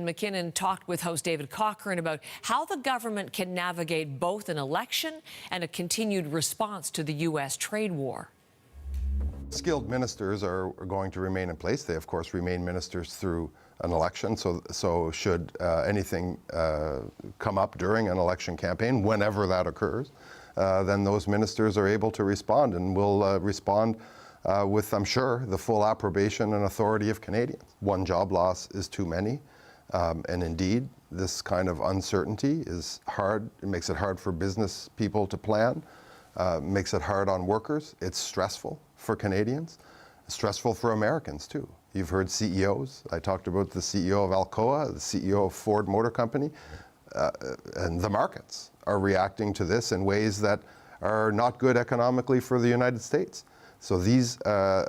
McKinnon talked with host David Cochran about how the government can navigate both an election and a continued response to the U.S. trade war. Skilled ministers are going to remain in place. They, of course, remain ministers through an election. So should anything come up during an election campaign, whenever that occurs, then those ministers are able to respond and will respond with, I'm sure, the full approbation and authority of Canadians. One job loss is too many. And indeed, this kind of uncertainty is hard. It makes it hard for business people to plan, makes it hard on workers. It's stressful for Canadians, stressful for Americans too. You've heard CEOs. I talked about the CEO of Alcoa, the CEO of Ford Motor Company, and the markets are reacting to this in ways that are not good economically for the United States. So these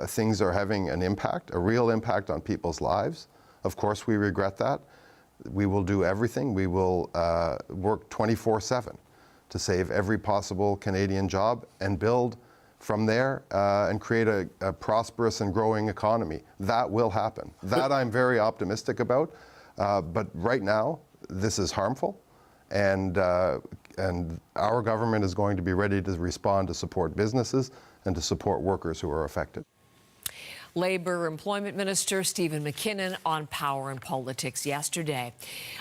things are having an impact, a real impact on people's lives. Of course, we regret that. We will do everything. We will work 24/7 to save every possible Canadian job and build from there and create a prosperous and growing economy. That will happen. That I'm very optimistic about. But right now, this is harmful, and our government is going to be ready to respond to support businesses and to support workers who are affected. Labour Employment Minister Stephen McKinnon on Power and Politics yesterday.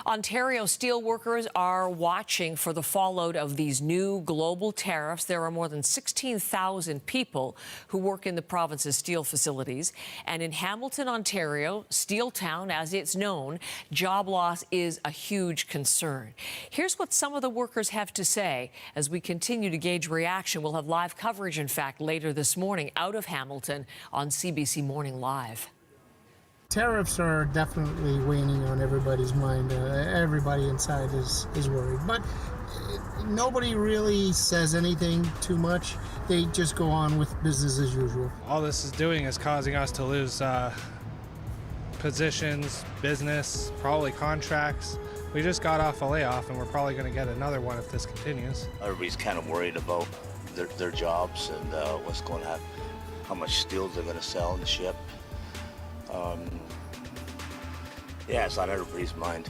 Ontario steelworkers are watching for the fallout of these new global tariffs. There are more than 16,000 people who work in the province's steel facilities. And in Hamilton, Ontario, Steel Town as it's known, job loss is a huge concern. Here's what some of the workers have to say as we continue to gauge reaction. We'll have live coverage, in fact, later this morning out of Hamilton on CBC Morning Live. Tariffs are definitely weighing on everybody's mind. Everybody inside is worried, but nobody really says anything too much. They just go on with business as usual. All this is doing is causing us to lose positions, business, probably contracts. We just got off a layoff and we're probably going to get another one if this continues. Everybody's kind of worried about their jobs and what's going to happen. How much steel they're going to sell and ship. Yeah, it's on everybody's mind.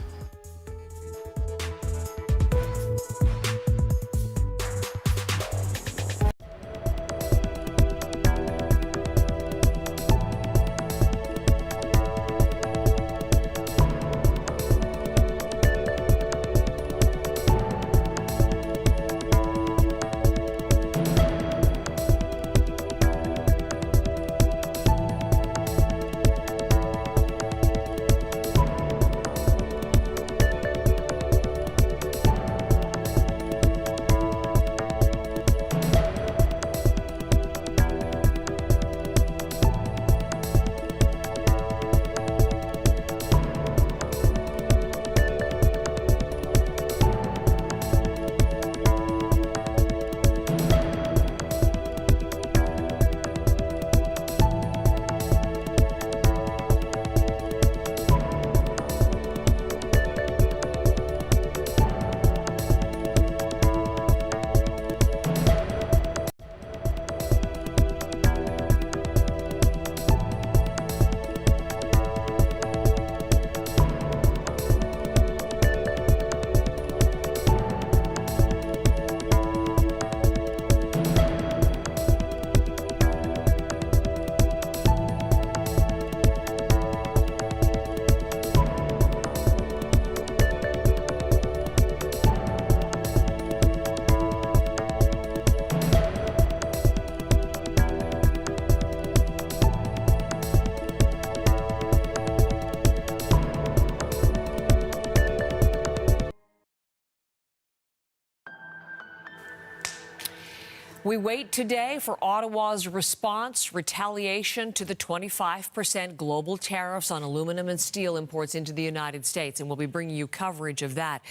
We wait today for Ottawa's response, retaliation to the 25% global tariffs on aluminum and steel imports into the United States, and we'll be bringing you coverage of that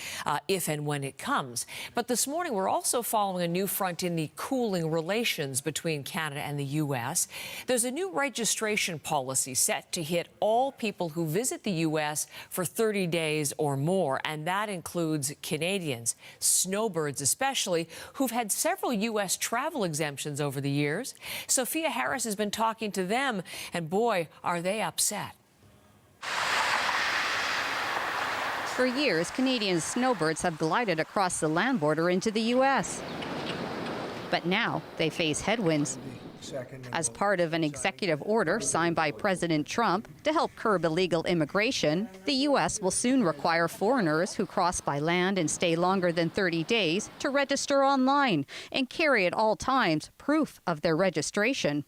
if and when it comes. But this morning, we're also following a new front in the cooling relations between Canada and the U.S. There's a new registration policy set to hit all people who visit the U.S. for 30 days or more, and that includes Canadians, snowbirds especially, who've had several U.S. travel exemptions over the years. Sophia Harris has been talking to them, and boy, are they upset. For years, Canadian snowbirds have glided across the land border into the U.S. But now they face headwinds. As part of an executive order signed by President Trump to help curb illegal immigration, the U.S. will soon require foreigners who cross by land and stay longer than 30 days to register online and carry at all times proof of their registration.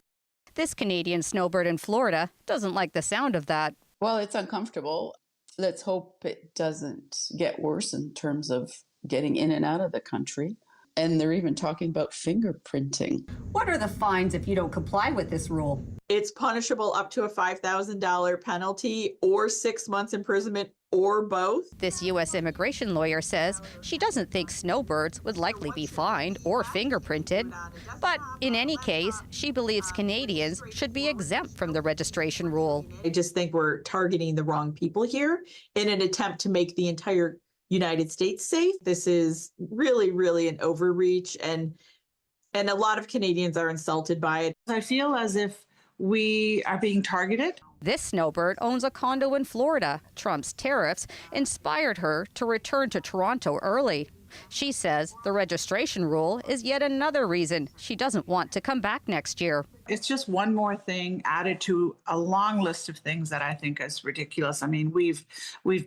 This Canadian snowbird in Florida doesn't like the sound of that. Well, it's uncomfortable. Let's hope it doesn't get worse in terms of getting in and out of the country. And they're even talking about fingerprinting. What are the fines if you don't comply with this rule? It's punishable up to a $5,000 penalty or 6 months imprisonment or both. This U.S. immigration lawyer says she doesn't think snowbirds would likely be fined or fingerprinted. But in any case, she believes Canadians should be exempt from the registration rule. I just think we're targeting the wrong people here in an attempt to make the entire United States safe. This is really, really an overreach, and a lot of Canadians are insulted by it. I feel as if we are being targeted. This snowbird owns a condo in Florida. Trump's tariffs inspired her to return to Toronto early. She says the registration rule is yet another reason she doesn't want to come back next year. It's just one more thing added to a long list of things that I think is ridiculous. I mean, we've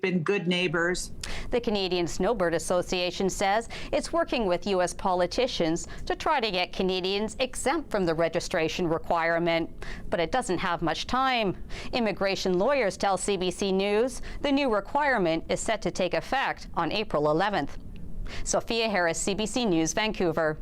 been good neighbors. The Canadian Snowbird Association says it's working with U.S. politicians to try to get Canadians exempt from the registration requirement. But it doesn't have much time. Immigration lawyers tell CBC News the new requirement is set to take effect on April 11th. Sophia Harris, CBC News, Vancouver.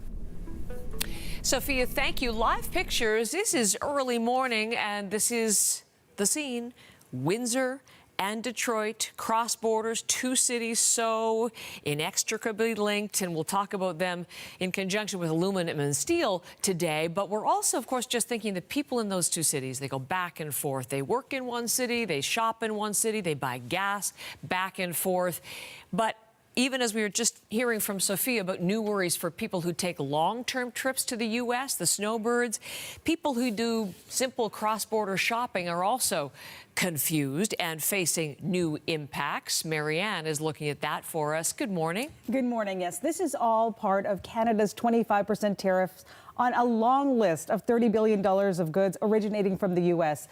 Sophia, thank you. Live pictures. This is early morning, and this is the scene. Windsor and Detroit, cross borders, two cities so inextricably linked, and we'll talk about them in conjunction with aluminum and steel today. But we're also, of course, just thinking the people in those two cities, they go back and forth. They work in one city, they shop in one city, they buy gas back and forth. But even as we were just hearing from Sophia about new worries for people who take long-term trips to the U.S., the snowbirds, people who do simple cross-border shopping are also confused and facing new impacts. Marianne is looking at that for us. Good morning. Good morning. Yes, this is all part of Canada's 25% tariffs on a long list of $30 billion of goods originating from the U.S.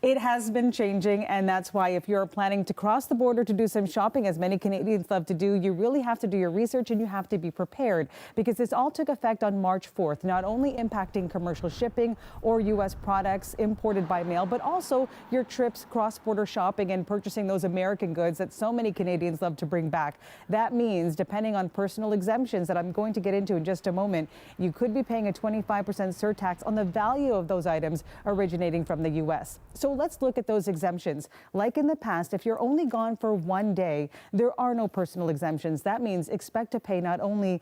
It has been changing, and that's why if you're planning to cross the border to do some shopping, as many Canadians love to do, you really have to do your research and you have to be prepared, because this all took effect on March 4th, not only impacting commercial shipping or U.S. products imported by mail, but also your trips cross-border shopping and purchasing those American goods that so many Canadians love to bring back. That means, depending on personal exemptions that I'm going to get into in just a moment, you could be paying a 25% surtax on the value of those items originating from the U.S. So let's look at those exemptions. Like in the past, if you're only gone for one day, there are no personal exemptions. That means expect to pay not only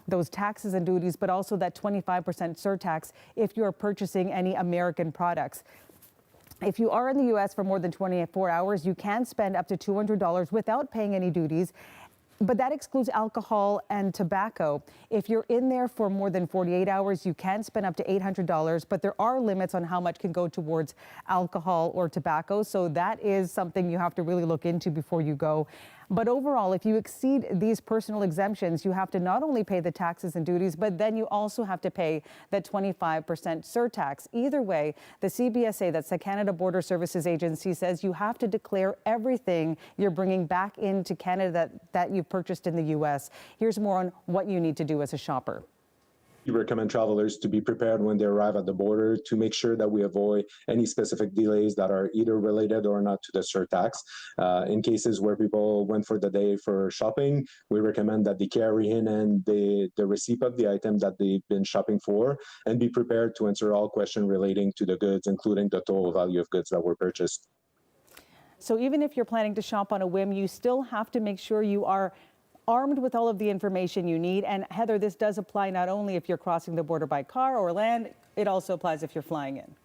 those taxes and duties, but also that 25% surtax if you're purchasing any American products. If you are in the U.S. for more than 24 hours, you can spend up to $200 without paying any duties. But that excludes alcohol and tobacco. If you're in there for more than 48 hours, you can spend up to $800, but there are limits on how much can go towards alcohol or tobacco. So that is something you have to really look into before you go. But overall, if you exceed these personal exemptions, you have to not only pay the taxes and duties, but then you also have to pay that 25% surtax. Either way, the CBSA, that's the Canada Border Services Agency, says you have to declare everything you're bringing back into Canada that you've purchased in the U.S. Here's more on what you need to do as a shopper. We recommend travelers to be prepared when they arrive at the border to make sure that we avoid any specific delays that are either related or not to the surtax. In cases where people went for the day for shopping, we recommend that they carry in and the receipt of the item that they've been shopping for, and be prepared to answer all questions relating to the goods, including the total value of goods that were purchased. So even if you're planning to shop on a whim, you still have to make sure you are armed with all of the information you need. And Heather, this does apply not only if you're crossing the border by car or land, it also applies if you're flying in.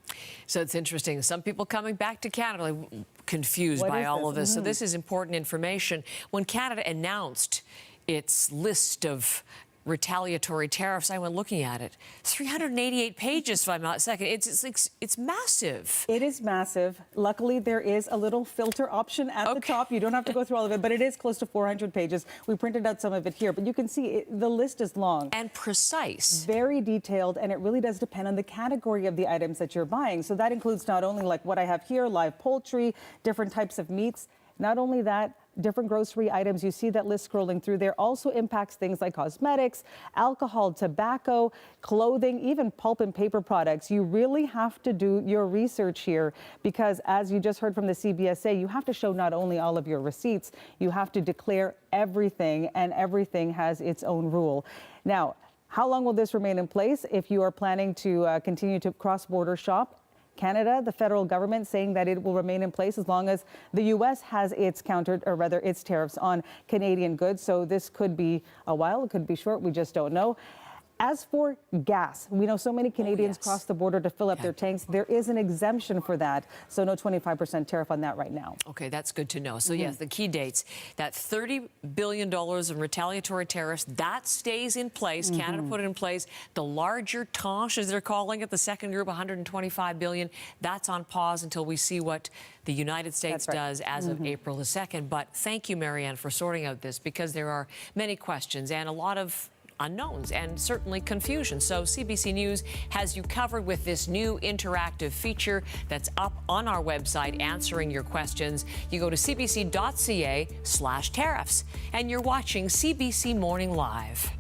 So it's interesting. Some people coming back to Canada are confused by all of this. So this is important information. When Canada announced its list of retaliatory tariffs. I went looking at it. 388 pages, if I'm not mistaken. It's massive. It is massive. Luckily, there is a little filter option at the top. You don't have to go through all of it, but it is close to 400 pages. We printed out some of it here, but you can see the list is long. And precise. Very detailed, and it really does depend on the category of the items that you're buying. So that includes not only like what I have here, live poultry, different types of meats. Not only that, different grocery items. You see that list scrolling through there. Also impacts things like cosmetics, alcohol, tobacco, clothing, even pulp and paper products. You really have to do your research here because, as you just heard from the CBSA, you have to show not only all of your receipts, you have to declare everything, and everything has its own rule. Now, how long will this remain in place? If you are planning to continue to cross-border shop, Canada, the federal government saying that it will remain in place as long as the U.S. has its its tariffs on Canadian goods. So this could be a while, it could be short, we just don't know. As for gas, we know so many Canadians cross the border to fill up their tanks. There is an exemption for that, so no 25% tariff on that right now. Okay, that's good to know. So yes, the key dates, that $30 billion in retaliatory tariffs, that stays in place. Canada put it in place. The larger tranche, as they're calling it, the second group, $125 billion, that's on pause until we see what the United States does as of April the 2nd. But thank you, Marianne, for sorting out this, because there are many questions and a lot of unknowns and certainly confusion. So CBC News has you covered with this new interactive feature that's up on our website answering your questions. You go to cbc.ca/tariffs and you're watching CBC Morning Live.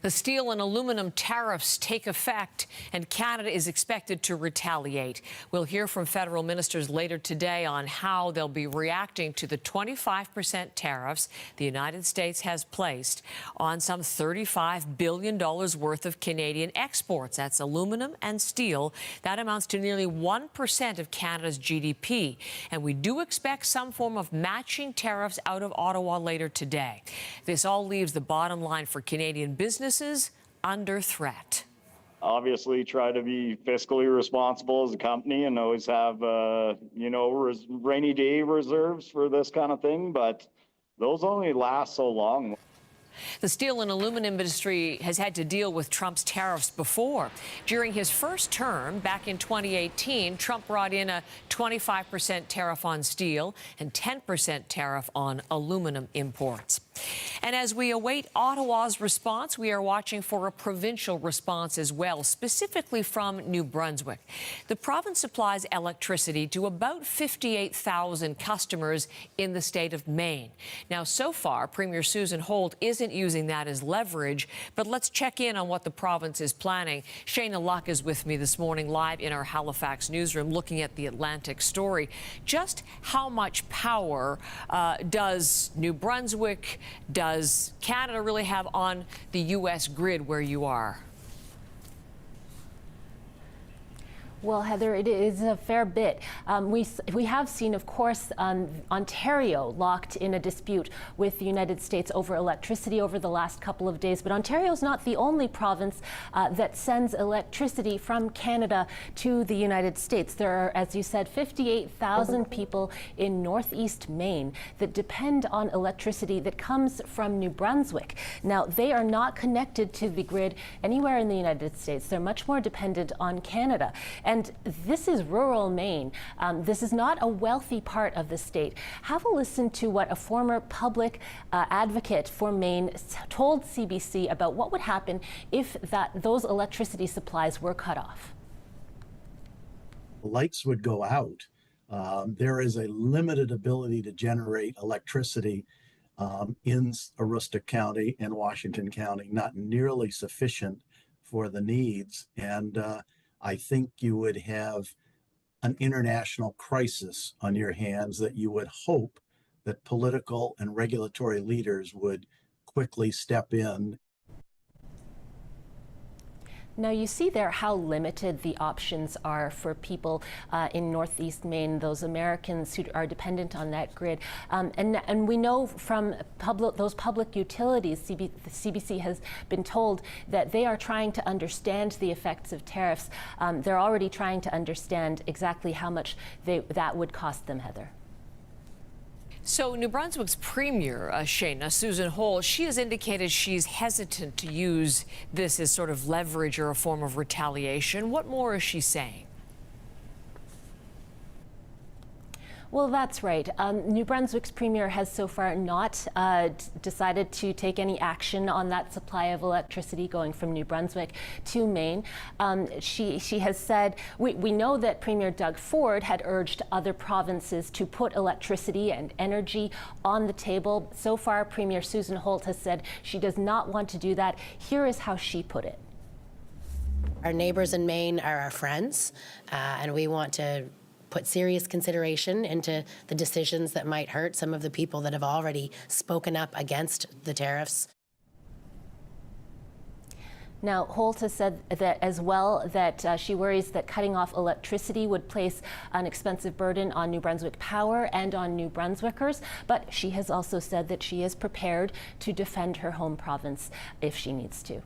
The steel and aluminum tariffs take effect, and Canada is expected to retaliate. We'll hear from federal ministers later today on how they'll be reacting to the 25% tariffs the United States has placed on some $35 billion worth of Canadian exports. That's aluminum and steel. That amounts to nearly 1% of Canada's GDP. And we do expect some form of matching tariffs out of Ottawa later today. This all leaves the bottom line for Canadian businesses under threat. Obviously, try to be fiscally responsible as a company and always have, rainy day reserves for this kind of thing, but those only last so long. The steel and aluminum industry has had to deal with Trump's tariffs before. During his first term back in 2018, Trump brought in a 25% tariff on steel and 10% tariff on aluminum imports. And as we await Ottawa's response, we are watching for a provincial response as well, specifically from New Brunswick. The province supplies electricity to about 58,000 customers in the state of Maine. Now, so far, Premier Susan Holt isn't using that as leverage, but let's check in on what the province is planning. Shayna Luck is with me this morning live in our Halifax newsroom looking at the Atlantic story. Just how much power does New Brunswick, does Canada really have on the U.S. grid where you are? Well, Heather, it is a fair bit. We have seen, of course, Ontario locked in a dispute with the United States over electricity over the last couple of days. But Ontario is not the only province that sends electricity from Canada to the United States. There are, as you said, 58,000 people in northeast Maine that depend on electricity that comes from New Brunswick. Now, they are not connected to the grid anywhere in the United States. They're much more dependent on Canada. And this is rural Maine. This is not a wealthy part of the state. Have a listen to what a former public advocate for Maine told CBC about what would happen if those electricity supplies were cut off. Lights would go out. There is a limited ability to generate electricity in Aroostook County and Washington County, not nearly sufficient for the needs. And I think you would have an international crisis on your hands that you would hope that political and regulatory leaders would quickly step in. Now, you see there how limited the options are for people in Northeast Maine, those Americans who are dependent on that grid. And we know from those public utilities, the CBC has been told that they are trying to understand the effects of tariffs. They're already trying to understand exactly how much that would cost them, Heather. So New Brunswick's Premier, Shayna, Susan Holt, she has indicated she's hesitant to use this as sort of leverage or a form of retaliation. What more is she saying? Well, that's right. New Brunswick's Premier has so far not decided to take any action on that supply of electricity going from New Brunswick to Maine. She has said, we know that Premier Doug Ford had urged other provinces to put electricity and energy on the table. So far, Premier Susan Holt has said she does not want to do that. Here is how she put it. Our neighbors in Maine are our friends, and we want to put serious consideration into the decisions that might hurt some of the people that have already spoken up against the tariffs. Now, Holt has said that as well, that she worries that cutting off electricity would place an expensive burden on New Brunswick Power and on New Brunswickers, but she has also said that she is prepared to defend her home province if she needs to.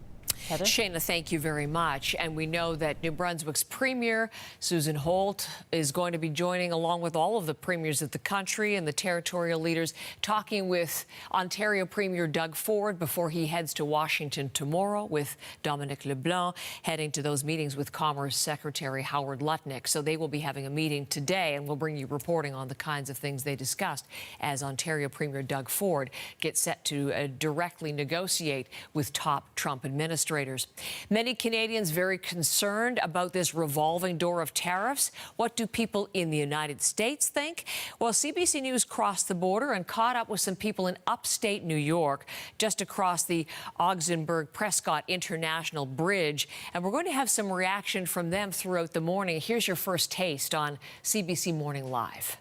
Heather? Shayna, thank you very much. And we know that New Brunswick's Premier, Susan Holt, is going to be joining along with all of the premiers of the country and the territorial leaders, talking with Ontario Premier Doug Ford before he heads to Washington tomorrow, with Dominic LeBlanc heading to those meetings with Commerce Secretary Howard Lutnick. So they will be having a meeting today, and we'll bring you reporting on the kinds of things they discussed as Ontario Premier Doug Ford gets set to directly negotiate with top Trump administrators. demonstrators. Many Canadians very concerned about this revolving door of tariffs. What do people in the United States think? Well, CBC News crossed the border and caught up with some people in upstate New York, just across the Augsburg-Prescott International Bridge. And we're going to have some reaction from them throughout the morning. Here's your first taste on CBC Morning Live.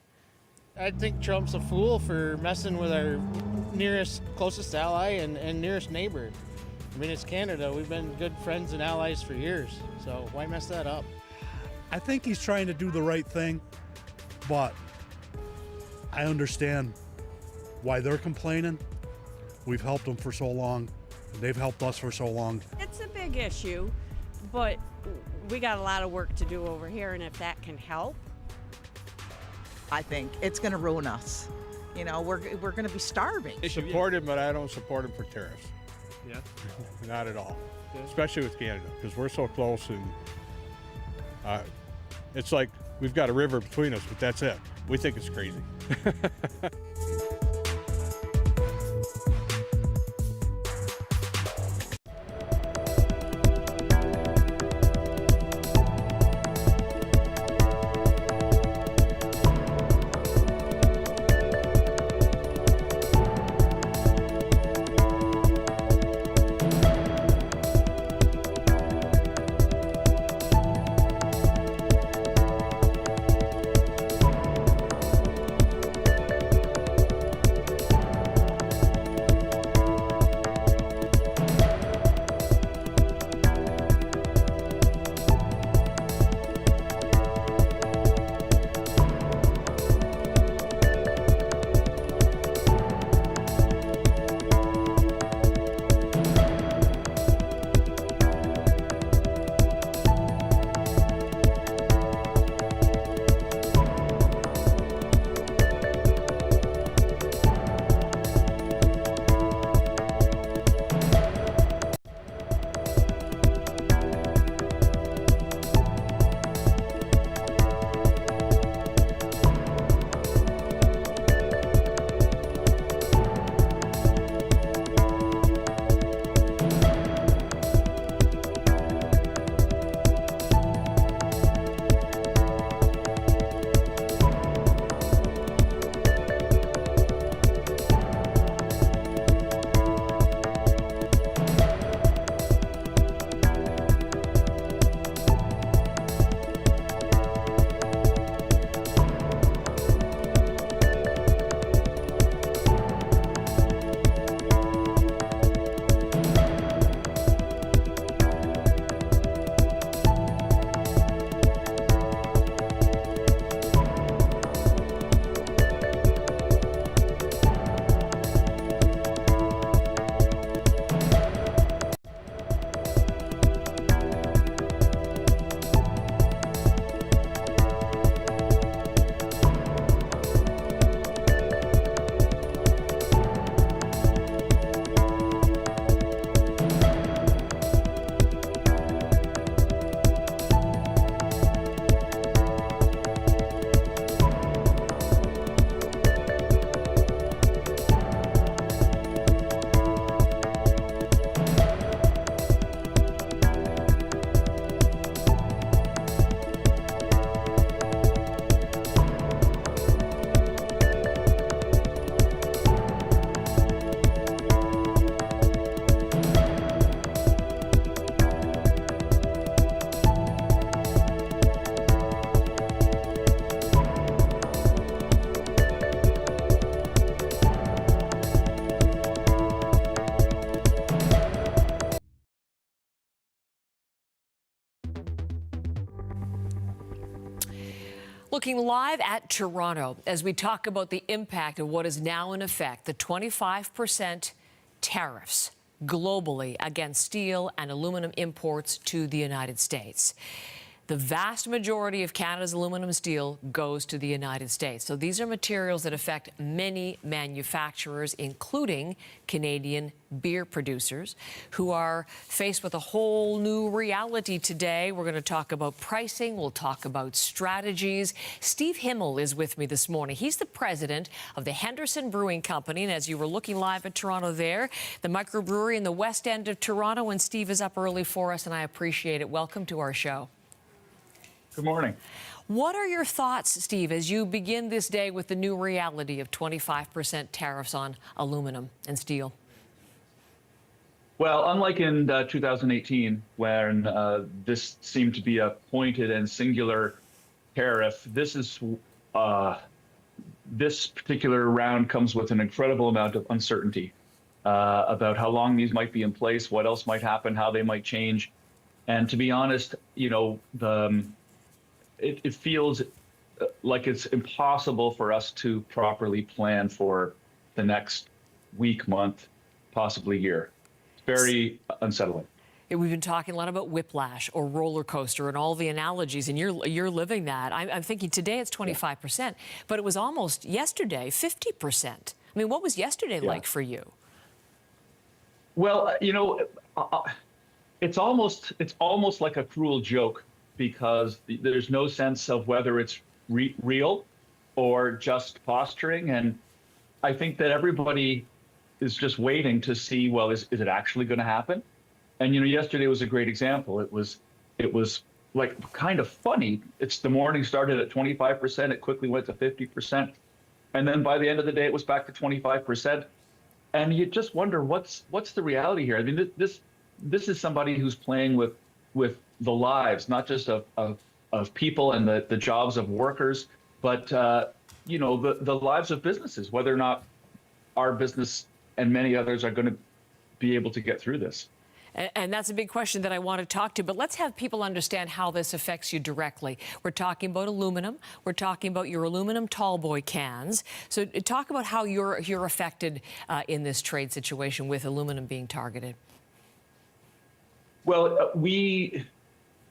I think Trump's a fool for messing with our nearest, closest ally and nearest neighbor. I mean, it's Canada. We've been good friends and allies for years, so why mess that up? I think he's trying to do the right thing, but I understand why they're complaining. We've helped them for so long. They've helped us for so long. It's a big issue, but we got a lot of work to do over here, and if that can help, I think it's going to ruin us. You know, we're going to be starving. I support him, but I don't support him for tariffs. Yeah. Not at all. Yeah. Especially with Canada, because we're so close, and it's like we've got a river between us, but that's it. We think it's crazy. Looking live at Toronto as we talk about the impact of what is now in effect, the 25% tariffs globally against steel and aluminum imports to the United States. the vast majority of Canada's aluminum and steel goes to the United States. So these are materials that affect many manufacturers, including Canadian beer producers, who are faced with a whole new reality today. We're going to talk about pricing. We'll talk about strategies. Steve Himmel is with me this morning. He's the president of the Henderson Brewing Company. And as you were looking live at Toronto there, the microbrewery in the west end of Toronto, and Steve is up early for us, and I appreciate it. Welcome to our show. Good morning. What are your thoughts, Steve, as you begin this day with the new reality of 25% tariffs on aluminum and steel? Well, unlike in 2018, when this seemed to be a pointed and singular tariff, this particular round comes with an incredible amount of uncertainty about how long these might be in place, what else might happen, how they might change. And to be honest, you know, it feels like it's impossible for us to properly plan for the next week, month, possibly year. It's very unsettling. We've been talking a lot about whiplash or roller coaster and all the analogies, and you're living that. I'm thinking today it's 25%, but it was almost yesterday 50%. I mean, what was yesterday like for you? Well, you know, it's almost like a cruel joke, because there's no sense of whether it's real or just posturing. And I think that everybody is just waiting to see, well, is it actually going to happen? And, you know, yesterday was a great example. It was like kind of funny. The morning started at 25%. It quickly went to 50%. And then by the end of the day, it was back to 25%. And you just wonder, what's the reality here? I mean, this is somebody who's playing with the lives, not just of people and the jobs of workers, but you know, the lives of businesses, whether or not our business and many others are going to be able to get through this. And that's a big question that I want to talk to, but let's have people understand how this affects you directly. We're talking about aluminum. We're talking about your aluminum tallboy cans. So talk about how you're affected in this trade situation with aluminum being targeted. Well,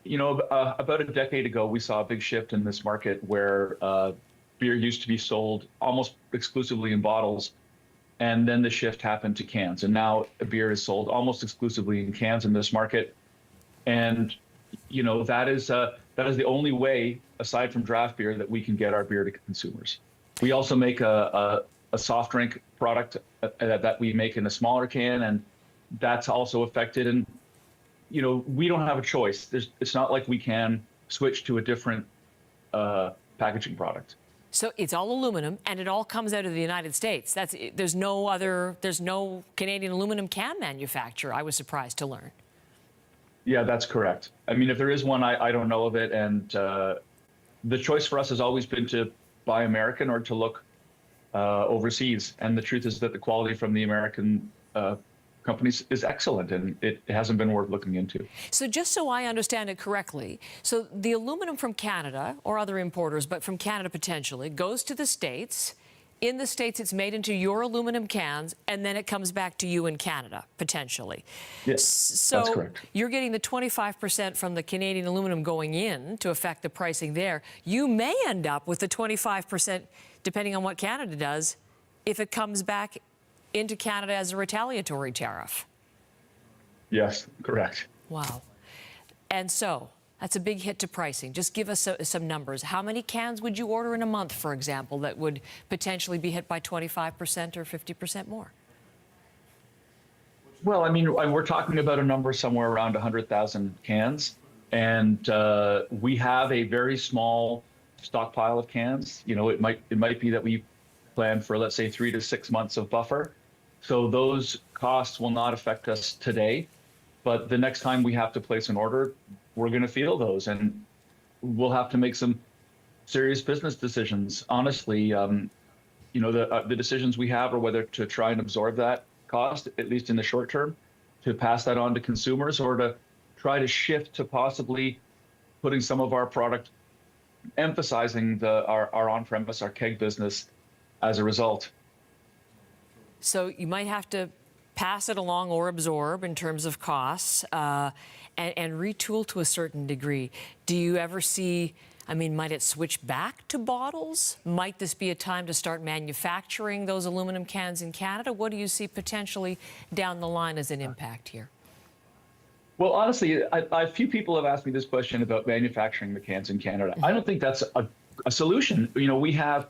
you know, about a decade ago, we saw a big shift in this market where beer used to be sold almost exclusively in bottles. And then the shift happened to cans. And now beer is sold almost exclusively in cans in this market. And, you know, that is the only way, aside from draft beer, that we can get our beer to consumers. We also make a soft drink product that we make in a smaller can, and that's also affected. And, you know, we don't have a choice. It's not like we can switch to a different packaging product. So it's all aluminum, and it all comes out of the United States. There's no Canadian aluminum can manufacturer, I was surprised to learn. Yeah, that's correct. I mean, if there is one, I don't know of it. And the choice for us has always been to buy American or to look overseas. And the truth is that the quality from the American companies is excellent, and it hasn't been worth looking into. So just so I understand it correctly, so the aluminum from Canada or other importers, but from Canada potentially, goes to the States. In the States, it's made into your aluminum cans, and then it comes back to you in Canada, potentially. Yes, so that's correct. You're getting the 25% from the Canadian aluminum going in to affect the pricing there. You may end up with the 25%, depending on what Canada does, if it comes back into Canada as a retaliatory tariff. Yes, correct. Wow. And so that's a big hit to pricing. Just give us some numbers. How many cans would you order in a month, for example, that would potentially be hit by 25% or 50% more? Well, I mean, we're talking about a number somewhere around 100,000 cans. And we have a very small stockpile of cans. You know, it might be that we plan for, let's say, 3 to 6 months of buffer. So those costs will not affect us today, but the next time we have to place an order, we're going to feel those, and we'll have to make some serious business decisions. Honestly, you know, the decisions we have are whether to try and absorb that cost, at least in the short term, to pass that on to consumers, or to try to shift to possibly putting some of our product, emphasizing our on-premise, our keg business as a result. So you might have to pass it along or absorb in terms of costs, and retool to a certain degree. Do you ever see, I mean, might it switch back to bottles? Might this be a time to start manufacturing those aluminum cans in Canada? What do you see potentially down the line as an impact here? Well, honestly, a few people have asked me this question about manufacturing the cans in Canada. I don't think that's a solution. You know, we have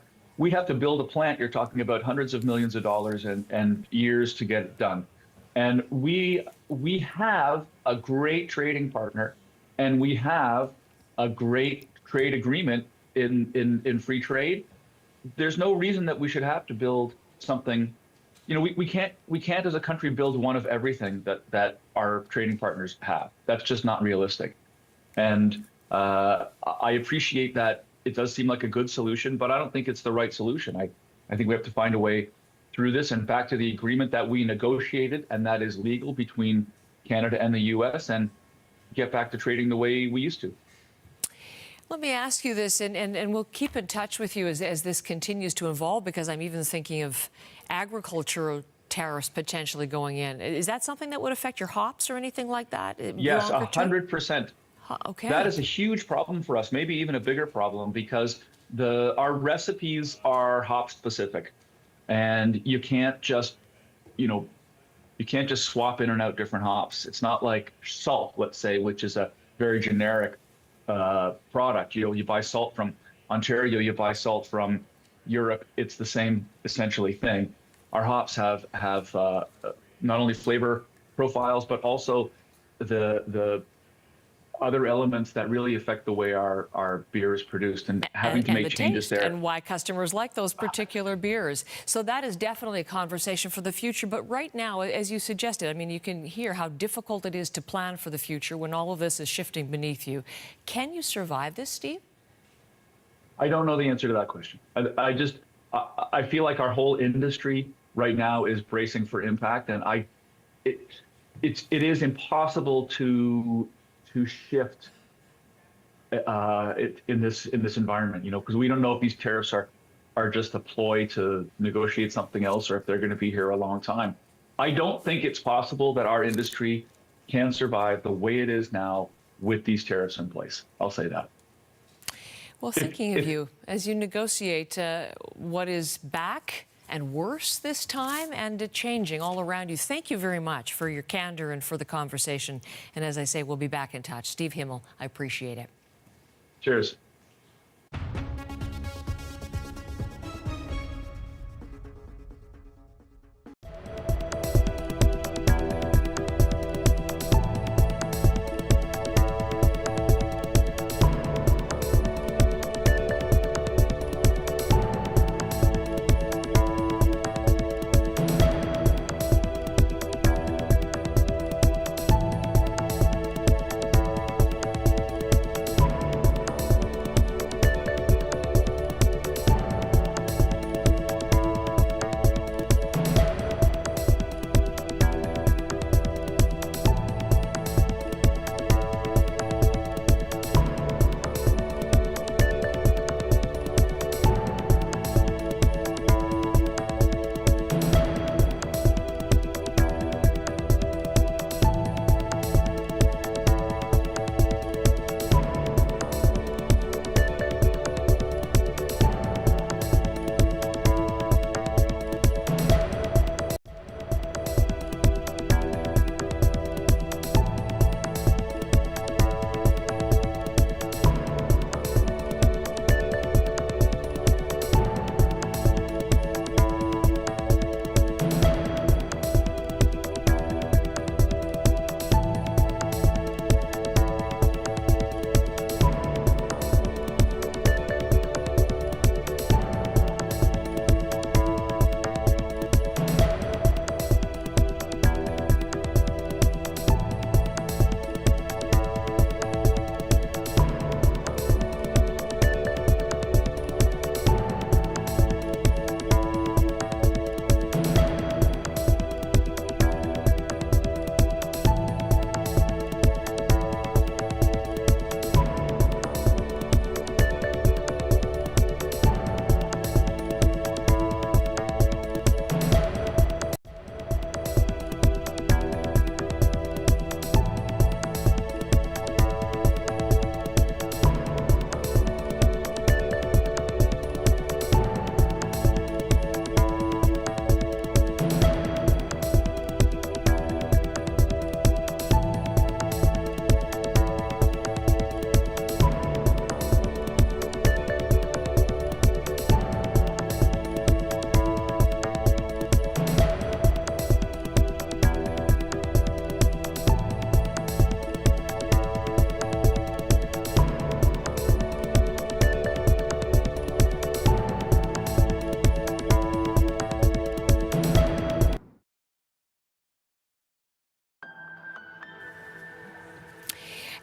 to build a plant. You're talking about hundreds of millions of dollars and years to get it done. And we have a great trading partner, and we have a great trade agreement in free trade. There's no reason that we should have to build something. You know, we can't as a country build one of everything that our trading partners have. That's just not realistic. And I appreciate that it does seem like a good solution, but I don't think it's the right solution. I think we have to find a way through this and back to the agreement that we negotiated and that is legal between Canada and the U.S. and get back to trading the way we used to. Let me ask you this, and we'll keep in touch with you as this continues to evolve, because I'm even thinking of agricultural tariffs potentially going in. Is that something that would affect your hops or anything like that? Yes, 100%. Okay. That is a huge problem for us, maybe even a bigger problem, because our recipes are hop specific, and you can't just, you can't just swap in and out different hops. It's not like salt, let's say, which is a very generic product. You buy salt from Ontario, you buy salt from Europe. It's the same essentially thing. Our hops have not only flavor profiles, but also the other elements that really affect the way our beer is produced, and having to make changes there. And why customers like those particular beers. So that is definitely a conversation for the future. But right now, as you suggested, I mean, you can hear how difficult it is to plan for the future when all of this is shifting beneath you. Can you survive this, Steve? I don't know the answer to that question. I feel like our whole industry right now is bracing for impact, and it is impossible to shift in this environment, because we don't know if these tariffs are just a ploy to negotiate something else, or if they're going to be here a long time. I don't think it's possible that our industry can survive the way it is now with these tariffs in place. I'll say that. Well, thinking of you as you negotiate what is back and worse this time, and changing all around you. Thank you very much for your candor and for the conversation. And as I say, we'll be back in touch. Steve Himmel, I appreciate it. Cheers.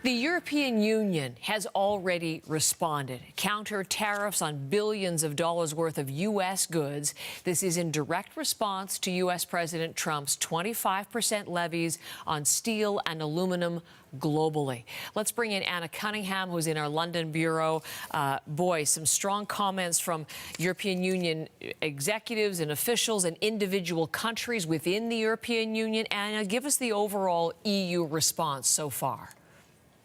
The European Union has already responded. Counter tariffs on billions of dollars worth of U.S. goods. This is in direct response to U.S. President Trump's 25% levies on steel and aluminum globally. Let's bring in Anna Cunningham, who's in our London bureau. Some strong comments from European Union executives and officials and individual countries within the European Union. Anna, give us the overall EU response so far.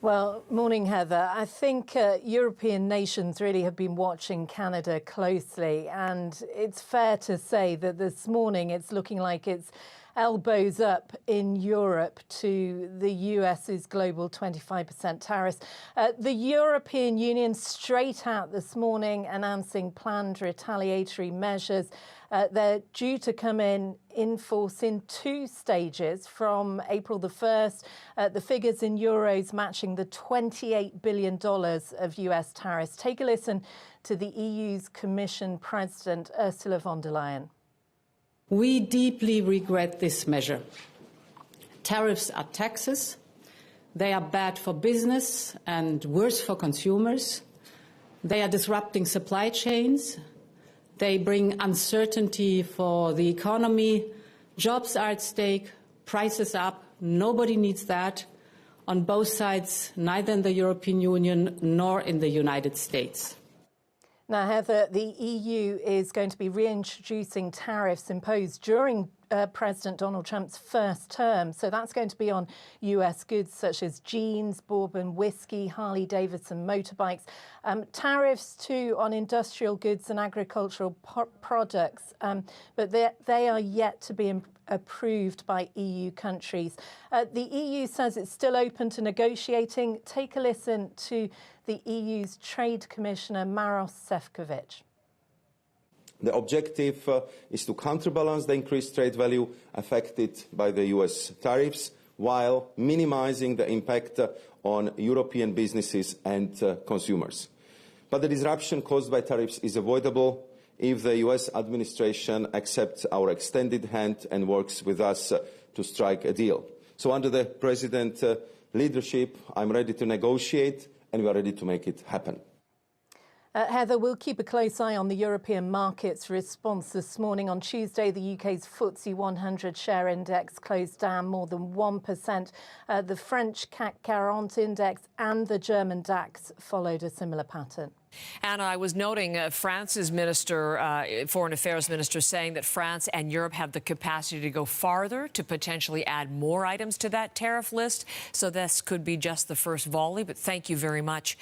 Well, morning, Heather. I think European nations really have been watching Canada closely, and it's fair to say that this morning it's looking like it's elbows up in Europe to the US's global 25% tariffs. The European Union straight out this morning announcing planned retaliatory measures. They're due to come in force in 2 stages from April the 1st. The figures in euros matching the $28 billion of US tariffs. Take a listen to the EU's Commission President, Ursula von der Leyen. We deeply regret this measure. Tariffs are taxes. They are bad for business and worse for consumers. They are disrupting supply chains. They bring uncertainty for the economy. Jobs are at stake, prices up. Nobody needs that on both sides, neither in the European Union nor in the United States. Now, Heather, the EU is going to be reintroducing tariffs imposed during President Donald Trump's first term. So that's going to be on US goods such as jeans, bourbon, whiskey, Harley-Davidson motorbikes. Tariffs, too, on industrial goods and agricultural products. But they are yet to be approved by EU countries. The EU says it's still open to negotiating. Take a listen to the EU's Trade Commissioner, Maros Sefcovic. The objective is to counterbalance the increased trade value affected by the US tariffs while minimizing the impact on European businesses and consumers. But the disruption caused by tariffs is avoidable if the US administration accepts our extended hand and works with us to strike a deal. So under the President's leadership, I'm ready to negotiate and we are ready to make it happen. Heather, we'll keep a close eye on the European markets response this morning. On Tuesday, the UK's FTSE 100 share index closed down more than 1%. The French CAC 40 index and the German DAX followed a similar pattern. Anna, I was noting France's foreign affairs minister saying that France and Europe have the capacity to go farther, to potentially add more items to that tariff list. So this could be just the first volley. But thank you very much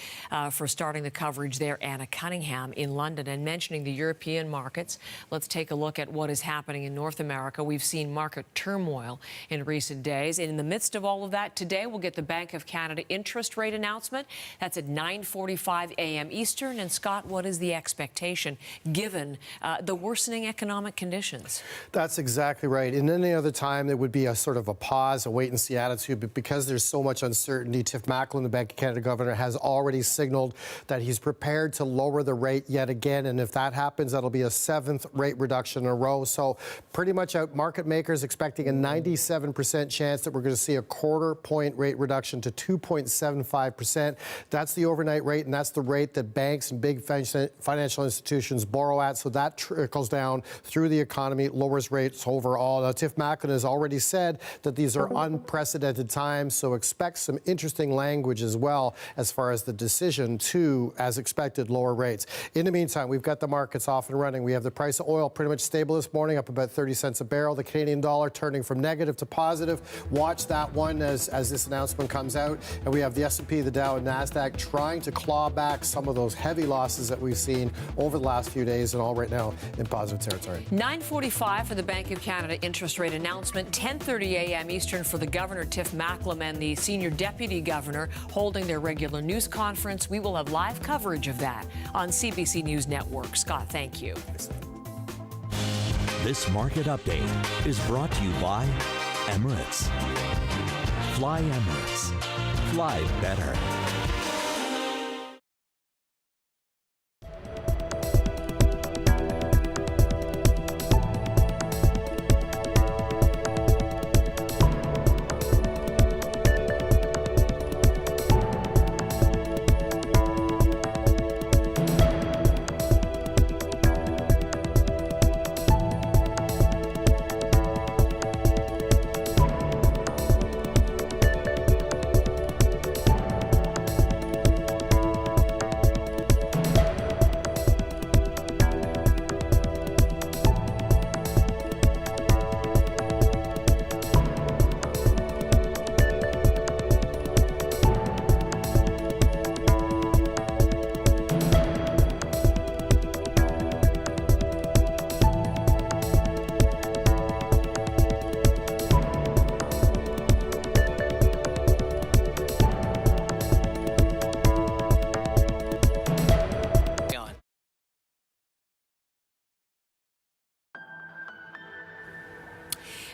for starting the coverage there, Anna Cunningham in London. And mentioning the European markets, let's take a look at what is happening in North America. We've seen market turmoil in recent days. And in the midst of all of that, today we'll get the Bank of Canada interest rate announcement. That's at 9:45 a.m. Eastern. And Scott, what is the expectation given the worsening economic conditions? That's exactly right. In any other time, there would be a sort of a pause, a wait-and-see attitude. But because there's so much uncertainty, Tiff Macklem, the Bank of Canada governor, has already signaled that he's prepared to lower the rate yet again. And if that happens, that'll be a 7th rate reduction in a row. So pretty much out market makers expecting a 97% chance that we're going to see a 1/4 point rate reduction to 2.75%. That's the overnight rate, and that's the rate that banks and big financial institutions borrow at. So that trickles down through the economy, lowers rates overall. Now, Tiff Macklem has already said that these are unprecedented times, so expect some interesting language as well as far as the decision to, as expected, lower rates. In the meantime, we've got the markets off and running. We have the price of oil pretty much stable this morning, up about 30 cents a barrel. The Canadian dollar turning from negative to positive. Watch that one as this announcement comes out. And we have the S&P, the Dow, and NASDAQ trying to claw back some of those heavy losses that we've seen over the last few days, and all right now in positive territory. 9:45 for the Bank of Canada interest rate announcement. 10:30 a.m. Eastern for the Governor, Tiff Macklem, and the Senior Deputy Governor holding their regular news conference. We will have live coverage of that on CBC News Network. Scott, thank you. This market update is brought to you by Emirates. Fly Emirates. Fly better.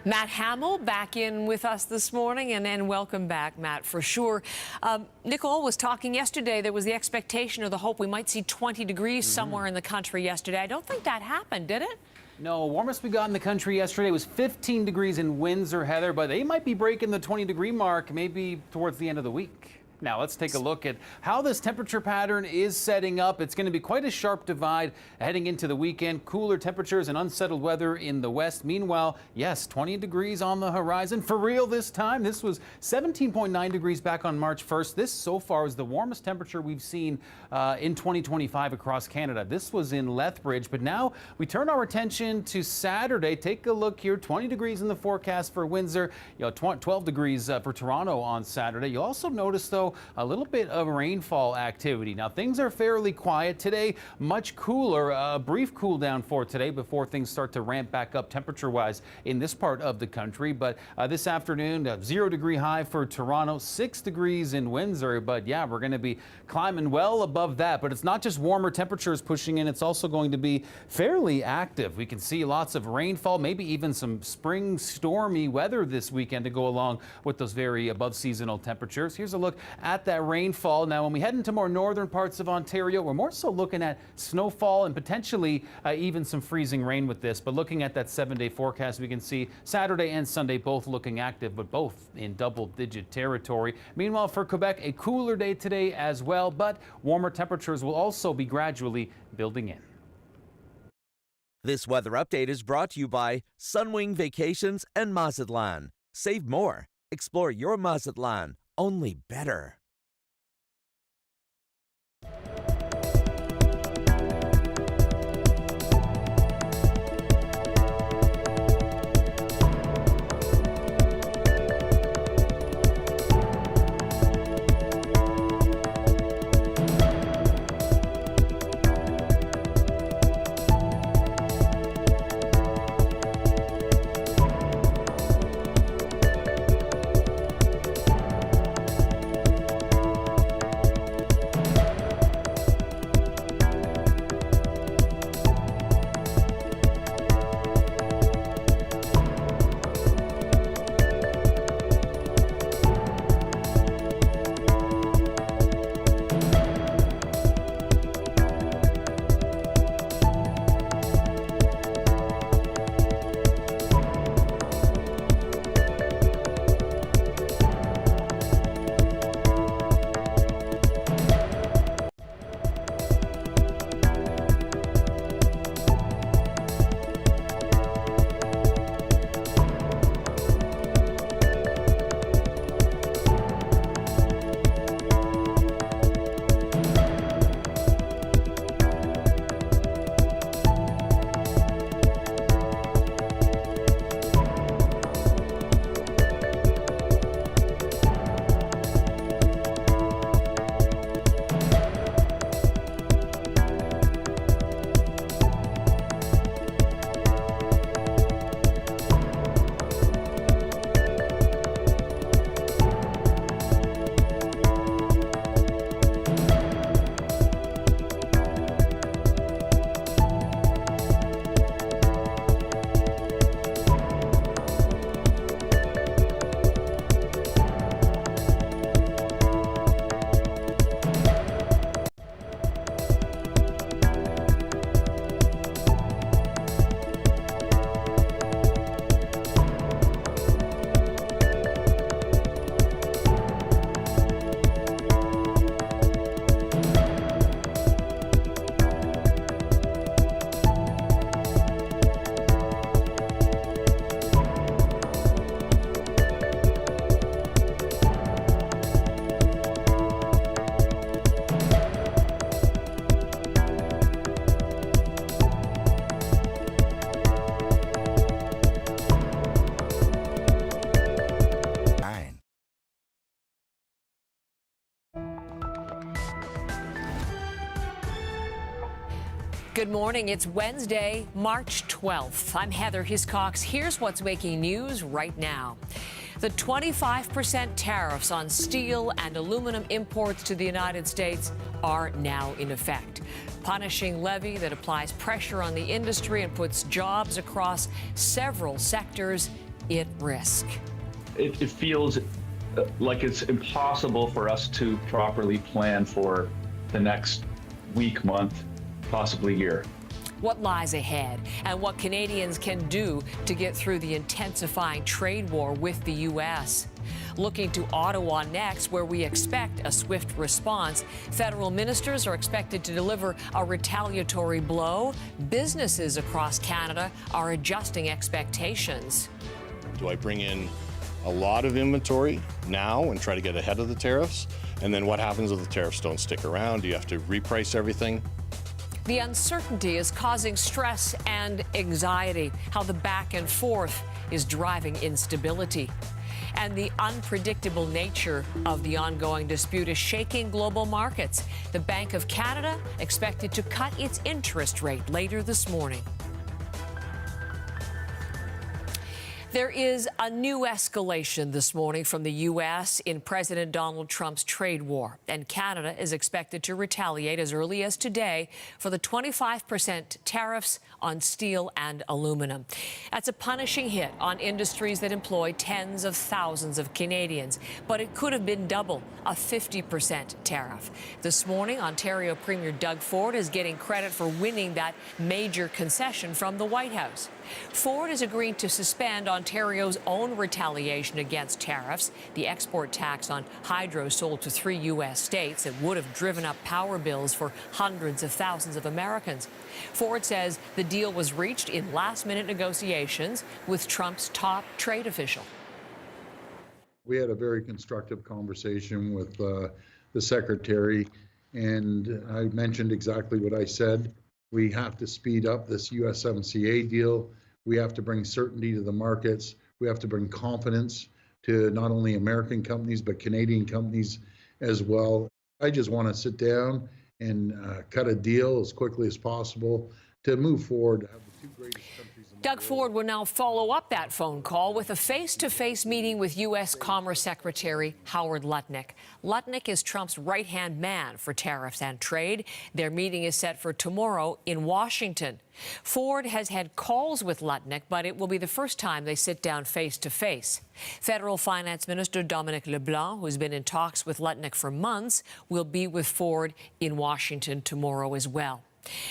Matt Hamill back in with us this morning, and welcome back, Matt, for sure. Nicole was talking yesterday. There was the expectation or the hope we might see 20 degrees somewhere in the country yesterday. I don't think that happened, did it? No, warmest we got in the country yesterday was 15 degrees in Windsor, Heather, but they might be breaking the 20-degree mark maybe towards the end of the week. Now, let's take a look at how this temperature pattern is setting up. It's going to be quite a sharp divide heading into the weekend. Cooler temperatures and unsettled weather in the west. Meanwhile, yes, 20 degrees on the horizon. For real this time. This was 17.9 degrees back on March 1st. This so far is the warmest temperature we've seen in 2025 across Canada. This was in Lethbridge, but now we turn our attention to Saturday. Take a look here. 20 degrees in the forecast for Windsor. 12 degrees for Toronto on Saturday. You'll also notice, though, a little bit of rainfall activity. Now, things are fairly quiet today, much cooler, a brief cool down for today before things start to ramp back up temperature-wise in this part of the country. But this afternoon, a 0-degree high for Toronto, 6 degrees in Windsor. But yeah, we're going to be climbing well above that. But it's not just warmer temperatures pushing in, it's also going to be fairly active. We can see lots of rainfall, maybe even some spring stormy weather this weekend to go along with those very above seasonal temperatures. Here's a look at that rainfall. Now, when we head into more northern parts of Ontario, we're more so looking at snowfall and potentially even some freezing rain with this. But looking at that 7-day forecast, we can see Saturday and Sunday both looking active, but both in double-digit territory. Meanwhile, for Quebec, a cooler day today as well, but warmer temperatures will also be gradually building in. This weather update is brought to you by Sunwing Vacations and Mazatlan. Save more. Explore your Mazatlan. Only better. Good morning. It's Wednesday, March 12th. I'm Heather Hiscox. Here's what's making news right now. The 25% tariffs on steel and aluminum imports to the United States are now in effect. Punishing levy that applies pressure on the industry and puts jobs across several sectors at risk. It feels like it's impossible for us to properly plan for the next week, month, possibly year. What lies ahead and what Canadians can do to get through the intensifying trade war with the U.S. Looking to Ottawa next, where we expect a swift response. Federal ministers are expected to deliver a retaliatory blow. Businesses across Canada are adjusting expectations. Do I bring in a lot of inventory now and try to get ahead of the tariffs? And then what happens if the tariffs don't stick around? Do you have to reprice everything? The uncertainty is causing stress and anxiety, how the back and forth is driving instability. And the unpredictable nature of the ongoing dispute is shaking global markets. The Bank of Canada expected to cut its interest rate later this morning. There is a new escalation this morning from the U.S. in President Donald Trump's trade war, and Canada is expected to retaliate as early as today for the 25% tariffs on steel and aluminum. That's a punishing hit on industries that employ tens of thousands of Canadians, but it could have been double, a 50% tariff. This morning, Ontario Premier Doug Ford is getting credit for winning that major concession from the White House. Ford is agreeing to suspend Ontario's own retaliation against tariffs, the export tax on hydro sold to 3 U.S. states that would have driven up power bills for hundreds of thousands of Americans. Ford says the deal was reached in last-minute negotiations with Trump's top trade official. We had a very constructive conversation with the secretary, and I mentioned exactly what I said. We have to speed up this USMCA deal. We have to bring certainty to the markets. We have to bring confidence to not only American companies, but Canadian companies as well. I just want to sit down and cut a deal as quickly as possible to move forward, to have the two greatest countries in the Doug Ford will now follow up that phone call with a face-to-face meeting with U.S. Commerce Secretary Howard Lutnick. Lutnick is Trump's right-hand man for tariffs and trade. Their meeting is set for tomorrow in Washington. Ford has had calls with Lutnick, but it will be the first time they sit down face-to-face. Federal Finance Minister Dominic LeBlanc, who's been in talks with Lutnick for months, will be with Ford in Washington tomorrow as well.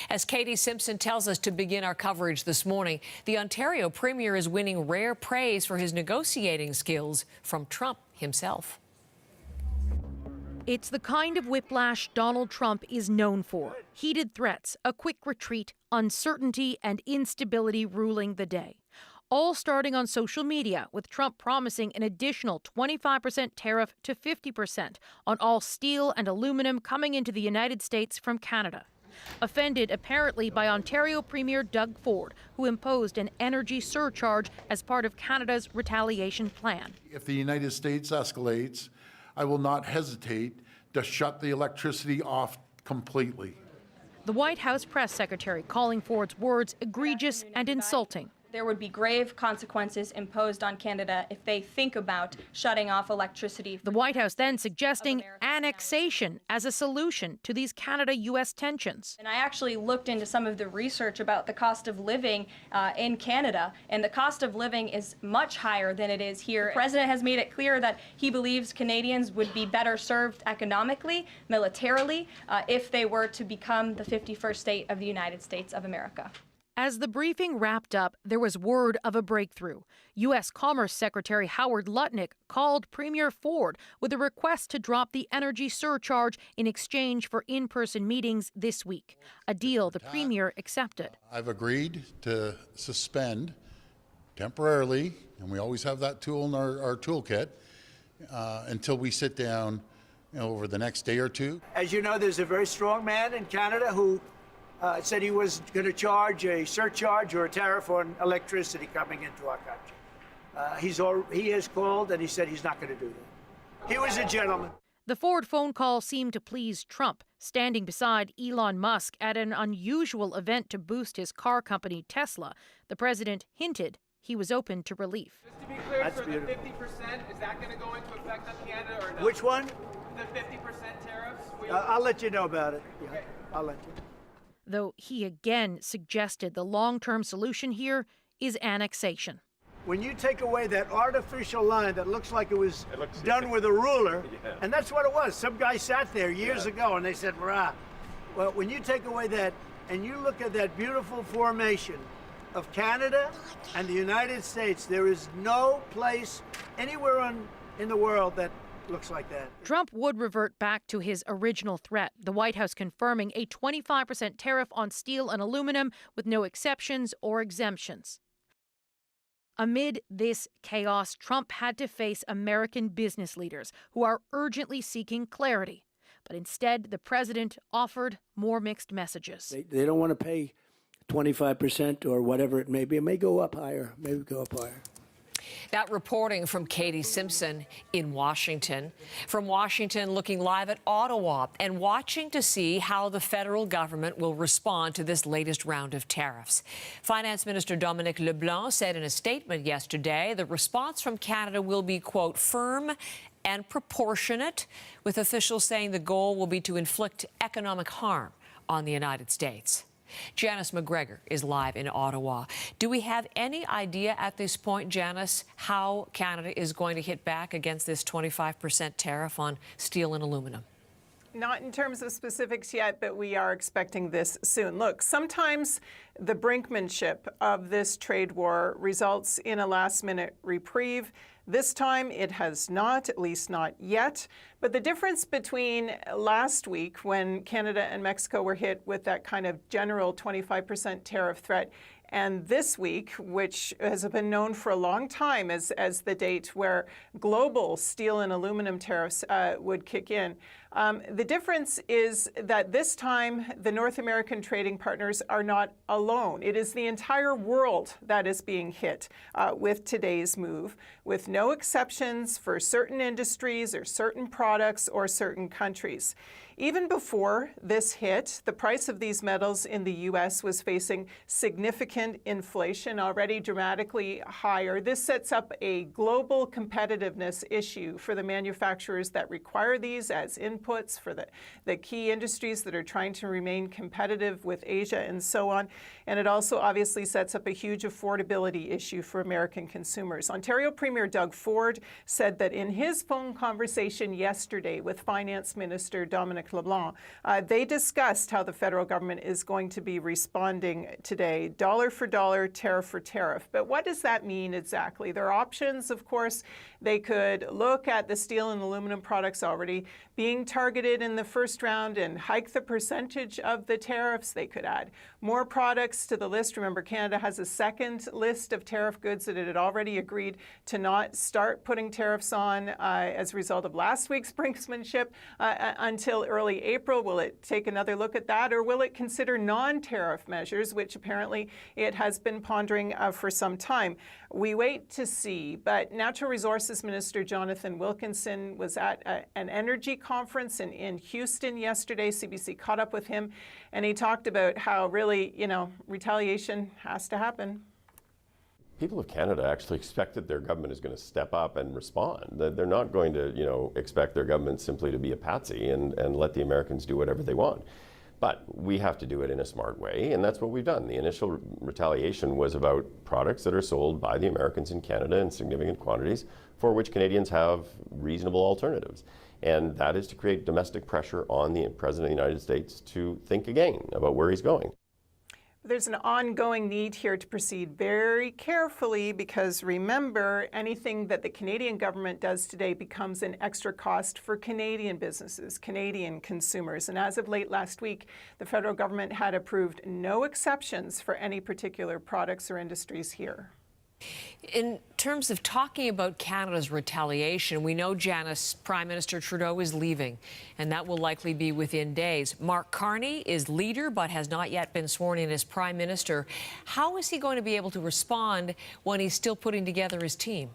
As Katie Simpson tells us to begin our coverage this morning, the Ontario Premier is winning rare praise for his negotiating skills from Trump himself. It's the kind of whiplash Donald Trump is known for. Heated threats, a quick retreat, uncertainty and instability ruling the day. All starting on social media, with Trump promising an additional 25% tariff to 50% on all steel and aluminum coming into the United States from Canada. Offended apparently by Ontario Premier Doug Ford, who imposed an energy surcharge as part of Canada's retaliation plan. If the United States escalates, I will not hesitate to shut the electricity off completely. The White House press secretary calling Ford's words egregious and insulting. There would be grave consequences imposed on Canada if they think about shutting off electricity. The White House then suggesting annexation as a solution to these Canada-U.S. tensions. And I actually looked into some of the research about the cost of living in Canada, and the cost of living is much higher than it is here. The President has made it clear that he believes Canadians would be better served economically, militarily, if they were to become the 51st state of the United States of America. As the briefing wrapped up, there was word of a breakthrough. U.S. Commerce Secretary Howard Lutnick called Premier Ford with a request to drop the energy surcharge in exchange for in-person meetings this week, a deal the Premier accepted. I've agreed to suspend temporarily, and we always have that tool in our toolkit, until we sit down over the next day or two. As you know, there's a very strong man in Canada who said he was going to charge a surcharge or a tariff on electricity coming into our country. He has called and he said he's not going to do that. He was a gentleman. The Ford phone call seemed to please Trump, standing beside Elon Musk at an unusual event to boost his car company Tesla. The president hinted he was open to relief. Just to be clear, that's for beautiful. The 50%, is that going to go into effect on Canada or not? Which one? The 50% tariffs? I'll let you know about it. Yeah, okay. I'll let you. Though he again suggested the long-term solution here is annexation. when you take away that artificial line that looks like it was done with a ruler, and that's what it was. Some guy sat there years ago and they said, "Rah." Well, when you take away that and you look at that beautiful formation of Canada and the United States, there is no place anywhere in the world that looks like that. Trump would revert back to his original threat, the White House confirming a 25% tariff on steel and aluminum with no exceptions or exemptions. Amid this chaos, Trump had to face American business leaders who are urgently seeking clarity. But instead, the president offered more mixed messages. They don't want to pay 25% or whatever it may be. It may go up higher, maybe go up higher. That reporting from Katie Simpson in Washington. From Washington, looking live at Ottawa and watching to see how the federal government will respond to this latest round of tariffs. Finance Minister Dominic LeBlanc said in a statement yesterday the response from Canada will be, quote, firm and proportionate, with officials saying the goal will be to inflict economic harm on the United States. Janice McGregor is live in Ottawa. Do we have any idea at this point, Janice, how Canada is going to hit back against this 25% tariff on steel and aluminum? Not in terms of specifics yet, but we are expecting this soon. Look, sometimes the brinkmanship of this trade war results in a last-minute reprieve. This time it has not, at least not yet. But the difference between last week, when Canada and Mexico were hit with that kind of general 25% tariff threat, and this week, which has been known for a long time as the date where global steel and aluminum tariffs would kick in. The difference is that this time the North American trading partners are not alone. It is the entire world that is being hit with today's move, with no exceptions for certain industries or certain products or certain countries. Even before this hit, the price of these metals in the U.S. was facing significant inflation, already dramatically higher. This sets up a global competitiveness issue for the manufacturers that require these as inputs for the key industries that are trying to remain competitive with Asia and so on. And it also obviously sets up a huge affordability issue for American consumers. Ontario Premier Doug Ford said that in his phone conversation yesterday with Finance Minister Dominic LeBlanc, they discussed how the federal government is going to be responding today, dollar for dollar, tariff for tariff. But what does that mean exactly? There are options, of course. They could look at the steel and aluminum products already being targeted in the first round and hike the percentage of the tariffs. They could add more products to the list. Remember, Canada has a second list of tariff goods that it had already agreed to not start putting tariffs on as a result of last week's brinksmanship until early April. Will it take another look at that, or will it consider non-tariff measures, which apparently it has been pondering for some time? We wait to see. But Natural Resources Minister Jonathan Wilkinson was at an energy conference in Houston yesterday. CBC caught up with him, and he talked about how really, retaliation has to happen. People of Canada actually expect that their government is going to step up and respond. That they're not going to, expect their government simply to be a patsy and let the Americans do whatever they want. But we have to do it in a smart way, and that's what we've done. The initial retaliation was about products that are sold by the Americans in Canada in significant quantities for which Canadians have reasonable alternatives. And that is to create domestic pressure on the President of the United States to think again about where he's going. There's an ongoing need here to proceed very carefully because, remember, anything that the Canadian government does today becomes an extra cost for Canadian businesses, Canadian consumers. And as of late last week, the federal government had approved no exceptions for any particular products or industries here. In terms of talking about Canada's retaliation, we know, Janice, Prime Minister Trudeau is leaving, and that will likely be within days. Mark Carney is leader but has not yet been sworn in as Prime Minister. How is he going to be able to respond when he's still putting together his team?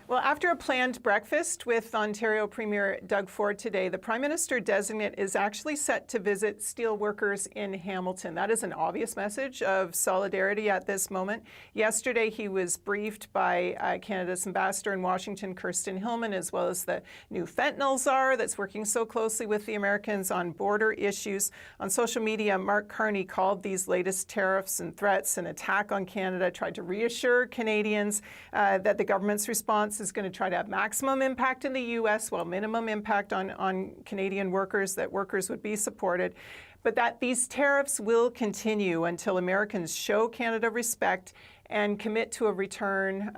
Well, after a planned breakfast with Ontario Premier Doug Ford today, the Prime Minister-designate is actually set to visit steel workers in Hamilton. That is an obvious message of solidarity at this moment. Yesterday, he was briefed by Canada's ambassador in Washington, Kirsten Hillman, as well as the new fentanyl czar that's working so closely with the Americans on border issues. On social media, Mark Carney called these latest tariffs and threats an attack on Canada, tried to reassure Canadians that the government's response is going to try to have maximum impact in the U.S. while minimum impact on Canadian workers, that workers would be supported, but that these tariffs will continue until Americans show Canada respect and commit to a return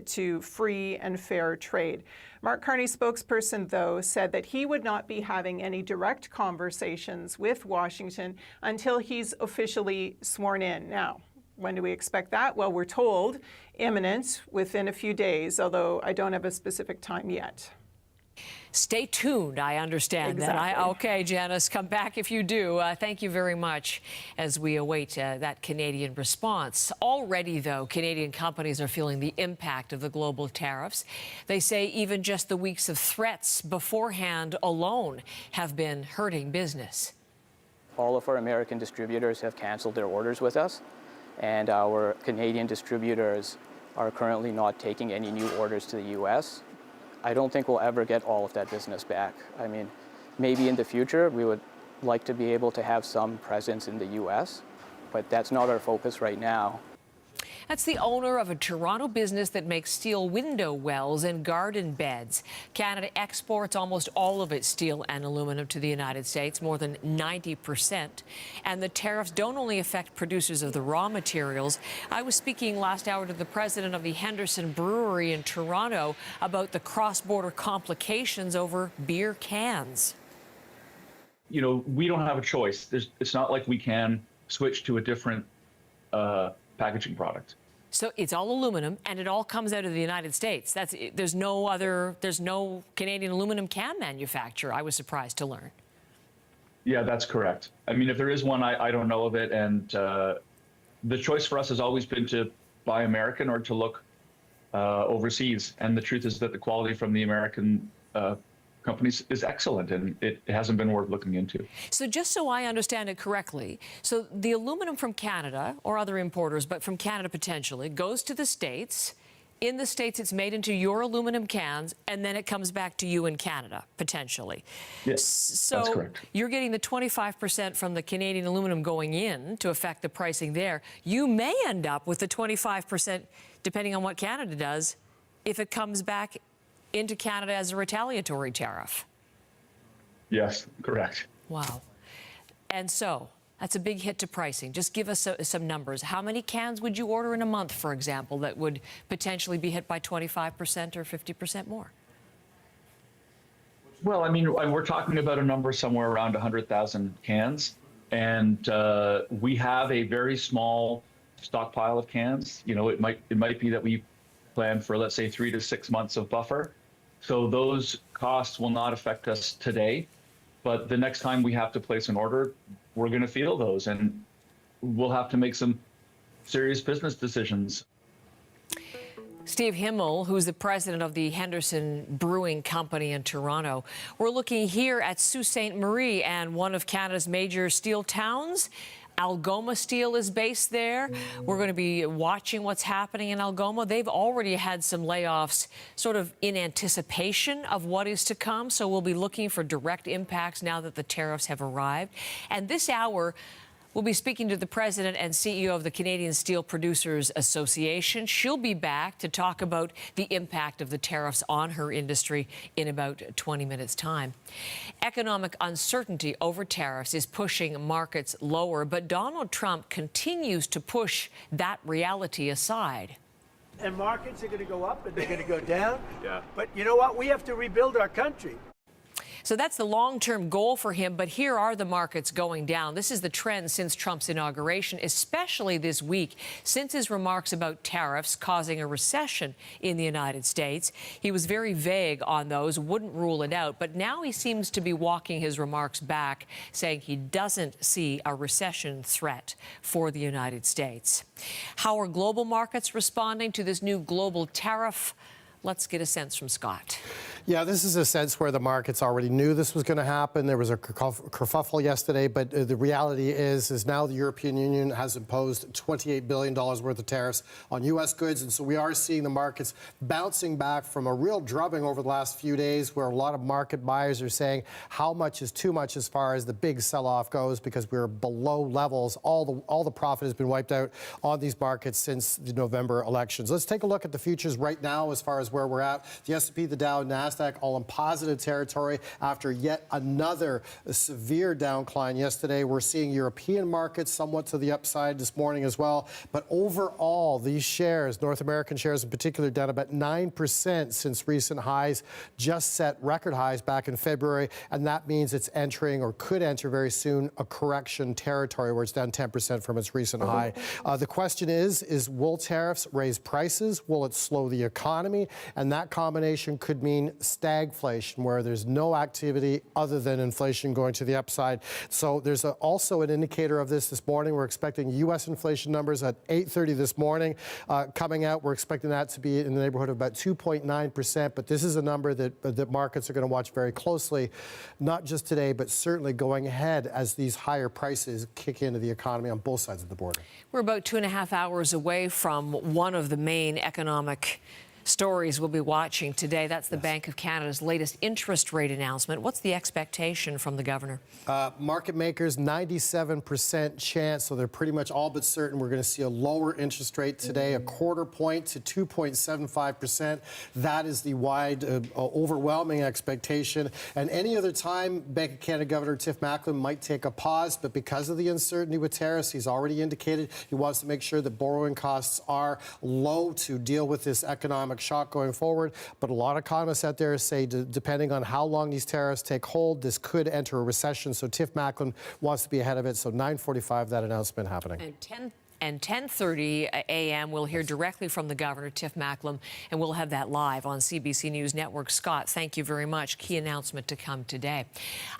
to free and fair trade. Mark Carney's spokesperson, though, said that he would not be having any direct conversations with Washington until he's officially sworn in. Now, when do we expect that? Well, we're told imminent, within a few days, although I don't have a specific time yet. Stay tuned, I understand Exactly. that. Okay, Janice, come back if you do. Thank you very much as we await that Canadian response. Already, though, Canadian companies are feeling the impact of the global tariffs. They say even just the weeks of threats beforehand alone have been hurting business. All of our American distributors have canceled their orders with us, and our Canadian distributors are currently not taking any new orders to the U.S. I don't think we'll ever get all of that business back. I mean, maybe in the future we would like to be able to have some presence in the U.S., but that's not our focus right now. That's the owner of a Toronto business that makes steel window wells and garden beds. Canada exports almost all of its steel and aluminum to the United States, more than 90%. And the tariffs don't only affect producers of the raw materials. I was speaking last hour to the president of the Henderson Brewery in Toronto about the cross-border complications over beer cans. You know, we don't have a choice. It's not like we can switch to a different packaging product. So it's all aluminum, and it all comes out of the United States. There's no Canadian aluminum can manufacturer, I was surprised to learn. Yeah, that's correct. I mean, if there is one, I don't know of it. And the choice for us has always been to buy American or to look overseas. And the truth is that the quality from the American companies is excellent, and it hasn't been worth looking into. So just so I understand it correctly, so the aluminum from Canada or other importers, but from Canada potentially, goes to the States. In the States, it's made into your aluminum cans, and then it comes back to you in Canada, potentially. Yes, so that's correct. You're getting the 25% from the Canadian aluminum going in to affect the pricing there. You may end up with the 25%, depending on what Canada does, if it comes back into Canada as a retaliatory tariff. Yes, correct. Wow. And so that's a big hit to pricing. Just give us some numbers. How many cans would you order in a month, for example, that would potentially be hit by 25% or 50% more? Well, I mean, we're talking about a number somewhere around 100,000 cans. And we have a very small stockpile of cans. You know, it might be that we plan for, let's say, 3 to 6 months of buffer. So those costs will not affect us today, but the next time we have to place an order, we're going to feel those, and we'll have to make some serious business decisions. Steve Himmel, who's the president of the Henderson Brewing Company in Toronto. We're looking here at Sault Ste. Marie, and one of Canada's major steel towns. Algoma Steel is based there. We're going to be watching what's happening in Algoma. They've already had some layoffs sort of in anticipation of what is to come. So we'll be looking for direct impacts now that the tariffs have arrived. And this hour, we'll be speaking to the president and CEO of the Canadian Steel Producers Association. She'll be back to talk about the impact of the tariffs on her industry in about 20 minutes' time. Economic uncertainty over tariffs is pushing markets lower, but Donald Trump continues to push that reality aside. And markets are going to go up and they're going to go down. Yeah. But you know what? We have to rebuild our country. So that's the long-term goal for him, but here are the markets going down. This is the trend since Trump's inauguration, especially this week, since his remarks about tariffs causing a recession in the United States. He was very vague on those, wouldn't rule it out, but now he seems to be walking his remarks back, saying he doesn't see a recession threat for the United States. How are global markets responding to this new global tariff Let's get a sense from Scott. Yeah, this is a sense where the markets already knew this was going to happen. There was a kerfuffle yesterday, but the reality is now the European Union has imposed $28 billion worth of tariffs on U.S. goods, and so we are seeing the markets bouncing back from a real drubbing over the last few days, where a lot of market buyers are saying how much is too much as far as the big sell-off goes, because we're below levels. All the profit has been wiped out on these markets since the November elections. Let's take a look at the futures right now as far as where we're at. The S&P, the Dow, and NASDAQ all in positive territory after yet another severe downcline yesterday. We're seeing European markets somewhat to the upside this morning as well. But overall, these shares, North American shares in particular, down about 9% since recent highs, just set record highs back in February. And that means it's entering, or could enter very soon, a correction territory where it's down 10% from its recent high. The question is will tariffs raise prices? Will it slow the economy? And that combination could mean stagflation, where there's no activity other than inflation going to the upside. So there's also an indicator of this morning. We're expecting U.S. inflation numbers at 8:30 this morning coming out. We're expecting that to be in the neighborhood of about 2.9%. But this is a number that markets are going to watch very closely, not just today, but certainly going ahead as these higher prices kick into the economy on both sides of the border. We're about 2.5 hours away from one of the main economic stories we'll be watching today. That's the Bank of Canada's latest interest rate announcement. What's the expectation from the governor? Market makers, 97% chance, so they're pretty much all but certain we're going to see a lower interest rate today, a quarter point to 2.75%. That is the wide, overwhelming expectation. And any other time, Bank of Canada Governor Tiff Macklem might take a pause, but because of the uncertainty with tariffs, he's already indicated he wants to make sure that borrowing costs are low to deal with this economic shock going forward. But a lot of economists out there say, depending on how long these tariffs take hold, this could enter a recession. So Tiff Macklem wants to be ahead of it. So 9:45, that announcement happening. And 10:30 a.m., we'll hear directly from the governor, Tiff Macklem, and we'll have that live on CBC News Network. Scott, thank you very much. Key announcement to come today.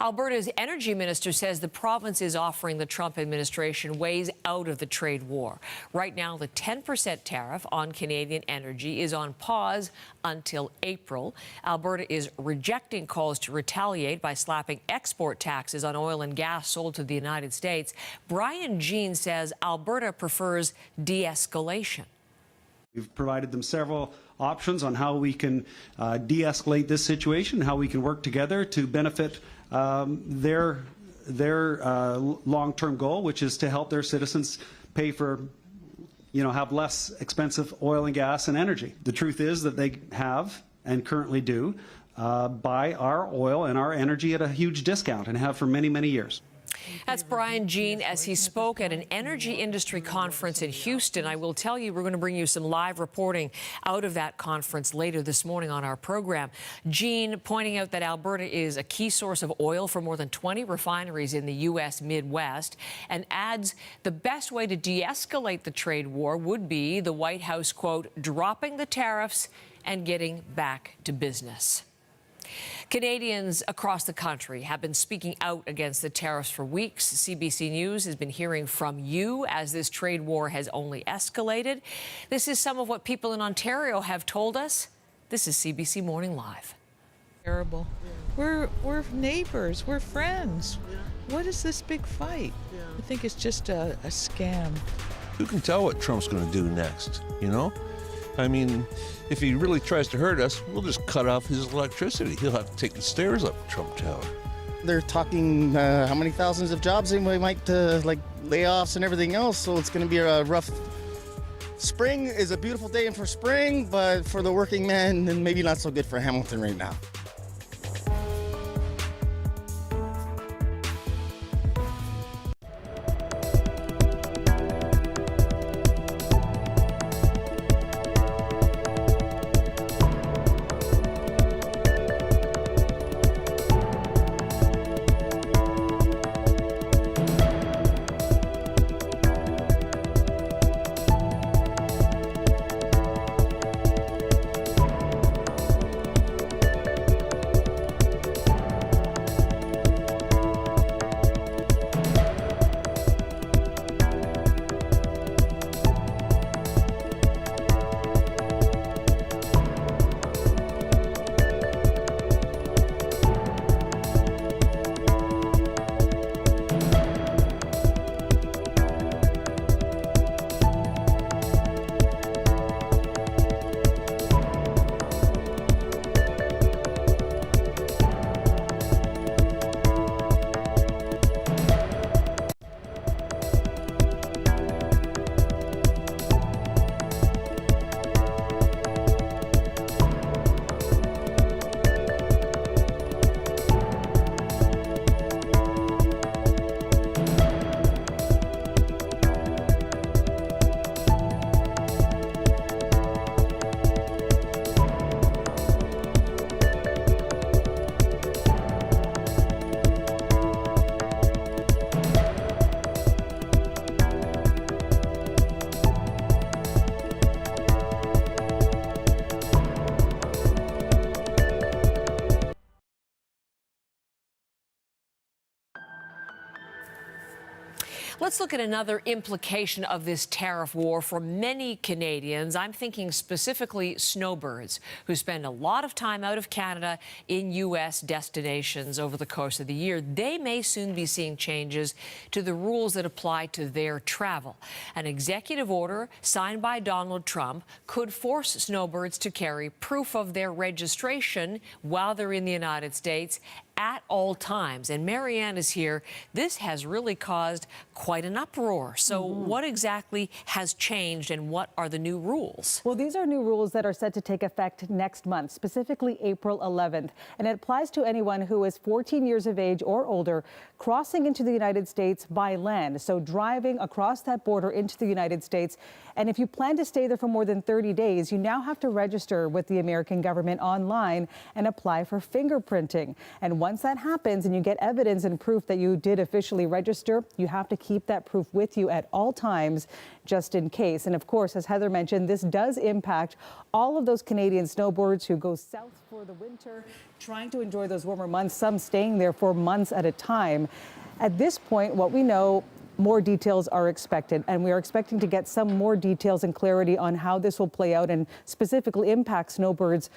Alberta's energy minister says the province is offering the Trump administration ways out of the trade war. Right now, the 10% tariff on Canadian energy is on pause until April. Alberta is rejecting calls to retaliate by slapping export taxes on oil and gas sold to the United States. Brian Jean says Alberta prefers de-escalation. We've provided them several options on how we can de-escalate this situation, how we can work together to benefit their long-term goal, which is to help their citizens pay for, have less expensive oil and gas and energy. The truth is that they have and currently do buy our oil and our energy at a huge discount and have for many, many years. That's Brian Jean as he spoke at an energy industry conference in Houston. I will tell you, we're going to bring you some live reporting out of that conference later this morning on our program. Jean pointing out that Alberta is a key source of oil for more than 20 refineries in the U.S. Midwest, and adds the best way to de-escalate the trade war would be the White House, quote, dropping the tariffs and getting back to business. Canadians across the country have been speaking out against the tariffs for weeks. CBC News has been hearing from you as this trade war has only escalated. This is some of what people in Ontario have told us. This is CBC Morning Live. Terrible. We're neighbors. We're friends. What is this big fight? I think it's just a scam. Who can tell what Trump's going to do next, I mean, if he really tries to hurt us, we'll just cut off his electricity. He'll have to take the stairs up Trump Tower. They're talking how many thousands of jobs they might, like layoffs and everything else, so it's going to be a rough... Spring is a beautiful day for spring, but for the working man, then maybe not so good for Hamilton right now. Let's look at another implication of this tariff war for many Canadians. I'm thinking specifically snowbirds who spend a lot of time out of Canada in U.S. destinations over the course of the year. They may soon be seeing changes to the rules that apply to their travel. An executive order signed by Donald Trump could force snowbirds to carry proof of their registration while they're in the United States at all times. And Marianne is here. This has really caused quite an uproar. So what exactly has changed and what are the new rules? Well, these are new rules that are set to take effect next month, specifically April 11th. And it applies to anyone who is 14 years of age or older crossing into the United States by land. So driving across that border into the United States. And if you plan to stay there for more than 30 days, you now have to register with the American government online and apply for fingerprinting. And once that happens and you get evidence and proof that you did officially register, you have to keep that proof with you at all times, just in case. And of course, as Heather mentioned, this does impact all of those Canadian snowbirds who go south for the winter, trying to enjoy those warmer months, some staying there for months at a time. At this point, what we know, more details are expected, and we are expecting to get some more details and clarity on how this will play out and specifically impact snowbirds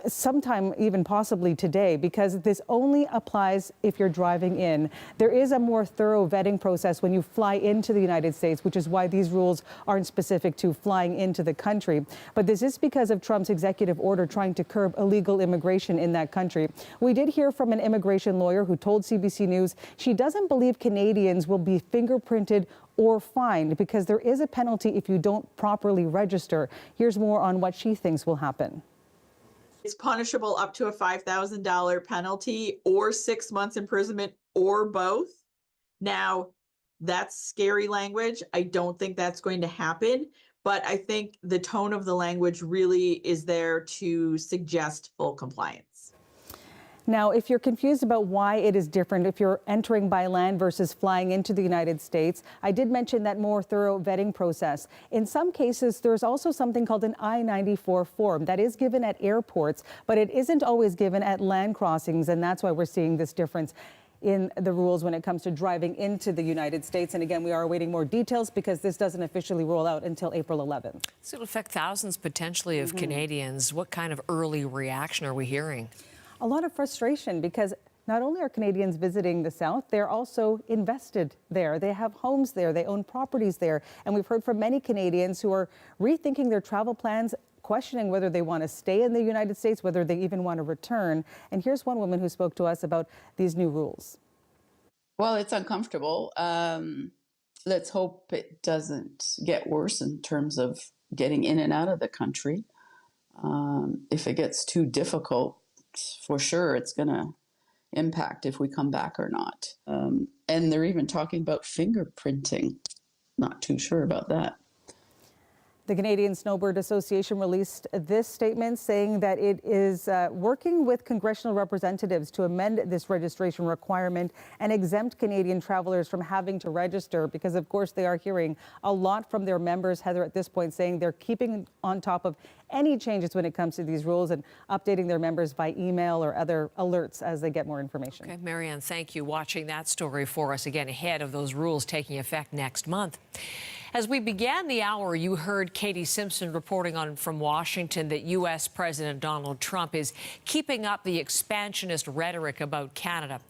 sometime even possibly today, because this only applies if you're driving in. There is a more thorough vetting process when you fly into the United States, which is why these rules aren't specific to flying into the country. But this is because of Trump's executive order trying to curb illegal immigration in that country. We did hear from an immigration lawyer who told CBC News she doesn't believe Canadians will be fingerprinted or fined because there is a penalty if you don't properly register. Here's more on what she thinks will happen. It's punishable up to a $5,000 penalty or 6 months imprisonment or both. Now, that's scary language. I don't think that's going to happen, but I think the tone of the language really is there to suggest full compliance. Now, if you're confused about why it is different if you're entering by land versus flying into the United States, I did mention that more thorough vetting process. In some cases, there's also something called an I-94 form that is given at airports, but it isn't always given at land crossings, and that's why we're seeing this difference in the rules when it comes to driving into the United States. And again, we are awaiting more details because this doesn't officially roll out until April 11th. So it'll affect thousands potentially of Canadians. What kind of early reaction are we hearing? A lot of frustration because not only are Canadians visiting the South, they're also invested there. They have homes there, they own properties there. And we've heard from many Canadians who are rethinking their travel plans, questioning whether they want to stay in the United States, whether they even want to return. And here's one woman who spoke to us about these new rules. Well, it's uncomfortable. Let's hope it doesn't get worse in terms of getting in and out of the country. If it gets too difficult, for sure it's going to impact if we come back or not. And they're even talking about fingerprinting. Not too sure about that. The Canadian Snowbird Association released this statement saying that it is working with congressional representatives to amend this registration requirement and exempt Canadian travelers from having to register because, of course, they are hearing a lot from their members. Heather, at this point, saying they're keeping on top of any changes when it comes to these rules and updating their members by email or other alerts as they get more information. Okay, Marianne, thank you. Watching that story for us again ahead of those rules taking effect next month. As we began the hour, you heard Katie Simpson reporting on from Washington that U.S. President Donald Trump is keeping up the expansionist rhetoric about Canada.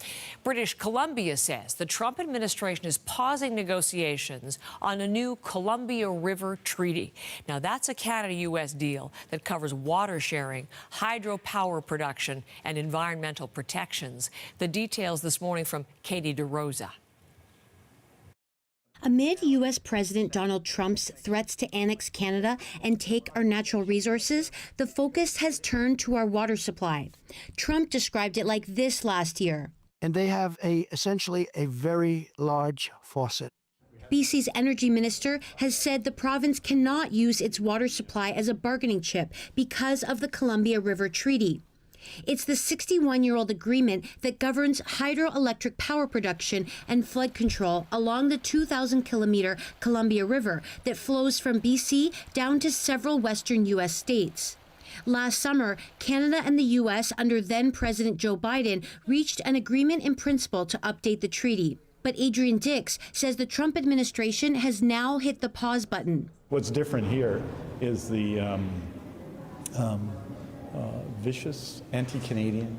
British Columbia says the Trump administration is pausing negotiations on a new Columbia River Treaty. Now, that's a Canada-U.S. deal that covers water sharing, hydropower production, and environmental protections. The details this morning from Katie DeRosa. Amid U.S. President Donald Trump's threats to annex Canada and take our natural resources, the focus has turned to our water supply. Trump described it like this last year. And they have essentially a very large faucet. BC's energy minister has said the province cannot use its water supply as a bargaining chip because of the Columbia River Treaty. It's the 61-year-old agreement that governs hydroelectric power production and flood control along the 2,000-kilometer Columbia River that flows from BC down to several western U.S. states. Last summer, Canada and the U.S. under then-President Joe Biden reached an agreement in principle to update the treaty. But Adrian Dix says the Trump administration has now hit the pause button. What's different here is the vicious anti-Canadian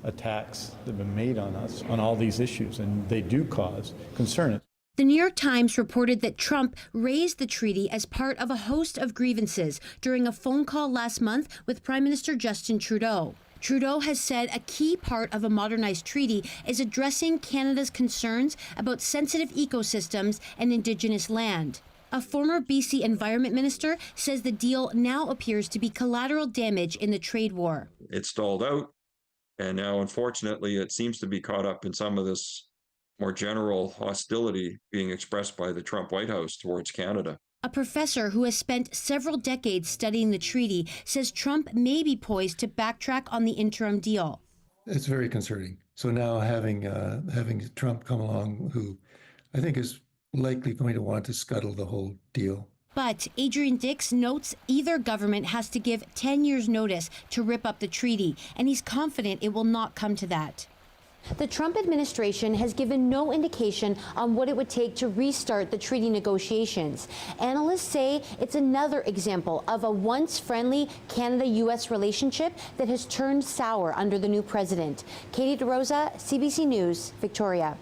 attacks that have been made on us on all these issues, and they do cause concern. The New York Times reported that Trump raised the treaty as part of a host of grievances during a phone call last month with Prime Minister Justin Trudeau. Trudeau has said a key part of a modernized treaty is addressing Canada's concerns about sensitive ecosystems and Indigenous land. A former BC Environment Minister says the deal now appears to be collateral damage in the trade war. It stalled out, and now, unfortunately, it seems to be caught up in some of this more general hostility being expressed by the Trump White House towards Canada. A professor who has spent several decades studying the treaty says Trump may be poised to backtrack on the interim deal. It's very concerning. So now having Trump come along, who I think is likely going to want to scuttle the whole deal. But Adrian Dix notes either government has to give 10 years' notice to rip up the treaty, and he's confident it will not come to that. The Trump administration has given no indication on what it would take to restart the treaty negotiations. Analysts say it's another example of a once friendly Canada-U.S. relationship that has turned sour under the new president. Katie DeRosa, CBC News, Victoria.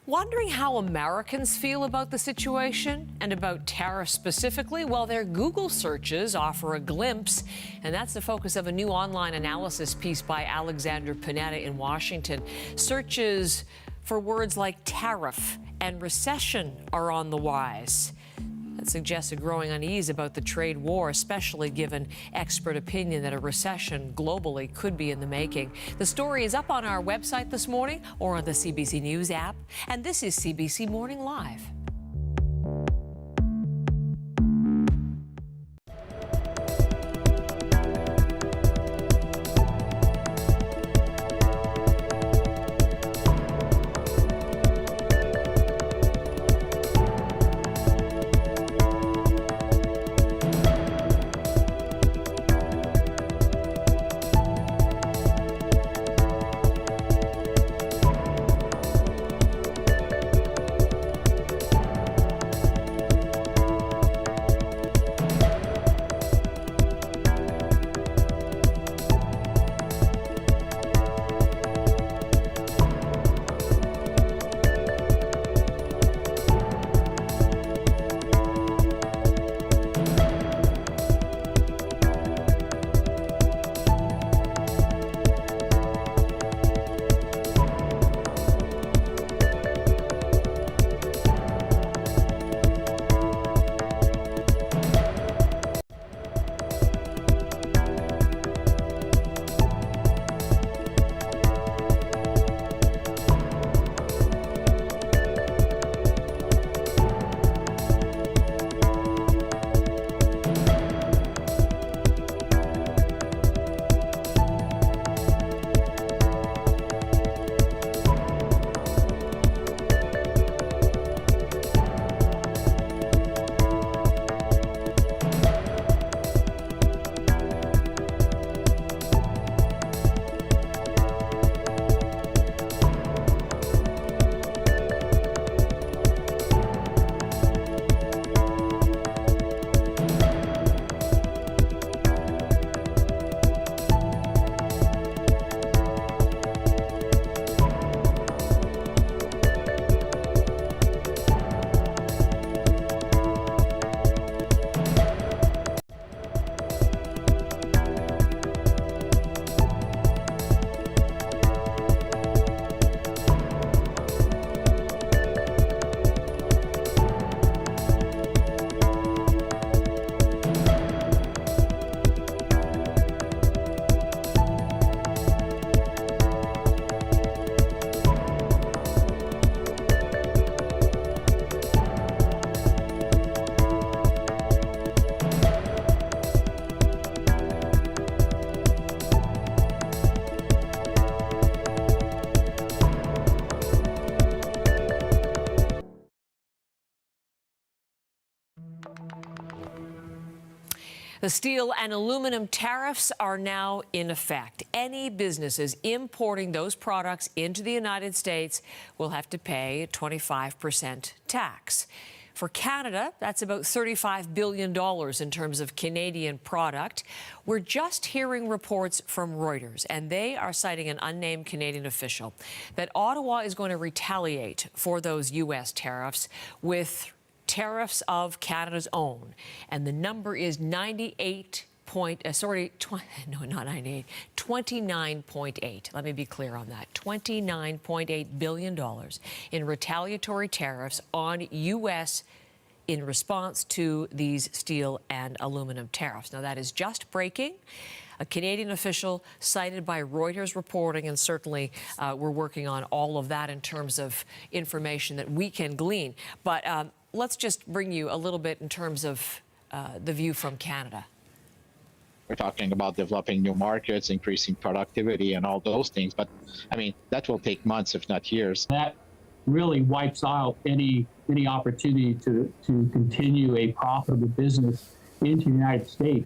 Wondering how Americans feel about the situation and about tariffs specifically? Well, their Google searches offer a glimpse, and that's the focus of a new online analysis piece by Alexander Panetta in Washington. Searches for words like tariff and recession are on the rise. That suggests a growing unease about the trade war, especially given expert opinion that a recession globally could be in the making. The story is up on our website this morning or on the CBC News app. And this is CBC Morning Live. The steel and aluminum tariffs are now in effect. Any businesses importing those products into the United States will have to pay a 25% tax. For Canada, that's about $35 billion in terms of Canadian product. We're just hearing reports from Reuters, and they are citing an unnamed Canadian official that Ottawa is going to retaliate for those U.S. tariffs with tariffs of Canada's own. And the number is 29.8. Let me be clear on that. $29.8 billion in retaliatory tariffs on U.S. in response to these steel and aluminum tariffs. Now, that is just breaking. A Canadian official cited by Reuters reporting, and certainly we're working on all of that in terms of information that we can glean. But let's just bring you a little bit in terms of the view from Canada. We're talking about developing new markets, increasing productivity, and all those things. But I mean, that will take months, if not years. That really wipes out any opportunity to continue a profitable business into the United States.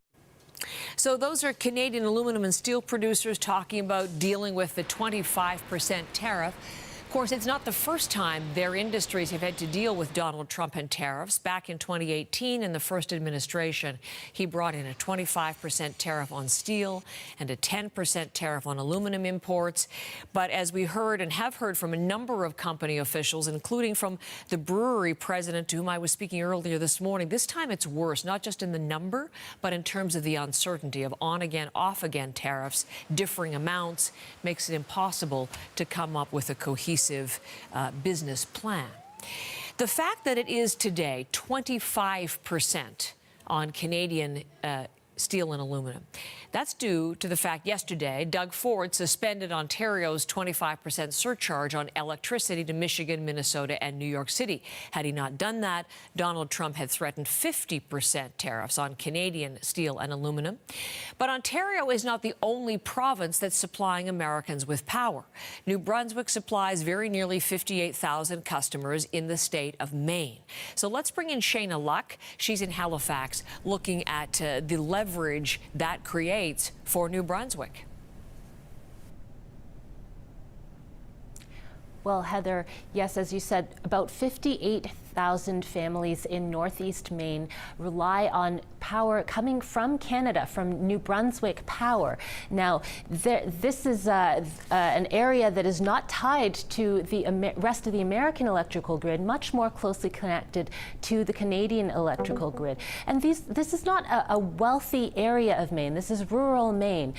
So those are Canadian aluminum and steel producers talking about dealing with the 25% tariff. Of course, it's not the first time their industries have had to deal with Donald Trump and tariffs. Back in 2018, in the first administration, he brought in a 25% tariff on steel and a 10% tariff on aluminum imports. But as we heard and have heard from a number of company officials, including from the brewery president to whom I was speaking earlier this morning, this time it's worse, not just in the number, but in terms of the uncertainty of on-again, off-again tariffs, differing amounts, makes it impossible to come up with a cohesive business plan. The fact that it is today 25% on Canadian steel and aluminum, that's due to the fact yesterday Doug Ford suspended Ontario's 25% surcharge on electricity to Michigan, Minnesota, and New York City. Had he not done that, Donald Trump had threatened 50% tariffs on Canadian steel and aluminum. But Ontario is not the only province that's supplying Americans with power. New Brunswick supplies very nearly 58,000 customers in the state of Maine. So let's bring in Shayna Luck. She's in Halifax, looking at the leverage that creates for New Brunswick. Well, Heather, yes, as you said, about 58,000 families in Northeast Maine rely on power coming from Canada, from New Brunswick Power. Now, this is an area that is not tied to the rest of the American electrical grid, much more closely connected to the Canadian electrical grid. And this is not a wealthy area of Maine. This is rural Maine.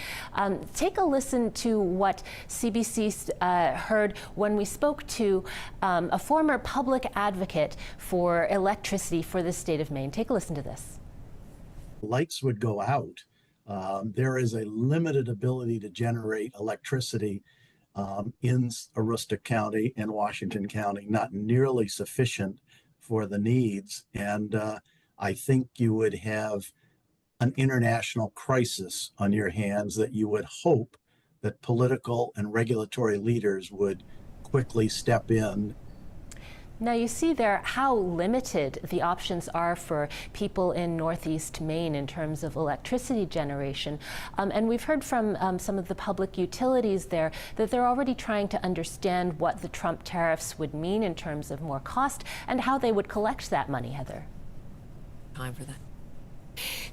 Take a listen to what CBC heard when we spoke to a former public advocate for electricity for the state of Maine. Take a listen to this. Lights would go out. There is a limited ability to generate electricity in Aroostook County and Washington County, not nearly sufficient for the needs. And I think you would have an international crisis on your hands that you would hope that political and regulatory leaders would quickly step in. Now you see there how limited the options are for people in Northeast Maine in terms of electricity generation. And we've heard from some of the public utilities there that they're already trying to understand what the Trump tariffs would mean in terms of more cost and how they would collect that money, Heather. Time for that.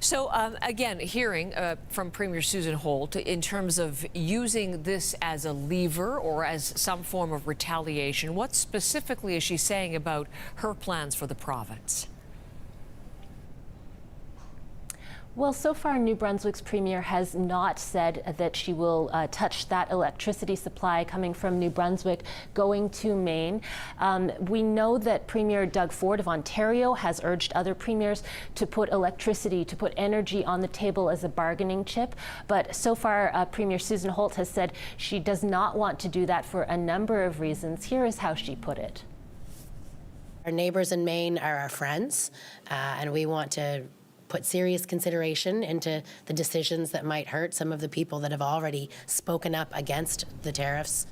So, again, hearing from Premier Susan Holt in terms of using this as a lever or as some form of retaliation, what specifically is she saying about her plans for the province? Well, so far, New Brunswick's premier has not said that she will touch that electricity supply coming from New Brunswick going to Maine. We know that Premier Doug Ford of Ontario has urged other premiers to put electricity, to put energy on the table as a bargaining chip. But so far, Premier Susan Holt has said she does not want to do that for a number of reasons. Here is how she put it. Our neighbors in Maine are our friends, and we want to put serious consideration into the decisions that might hurt some of the people that have already spoken up against the tariffs.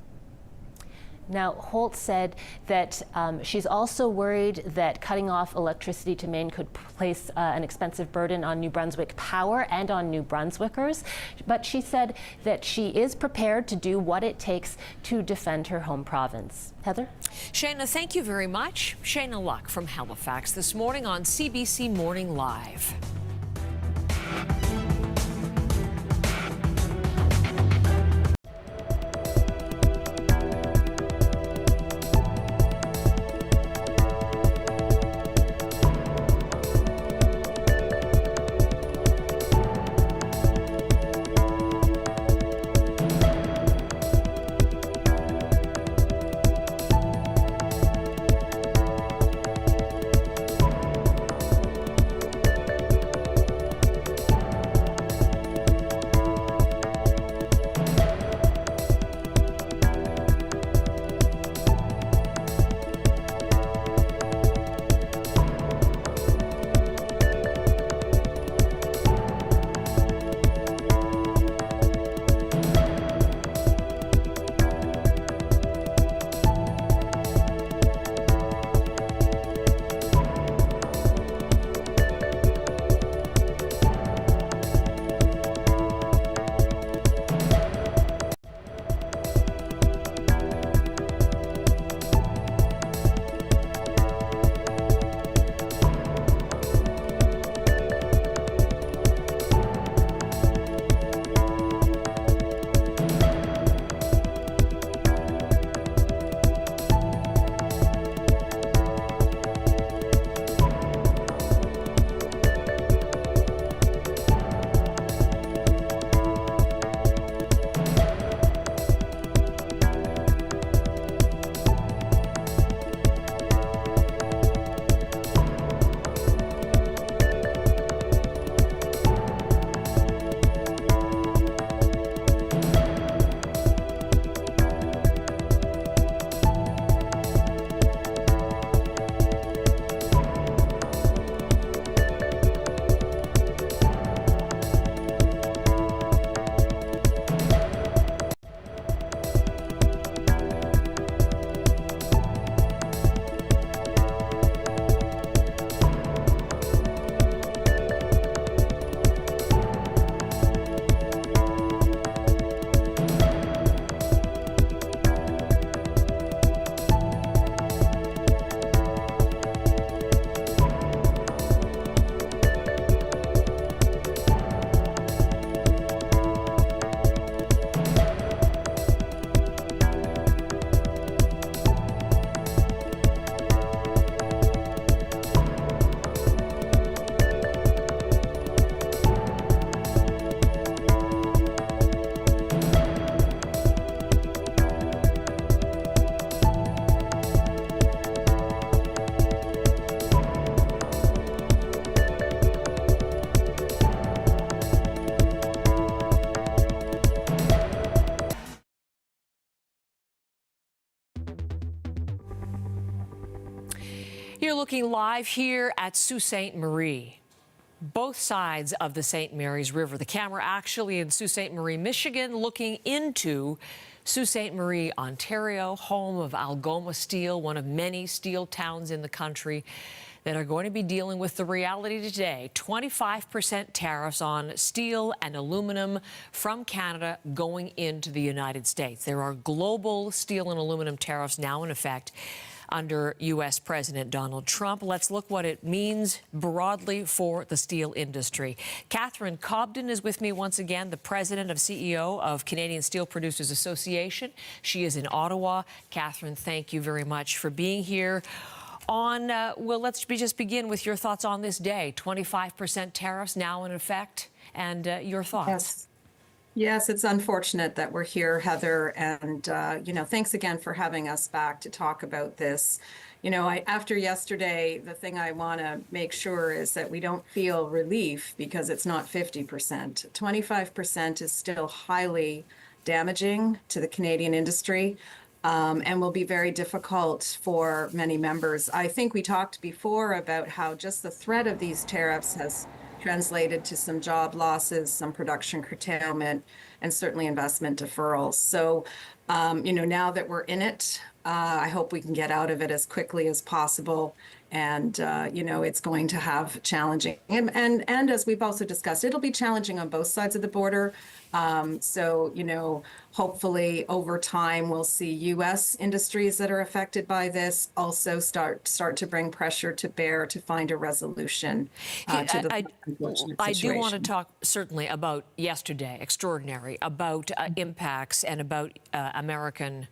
Now, Holt said that she's also worried that cutting off electricity to Maine could place an expensive burden on New Brunswick Power and on New Brunswickers. But she said that she is prepared to do what it takes to defend her home province. Heather? Shayna, thank you very much. Shayna Luck from Halifax this morning on CBC Morning Live. You're looking live here at Sault Ste. Marie. Both sides of the St. Mary's River. The camera actually in Sault Ste. Marie, Michigan, looking into Sault Ste. Marie, Ontario, home of Algoma Steel, one of many steel towns in the country that are going to be dealing with the reality today. 25% tariffs on steel and aluminum from Canada going into the United States. There are global steel and aluminum tariffs now in effect under U.S. President Donald Trump. Let's look what it means broadly for the steel industry. Catherine Cobden is with me once again, the president of CEO of Canadian Steel Producers Association. She is in Ottawa. Catherine, thank you very much for being here. Well, let's just begin with your thoughts on this day. 25% tariffs now in effect, and your thoughts. Yes, it's unfortunate that we're here, Heather, and thanks again for having us back to talk about this. After yesterday, the thing I want to make sure is that we don't feel relief because it's not 50%. 25% is still highly damaging to the Canadian industry. And will be very difficult for many members. I think we talked before about how just the threat of these tariffs has translated to some job losses, some production curtailment, and certainly investment deferrals. So, now that we're in it, I hope we can get out of it as quickly as possible. And, it's going to have challenging, and as we've also discussed, it'll be challenging on both sides of the border. So, hopefully over time, we'll see U.S. industries that are affected by this also start to bring pressure to bear to find a resolution to the unfortunate I do want to situation. talk certainly about yesterday, extraordinary, about impacts and about American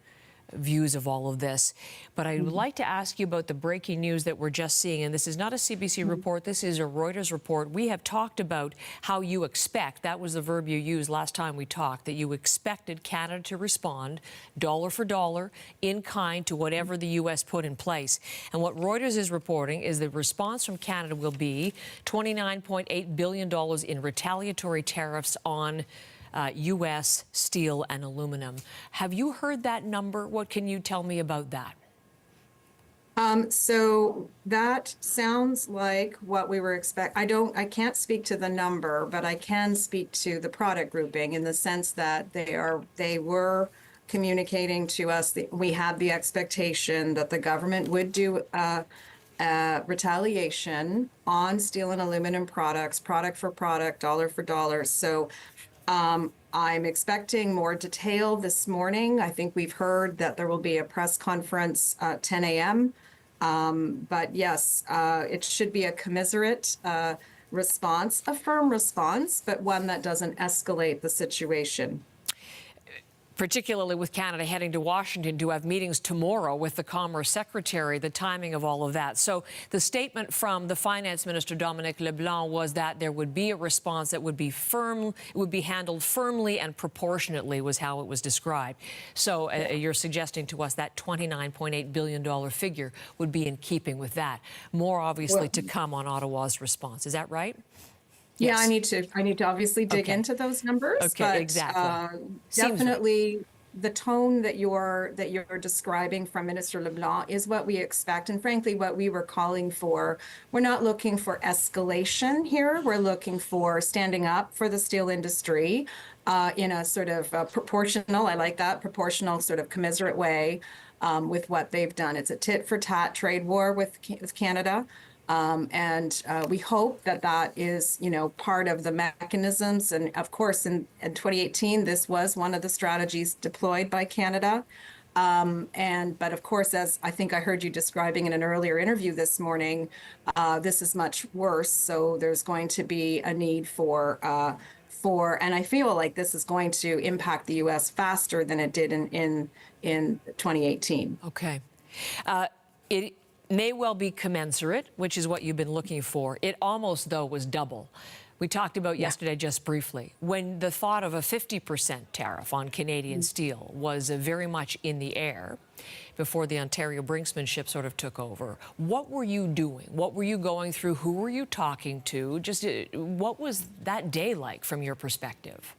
views of all of this. But I would like to ask you about the breaking news that we're just seeing. And this is not a CBC report. This is a Reuters report. We have talked about how you expect, that was the verb you used last time we talked, that you expected Canada to respond dollar for dollar in kind to whatever the U.S. put in place. And what Reuters is reporting is the response from Canada will be $29.8 billion in retaliatory tariffs on U.S. steel and aluminum. Have you heard that number? What can you tell me about that? So that sounds like what we were expecting. I can't speak to the number, but I can speak to the product grouping in the sense that they were communicating to us that we had the expectation that the government would do retaliation on steel and aluminum products, product for product, dollar for dollar. So I'm expecting more detail this morning. I think we've heard that there will be a press conference at 10 a.m. But yes, it should be a commiserate response, a firm response, but one that doesn't escalate the situation. Particularly with Canada heading to Washington to have meetings tomorrow with the Commerce Secretary, the timing of all of that. So the statement from the Finance Minister Dominic LeBlanc was that there would be a response that would be firm, it would be handled firmly and proportionately was how it was described. So you're suggesting to us that $29.8 billion figure would be in keeping with that. More obviously to come on Ottawa's response. Is that right? Yeah, Yes. I need to obviously dig into those numbers. Okay, but, exactly. Definitely the tone that you're describing from Minister LeBlanc is what we expect, and frankly, what we were calling for. We're not looking for escalation here. We're looking for standing up for the steel industry in a sort of proportional, I like that, proportional sort of commiserate way with what they've done. It's a tit for tat trade war with Canada. And we hope that is, part of the mechanisms. And of course, in 2018, this was one of the strategies deployed by Canada. But of course, as I think I heard you describing in an earlier interview this morning, this is much worse. So there's going to be a need for, and I feel like this is going to impact the U.S. faster than it did in 2018. Okay. It may well be commensurate, which is what you've been looking for. It almost, though, was double. We talked about yesterday just briefly, when the thought of a 50% tariff on Canadian steel was very much in the air before the Ontario Brinksmanship sort of took over. What were you doing? What were you going through? Who were you talking to? Just what was that day like from your perspective?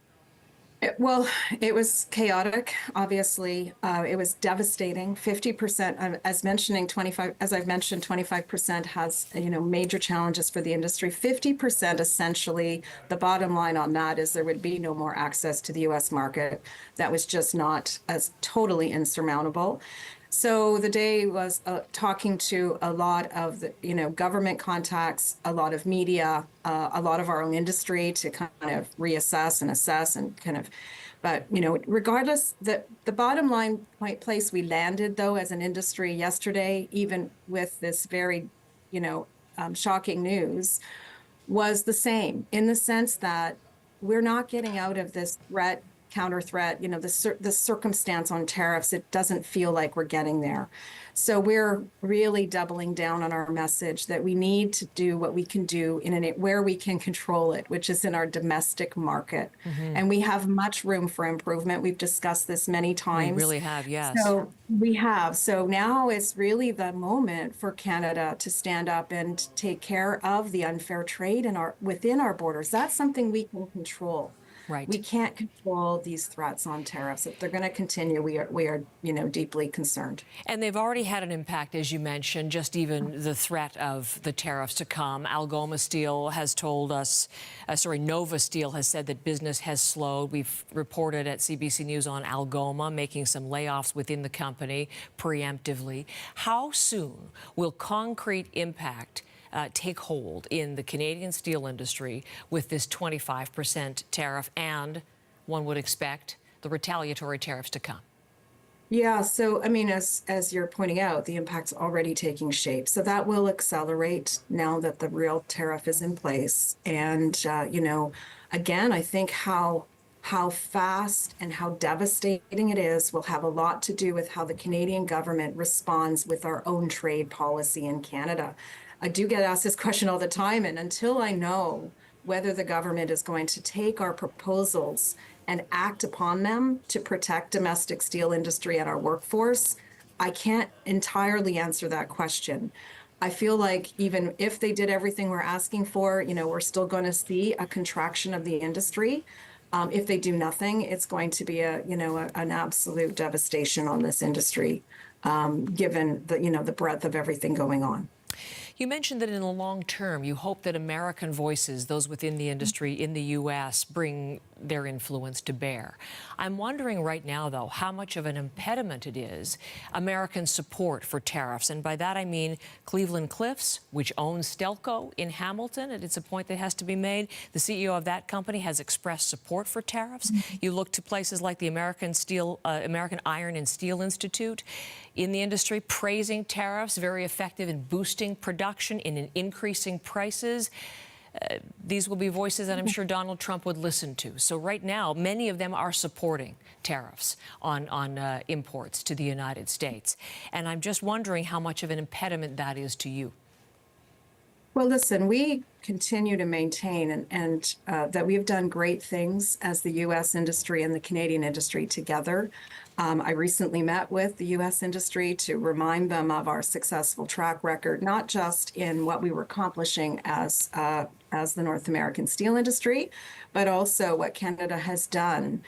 Well, it was chaotic, obviously. It was devastating. 50%, as I've mentioned, 25% has, major challenges for the industry. 50%, essentially, the bottom line on that is there would be no more access to the U.S. market. That was just not as totally insurmountable. So the day was talking to a lot of the, government contacts, a lot of media, a lot of our own industry to kind of reassess and assess and kind of, but, regardless, the bottom line place we landed, though, as an industry yesterday, even with this very, shocking news, was the same in the sense that we're not getting out of this counter threat, the circumstance on tariffs, it doesn't feel like we're getting there. So we're really doubling down on our message that we need to do what we can do where we can control it, which is in our domestic market. Mm-hmm. And we have much room for improvement. We've discussed this many times. We really have, yes. So we have. So now is really the moment for Canada to stand up and take care of the unfair trade within our borders. That's something we can control. Right. We can't control these threats on tariffs. If they're going to continue, we are deeply concerned. And they've already had an impact, as you mentioned, just even the threat of the tariffs to come. Algoma Steel has told us, Nova Steel has said that business has slowed. We've reported at CBC News on Algoma making some layoffs within the company preemptively. How soon will concrete impact take hold in the Canadian steel industry with this 25% tariff and, one would expect, the retaliatory tariffs to come? Yeah, so I mean, as you're pointing out, the impact's already taking shape. So that will accelerate now that the real tariff is in place. And again, I think how fast and how devastating it is will have a lot to do with how the Canadian government responds with our own trade policy in Canada. I do get asked this question all the time, and until I know whether the government is going to take our proposals and act upon them to protect domestic steel industry and our workforce, I can't entirely answer that question. I feel like even if they did everything we're asking for, we're still going to see a contraction of the industry. If they do nothing, it's going to be an absolute devastation on this industry, given the breadth of everything going on. You mentioned that in the long term, you hope that American voices, those within the industry in the U.S., bring their influence to bear. I'm wondering right now, though, how much of an impediment it is, American support for tariffs. And by that, I mean Cleveland-Cliffs, which owns Stelco in Hamilton, and it's a point that has to be made. The CEO of that company has expressed support for tariffs. You look to places like the American Iron and Steel Institute in the industry, praising tariffs, very effective in boosting production, in increasing prices. These will be voices that I'm sure Donald Trump would listen to. So right now, many of them are supporting tariffs on imports to the United States. And I'm just wondering how much of an impediment that is to you. Well, listen, we continue to maintain and that we've done great things as the U.S. industry and the Canadian industry together. I recently met with the U.S. industry to remind them of our successful track record, not just in what we were accomplishing as the North American steel industry, but also what Canada has done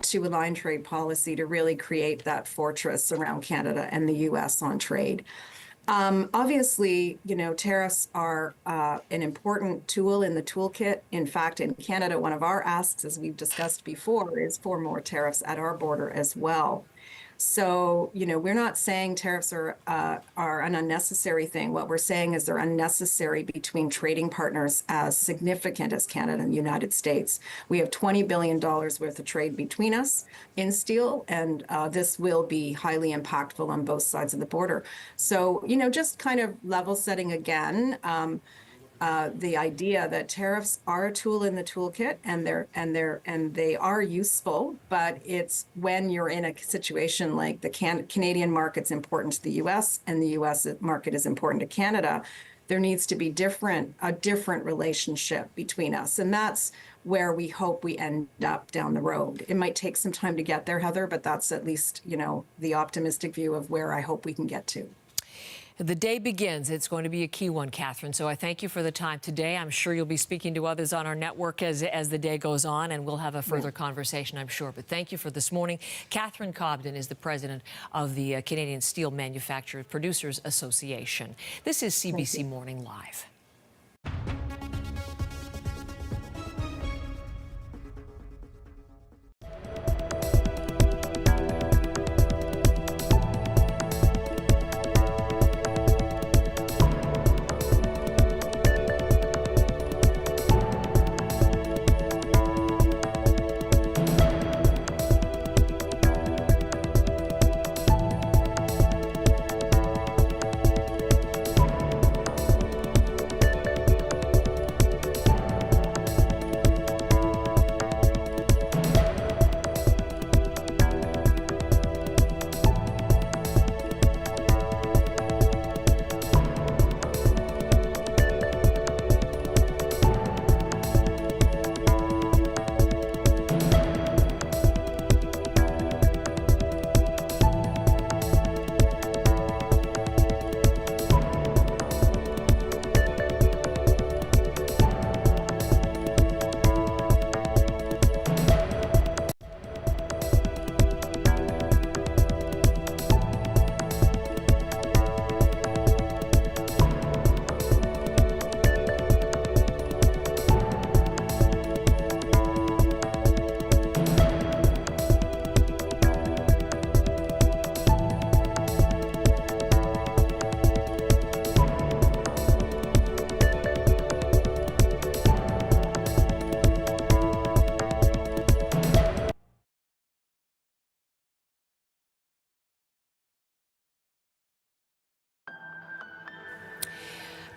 to align trade policy to really create that fortress around Canada and the U.S. on trade. Obviously, tariffs are an important tool in the toolkit. In fact, in Canada, one of our asks, as we've discussed before, is for more tariffs at our border as well. So, we're not saying tariffs are an unnecessary thing. What we're saying is they're unnecessary between trading partners as significant as Canada and the United States. We have $20 billion worth of trade between us in steel, and this will be highly impactful on both sides of the border. So, just kind of level setting again, the idea that tariffs are a tool in the toolkit and they are useful, but it's when you're in a situation like the Canadian market's important to the U.S. and the U.S. market is important to Canada, there needs to be a different relationship between us. And that's where we hope we end up down the road. It might take some time to get there, Heather, but that's at least, the optimistic view of where I hope we can get to. The day begins. It's going to be a key one, Catherine. So I thank you for the time today. I'm sure you'll be speaking to others on our network as the day goes on, and we'll have a further conversation, I'm sure. But thank you for this morning. Catherine Cobden is the president of the Canadian Steel Manufacturers Producers Association. This is CBC Morning Live.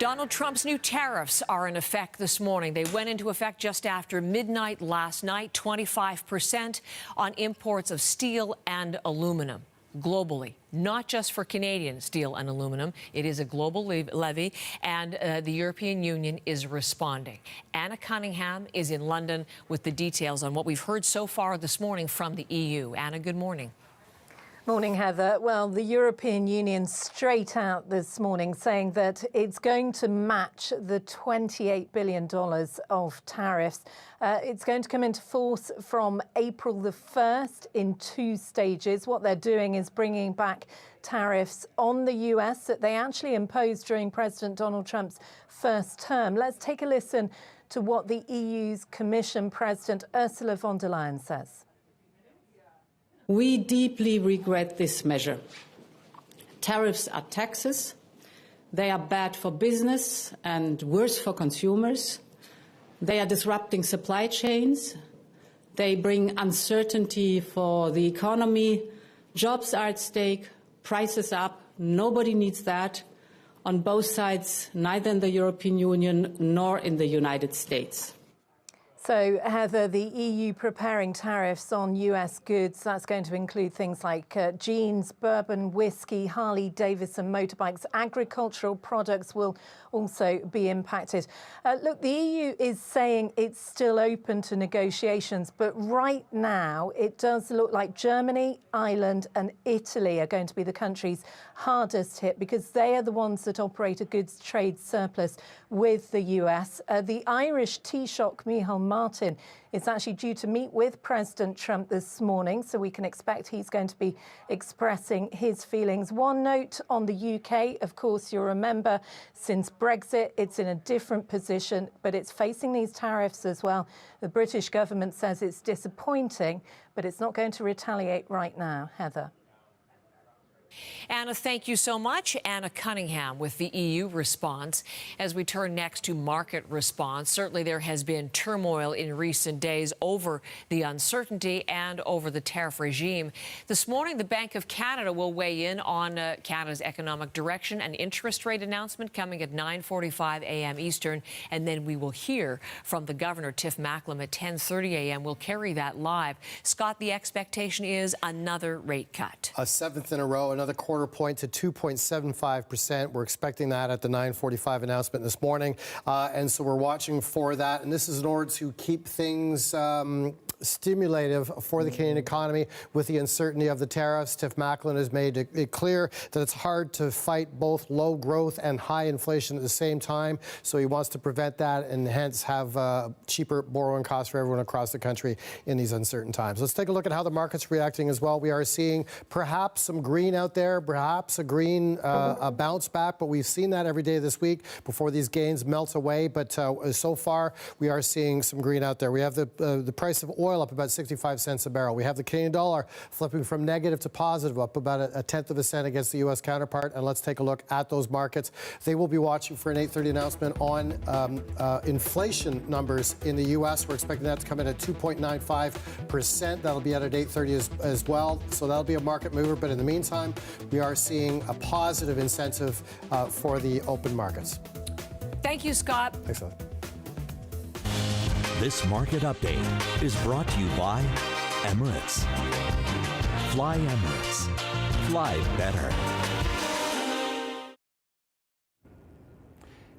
Donald Trump's new tariffs are in effect this morning. They went into effect just after midnight last night, 25% on imports of steel and aluminum globally, not just for Canadian steel and aluminum. It is a global levy, and the European Union is responding. Anna Cunningham is in London with the details on what we've heard so far this morning from the EU. Anna, good morning. Morning, Heather. Well, the European Union straight out this morning saying that it's going to match the $28 billion of tariffs. It's going to come into force from April the 1st in 2 stages. What they're doing is bringing back tariffs on the US that they actually imposed during President Donald Trump's first term. Let's take a listen to what the EU's Commission President Ursula von der Leyen says. We deeply regret this measure. Tariffs are taxes. They are bad for business and worse for consumers. They are disrupting supply chains. They bring uncertainty for the economy. Jobs are at stake, prices up. Nobody needs that on both sides, neither in the European Union nor in the United States. So, Heather, the EU preparing tariffs on US goods. That's going to include things like jeans, bourbon, whiskey, Harley-Davidson motorbikes. Agricultural products will also be impacted. Look, the EU is saying it's still open to negotiations, but right now it does look like Germany, Ireland and Italy are going to be the countries hardest hit because they are the ones that operate a goods trade surplus with the US. The Irish Taoiseach Micheál Martin is actually due to meet with President Trump this morning, so we can expect he's going to be expressing his feelings. One note on the UK, of course, you'll remember, since Brexit, it's in a different position, but it's facing these tariffs as well. The British government says it's disappointing, but it's not going to retaliate right now. Heather. Anna, thank you so much. Anna Cunningham with the EU response. As we turn next to market response, certainly there has been turmoil in recent days over the uncertainty and over the tariff regime. This morning, the Bank of Canada will weigh in on Canada's economic direction, an interest rate announcement coming at 9:45 a.m. Eastern, and then we will hear from the Governor, Tiff Macklem, at 10:30 a.m. We'll carry that live. Scott, the expectation is another rate cut. A 7th in a row, another quarter point to 2.75%. We're expecting that at the 9:45 announcement this morning. And so we're watching for that. And this is in order to keep things stimulative for the Canadian economy with the uncertainty of the tariffs. Tiff Macklem has made it clear that it's hard to fight both low growth and high inflation at the same time. So he wants to prevent that and hence have cheaper borrowing costs for everyone across the country in these uncertain times. Let's take a look at how the market's reacting as well. We are seeing perhaps some green out there, perhaps a green a bounce back, but we've seen that every day this week before these gains melt away. But so far, we are seeing some green out there. We have the price of oil up about 65 cents a barrel. We have the Canadian dollar flipping from negative to positive, up about a tenth of a cent against the U.S. counterpart. And let's take a look at those markets. They will be watching for an 8:30 announcement on inflation numbers in the U.S. We're expecting that to come in at 2.95%. That'll be out at 8:30 as well. So that'll be a market mover. But in the meantime, we are seeing a positive incentive for the open markets. Thank you, Scott. Thanks, Scott. This market update is brought to you by Emirates. Fly Emirates. Fly better.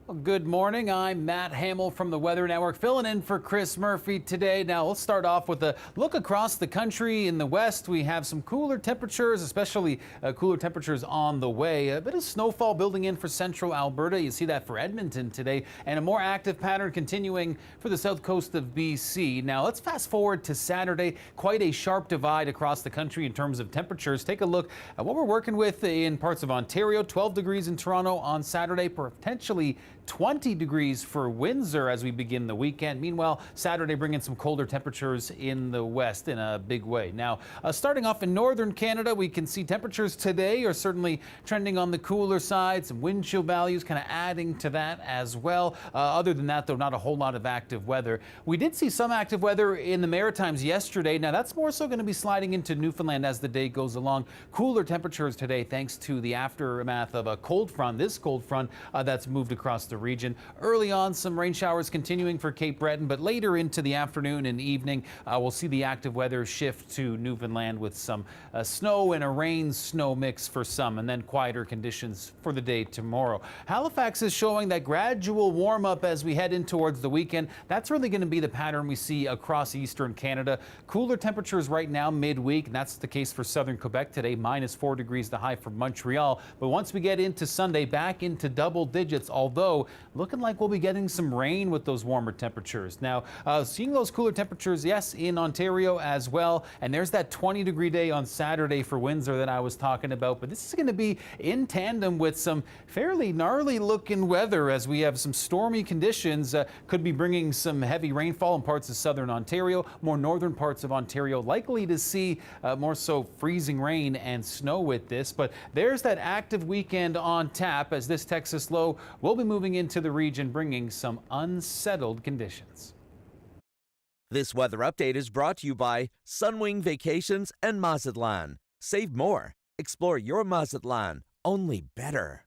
Well, good morning. I'm Matt Hamill from the Weather Network, filling in for Chris Murphy today. Now, let's start off with a look across the country. In the west, we have some cooler temperatures, especially cooler temperatures on the way. A bit of snowfall building in for central Alberta. You see that for Edmonton today, and a more active pattern continuing for the south coast of BC. Now, let's fast forward to Saturday. Quite a sharp divide across the country in terms of temperatures. Take a look at what we're working with in parts of Ontario. 12 degrees in Toronto on Saturday, potentially 20 degrees for Windsor as we begin the weekend. Meanwhile, Saturday bringing some colder temperatures in the west in a big way. Now, starting off in northern Canada, we can see temperatures today are certainly trending on the cooler side. Some wind chill values kind of adding to that as well. Other than that, though, not a whole lot of active weather. We did see some active weather in the Maritimes yesterday. Now, that's more so going to be sliding into Newfoundland as the day goes along. Cooler temperatures today thanks to the aftermath of a cold front, this cold front that's moved across the region. Early on, some rain showers continuing for Cape Breton, but later into the afternoon and evening, we'll see the active weather shift to Newfoundland with some snow and a rain-snow mix for some, and then quieter conditions for the day tomorrow. Halifax is showing that gradual warm-up as we head in towards the weekend. That's really going to be the pattern we see across eastern Canada. Cooler temperatures right now midweek, and that's the case for southern Quebec today, -4 degrees the high for Montreal. But once we get into Sunday, back into double digits, although looking like we'll be getting some rain with those warmer temperatures. Now, seeing those cooler temperatures, yes, in Ontario as well. And there's that 20-degree day on Saturday for Windsor that I was talking about. But this is going to be in tandem with some fairly gnarly-looking weather as we have some stormy conditions. Could be bringing some heavy rainfall in parts of southern Ontario, more northern parts of Ontario, likely to see more so freezing rain and snow with this. But there's that active weekend on tap as this Texas low will be moving into the region, bringing some unsettled conditions. This weather update is brought to you by Sunwing Vacations and Mazatlan. Save more. Explore your Mazatlan, only better.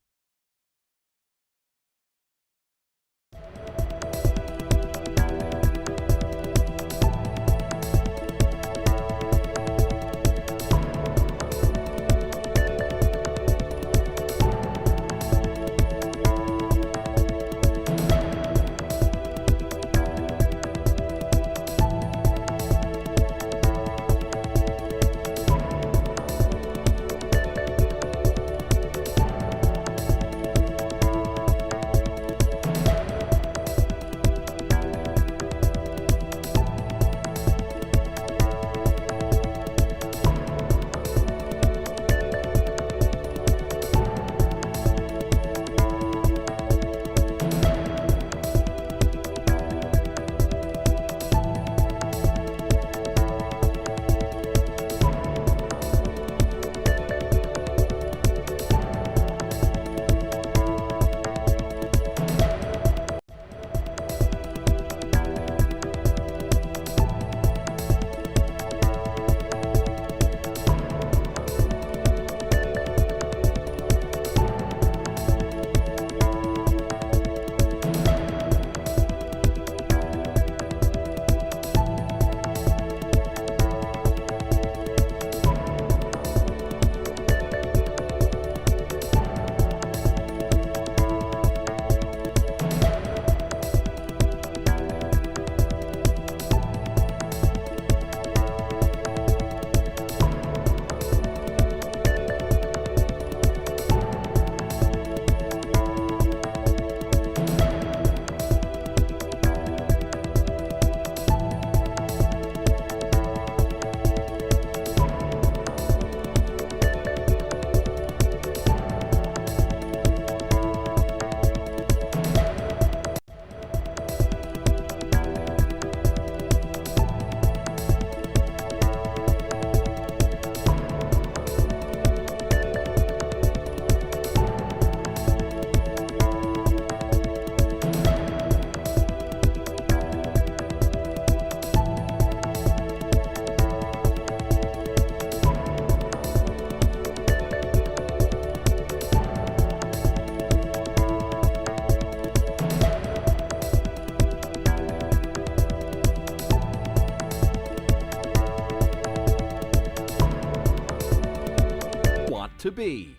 To be.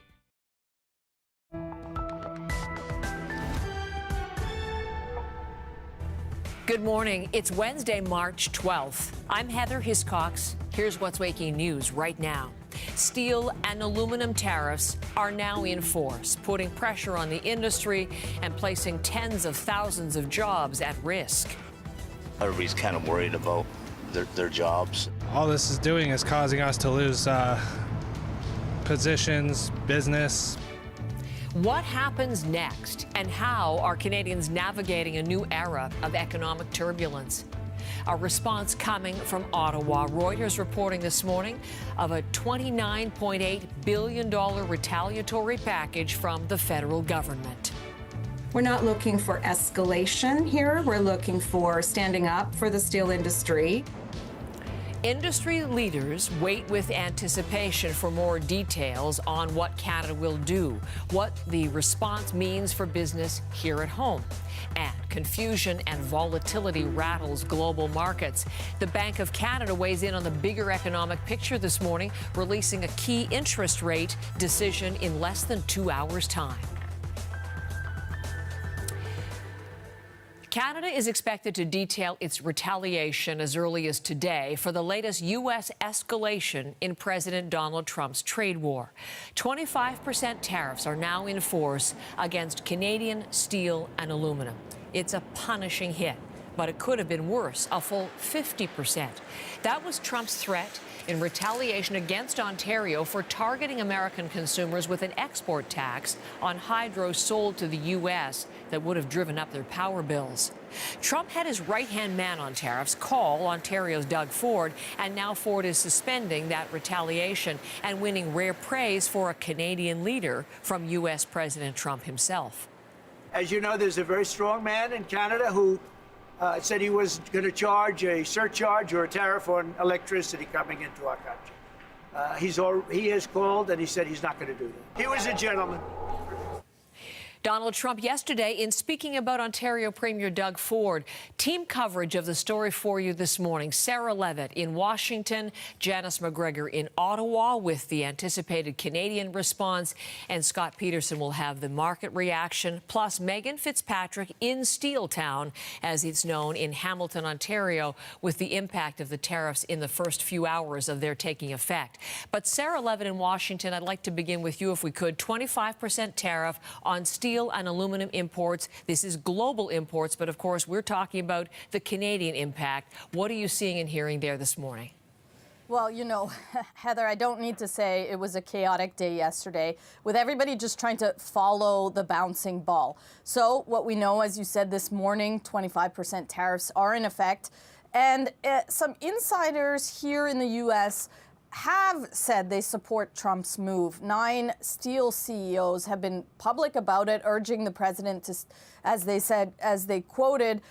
Good morning. It's Wednesday, March 12th. I'm Heather Hiscox. Here's what's making news right now. Steel and aluminum tariffs are now in force, putting pressure on the industry and placing tens of thousands of jobs at risk. Everybody's kind of worried about their jobs. All this is doing is causing us to lose positions, business. What happens next, and how are Canadians navigating a new era of economic turbulence? A response coming from Ottawa. Reuters reporting this morning of a $29.8 billion retaliatory package from the federal government. We're not looking for escalation here. We're looking for standing up for the steel industry. Industry leaders wait with anticipation for more details on what Canada will do, what the response means for business here at home. And confusion and volatility rattles global markets. The Bank of Canada weighs in on the bigger economic picture this morning, releasing a key interest rate decision in less than 2 hours' time. Canada is expected to detail its retaliation as early as today for the latest U.S. escalation in President Donald Trump's trade war. 25% tariffs are now in force against Canadian steel and aluminum. It's a punishing hit, but it could have been worse, a full 50%. That was Trump's threat in retaliation against Ontario for targeting American consumers with an export tax on hydro sold to the U.S. that would have driven up their power bills. Trump had his right-hand man on tariffs call Ontario's Doug Ford, and now Ford is suspending that retaliation and winning rare praise for a Canadian leader from U.S. President Trump himself. As you know, there's a very strong man in Canada who said he was going to charge a surcharge or a tariff on electricity coming into our country. He has called and he said he's not going to do that. He was a gentleman. Donald Trump yesterday, in speaking about Ontario Premier Doug Ford. Team coverage of the story for you this morning. Sarah Levitt in Washington, Janice McGregor in Ottawa with the anticipated Canadian response, and Scott Peterson will have the market reaction, plus Megan Fitzpatrick in Steeltown, as it's known, in Hamilton, Ontario, with the impact of the tariffs in the first few hours of their taking effect. But Sarah Levitt in Washington, I'd like to begin with you if we could. 25% tariff on steel and aluminum imports. This is global imports, but of course we're talking about the Canadian impact. What are you seeing and hearing there this morning? Well, you know, Heather, I don't need to say it was a chaotic day yesterday with everybody just trying to follow the bouncing ball. So what we know, as you said this morning, 25% tariffs are in effect. And some insiders here in the U.S. have said they support Trump's move. 9 steel CEOs have been public about it, urging the president to, as they quoted,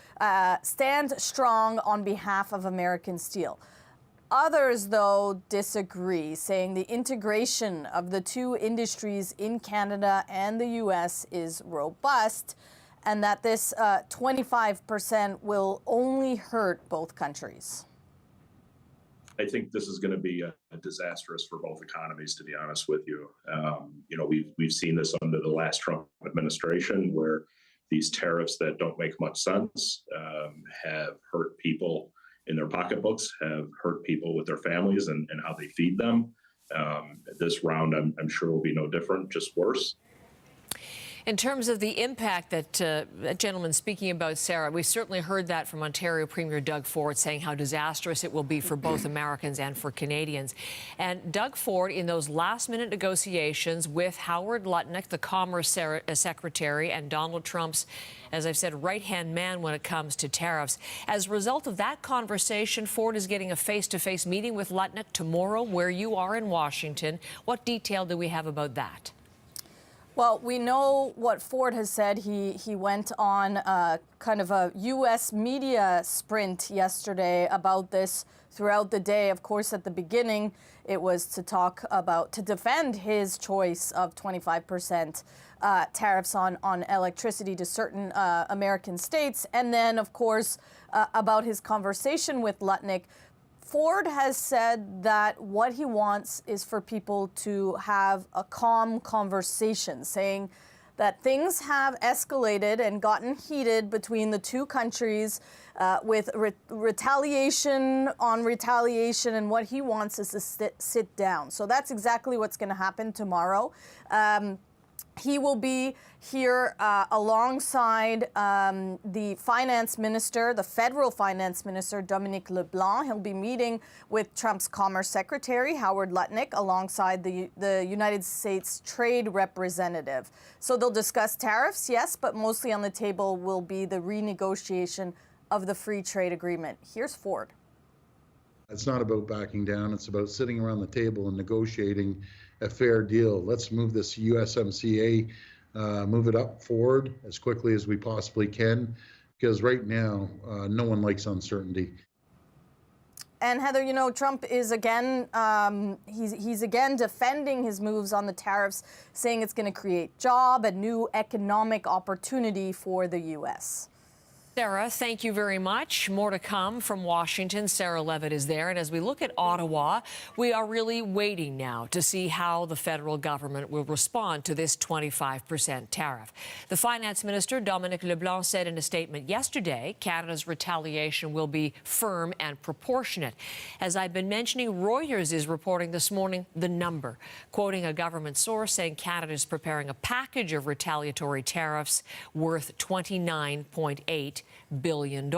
stand strong on behalf of American steel. Others, though, disagree, saying the integration of the two industries in Canada and the U.S. is robust, and that this 25% will only hurt both countries. I think this is going to be disastrous for both economies, to be honest with you. You know, we've seen this under the last Trump administration, where these tariffs that don't make much sense have hurt people in their pocketbooks, have hurt people with their families and how they feed them. This round, I'm sure, will be no different, just worse. In terms of the impact that gentleman speaking about, Sarah, we certainly heard that from Ontario Premier Doug Ford, saying how disastrous it will be for both Americans and for Canadians. And Doug Ford, in those last-minute negotiations with Howard Lutnick, the Commerce Secretary, and Donald Trump's, as I've said, right-hand man when it comes to tariffs. As a result of that conversation, Ford is getting a face-to-face meeting with Lutnick tomorrow, where you are in Washington. What detail do we have about that? Well, we know what Ford has said. He went on kind of a U.S. media sprint yesterday about this throughout the day. Of course, at the beginning, it was to defend his choice of 25% tariffs on electricity to certain American states. And then, of course, about his conversation with Lutnick. Ford has said that what he wants is for people to have a calm conversation, saying that things have escalated and gotten heated between the two countries with retaliation on retaliation, and what he wants is to sit down. So that's exactly what's going to happen tomorrow. He will be here alongside the finance minister, the federal finance minister, Dominic LeBlanc. He'll be meeting with Trump's Commerce Secretary, Howard Lutnick, alongside the United States Trade Representative. So they'll discuss tariffs, yes, but mostly on the table will be the renegotiation of the free trade agreement. Here's Ford. It's not about backing down. It's about sitting around the table and negotiating a fair deal. Let's move this USMCA, move it up forward as quickly as we possibly can, because right now, no one likes uncertainty. And Heather, you know, Trump is again, he's again defending his moves on the tariffs, saying it's going to create job and new economic opportunity for the U.S. Sarah, thank you very much. More to come from Washington. Sarah Levitt is there. And as we look at Ottawa, we are really waiting now to see how the federal government will respond to this 25% tariff. The finance minister, Dominic LeBlanc, said in a statement yesterday, Canada's retaliation will be firm and proportionate. As I've been mentioning, Reuters is reporting this morning the number, quoting a government source saying Canada is preparing a package of retaliatory tariffs worth $29.8 billion,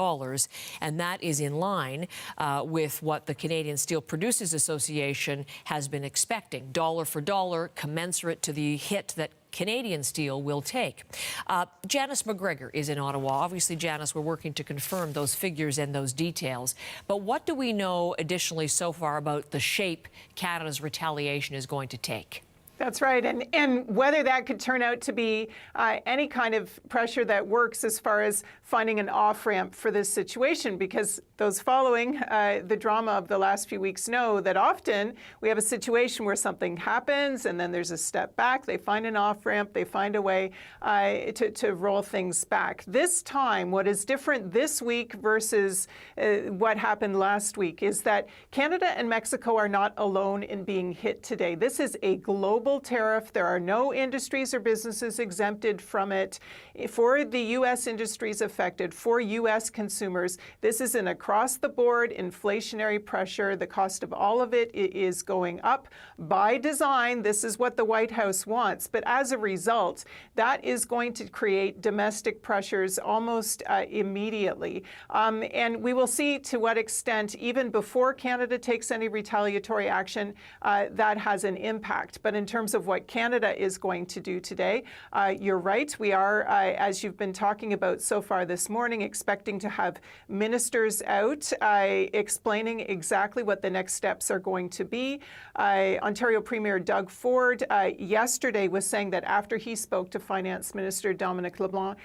and that is in line with what the Canadian Steel Producers Association has been expecting, dollar for dollar, commensurate to the hit that Canadian steel will take. Janice McGregor is in Ottawa. Obviously, Janice, we're working to confirm those figures and those details. But what do we know additionally so far about the shape Canada's retaliation is going to take? That's right. And whether that could turn out to be any kind of pressure that works as far as finding an off-ramp for this situation, because those following the drama of the last few weeks know that often we have a situation where something happens and then there's a step back. They find an off-ramp. They find a way to roll things back. This time, what is different this week versus what happened last week is that Canada and Mexico are not alone in being hit today. This is a global tariff. There are no industries or businesses exempted from it. For the U.S. industries affected, for U.S. consumers, this is an across-the-board inflationary pressure. The cost of all of it is going up by design. This is what the White House wants. But as a result, that is going to create domestic pressures almost immediately. And we will see to what extent, even before Canada takes any retaliatory action, that has an impact. But in terms of what Canada is going to do today, you're right. We are, as you've been talking about so far this morning, expecting to have ministers out explaining exactly what the next steps are going to be. Ontario Premier Doug Ford yesterday was saying that after he spoke to Finance Minister Dominic LeBlanc,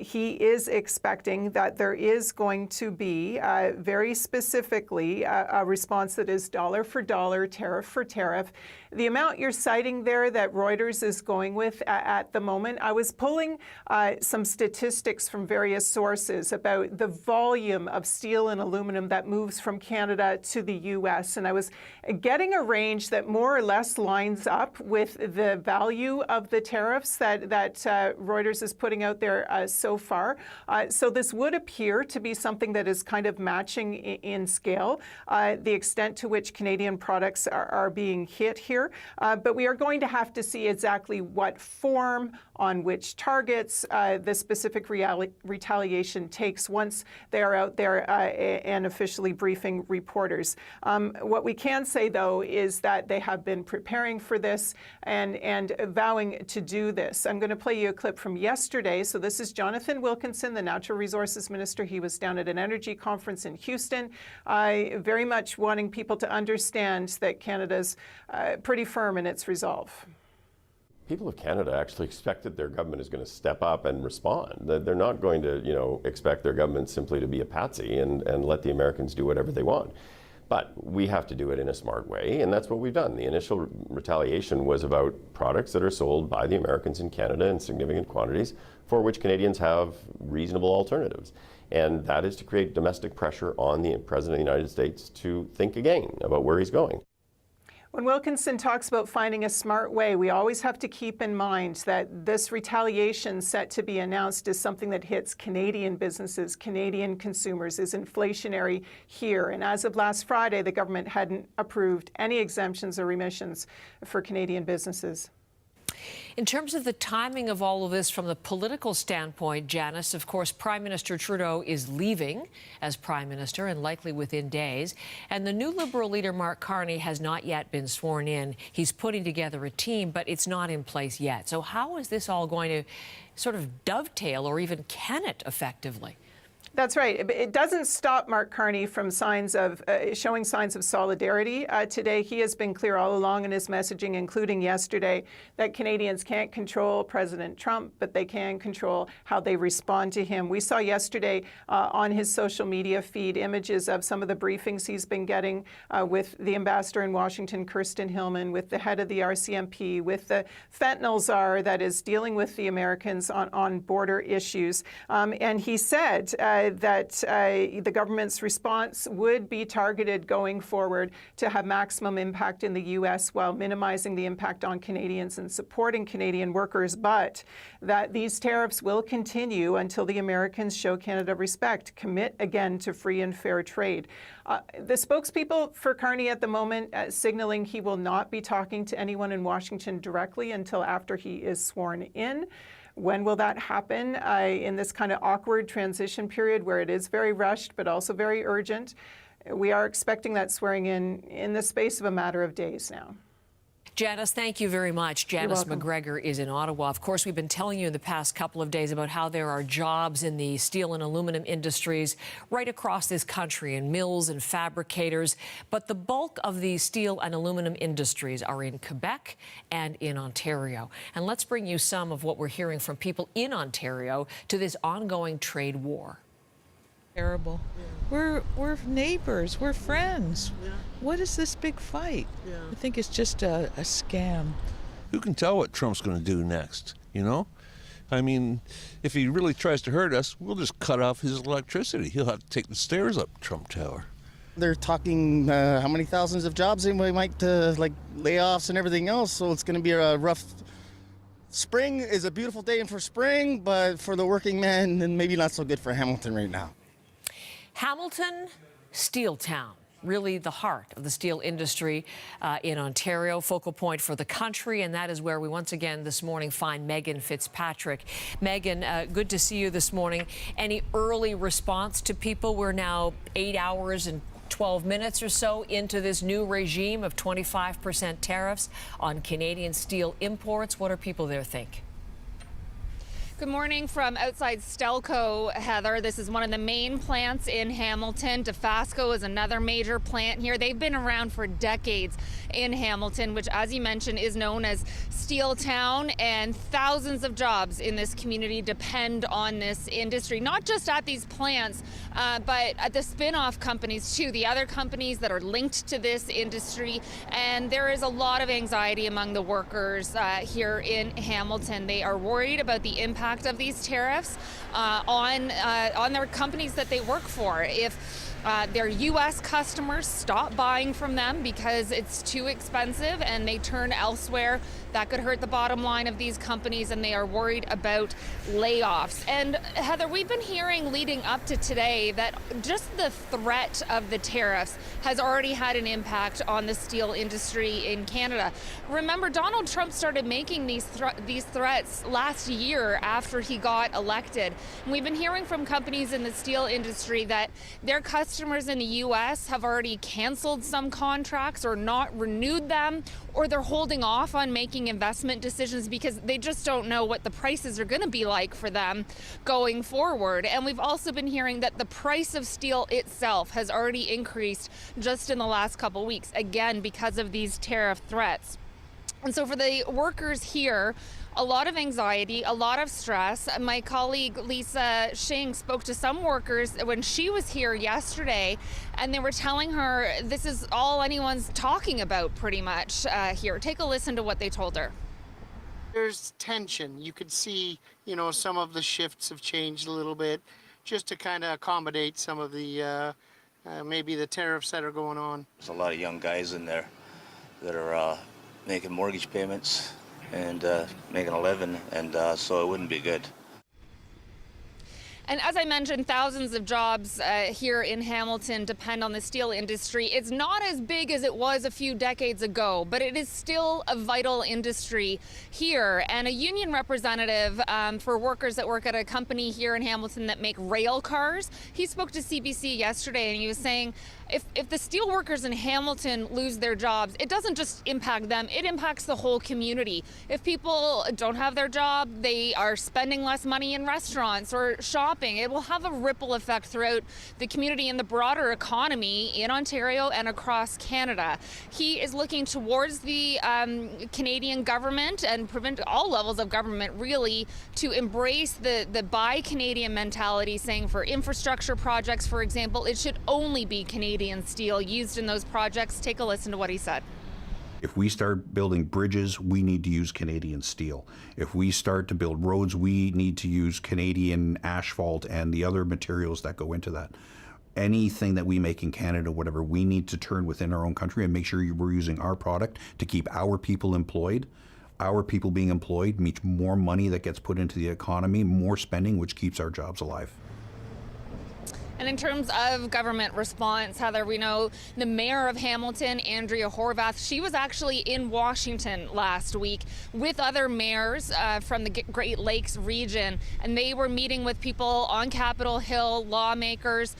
he is expecting that there is going to be very specifically a response that is dollar for dollar, tariff for tariff. The amount you're citing there that Reuters is going with at the moment, I was pulling some statistics from various sources about the volume of steel and aluminum that moves from Canada to the U.S. And I was getting a range that more or less lines up with the value of the tariffs that Reuters is putting out there so far. So this would appear to be something that is kind of matching in scale, the extent to which Canadian products are being hit here. But we are going to have to see exactly what form, on which targets the specific retaliation takes once they are out there and officially briefing reporters. What we can say, though, is that they have been preparing for this and vowing to do this. I'm going to play you a clip from yesterday. So this is Jonathan Wilkinson, the Natural Resources Minister. He was down at an energy conference in Houston, very much wanting people to understand that Canada's pretty firm in its resolve. People of Canada actually expect that their government is going to step up and respond. That they're not going to, expect their government simply to be a patsy and let the Americans do whatever they want. But we have to do it in a smart way, and that's what we've done. The initial retaliation was about products that are sold by the Americans in Canada in significant quantities for which Canadians have reasonable alternatives. And that is to create domestic pressure on the President of the United States to think again about where he's going. When Wilkinson talks about finding a smart way, we always have to keep in mind that this retaliation set to be announced is something that hits Canadian businesses, Canadian consumers, is inflationary here. And as of last Friday, the government hadn't approved any exemptions or remissions for Canadian businesses. In terms of the timing of all of this from the political standpoint, Janice, of course, Prime Minister Trudeau is leaving as Prime Minister and likely within days. And the new Liberal leader, Mark Carney, has not yet been sworn in. He's putting together a team, but it's not in place yet. So how is this all going to sort of dovetail, or even can it effectively? That's right. It doesn't stop Mark Carney from showing signs of solidarity. Today, he has been clear all along in his messaging, including yesterday, that Canadians can't control President Trump, but they can control how they respond to him. We saw yesterday on his social media feed images of some of the briefings he's been getting with the ambassador in Washington, Kirsten Hillman, with the head of the RCMP, with the fentanyl czar that is dealing with the Americans on border issues. And he said that the government's response would be targeted going forward to have maximum impact in the U.S. while minimizing the impact on Canadians and supporting Canadian workers, but that these tariffs will continue until the Americans show Canada respect, commit again to free and fair trade. The spokespeople for Carney at the moment signaling he will not be talking to anyone in Washington directly until after he is sworn in. When will that happen in this kind of awkward transition period where it is very rushed but also very urgent? We are expecting that swearing in the space of a matter of days now. Janice, thank you very much. Janice McGregor is in Ottawa. Of course, we've been telling you in the past couple of days about how there are jobs in the steel and aluminum industries right across this country, in mills and fabricators. But the bulk of the steel and aluminum industries are in Quebec and in Ontario. And let's bring you some of what we're hearing from people in Ontario to this ongoing trade war. Terrible. Yeah. We're neighbors. We're friends. Yeah. What is this big fight? Yeah. I think it's just a scam. Who can tell what Trump's going to do next, you know? I mean, if he really tries to hurt us, we'll just cut off his electricity. He'll have to take the stairs up Trump Tower. They're talking how many thousands of jobs they might, like layoffs and everything else, so it's going to be a rough... Spring is a beautiful day for spring, but for the working man, then maybe not so good for Hamilton right now. Hamilton, steel town, really the heart of the steel industry in Ontario, focal point for the country, and that is where we once again this morning find Megan Fitzpatrick. Megan, good to see you this morning. Any early response to people? We're now 8 hours and 12 minutes or so into this new regime of 25% tariffs on Canadian steel imports. What do people there think? Good morning from outside Stelco, Heather. This is one of the main plants in Hamilton. Dofasco is another major plant here. They've been around for decades in Hamilton, which, as you mentioned, is known as Steel Town, and thousands of jobs in this community depend on this industry, not just at these plants, but at the spin-off companies too, the other companies that are linked to this industry. And there is a lot of anxiety among the workers here in Hamilton. They are worried about the impact of these tariffs on their companies that they work for. If their U.S. customers stop buying from them because it's too expensive and they turn elsewhere, that could hurt the bottom line of these companies, and they are worried about layoffs. And Heather, we've been hearing leading up to today that just the threat of the tariffs has already had an impact on the steel industry in Canada. Remember, Donald Trump started making these threats last year after he got elected. And we've been hearing from companies in the steel industry that their customers in the U.S. have already canceled some contracts or not renewed them, or they're holding off on making investment decisions because they just don't know what the prices are going to be like for them going forward. And we've also been hearing that the price of steel itself has already increased just in the last couple weeks, again, because of these tariff threats. And so for the workers here, a lot of anxiety, a lot of stress. My colleague Lisa Shing spoke to some workers when she was here yesterday, and they were telling her this is all anyone's talking about pretty much here. Take a listen to what they told her. There's tension. You could see, you know, some of the shifts have changed a little bit just to kind of accommodate some of the maybe the tariffs that are going on. There's a lot of young guys in there that are making mortgage payments and making a living, and so it wouldn't be good. And as I mentioned, thousands of jobs here in Hamilton depend on the steel industry. It's not as big as it was a few decades ago, but it is still a vital industry here. And a union representative for workers that work at a company here in Hamilton that make rail cars, he spoke to CBC yesterday and he was saying, if the steel workers in Hamilton lose their jobs, it doesn't just impact them, it impacts the whole community. If people don't have their job, they are spending less money in restaurants or shopping. It will have a ripple effect throughout the community and the broader economy in Ontario and across Canada. He is looking towards the Canadian government and all levels of government really to embrace the Buy Canadian mentality, saying for infrastructure projects, for example, it should only be Canadian steel used in those projects. Take a listen to what he said. If we start building bridges, we need to use Canadian steel. If we start to build roads, we need to use Canadian asphalt and the other materials that go into that. Anything that we make in Canada, whatever, we need to turn within our own country and make sure we're using our product to keep our people employed. Our people being employed means more money that gets put into the economy, more spending, which keeps our jobs alive. And in terms of government response, Heather, we know the mayor of Hamilton, Andrea Horwath, she was actually in Washington last week with other mayors from the Great Lakes region, and they were meeting with people on Capitol Hill, lawmakers.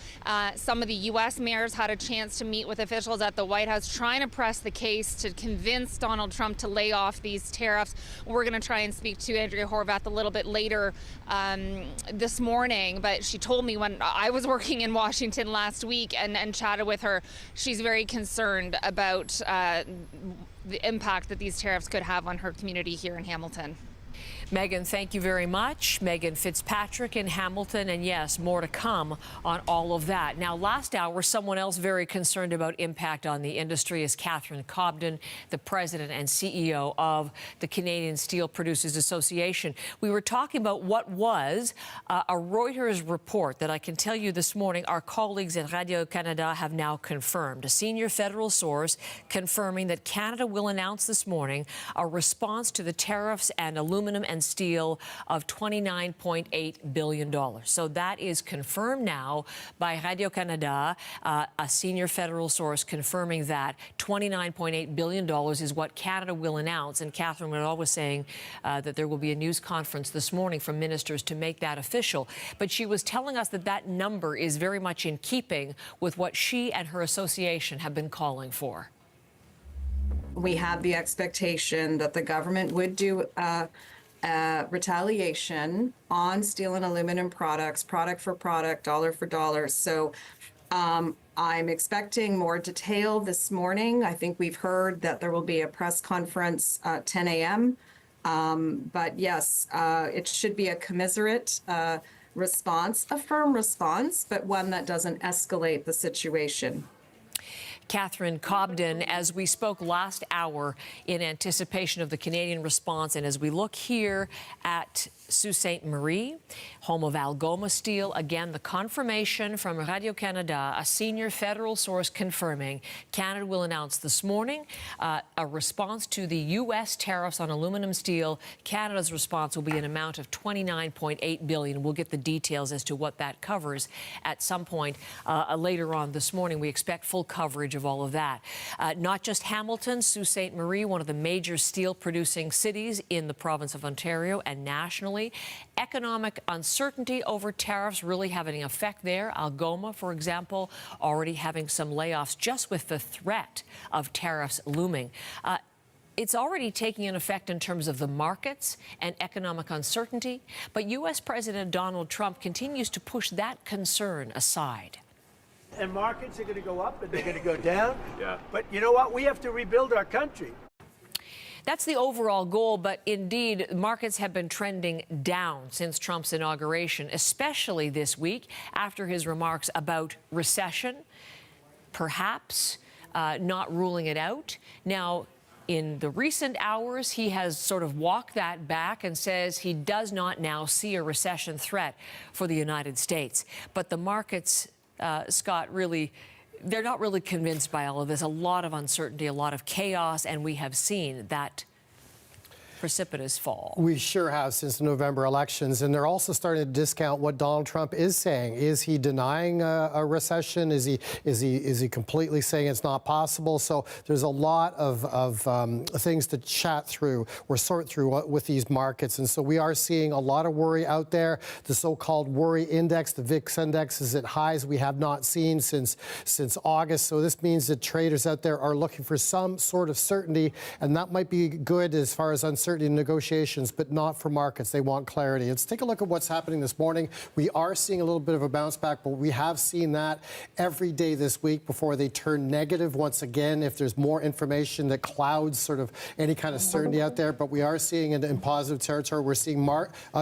Some of the U.S. mayors had a chance to meet with officials at the White House trying to press the case to convince Donald Trump to lay off these tariffs. We're going to try and speak to Andrea Horwath a little bit later this morning, but she told me when I was working in Washington last week and chatted with her, she's very concerned about the impact that these tariffs could have on her community here in Hamilton. Megan, thank you very much. Megan Fitzpatrick in Hamilton, and yes, more to come on all of that. Now, last hour, someone else very concerned about impact on the industry is Catherine Cobden, the president and CEO of the Canadian Steel Producers Association. We were talking about what was a Reuters report that I can tell you this morning our colleagues at Radio-Canada have now confirmed. A senior federal source confirming that Canada will announce this morning a response to the tariffs and aluminum and steel of $29.8 billion. So that is confirmed now by Radio-Canada, a senior federal source confirming that $29.8 billion is what Canada will announce. And Catherine Woodall was saying that there will be a news conference this morning from ministers to make that official. But she was telling us that that number is very much in keeping with what she and her association have been calling for. We have the expectation that the government would do retaliation on steel and aluminum products, product for product, dollar for dollar. So I'm expecting more detail this morning. I think we've heard that there will be a press conference at 10 a.m. But yes, it should be a commiserate response, a firm response, but one that doesn't escalate the situation. Catherine Cobden, as we spoke last hour in anticipation of the Canadian response, and as we look here at Sault Ste. Marie, home of Algoma Steel, again, the confirmation from Radio-Canada, a senior federal source confirming Canada will announce this morning a response to the U.S. tariffs on aluminum steel. Canada's response will be an amount of $29.8 billion. We'll get the details as to what that covers at some point later on this morning. We expect full coverage of all of that. Not just Hamilton, Sault Ste. Marie, one of the major steel-producing cities in the province of Ontario and nationally. Economic uncertainty over tariffs really having an effect there. Algoma, for example, already having some layoffs just with the threat of tariffs looming. It's already taking an effect in terms of the markets and economic uncertainty, but U.S. President Donald Trump continues to push that concern aside. And markets are going to go up and they're going to go down. Yeah. But you know what? We have to rebuild our country. That's the overall goal, but indeed, markets have been trending down since Trump's inauguration, especially this week after his remarks about recession, perhaps not ruling it out. Now, in the recent hours, he has sort of walked that back and says he does not now see a recession threat for the United States. But the markets, Scott, really, they're not really convinced by all of this. A lot of uncertainty, a lot of chaos, and we have seen that. precipitous fall. We sure have since the November elections, and they're also starting to discount what Donald Trump is saying. Is he denying a recession? Is he completely saying it's not possible? So there's a lot of things to chat through or sort through with these markets, and so we are seeing a lot of worry out there. The so-called worry index, the VIX index, is at highs we have not seen since August. So this means that traders out there are looking for some sort of certainty, and that might be good as far as uncertainty in negotiations, but not for markets. They want clarity. Let's take a look at what's happening this morning. We are seeing a little bit of a bounce back, but we have seen that every day this week before they turn negative once again if there's more information that clouds sort of any kind of certainty out there. But we are seeing it in positive territory. We're seeing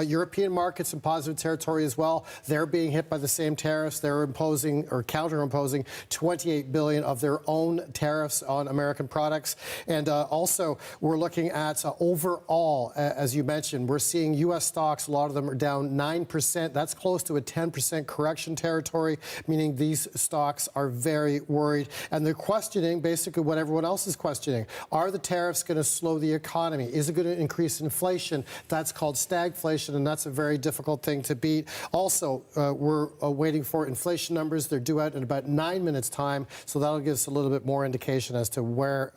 European markets in positive territory as well. They're being hit by the same tariffs. They're imposing or counter-imposing 28 billion of their own tariffs on American products. And also, we're looking at overall, as you mentioned, we're seeing U.S. stocks, a lot of them are down 9%. That's close to a 10% correction territory, meaning these stocks are very worried. And they're questioning basically what everyone else is questioning. Are the tariffs going to slow the economy? Is it going to increase inflation? That's called stagflation, and that's a very difficult thing to beat. Also, we're waiting for inflation numbers. They're due out in about 9 minutes' time, so that'll give us a little bit more indication as to where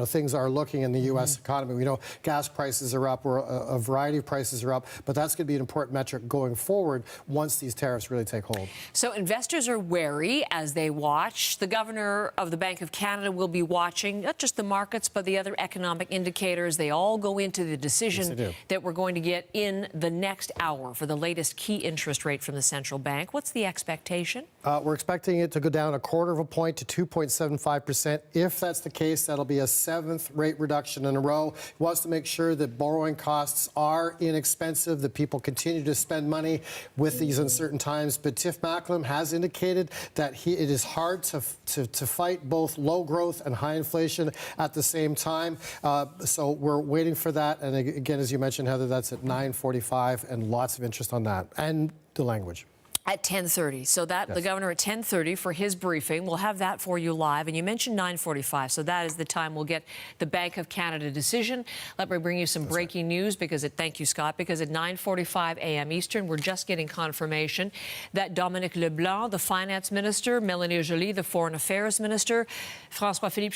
things are looking in the U.S. economy. We know gas prices are up, or a variety of prices are up, but that's going to be an important metric going forward once these tariffs really take hold. So investors are wary as they watch. The governor of the Bank of Canada will be watching not just the markets, but the other economic indicators. They all go into the decision that we're going to get in the next hour for the latest key interest rate from the central bank. What's the expectation? We're expecting it to go down 1/4 point to 2.75%. If that's the case, that'll be a 7th rate reduction in a row. He wants to make sure that borrowing costs are inexpensive, that people continue to spend money with these uncertain times. But Tiff Macklem has indicated that it is hard to fight both low growth and high inflation at the same time. So we're waiting for that. And again, as you mentioned, Heather, that's at 9:45, and lots of interest on that and the language. At 10:30. So that the governor at 10:30 for his briefing. We'll have that for you live. And you mentioned 9:45. So that is the time we'll get the Bank of Canada decision. Let me bring you some breaking news thank you, Scott, because at 9:45 a.m. Eastern, we're just getting confirmation that Dominic LeBlanc, the finance minister, Mélanie, Joly, the foreign affairs minister, François-Philippe,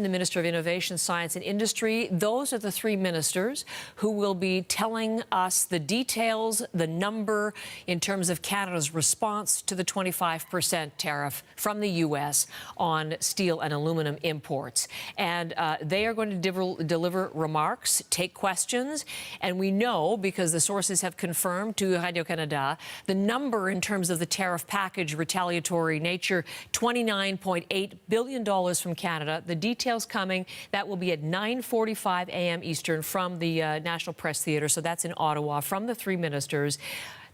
the minister of innovation, science and industry, those are the 3 ministers who will be telling us the details, the number in terms of Canada's response to the 25% tariff from the U.S. on steel and aluminum imports. And they are going to deliver remarks, take questions, and we know, because the sources have confirmed to Radio-Canada, the number in terms of the tariff package, retaliatory nature, $29.8 billion from Canada. The details coming. That will be at 9:45 a.m. Eastern from the National Press Theatre. So that's in Ottawa, from the 3 ministers.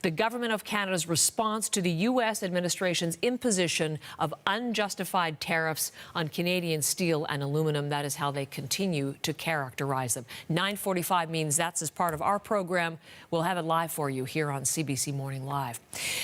The Government of Canada's response to the U.S. administration's imposition of unjustified tariffs on Canadian steel and aluminum. That is how they continue to characterize them. 9:45 means that's as part of our program. We'll have it live for you here on CBC Morning Live.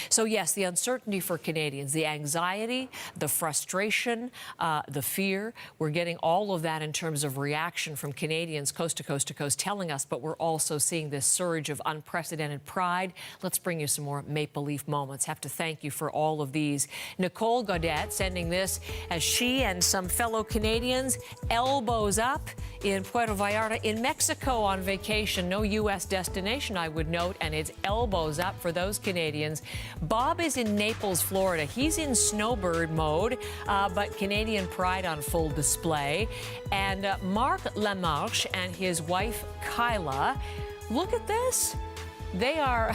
So, yes, the uncertainty for Canadians, the anxiety, the frustration, the fear. We're getting all of that in terms of reaction from Canadians coast to coast to coast telling us, but we're also seeing this surge of unprecedented pride. Let's bring you some more Maple Leaf moments. Have to thank you for all of these. Nicole Godet sending this as she and some fellow Canadians elbows up in Puerto Vallarta in Mexico on vacation. No U.S. destination, I would note, and it's elbows up for those Canadians. Bob is in Naples, Florida. He's in snowbird mode, but Canadian pride on full display. And Marc Lamarche and his wife, Kyla, look at this. They are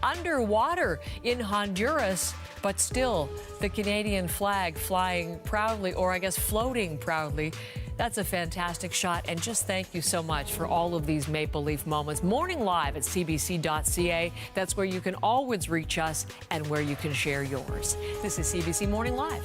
underwater in Honduras, but still the Canadian flag flying proudly, or I guess floating proudly. That's a fantastic shot, and just thank you so much for all of these Maple Leaf moments. Morning Live at CBC.ca. That's where you can always reach us and where you can share yours. This is CBC Morning Live.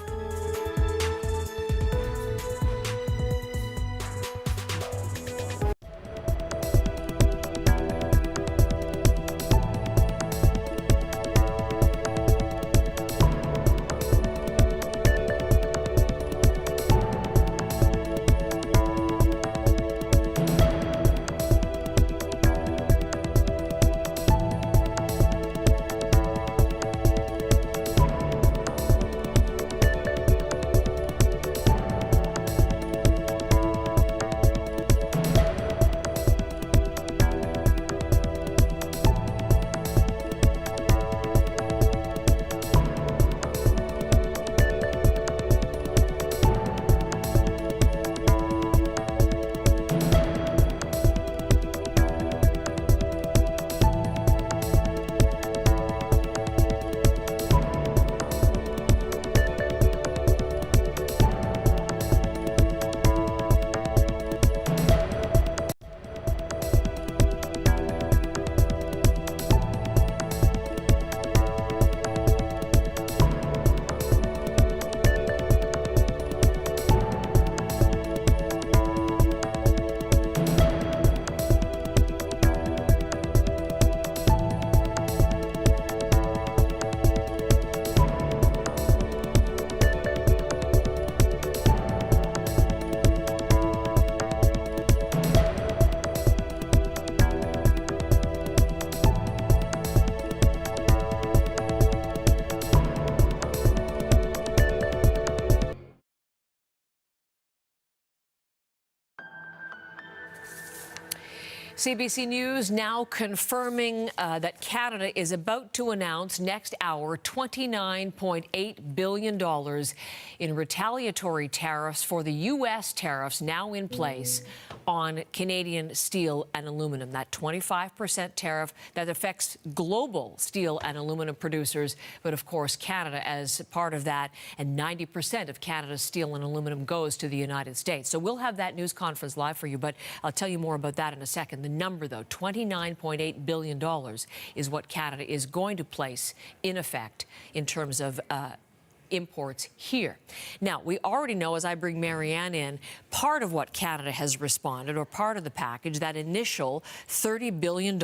CBC News now confirming that Canada is about to announce next hour $29.8 billion in retaliatory tariffs for the U.S. tariffs now in place on Canadian steel and aluminum. That 25% tariff that affects global steel and aluminum producers, but of course Canada as part of that, and 90% of Canada's steel and aluminum goes to the United States. So we'll have that news conference live for you, but I'll tell you more about that in a second. The number, though, $29.8 billion is what Canada is going to place in effect in terms of imports here. Now, we already know, as I bring Marianne in, part of what Canada has responded, or part of the package, that initial $30 billion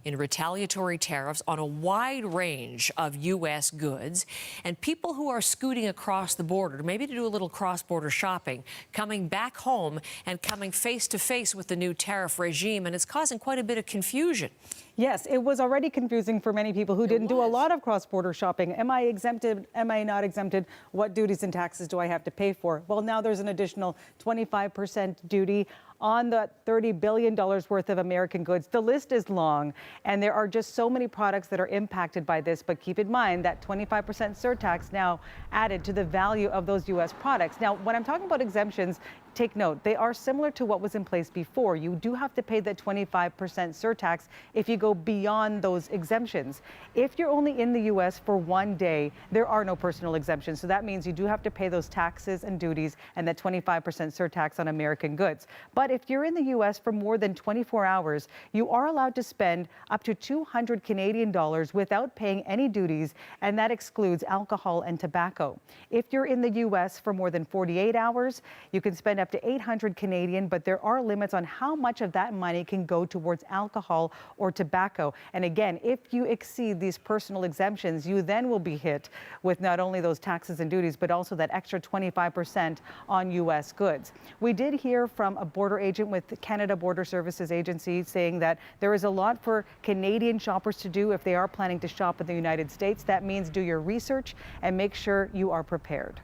in retaliatory tariffs on a wide range of U.S. goods. And people who are scooting across the border, maybe to do a little cross-border shopping, coming back home and coming face-to-face with the new tariff regime, and it's causing quite a bit of confusion. Yes, it was already confusing for many people who didn't do a lot of cross-border shopping. Am I exempted? Am I not exempted? What duties and taxes do I have to pay for? Well, now there's an additional 25% duty on the $30 billion worth of American goods. The list is long, and there are just so many products that are impacted by this. But keep in mind that 25% surtax now added to the value of those U.S. products. Now, when I'm talking about exemptions, take note, they are similar to what was in place before. You do have to pay the 25% surtax if you go beyond those exemptions. If you're only in the U.S. for one day, there are no personal exemptions. So that means you do have to pay those taxes and duties and that 25% surtax on American goods. But if you're in the U.S. for more than 24 hours, you are allowed to spend up to 200 Canadian dollars without paying any duties, and that excludes alcohol and tobacco. If you're in the U.S. for more than 48 hours, you can spend up to 800 Canadian, but there are limits on how much of that money can go towards alcohol or tobacco. And again, if you exceed these personal exemptions, you then will be hit with not only those taxes and duties, but also that extra 25% on U.S. goods. We did hear from a border agent with the Canada Border Services Agency saying that there is a lot for Canadian shoppers to do if they are planning to shop in the United States. That means do your research and make sure you are prepared.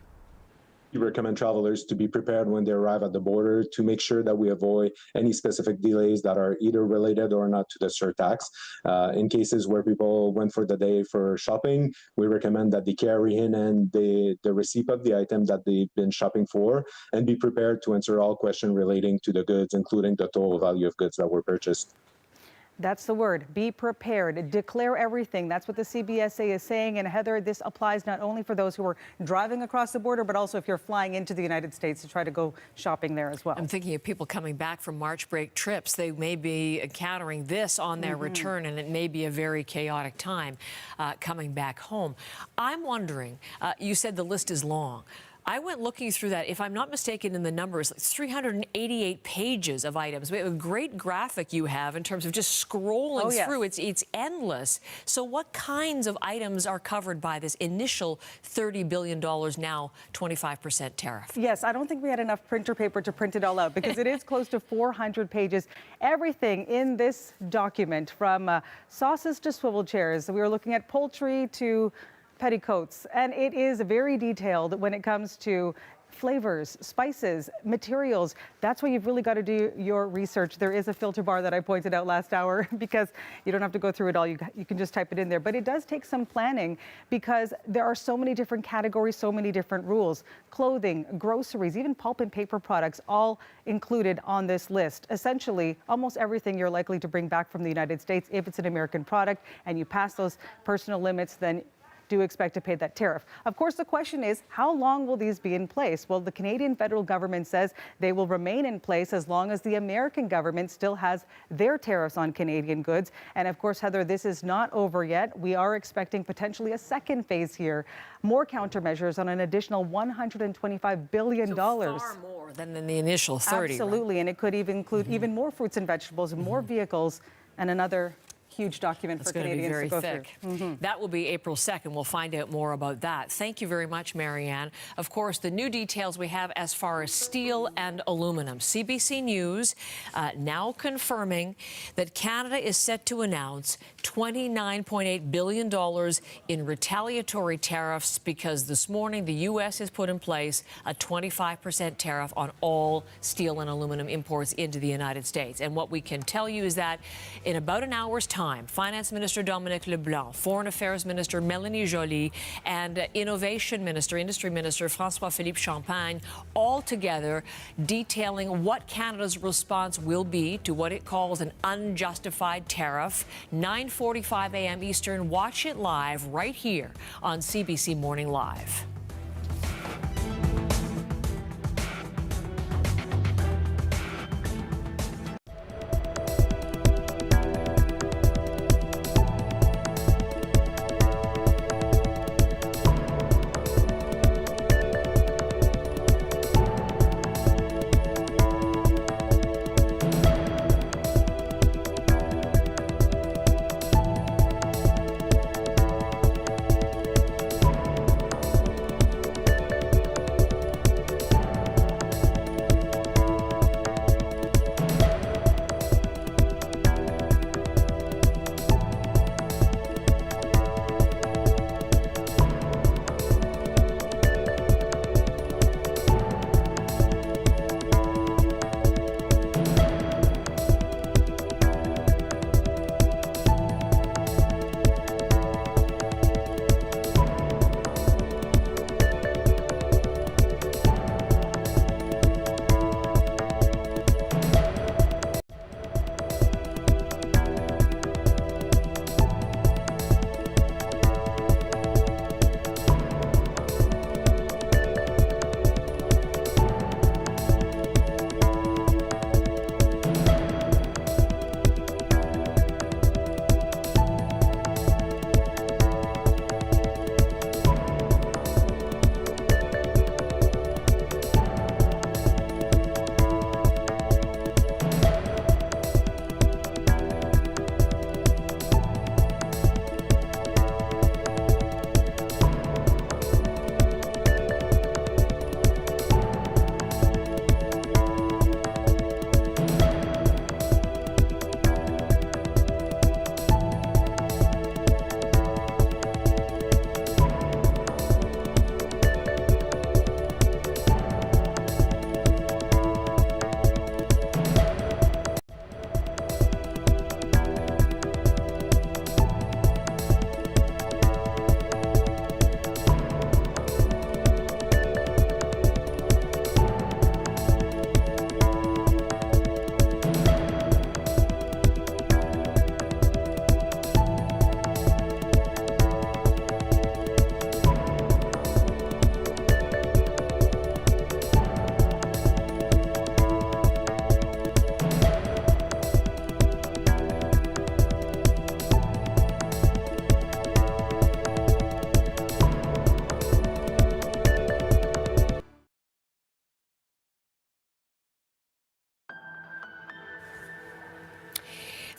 We recommend travelers to be prepared when they arrive at the border to make sure that we avoid any specific delays that are either related or not to the surtax. In cases where people went for the day for shopping, we recommend that they carry in and the receipt of the item that they've been shopping for, and be prepared to answer all questions relating to the goods, including the total value of goods that were purchased. That's the word. Be prepared. Declare everything. That's what the CBSA is saying. And Heather, this applies not only for those who are driving across the border, but also if you're flying into the United States to try to go shopping there as well. I'm thinking of people coming back from March break trips. They may be encountering this on their return, and it may be a very chaotic time coming back home. I'm wondering, you said the list is long. I went looking through that. If I'm not mistaken in the numbers, it's 388 pages of items. We have a great graphic you have in terms of just scrolling through. It's endless. So what kinds of items are covered by this initial $30 billion, now 25% tariff? Yes, I don't think we had enough printer paper to print it all out because it is close to 400 pages. Everything in this document, from sauces to swivel chairs. We were looking at poultry to petticoats, and it is very detailed when it comes to flavors, spices, materials. That's why you've really got to do your research. There is a filter bar that I pointed out last hour because you don't have to go through it all. You can just type it in there. But it does take some planning because there are so many different categories, so many different rules. Clothing, groceries, even pulp and paper products, all included on this list. Essentially, almost everything you're likely to bring back from the United States, if it's an American product and you pass those personal limits, then do expect to pay that tariff. Of course, the question is, how long will these be in place? Well, the Canadian federal government says they will remain in place as long as the American government still has their tariffs on Canadian goods. And of course, Heather, this is not over yet. We are expecting potentially a second phase here, more countermeasures on an additional $125 billion. So far more than in the initial 30. Absolutely, right? And it could even include even more fruits and vegetables and more vehicles and another huge document It's for going to be Canadians very to go thick. through. That will be April 2nd. We'll find out more about that. Thank you very much, Marianne. Of course, the new details we have as far as steel and aluminum. CBC News now confirming that Canada is set to announce $29.8 billion in retaliatory tariffs because this morning the U.S. has put in place a 25% tariff on all steel and aluminum imports into the United States. And what we can tell you is that in about an hour's time, Finance Minister Dominic LeBlanc, Foreign Affairs Minister Mélanie Joly, and Innovation Minister, Industry Minister François-Philippe all together detailing what Canada's response will be to what it calls an unjustified tariff. 9:45 a.m. Eastern. Watch it live right here on CBC Morning Live.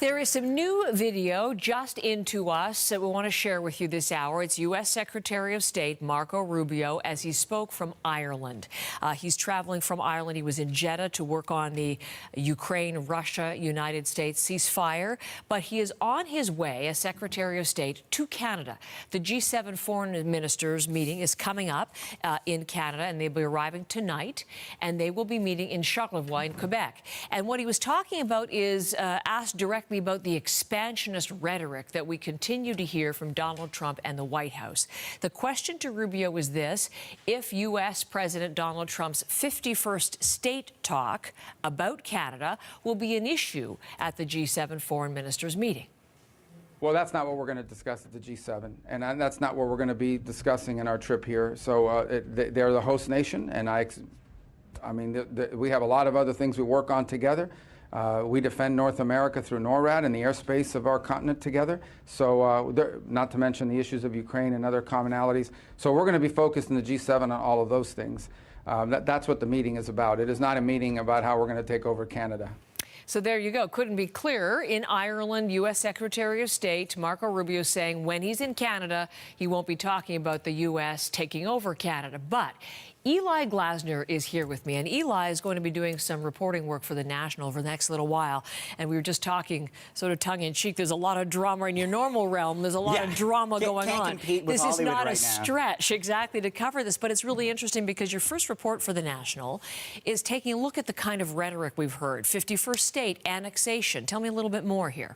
There is some new video just into us that we want to share with you this hour. It's U.S. Secretary of State Marco Rubio as he spoke from Ireland. He's traveling from Ireland. He was in Jeddah to work on the Ukraine-Russia-United States ceasefire. But he is on his way as Secretary of State to Canada. The G7 foreign ministers meeting is coming up in Canada, and they'll be arriving tonight. And they will be meeting in Charlevoix in Quebec. And what he was talking about is asked directly about the expansionist rhetoric that we continue to hear from Donald Trump and the White House. The question to Rubio is this: if U.S. President Donald Trump's 51st state talk about Canada will be an issue at the G7 foreign ministers meeting. Well, that's not what we're going to discuss at the G7, and that's not what we're going to be discussing in our trip here. So they're the host nation, and I mean, we have a lot of other things we work on together. We defend North America through NORAD and the airspace of our continent together. So not to mention the issues of Ukraine and other commonalities. So we're going to be focused in the G7 on all of those things. That's what the meeting is about. It is not a meeting about how we're going to take over Canada. So there you go. Couldn't be clearer. In Ireland, U.S. Secretary of State Marco Rubio saying when he's in Canada, he won't be talking about the U.S. taking over Canada. But Eli Glasner is here with me, and Eli is going to be doing some reporting work for The National for the next little while. And we were just talking sort of tongue-in-cheek. There's a lot of drama in your normal realm. There's a lot of drama going on. This is not a stretch exactly to cover this, but it's really interesting because your first report for The National is taking a look at the kind of rhetoric we've heard. 51st state, annexation. Tell me a little bit more here.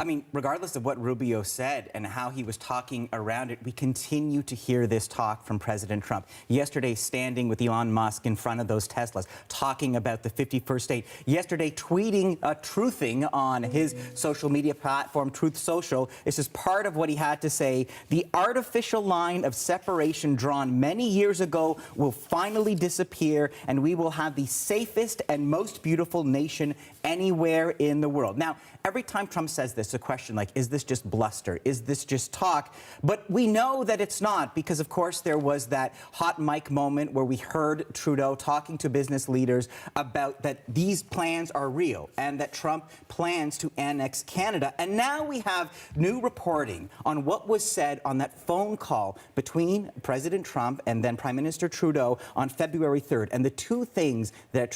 I mean, regardless of what Rubio said and how he was talking around it, we continue to hear this talk from President Trump. Yesterday, standing with Elon Musk in front of those Teslas, talking about the 51st state. Yesterday, tweeting, truthing on his social media platform, Truth Social. This is part of what he had to say. The artificial line of separation drawn many years ago will finally disappear, and we will have the safest and most beautiful nation anywhere in the world. Now, every time Trump says this, a question like, is this just bluster? Is this just talk? But we know that it's not, because of course there was that hot mic moment where we heard Trudeau talking to business leaders about that these plans are real and that Trump plans to annex Canada. And now we have new reporting on what was said on that phone call between President Trump and then Prime Minister Trudeau on February 3rd. And the two things that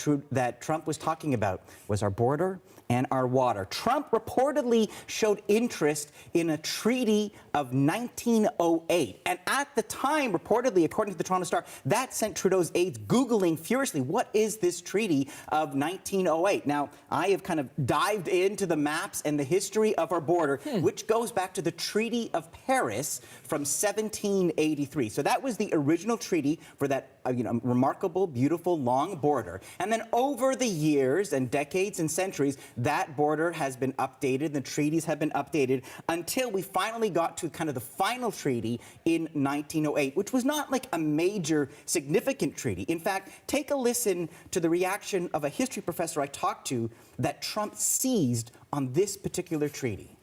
Trump was talking about was our border and our water. Trump reportedly showed interest in a treaty of 1908. And at the time, reportedly, according to the Toronto Star, that sent Trudeau's aides Googling furiously, what is this treaty of 1908? Now, I have kind of dived into the maps and the history of our border, which goes back to the Treaty of Paris from 1783. So that was the original treaty for that remarkable, beautiful, long border. And then over the years and decades and centuries, that border has been updated, the treaties have been updated until we finally got to kind of the final treaty in 1908, which was not like a major significant treaty. In fact, take a listen to the reaction of a history professor I talked to that Trump seized on this particular treaty.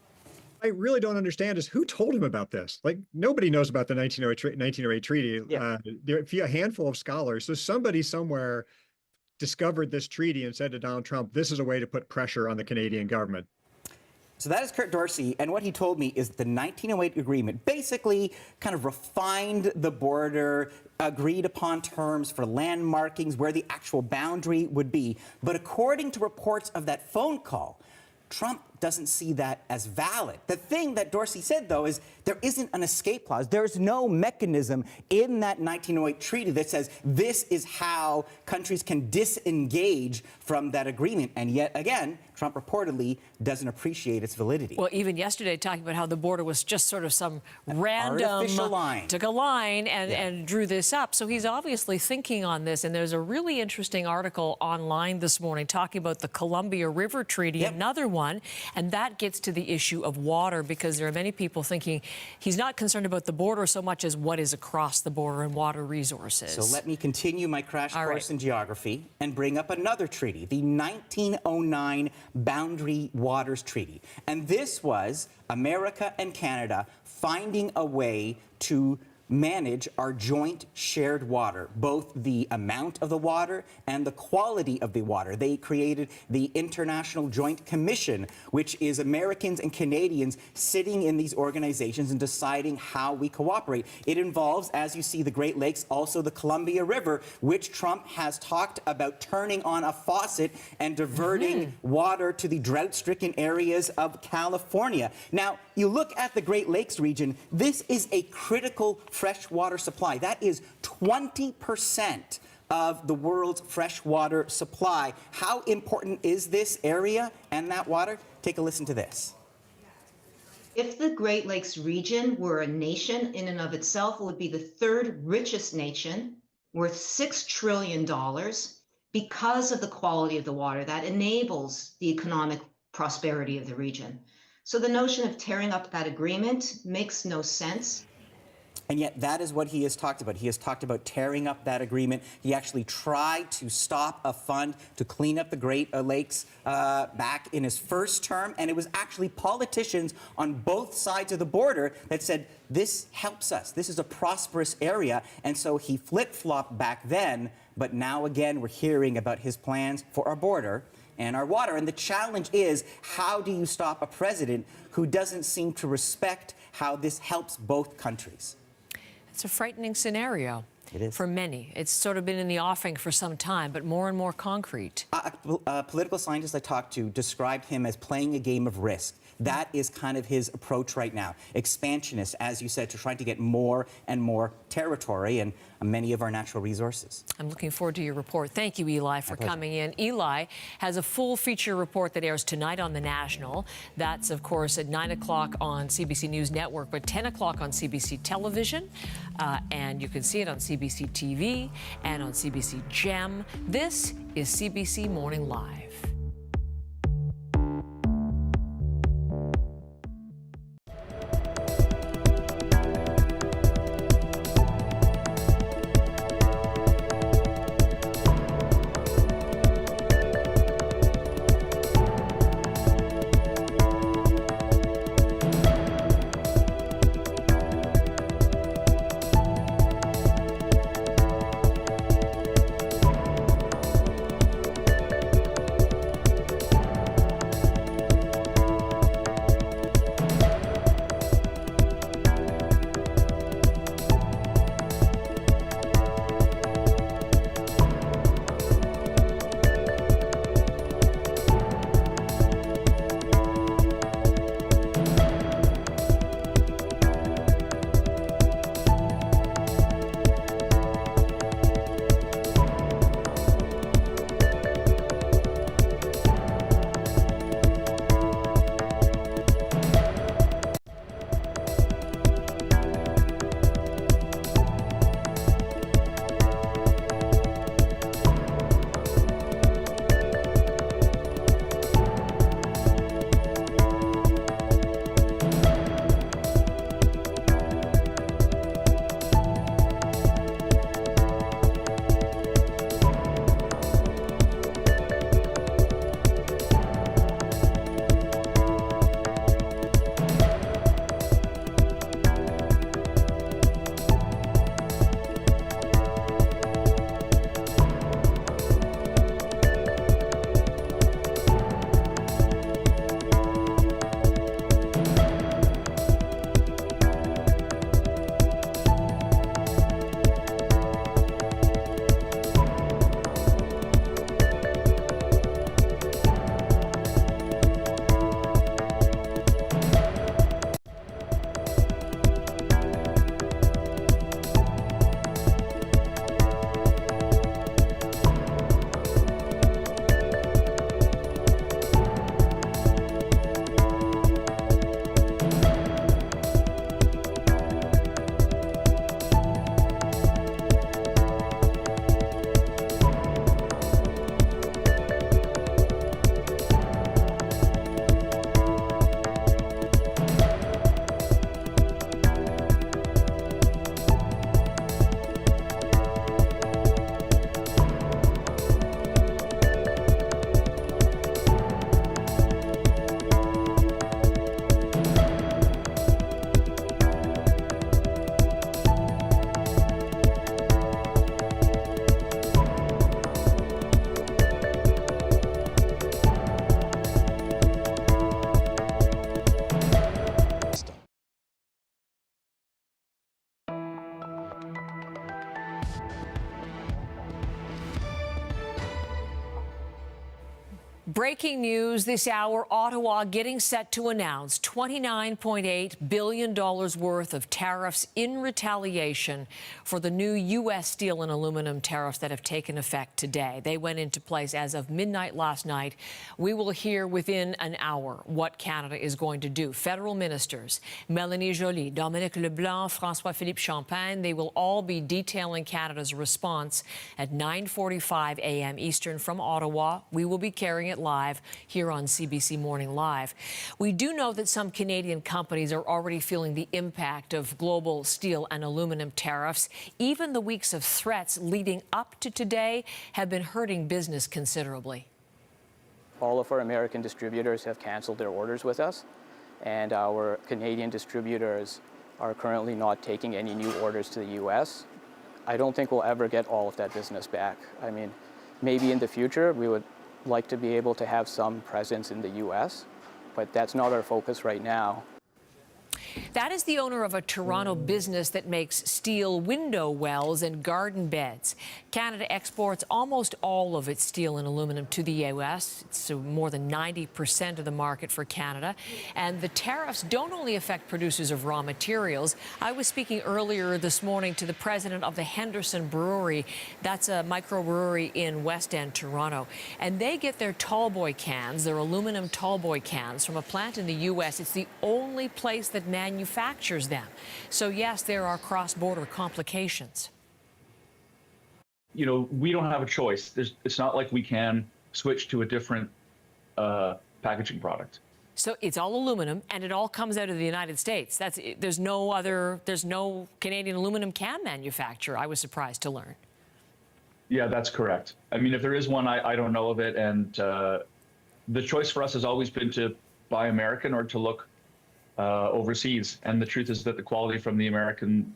I really don't understand is who told him about this. Like, nobody knows about the 1908 treaty. Yeah. There are a handful of scholars. So somebody somewhere discovered this treaty and said to Donald Trump, this is a way to put pressure on the Canadian government. So that is Kurt Dorsey, and what he told me is the 1908 agreement basically kind of refined the border, agreed upon terms for land markings, where the actual boundary would be. But according to reports of that phone call, Trump doesn't see that as valid. The thing that Dorsey said, though, is there isn't an escape clause. There's no mechanism in that 1908 treaty that says this is how countries can disengage from that agreement. And yet again, Trump reportedly doesn't appreciate its validity. Well, even yesterday, talking about how the border was just sort of some random artificial line. Took a line and drew this up. So he's obviously thinking on this. And there's a really interesting article online this morning talking about the Columbia River Treaty, another one. And that gets to the issue of water, because there are many people thinking he's not concerned about the border so much as what is across the border and water resources. So let me continue my crash course in geography and bring up another treaty, the 1909 Boundary Waters Treaty. And this was America and Canada finding a way to manage our joint shared water, both the amount of the water and the quality of the water. They created the International Joint Commission, which is Americans and Canadians sitting in these organizations and deciding how we cooperate. It involves, as you see, the Great Lakes, also the Columbia River, which Trump has talked about turning on a faucet and diverting water to the drought-stricken areas of California. Now, you look at the Great Lakes region, this is a critical fresh water supply. That is 20% of the world's fresh water supply. How important is this area and that water? Take a listen to this. If the Great Lakes region were a nation in and of itself, it would be the third richest nation, worth $6 trillion, because of the quality of the water that enables the economic prosperity of the region. So the notion of tearing up that agreement makes no sense. And yet that is what he has talked about. He has talked about tearing up that agreement. He actually tried to stop a fund to clean up the Great Lakes back in his first term. And it was actually politicians on both sides of the border that said, this helps us. This is a prosperous area. And so he flip-flopped back then, but now again, we're hearing about his plans for our border and our water. And the challenge is, how do you stop a president who doesn't seem to respect how this helps both countries? It's a frightening scenario. It is. For many. It's sort of been in the offing for some time, but more and more concrete. Political scientists I talked to described him as playing a game of risk. That is kind of his approach right now. Expansionist, as you said, to trying to get more and more territory and many of our natural resources. I'm looking forward to your report. Thank you, Eli, for coming in. Eli has a full feature report that airs tonight on The National. That's, of course, at 9 o'clock on CBC News Network, but 10 o'clock on CBC Television. And you can see it on CBC TV and on CBC Gem. This is CBC Morning Live. Breaking news this hour, Ottawa getting set to announce $29.8 billion worth of tariffs in retaliation for the new U.S. steel and aluminum tariffs that have taken effect today. They went into place as of midnight last night. We will hear within an hour what Canada is going to do. Federal ministers, Mélanie, Joly, Dominic LeBlanc, François-Philippe Champagne, they will all be detailing Canada's response at 9:45 a.m. Eastern from Ottawa. We will be carrying it live here on CBC Morning Live. We do know that some Canadian companies are already feeling the impact of global steel and aluminum tariffs. Even the weeks of threats leading up to today have been hurting business considerably. All of our American distributors have canceled their orders with us, and our Canadian distributors are currently not taking any new orders to the U.S. I don't think we'll ever get all of that business back. I mean, maybe in the future we would like to be able to have some presence in the U.S., but that's not our focus right now. That is the owner of a Toronto business that makes steel window wells and garden beds. Canada exports almost all of its steel and aluminum to the U.S. It's more than 90% of the market for Canada. And the tariffs don't only affect producers of raw materials. I was speaking earlier this morning to the president of the Henderson Brewery. That's a microbrewery in West End, Toronto. And they get their tallboy cans, their aluminum tallboy cans, from a plant in the U.S. It's the only place that manufactures them. So yes, there are cross-border complications. You know, we don't have a choice. It's not like we can switch to a different packaging product. So it's all aluminum, and it all comes out of the United States. There's no Canadian aluminum can manufacturer, I was surprised to learn. Yeah, that's correct. I mean, if there is one, I don't know of it. And the choice for us has always been to buy American or to look overseas. And the truth is that the quality from the American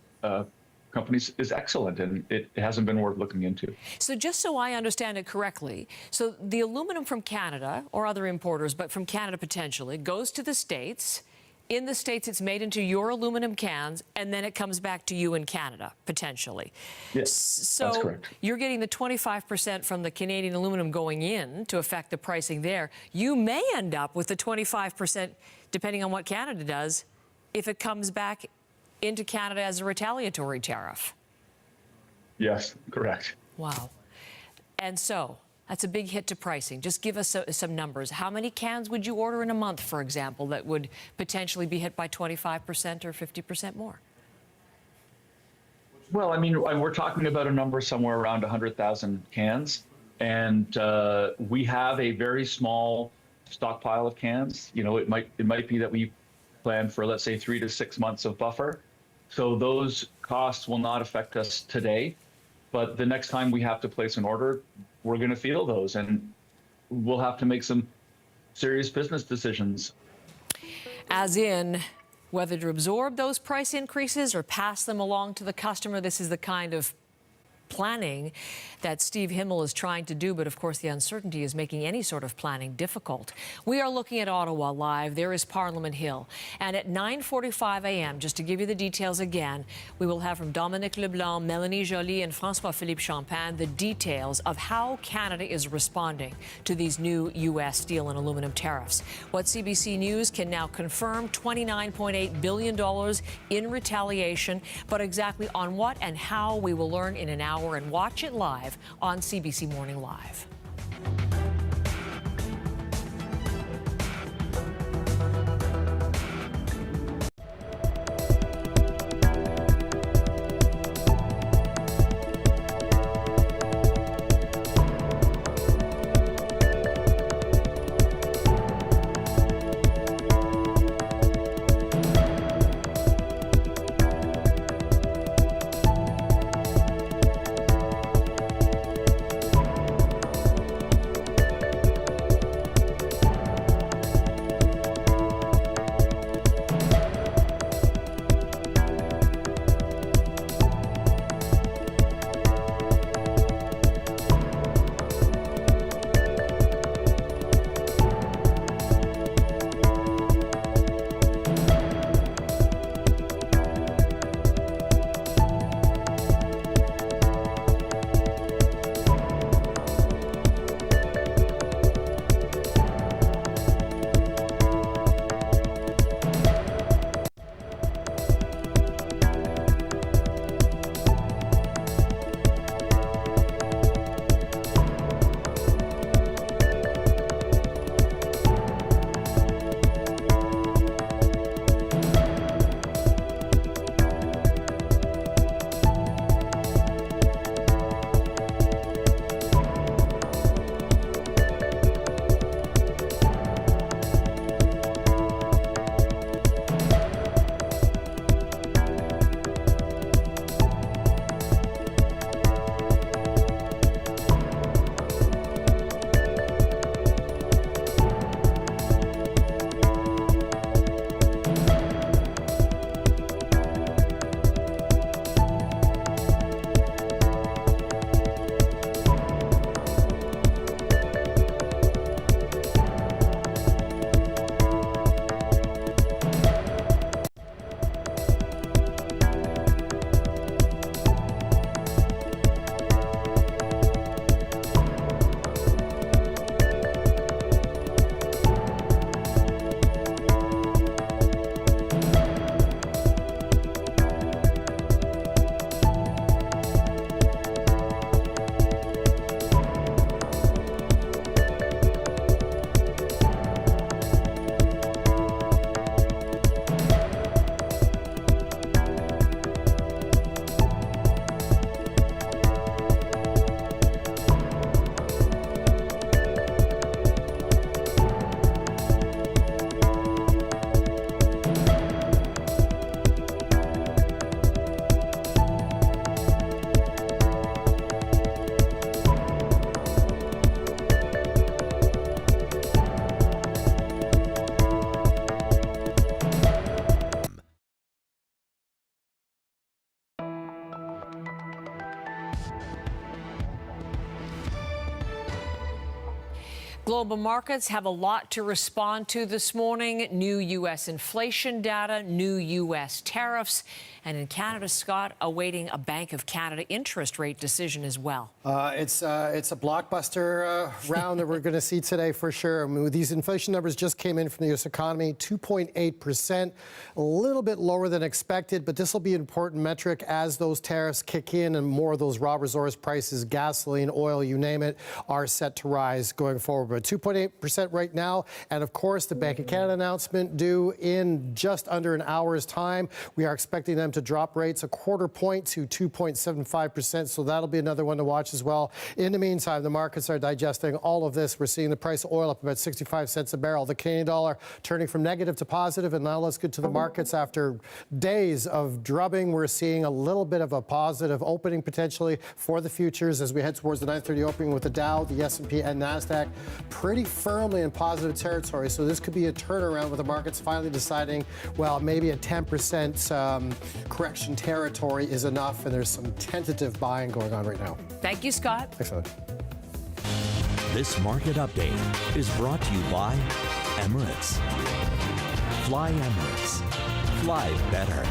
companies is excellent, and it hasn't been worth looking into. So just so I understand it correctly, so the aluminum from Canada or other importers, but from Canada potentially, goes to the States. In the States, it's made into your aluminum cans, and then it comes back to you in Canada, potentially. Yes, so that's correct. You're getting the 25% from the Canadian aluminum going in to affect the pricing there. You may end up with the 25%, depending on what Canada does, if it comes back into Canada as a retaliatory tariff. Yes, correct. Wow. And so that's a big hit to pricing. Just give us some numbers. How many cans would you order in a month, for example, that would potentially be hit by 25% or 50% more? Well, I mean, we're talking about a number somewhere around 100,000 cans. And we have a very small stockpile of cans. You know, it might be that we plan for, let's say, 3 to 6 months of buffer. So those costs will not affect us today. But the next time we have to place an order, we're going to feel those, and we'll have to make some serious business decisions. As in whether to absorb those price increases or pass them along to the customer. This is the kind of planning that Steve Himmel is trying to do, but of course the uncertainty is making any sort of planning difficult. We are looking at Ottawa live. There is Parliament Hill. And at 9:45 a.m., just to give you the details again, we will have from Dominic LeBlanc, Mélanie, Joly, and François-Philippe Champagne the details of how Canada is responding to these new U.S. steel and aluminum tariffs. What CBC News can now confirm, $29.8 billion in retaliation, but exactly on what and how we will learn in an hour, and watch it live on CBC Morning Live. Global markets have a lot to respond to this morning. New U.S. inflation data, new U.S. tariffs, and in Canada, Scott, awaiting a Bank of Canada interest rate decision as well. It's a blockbuster round that we're going to see today for sure. I mean, these inflation numbers just came in from the U.S. economy, 2.8%, a little bit lower than expected, but this will be an important metric as those tariffs kick in and more of those raw resource prices, gasoline, oil, you name it, are set to rise going forward. But 2.8% right now, and of course, the Bank of Canada announcement due in just under an hour's time. We are expecting them to drop rates a quarter point to 2.75%, so that'll be another one to watch as well. In the meantime, the markets are digesting all of this. We're seeing the price of oil up about 65 cents a barrel. The Canadian dollar turning from negative to positive, and now let's get to the markets. After days of drubbing, we're seeing a little bit of a positive opening potentially for the futures as we head towards the 9:30 opening with the Dow, the S&P, and NASDAQ pretty firmly in positive territory. So this could be a turnaround with the markets finally deciding, well, maybe a 10% correction territory is enough, and there's some tentative buying going on right now. Thank you, Scott. Excellent. This market update is brought to you by Emirates. Fly Emirates. Fly better.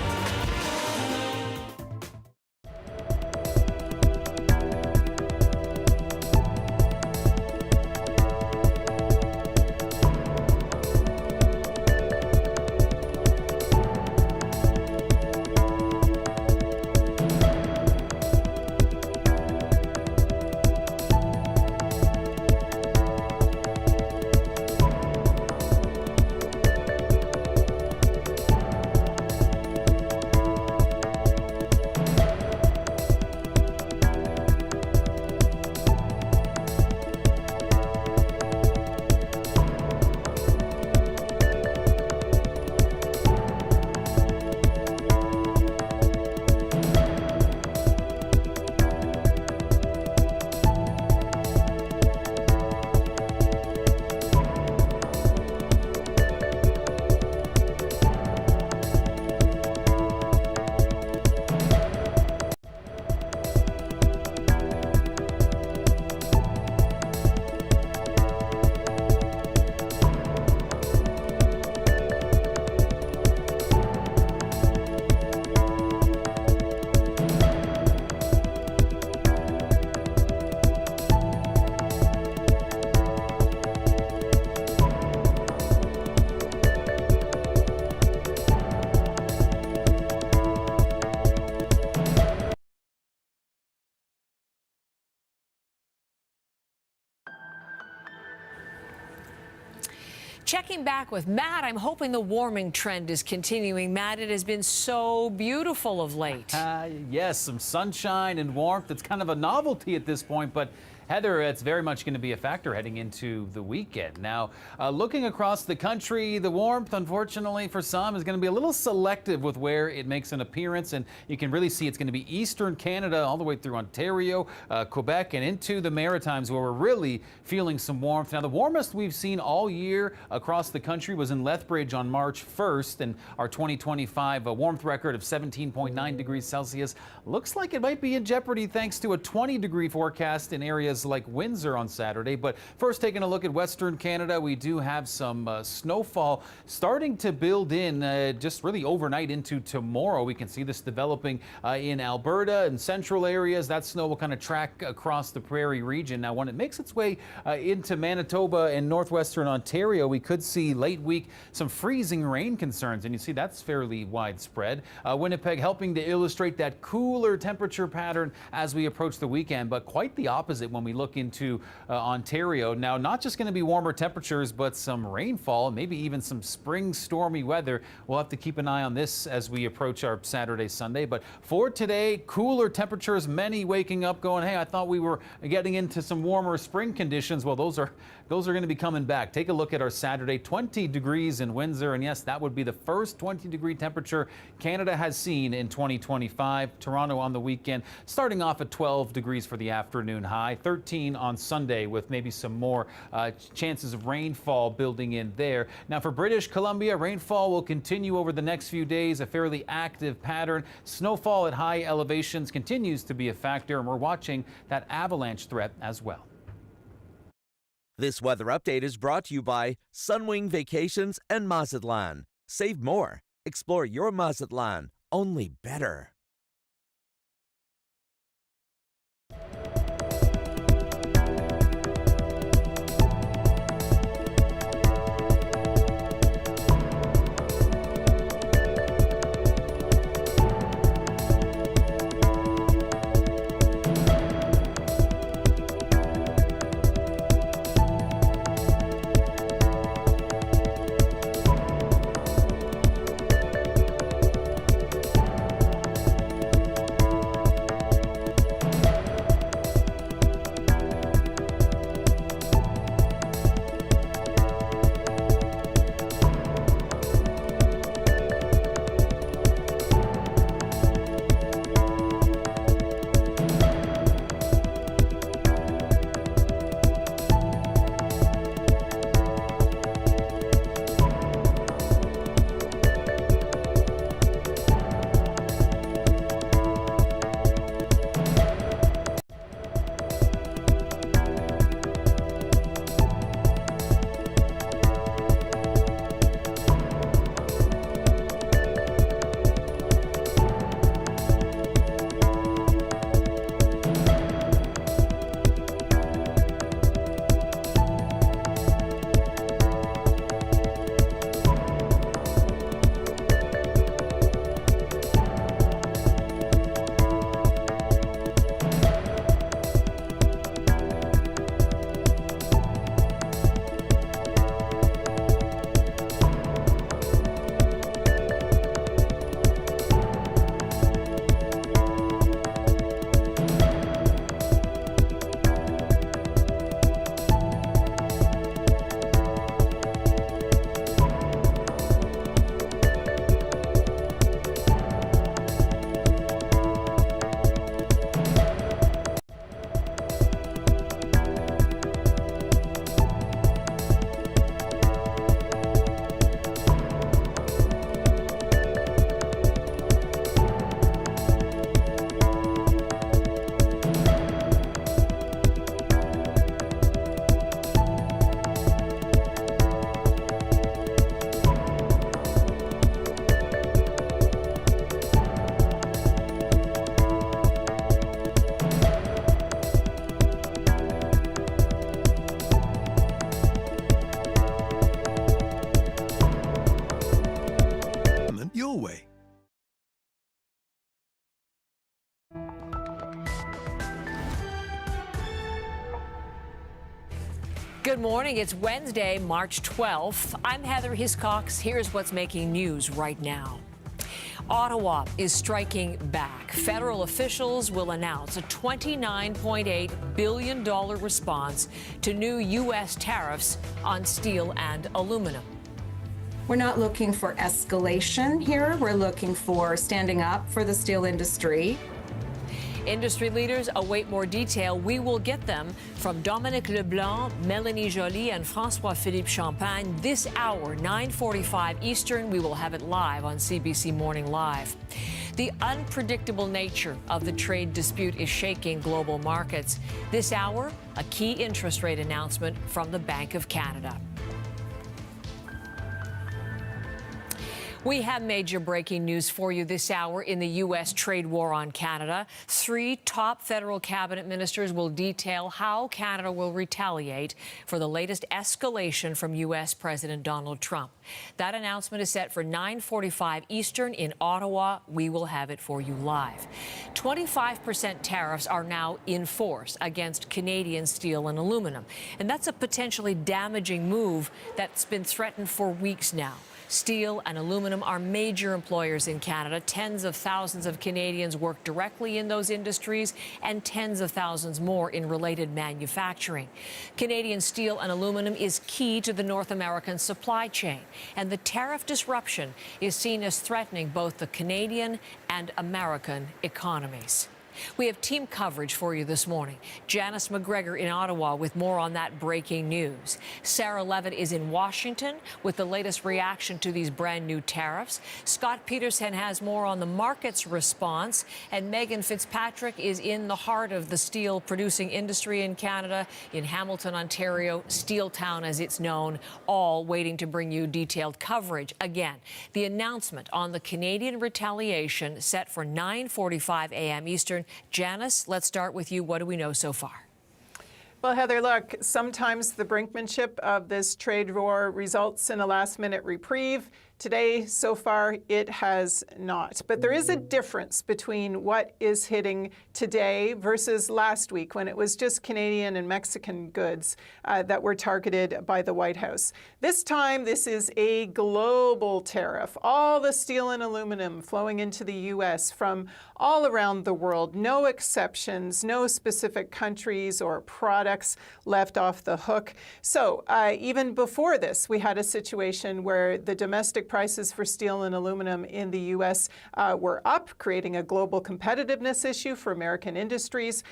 Checking back with Matt, I'm hoping the warming trend is continuing. Matt, it has been so beautiful of late. Yes, some sunshine and warmth. It's kind of a novelty at this point, but Heather, it's very much going to be a factor heading into the weekend. Now, looking across the country, the warmth, unfortunately, for some is going to be a little selective with where it makes an appearance, and you can really see it's going to be eastern Canada all the way through Ontario, Quebec, and into the Maritimes where we're really feeling some warmth. Now, the warmest we've seen all year across the country was in Lethbridge on March 1st, and our 2025 warmth record of 17.9 degrees Celsius looks like it might be in jeopardy thanks to a 20-degree forecast in areas like Windsor on Saturday. But first, taking a look at Western Canada, we do have some snowfall starting to build in just really overnight into tomorrow. We can see this developing in Alberta and central areas. That snow will kind of track across the prairie region. Now, when it makes its way into Manitoba and northwestern Ontario, we could see late week some freezing rain concerns, and you see that's fairly widespread. Winnipeg helping to illustrate that cooler temperature pattern as we approach the weekend, but quite the opposite when we look into Ontario. Now, not just going to be warmer temperatures, but some rainfall, maybe even some spring stormy weather. We'll have to keep an eye on this as we approach our Saturday, Sunday. But for today, cooler temperatures, many waking up going, hey, I thought we were getting into some warmer spring conditions. Well, those are going to be coming back. Take a look at our Saturday, 20 degrees in Windsor. And yes, that would be the first 20-degree temperature Canada has seen in 2025. Toronto on the weekend, starting off at 12 degrees for the afternoon high, 13 on Sunday with maybe some more chances of rainfall building in there. Now for British Columbia, rainfall will continue over the next few days, a fairly active pattern. Snowfall at high elevations continues to be a factor, and we're watching that avalanche threat as well. This weather update is brought to you by Sunwing Vacations and Mazatlan. Save more. Explore your Mazatlan, only better. Your way. Good morning. It's Wednesday, March 12th. I'm Heather Hiscox. Here's what's making news right now. Ottawa is striking back. Federal officials will announce a $29.8 billion response to new U.S. tariffs on steel and aluminum. We're not looking for escalation here. We're looking for standing up for the steel industry. Industry leaders await more detail. We will get them from Dominic LeBlanc, Mélanie Joly, and François-Philippe Champagne this hour, 9:45 Eastern. We will have it live on CBC Morning Live. The unpredictable nature of the trade dispute is shaking global markets. This hour, a key interest rate announcement from the Bank of Canada. We have major breaking news for you this hour in the U.S. trade war on Canada. 3 top federal cabinet ministers will detail how Canada will retaliate for the latest escalation from U.S. President Donald Trump. That announcement is set for 9:45 Eastern in Ottawa. We will have it for you live. 25% tariffs are now in force against Canadian steel and aluminum. And that's a potentially damaging move that's been threatened for weeks now. Steel and aluminum are major employers in Canada. Tens of thousands of Canadians work directly in those industries and tens of thousands more in related manufacturing. Canadian steel and aluminum is key to the North American supply chain, and the tariff disruption is seen as threatening both the Canadian and American economies. We have team coverage for you this morning. Janice McGregor in Ottawa with more on that breaking news. Sarah Levitt is in Washington with the latest reaction to these brand new tariffs. Scott Peterson has more on the market's response. And Megan Fitzpatrick is in the heart of the steel producing industry in Canada, in Hamilton, Ontario, Steel Town as it's known, all waiting to bring you detailed coverage. Again, the announcement on the Canadian retaliation set for 9:45 a.m. Eastern. Janice, let's start with you. What do we know so far? Well, Heather, look, sometimes the brinkmanship of this trade war results in a last-minute reprieve. Today, so far, it has not. But there is a difference between what is hitting today versus last week when it was just Canadian and Mexican goods that were targeted by the White House. This time, this is a global tariff. All the steel and aluminum flowing into the U.S. from all around the world, no exceptions, no specific countries or products left off the hook. So even before this, we had a situation where the domestic prices for steel and aluminum in the U.S. Were up, creating a global competitiveness issue for American industries,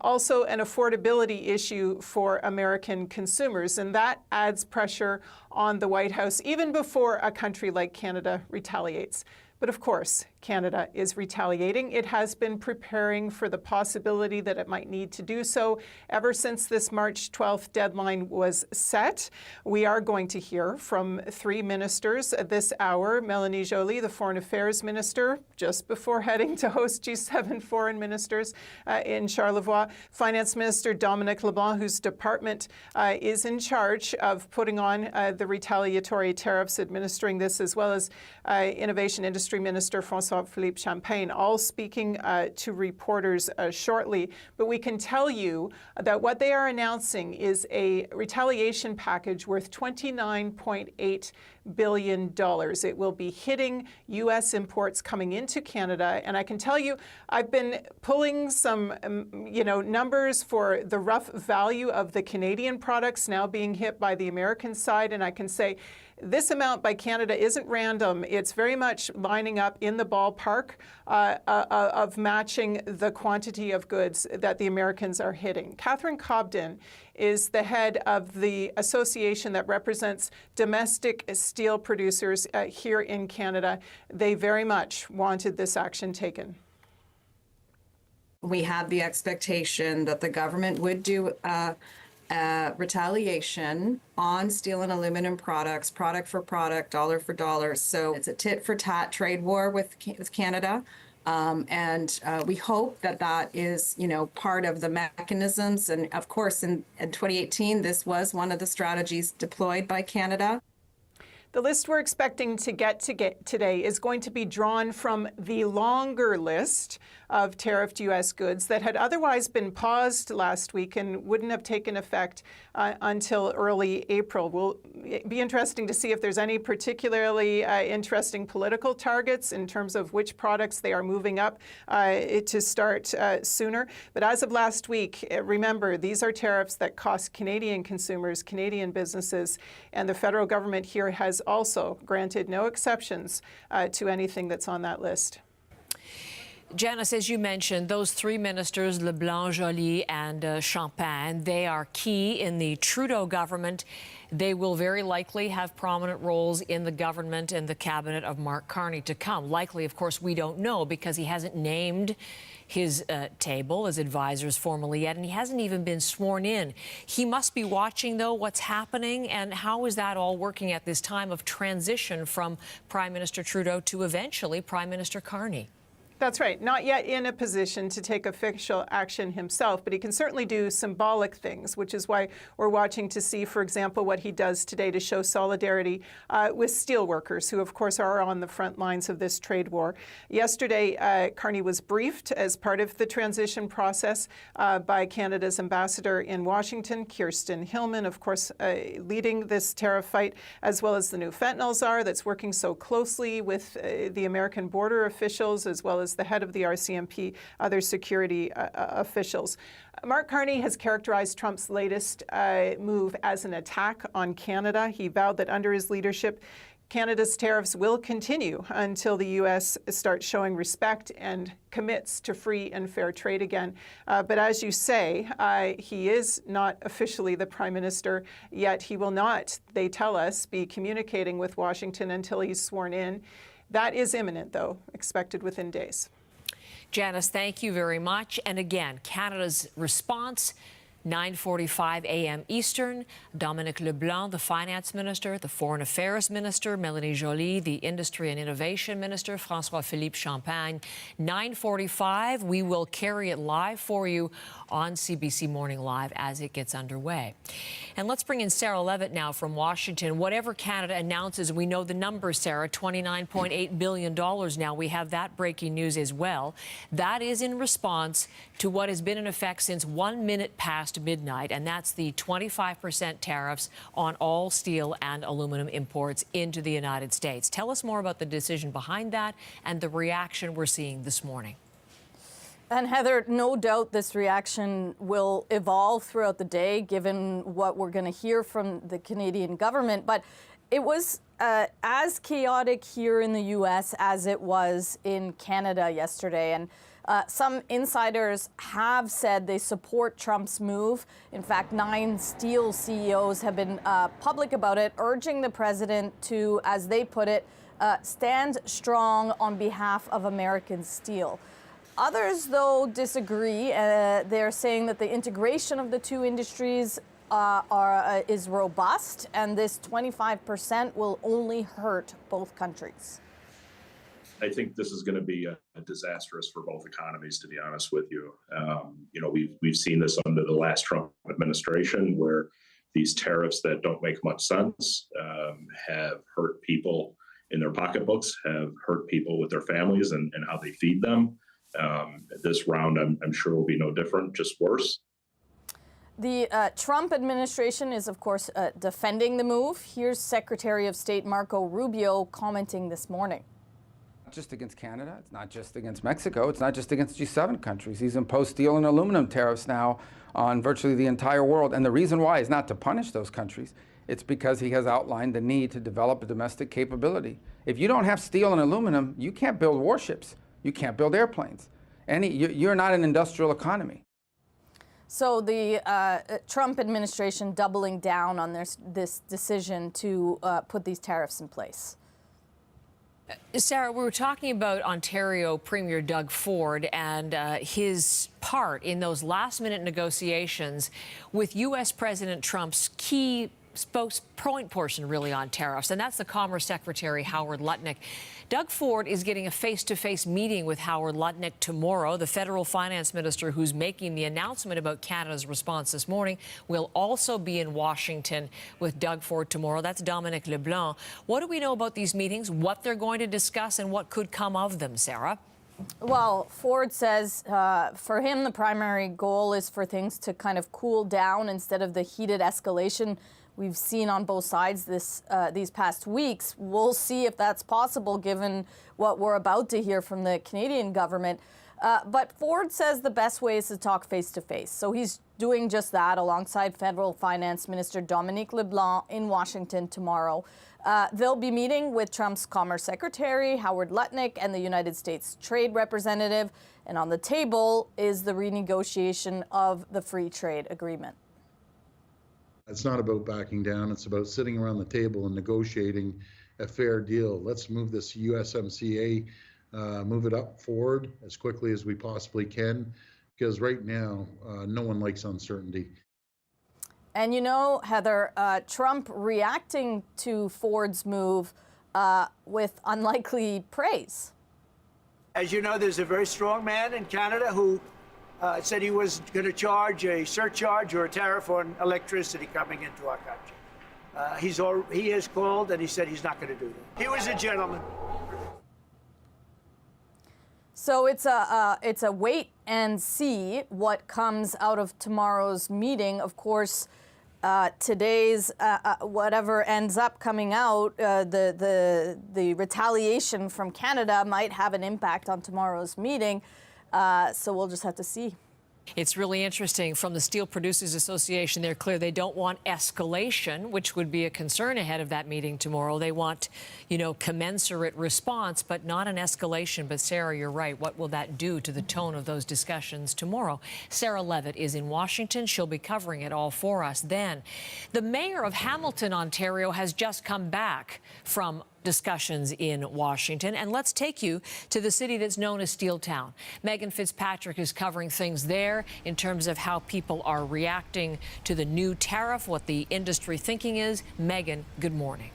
also an affordability issue for American consumers. And that adds pressure on the White House even before a country like Canada retaliates. But of course, Canada is retaliating. It has been preparing for the possibility that it might need to do so ever since this March 12th deadline was set. We are going to hear from three ministers this hour. Mélanie Joly, the Foreign Affairs Minister, just before heading to host G7 foreign ministers in Charlevoix. Finance Minister Dominic LeBlanc, whose department is in charge of putting on the retaliatory tariffs, administering this, as well as Innovation Industry Minister François-Philippe Champagne, all speaking to reporters shortly. But we can tell you that what they are announcing is a retaliation package worth $29.8 billion. It will be hitting U.S. imports coming into Canada. And I can tell you, I've been pulling some numbers for the rough value of the Canadian products now being hit by the American side. And I can say this amount by Canada isn't random. It's very much lining up in the ballpark of matching the quantity of goods that the Americans are hitting. Catherine Cobden is the head of the association that represents domestic steel producers here in Canada. They very much wanted this action taken. We had the expectation that the government would do retaliation on steel and aluminum products, product for product, dollar for dollar. So it's a tit for tat trade war with Canada. And we hope that that is, part of the mechanisms. And of course, in 2018, this was one of the strategies deployed by Canada. The list we're expecting to get today is going to be drawn from the longer list of tariffed U.S. goods that had otherwise been paused last week and wouldn't have taken effect until early April. Will be interesting to see if there's any particularly interesting political targets in terms of which products they are moving up to start sooner. But as of last week, remember, these are tariffs that cost Canadian consumers, Canadian businesses, and the federal government here has also granted no exceptions to anything that's on that list. Janice, as you mentioned, those three ministers, LeBlanc, Joly, and Champagne, they are key in the Trudeau government. They will very likely have prominent roles in the government and the cabinet of Mark Carney to come. Likely, of course, we don't know because he hasn't named his table as advisors formally yet, and he hasn't even been sworn in. He must be watching, though, what's happening, and how is that all working at this time of transition from Prime Minister Trudeau to eventually Prime Minister Carney? That's right. Not yet in a position to take official action himself, but he can certainly do symbolic things, which is why we're watching to see, for example, what he does today to show solidarity with steelworkers, who, of course, are on the front lines of this trade war. Yesterday, Carney was briefed as part of the transition process by Canada's ambassador in Washington, Kirsten Hillman, of course, leading this tariff fight, as well as the new fentanyl czar that's working so closely with the American border officials, as well as the head of the RCMP, other security officials. Mark Carney has characterized Trump's latest move as an attack on Canada. He vowed that under his leadership, Canada's tariffs will continue until the U.S. starts showing respect and commits to free and fair trade again. But as you say, he is not officially the Prime Minister, yet he will not, they tell us, be communicating with Washington until he's sworn in. That is imminent, though, expected within days. Janice, thank you very much. And again, Canada's response, 9:45 a.m. Eastern. Dominic LeBlanc, the Finance Minister, the Foreign Affairs Minister, Mélanie Joly, the Industry and Innovation Minister, François-Philippe Champagne. 9:45, we will carry it live for you on CBC Morning Live as it gets underway. And let's bring in Sarah Levitt now from Washington. Whatever Canada announces, we know the numbers, Sarah, $29.8 billion now. We have that breaking news as well. That is in response to what has been in effect since 1 minute past midnight, and that's the 25% tariffs on all steel and aluminum imports into the United States. Tell us more about the decision behind that and the reaction we're seeing this morning. And Heather, no doubt this reaction will evolve throughout the day, given what we're going to hear from the Canadian government. But it was as chaotic here in the U.S. as it was in Canada yesterday. And some insiders have said they support Trump's move. In fact, 9 steel CEOs have been public about it, urging the president to, as they put it, stand strong on behalf of American steel. Others, though, disagree. They're saying that the integration of the two industries is robust, and this 25% will only hurt both countries. I think this is going to be disastrous for both economies, to be honest with you. You know, we've seen this under the last Trump administration, where these tariffs that don't make much sense have hurt people in their pocketbooks, have hurt people with their families and how they feed them. This round, I'm sure, will be no different, just worse. The Trump administration is, of course, defending the move. Here's Secretary of State Marco Rubio commenting this morning. Not just against Canada, it's not just against Mexico, it's not just against G7 countries. He's imposed steel and aluminum tariffs now on virtually the entire world. And the reason why is not to punish those countries. It's because he has outlined the need to develop a domestic capability. If you don't have steel and aluminum, you can't build warships. You can't build airplanes. You're not an industrial economy. So the Trump administration doubling down on this decision to put these tariffs in place. Sarah, we were talking about Ontario Premier Doug Ford and his part in those last-minute negotiations with U.S. President Trump's key point portion really on tariffs, and that's the Commerce Secretary Howard Lutnick. Doug Ford is getting a face-to-face meeting with Howard Lutnick tomorrow. The federal finance minister who's making the announcement about Canada's response this morning will also be in Washington with Doug Ford tomorrow. That's Dominic LeBlanc. What do we know about these meetings, what they're going to discuss, and what could come of them, Sarah? Well, Ford says for him, the primary goal is for things to kind of cool down instead of the heated escalation we've seen on both sides these past weeks. We'll see if that's possible given what we're about to hear from the Canadian government. But Ford says the best way is to talk face-to-face. So he's doing just that alongside Federal Finance Minister Dominic LeBlanc in Washington tomorrow. They'll be meeting with Trump's Commerce Secretary, Howard Lutnick, and the United States Trade Representative. And on the table is the renegotiation of the free trade agreement. It's not about backing down. It's about sitting around the table and negotiating a fair deal. Let's move this USMCA, move it up forward as quickly as we possibly can, because right now, no one likes uncertainty. And you know, Heather, Trump reacting to Ford's move with unlikely praise. As you know, there's a very strong man in Canada who said he was going to charge a surcharge or a tariff on electricity coming into our country. He has called and he said he's not going to do that. He was a gentleman. So it's a wait and see what comes out of tomorrow's meeting. Of course, today's whatever ends up coming out, the retaliation from Canada might have an impact on tomorrow's meeting. So we'll just have to see. It's really interesting. From the Steel Producers Association, they're clear they don't want escalation, which would be a concern ahead of that meeting tomorrow. They want, commensurate response, but not an escalation. But Sarah, you're right. What will that do to the tone of those discussions tomorrow? Sarah Levitt is in Washington. She'll be covering it all for us then. The mayor of Hamilton, Ontario, has just come back from discussions in Washington. And let's take you to the city that's known as Steel Town. Megan Fitzpatrick is covering things there in terms of how people are reacting to the new tariff, what the industry thinking is. Megan, good morning.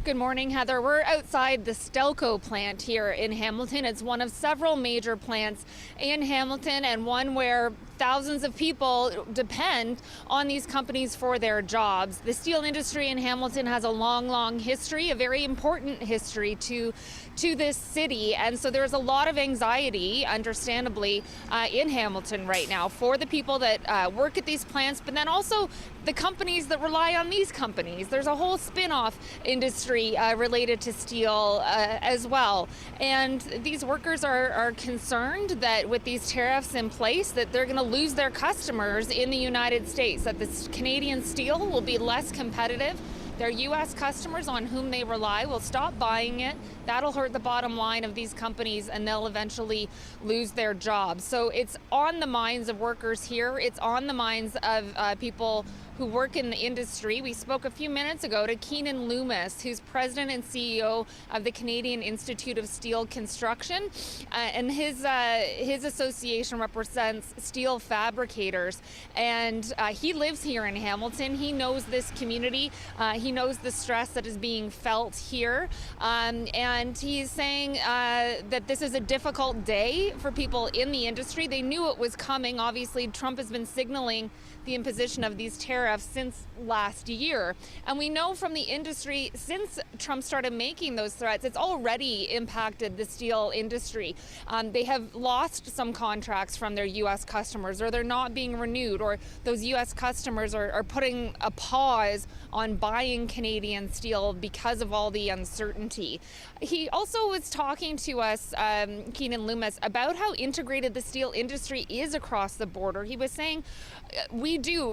Good morning, Heather. We're outside the Stelco plant here in Hamilton. It's one of several major plants in Hamilton and one where thousands of people depend on these companies for their jobs. The steel industry in Hamilton has a long history, a very important history to this city. And so there's a lot of anxiety, understandably, in Hamilton right now for the people that work at these plants, but then also the companies that rely on these companies. There's a whole spin-off industry related to steel as well. And these workers are concerned that with these tariffs in place, that they're going to lose their customers in the United States, that this Canadian steel will be less competitive. Their U.S. customers on whom they rely will stop buying it. That'll hurt the bottom line of these companies, and they'll eventually lose their jobs. So it's on the minds of workers here. It's on the minds of people who work in the industry. We spoke a few minutes ago to Keenan Loomis, who's president and CEO of the Canadian Institute of Steel Construction, and his association represents steel fabricators. And he lives here in Hamilton. He knows this community. He knows the stress that is being felt here, and he's saying that this is a difficult day for people in the industry. They knew it was coming. Obviously, Trump has been signaling the imposition of these tariffs since last year. And we know from the industry, since Trump started making those threats, it's already impacted the steel industry. They have lost some contracts from their U.S. customers, or they're not being renewed, or those U.S. customers are putting a pause on buying Canadian steel because of all the uncertainty. He also was talking to us, Keenan Loomis, about how integrated the steel industry is across the border. He was saying,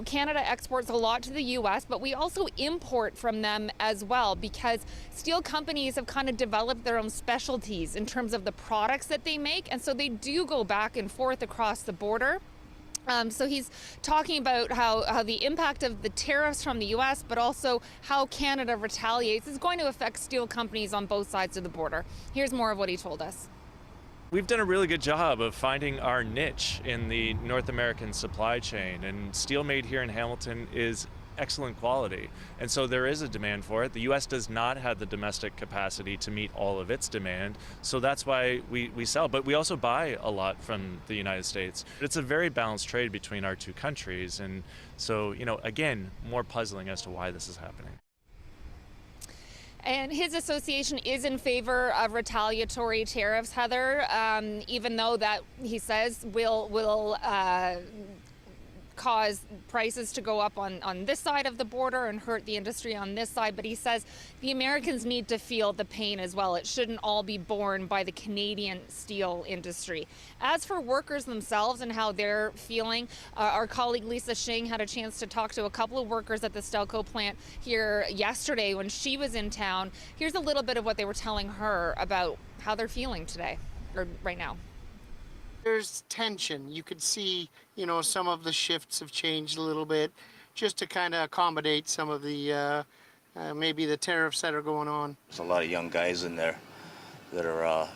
Canada exports a lot to the U.S., but we also import from them as well, because steel companies have kind of developed their own specialties in terms of the products that they make, and so they do go back and forth across the border. So he's talking about how the impact of the tariffs from the U.S., but also how Canada retaliates, is going to affect steel companies on both sides of the border. Here's more of what he told us. We've done a really good job of finding our niche in the North American supply chain, and steel made here in Hamilton is excellent quality, and so there is a demand for it. The U.S. does not have the domestic capacity to meet all of its demand, so that's why we sell, but we also buy a lot from the United States. It's a very balanced trade between our two countries, and so, again, more puzzling as to why this is happening. And his association is in favor of retaliatory tariffs, Heather, even though that, he says, will cause prices to go up on this side of the border and hurt the industry on this side. But he says the Americans need to feel the pain as well. It shouldn't all be borne by the Canadian steel industry. As for workers themselves and how they're feeling, our colleague Lisa Shing had a chance to talk to a couple of workers at the Stelco plant here yesterday when she was in town. Here's a little bit of what they were telling her about how they're feeling today, or right now. There's tension. You could see, some of the shifts have changed a little bit just to kind of accommodate some of the, maybe the tariffs that are going on. There's a lot of young guys in there that are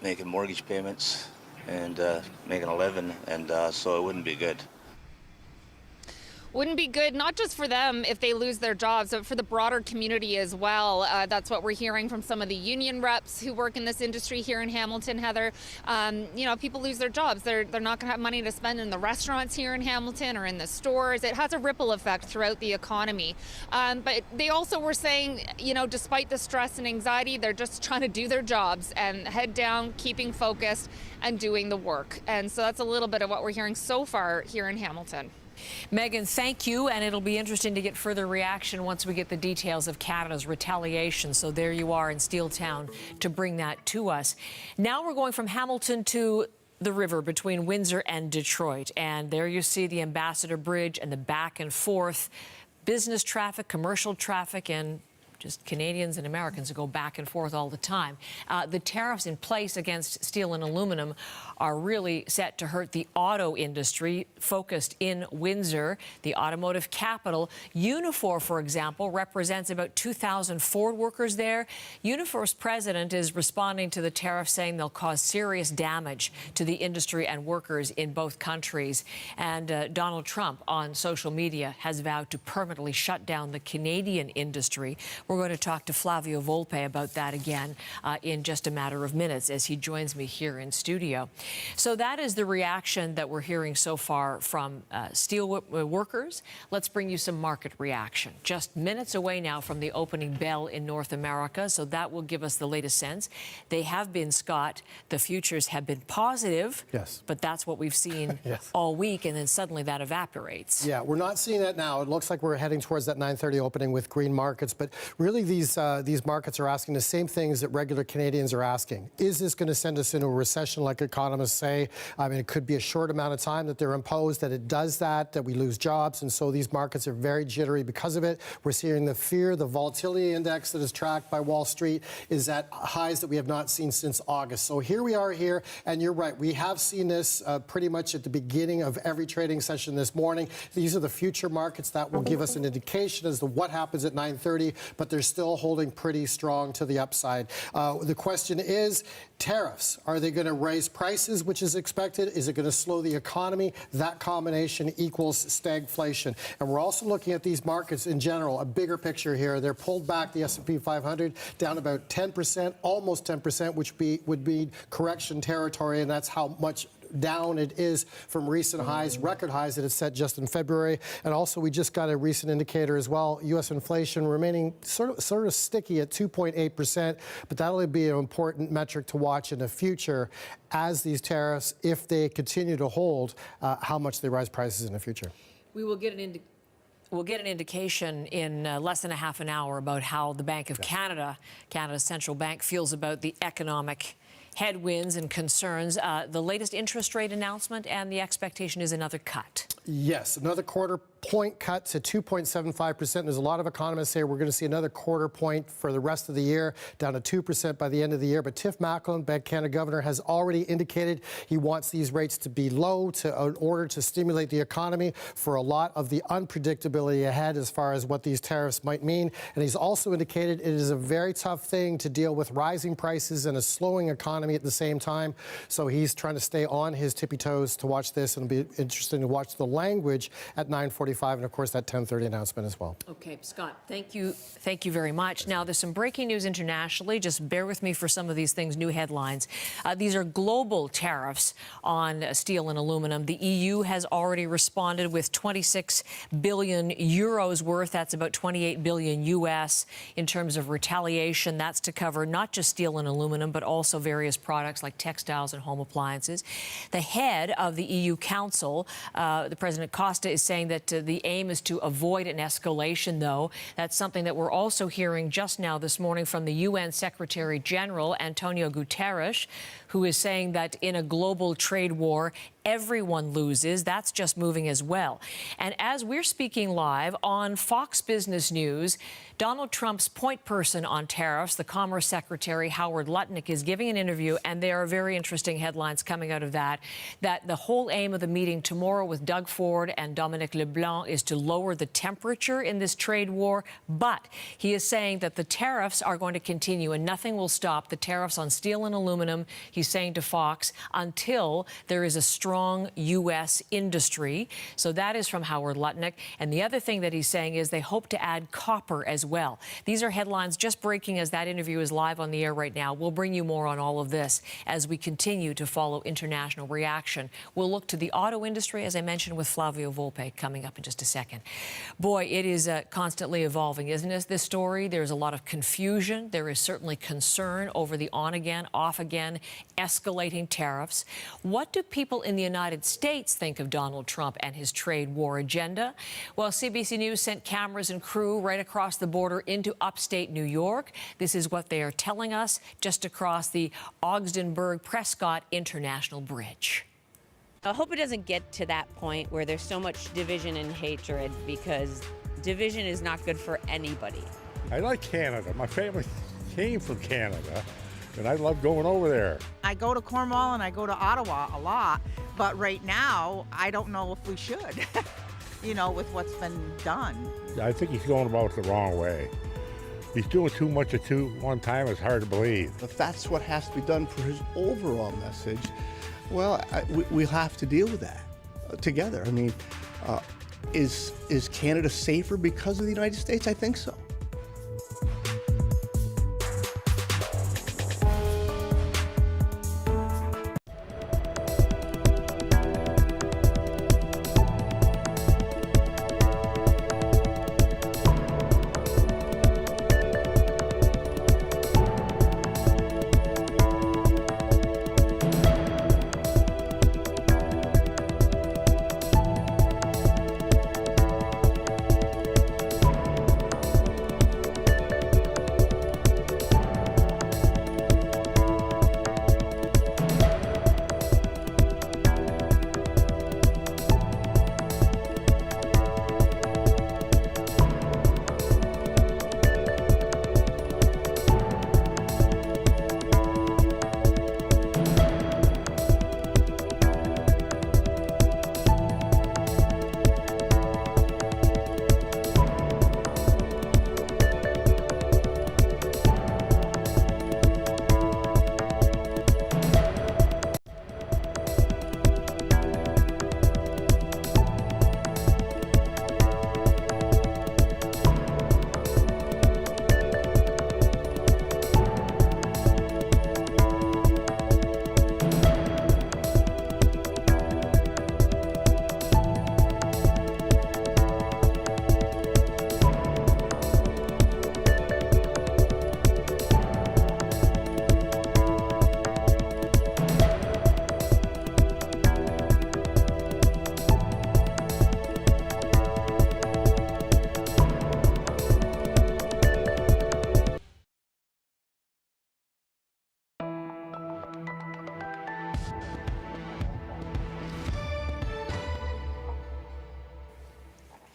making mortgage payments and making a living, and so it wouldn't be good. Wouldn't be good, not just for them if they lose their jobs, but for the broader community as well. That's what we're hearing from some of the union reps who work in this industry here in Hamilton, Heather. People lose their jobs. They're not going to have money to spend in the restaurants here in Hamilton or in the stores. It has a ripple effect throughout the economy. But they also were saying, despite the stress and anxiety, they're just trying to do their jobs and head down, keeping focused and doing the work. And so that's a little bit of what we're hearing so far here in Hamilton. Megan, thank you, and it'll be interesting to get further reaction once we get the details of Canada's retaliation. So there you are in Steel Town to bring that to us. Now we're going from Hamilton to the river between Windsor and Detroit. And there you see the Ambassador Bridge and the back and forth business traffic, commercial traffic, and just Canadians and Americans who go back and forth all the time. The tariffs in place against steel and aluminum are really set to hurt the auto industry focused in Windsor, the automotive capital. Unifor, for example, represents about 2,000 Ford workers there. Unifor's president is responding to the tariffs, saying they'll cause serious damage to the industry and workers in both countries. And Donald Trump on social media has vowed to permanently shut down the Canadian industry. We're going to talk to Flavio Volpe about that again in just a matter of minutes as he joins me here in studio. So that is the reaction that we're hearing so far from steel workers. Let's bring you some market reaction. Just minutes away now from the opening bell in North America, so that will give us the latest sense. They have been, Scott, the futures have been positive, yes, but that's what we've seen yes, all week, and then suddenly that evaporates. Yeah, we're not seeing that now. It looks like we're heading towards that 9:30 opening with green markets, but really these markets are asking the same things that regular Canadians are asking. Is this going to send us into a recession like economists say? I mean, it could be a short amount of time that they're imposed, that it does that we lose jobs, and so these markets are very jittery because of it. We're seeing the fear, the volatility index that is tracked by Wall Street is at highs that we have not seen since August. So here we are here, and you're right. We have seen this pretty much at the beginning of every trading session this morning. These are the future markets that will give us an indication as to what happens at 9:30, but they're still holding pretty strong to the upside. The question is, tariffs, are they going to raise prices, which is expected? Is it going to slow the economy? That combination equals stagflation. And we're also looking at these markets in general, a bigger picture here. They're pulled back, the S&P 500, down about 10%, almost 10%, which would be correction territory, and that's how much down it is from recent highs, record highs that it set just in February. And also, we just got a recent indicator as well. U.S. inflation remaining sort of sticky at 2.8%, but that'll be an important metric to watch in the future as these tariffs, if they continue to hold, how much they rise prices in the future. We will get an We'll get an indication in less than a half an hour about how the Bank of Canada, Canada's central bank, feels about the economic headwinds and concerns. The latest interest rate announcement, and the expectation is another cut. Yes, another quarter point cut to 2.75%. There's a lot of economists say we're going to see another quarter point for the rest of the year, down to 2% by the end of the year. But Tiff Macklem, Bank of Canada governor, has already indicated he wants these rates to be low in order to stimulate the economy for a lot of the unpredictability ahead as far as what these tariffs might mean. And he's also indicated it is a very tough thing to deal with rising prices and a slowing economy at the same time. So he's trying to stay on his tippy toes to watch this, and it'll be interesting to watch the language at 9:45, and of course that 10:30 announcement as well. Okay, Scott, thank you very much. Now, there's some breaking news internationally. Just bear with me for some of these things, new headlines. These are global tariffs on steel and aluminum. The EU has already responded with 26 billion euros worth. That's about 28 billion US in terms of retaliation. That's to cover not just steel and aluminum, but also various products like textiles and home appliances. The head of the EU Council, the President Costa, is saying that the aim is to avoid an escalation, though. That's something that we're also hearing just now this morning from the UN Secretary General, Antonio Guterres, who is saying that in a global trade war, everyone loses. That's just moving as well. And as we're speaking live on Fox Business News, Donald Trump's point person on tariffs, the Commerce Secretary Howard Lutnick, is giving an interview, and there are very interesting headlines coming out of that the whole aim of the meeting tomorrow with Doug Ford and Dominic LeBlanc is to lower the temperature in this trade war. But he is saying that the tariffs are going to continue and nothing will stop the tariffs on steel and aluminum, he's saying to Fox, until there is a strong U.S. industry. So that is from Howard Lutnick. And the other thing that he's saying is they hope to add copper as well. These are headlines just breaking as that interview is live on the air right now. We'll bring you more on all of this as we continue to follow international reaction. We'll look to the auto industry, as I mentioned, with with Flavio Volpe coming up in just a second. Boy, it is constantly evolving, isn't it, this story? There's a lot of confusion. There is certainly concern over the on-again, off-again, escalating tariffs. What do people in the United States think of Donald Trump and his trade war agenda? Well, CBC News sent cameras and crew right across the border into upstate New York. This is what they are telling us just across the Ogdensburg-Prescott International Bridge. I hope it doesn't get to that point where there's so much division and hatred, because division is not good for anybody. I like Canada. My family came from Canada, and I love going over there. I go to Cornwall and I go to Ottawa a lot, but right now I don't know if we should, you know, with what's been done. I think he's going about it the wrong way. He's doing too much at one time. It's hard to believe. If that's what has to be done for his overall message, well, we'll have to deal with that together. I mean, is Canada safer because of the United States? I think so.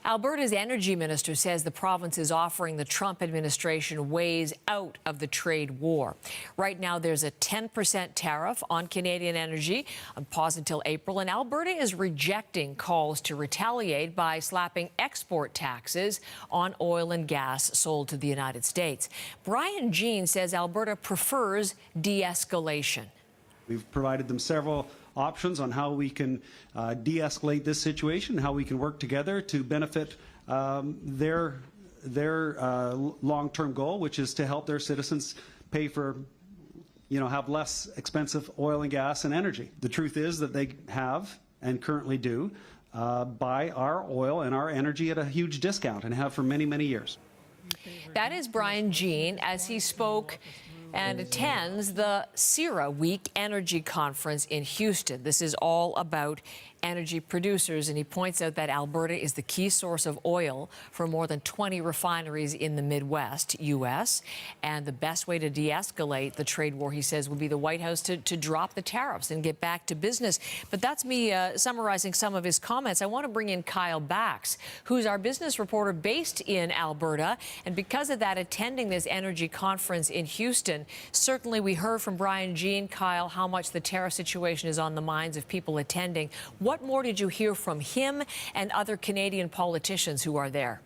Alberta's energy minister says the province is offering the Trump administration ways out of the trade war. Right now, there's a 10% tariff on Canadian energy, on pause until April, and Alberta is rejecting calls to retaliate by slapping export taxes on oil and gas sold to the United States. Brian Jean says Alberta prefers de-escalation. We've provided them several options on how we can de-escalate this situation, how we can work together to benefit their long-term goal, which is to help their citizens pay for, have less expensive oil and gas and energy. The truth is that they have and currently do buy our oil and our energy at a huge discount and have for many, many years. That is Brian Jean as he spoke and attends the CERA Week Energy Conference in Houston. This is all about energy producers, and he points out that Alberta is the key source of oil for more than 20 refineries in the Midwest, U.S., and the best way to de-escalate the trade war, he says, would be the White House to drop the tariffs and get back to business. But that's me summarizing some of his comments. I want to bring in Kyle Bax, who's our business reporter based in Alberta, and because of that, attending this energy conference in Houston. Certainly, we heard from Brian Jean, Kyle, how much the tariff situation is on the minds of people attending. What more did you hear from him and other Canadian politicians who are there?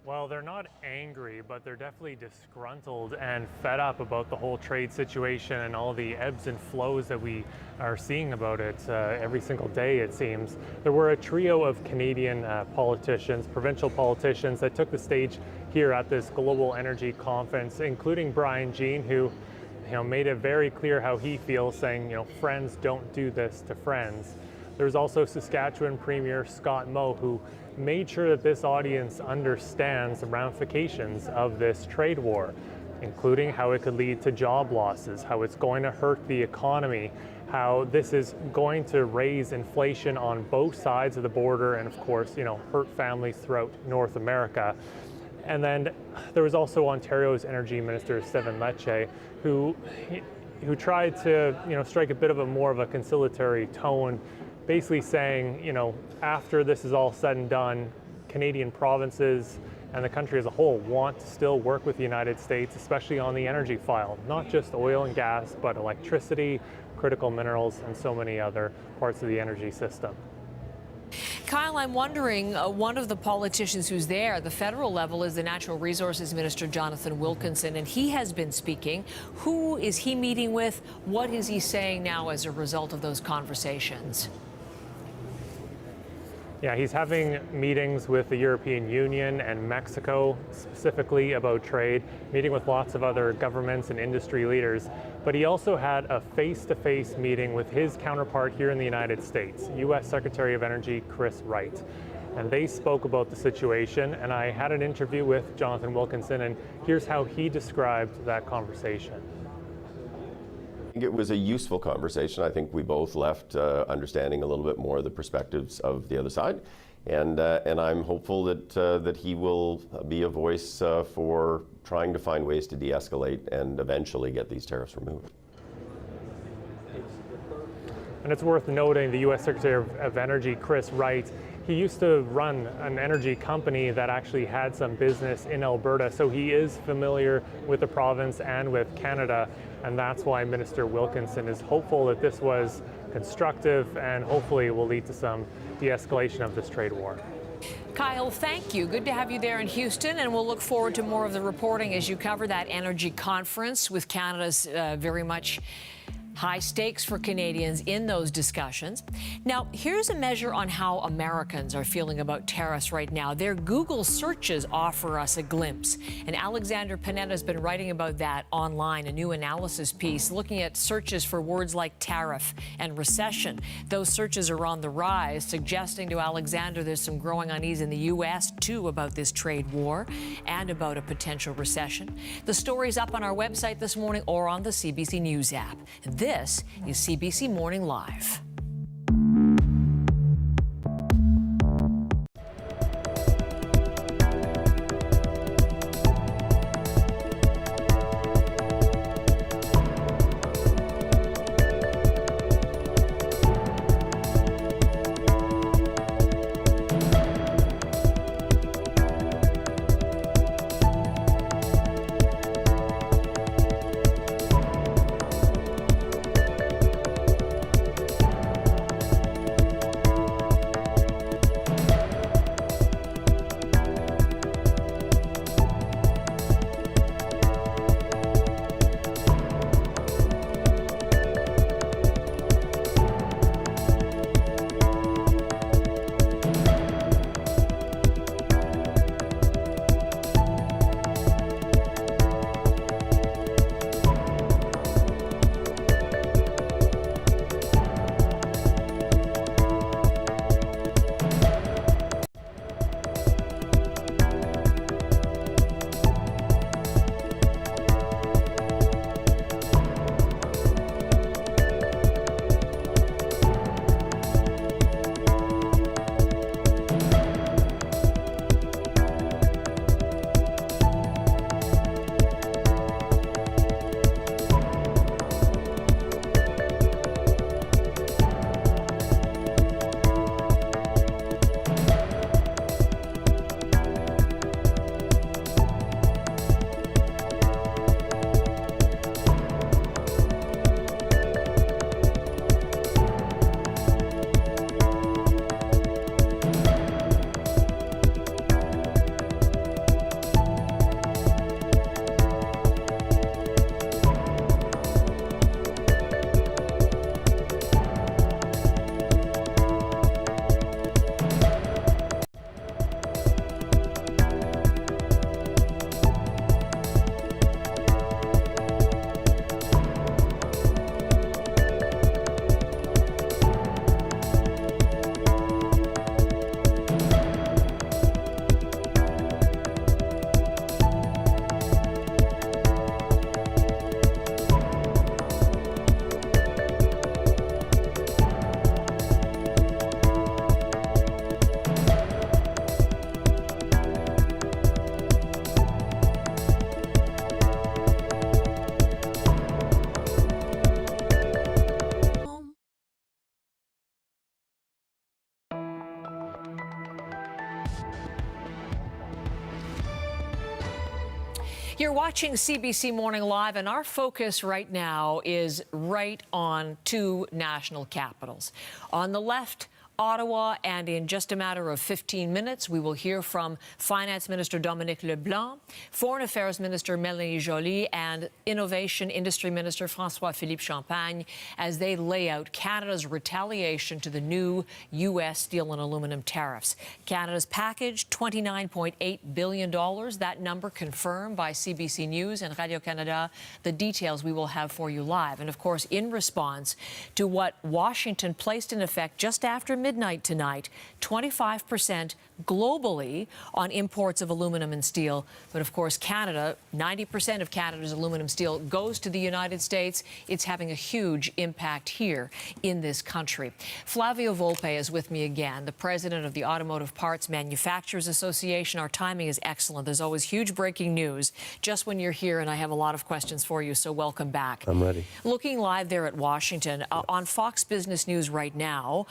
Well, they're not angry, but they're definitely disgruntled and fed up about the whole trade situation and all the ebbs and flows that we are seeing about it every single day, it seems. There were a trio of Canadian politicians, provincial politicians, that took the stage here at this global energy conference, including Brian Jean, who made it very clear how he feels, saying, friends don't do this to friends. There's also Saskatchewan Premier Scott Moe, who made sure that this audience understands the ramifications of this trade war, including how it could lead to job losses, how it's going to hurt the economy, how this is going to raise inflation on both sides of the border and, of course, hurt families throughout North America. And then there was also Ontario's Energy Minister, Stephen Lecce, who tried to, strike a bit of a more of a conciliatory tone, basically saying, after this is all said and done, Canadian provinces and the country as a whole want to still work with the United States, especially on the energy file, not just oil and gas, but electricity, critical minerals, and so many other parts of the energy system. Kyle, I'm wondering, one of the politicians who's there at the federal level is the Natural Resources Minister, Jonathan Wilkinson, and he has been speaking. Who is he meeting with? What is he saying now as a result of those conversations? Yeah, he's having meetings with the European Union and Mexico specifically about trade, meeting with lots of other governments and industry leaders. But he also had a face-to-face meeting with his counterpart here in the United States, U.S. Secretary of Energy Chris Wright. And they spoke about the situation, and I had an interview with Jonathan Wilkinson, and here's how he described that conversation. It was a useful conversation. I think we both left understanding a little bit more of the perspectives of the other side, and I'm hopeful that he will be a voice for trying to find ways to de-escalate and eventually get these tariffs removed. And it's worth noting the U.S. Secretary of Energy, Chris Wright, he used to run an energy company that actually had some business in Alberta, so he is familiar with the province and with Canada, and that's why Minister Wilkinson is hopeful that this was constructive and hopefully will lead to some de-escalation of this trade war. Kyle, thank you. Good to have you there in Houston, and we'll look forward to more of the reporting as you cover that energy conference with Canada's very much high stakes for Canadians in those discussions. Now, here's a measure on how Americans are feeling about tariffs right now. Their Google searches offer us a glimpse, and Alexander Panetta's been writing about that online, a new analysis piece looking at searches for words like tariff and recession. Those searches are on the rise, suggesting to Alexander there's some growing unease in the U.S., too, about this trade war and about a potential recession. The story's up on our website this morning or on the CBC News app. This is CBC Morning Live. You're watching CBC Morning Live, and our focus right now is right on two national capitals. On the left, Ottawa, and in just a matter of 15 minutes, we will hear from Finance Minister Dominic LeBlanc, Foreign Affairs Minister Mélanie Joly, and Innovation Industry Minister François-Philippe Champagne as they lay out Canada's retaliation to the new U.S. steel and aluminum tariffs. Canada's package, $29.8 billion. That number confirmed by CBC News and Radio-Canada. The details we will have for you live. And, of course, in response to what Washington placed in effect just after midnight tonight, 25% globally on imports of aluminum and steel. But of course, Canada, 90% of Canada's aluminum steel goes to the United States. It's having a huge impact here in this country. Flavio Volpe is with me again, the president of the Automotive Parts Manufacturers Association. Our timing is excellent. There's always huge breaking news just when you're here, and I have a lot of questions for you, so welcome back. I'm ready. Looking live there at Washington, on Fox Business News right now,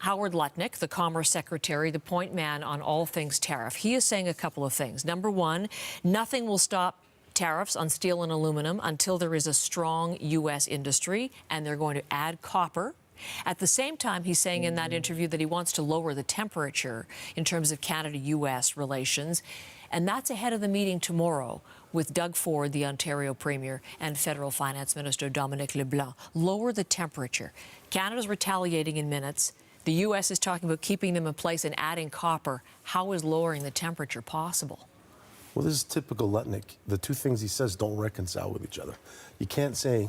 Howard Lutnick, the Commerce Secretary, the point man on all things tariff, he is saying a couple of things. Number one, nothing will stop tariffs on steel and aluminum until there is a strong U.S. industry, and they're going to add copper. At the same time, he's saying in that interview that he wants to lower the temperature in terms of Canada-U.S. relations. And that's ahead of the meeting tomorrow with Doug Ford, the Ontario Premier, and Federal Finance Minister Dominic LeBlanc. Lower the temperature. Canada's retaliating in minutes. The U.S. is talking about keeping them in place and adding copper. How is lowering the temperature possible? Well, this is typical Lutnick. The two things he says don't reconcile with each other. You can't say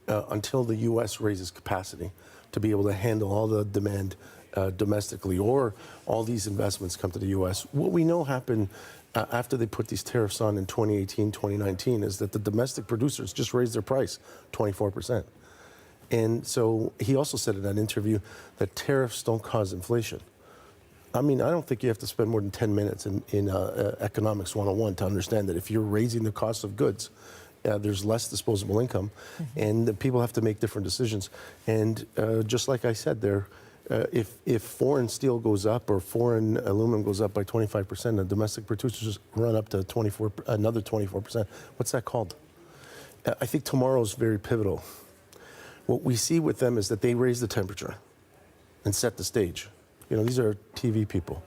until the U.S. raises capacity to be able to handle all the demand domestically, or all these investments come to the U.S. What we know happened after they put these tariffs on in 2018, 2019, is that the domestic producers just raised their price 24%. And so he also said in that interview that tariffs don't cause inflation. I mean, I don't think you have to spend more than 10 minutes in Economics 101 to understand that if you're raising the cost of goods, there's less disposable income, and the people have to make different decisions. And just like I said there, if foreign steel goes up or foreign aluminum goes up by 25%, the domestic producers run up to another 24%. What's that called? I think tomorrow's very pivotal. What we see with them is that they raise the temperature and set the stage. You know, these are TV people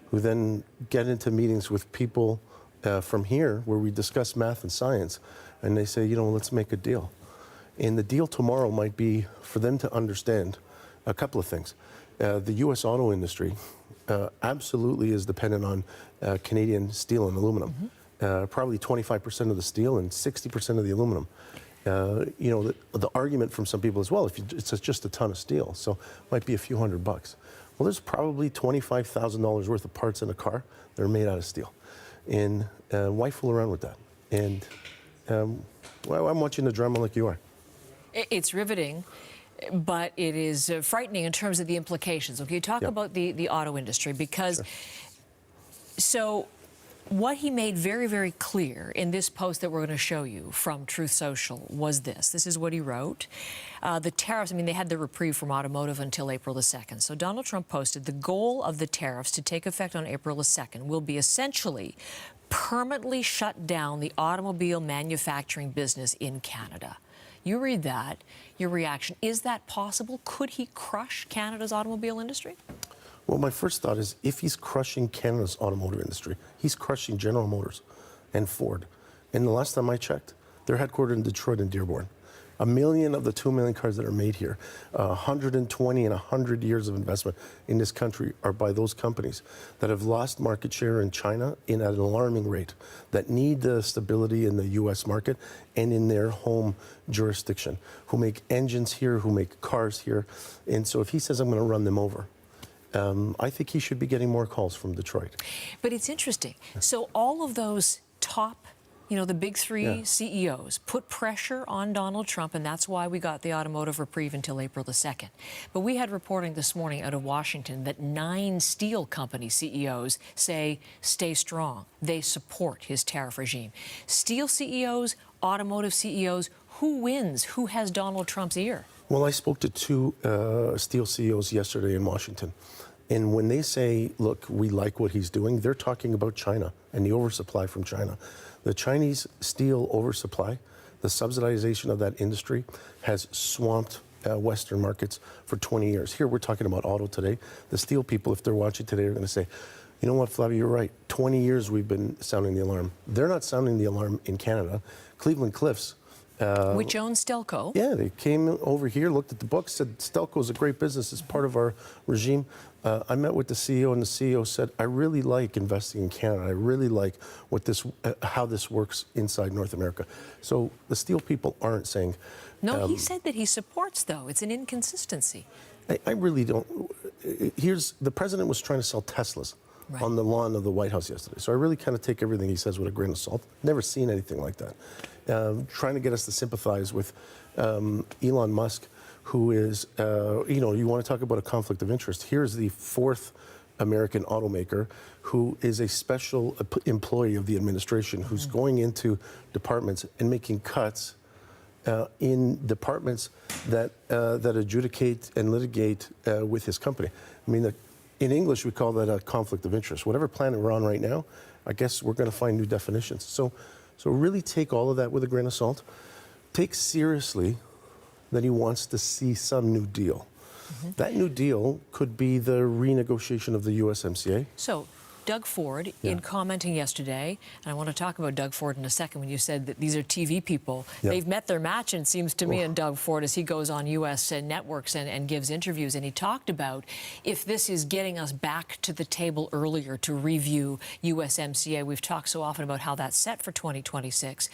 who then get into meetings with people from here where we discuss math and science, and they say, you know, let's make a deal. And the deal tomorrow might be for them to understand a couple of things. The U.S. auto industry absolutely is dependent on Canadian steel and aluminum. Probably 25% of the steel and 60% of the aluminum. You know, the argument from some people as well, it's just a ton of steel, so it might be a few $100. Well, there's probably $25,000 worth of parts in a car that are made out of steel. And why fool around with that? And well, I'm watching the drama like you are. It's riveting, but it is frightening in terms of the implications. Okay, talk about the auto industry, because so what he made very, very clear in this post that we're going to show you from Truth Social was this. This is what he wrote. The tariffs, I mean, they had the reprieve from automotive until April the 2nd. So Donald Trump posted, the goal of the tariffs to take effect on April the 2nd will be essentially permanently shut down the automobile manufacturing business in Canada. You read that, your reaction, is that possible? Could he crush Canada's automobile industry? Well, my first thought is if he's crushing Canada's automotive industry, he's crushing General Motors and Ford. And the last time I checked, they're headquartered in Detroit and Dearborn. 1 million of the 2 million cars that are made here, 120 and 100 years of investment in this country are by those companies that have lost market share in China at an alarming rate, that need the stability in the U.S. market and in their home jurisdiction, who make engines here, who make cars here. And so if he says, I'm going to run them over, I think he should be getting more calls from Detroit. But it's interesting. So all of those top, you know, the big three CEOs put pressure on Donald Trump, and that's why we got the automotive reprieve until April the 2nd. But we had reporting this morning out of Washington that 9 steel company CEOs say stay strong. They support his tariff regime. Steel CEOs, automotive CEOs, who wins? Who has Donald Trump's ear? Well, I spoke to 2 steel CEOs yesterday in Washington. And when they say, look, we like what he's doing, they're talking about China and the oversupply from China. The Chinese steel oversupply, the subsidization of that industry has swamped Western markets for 20 years. Here we're talking about auto today. The steel people, if they're watching today, are going to say, you know what, Flavia, you're right. 20 years we've been sounding the alarm. They're not sounding the alarm in Canada. Cleveland Cliffs. Which owns Stelco. Yeah, they came over here, looked at the books, said Stelco is a great business. It's part of our regime. I met with the CEO, and the CEO said, I really like investing in Canada. I really like what how this works inside North America. So the steel people aren't saying... No, he said that he supports, though. It's an inconsistency. I really don't... The president was trying to sell Teslas on the lawn of the White House yesterday. So I really kind of take everything he says with a grain of salt. Never seen anything like that. Trying to get us to sympathize with Elon Musk, who is, you want to talk about a conflict of interest. Here's the fourth American automaker who is a special employee of the administration, who's going into departments and making cuts in departments that adjudicate and litigate with his company. I mean, in English, we call that a conflict of interest. Whatever planet we're on right now, I guess we're going to find new definitions. So really take all of that with a grain of salt. Take seriously that he wants to see some new deal. That new deal could be the renegotiation of the USMCA. So Doug Ford, in commenting yesterday, and I want to talk about Doug Ford in a second, when you said that these are TV people, they've met their match, it seems to me, and Doug Ford, as he goes on U.S. networks and gives interviews, and he talked about if this is getting us back to the table earlier to review USMCA. We've talked so often about how that's set for 2026.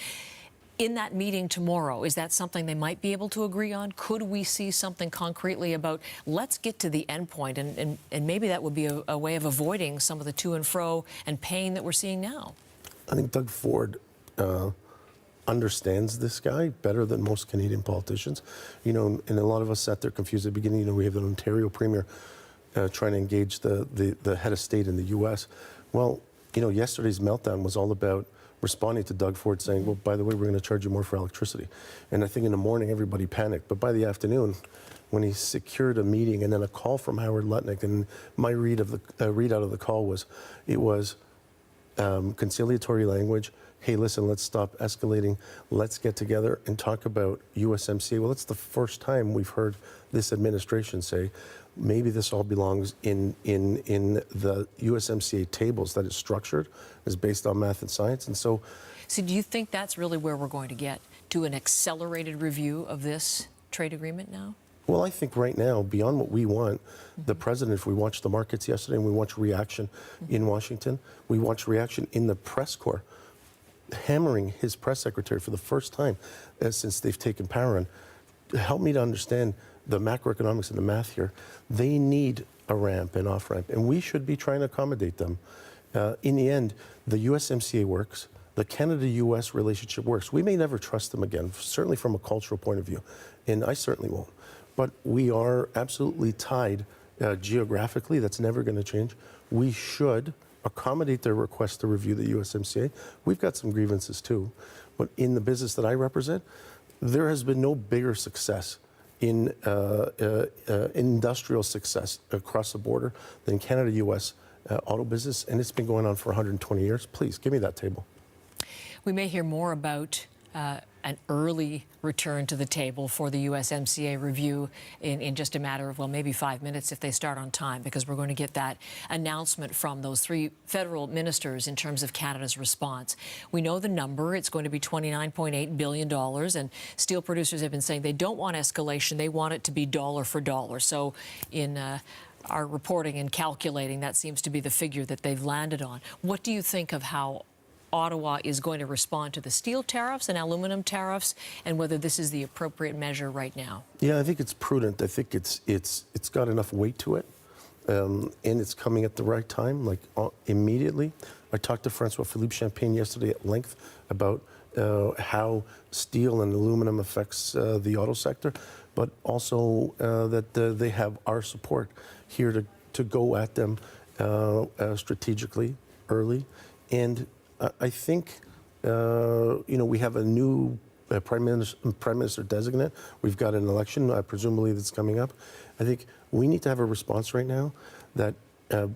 In that meeting tomorrow, is that something they might be able to agree on? Could we see something concretely about, let's get to the end point, and maybe that would be a way of avoiding some of the to and fro and pain that we're seeing now? I think Doug Ford understands this guy better than most Canadian politicians. And a lot of us sat there confused at the beginning. We have an Ontario Premier trying to engage the head of state in the U.S. Well, yesterday's meltdown was all about responding to Doug Ford saying, well, by the way, we're going to charge you more for electricity. And I think in the morning, everybody panicked. But by the afternoon, when he secured a meeting and then a call from Howard Lutnick, and my readout of the call was, it was conciliatory language. Hey, listen, let's stop escalating. Let's get together and talk about USMCA. Well, it's the first time we've heard this administration say, maybe this all belongs in the USMCA tables that is structured, is based on math and science. And so do you think that's really where we're going to get, to an accelerated review of this trade agreement now? Well, I think right now, beyond what we want, the president, if we watched the markets yesterday and we watched reaction in Washington, we watched reaction in the press corps, hammering his press secretary for the first time since they've taken power. And help me to understand the macroeconomics and the math here. They need a ramp and off ramp, and we should be trying to accommodate them. In the end, the USMCA works. The Canada-US relationship works. We may never trust them again, certainly from a cultural point of view, and I certainly won't. But we are absolutely tied geographically. That's never going to change. We should accommodate their request to review the USMCA. We've got some grievances too, but in the business that I represent, there has been no bigger success in industrial success across the border than Canada-US auto business, and it's been going on for 120 years. Please, give me that table. We may hear more about an early return to the table for the USMCA review in just a matter of, well, maybe 5 minutes if they start on time, because we're going to get that announcement from those three federal ministers in terms of Canada's response. We know the number. It's going to be $29.8 billion, and steel producers have been saying they don't want escalation. They want it to be dollar for dollar. So in our reporting and calculating, that seems to be the figure that they've landed on. What do you think of how Ottawa is going to respond to the steel tariffs and aluminum tariffs, and whether this is the appropriate measure right now? Yeah, I think it's prudent. I think it's got enough weight to it, and it's coming at the right time, like immediately. I talked to François-Philippe Champagne yesterday at length about how steel and aluminum affects the auto sector, but also that they have our support here to go at them strategically, early, and I think, we have a new Prime Minister designate. We've got an election, presumably, that's coming up. I think we need to have a response right now that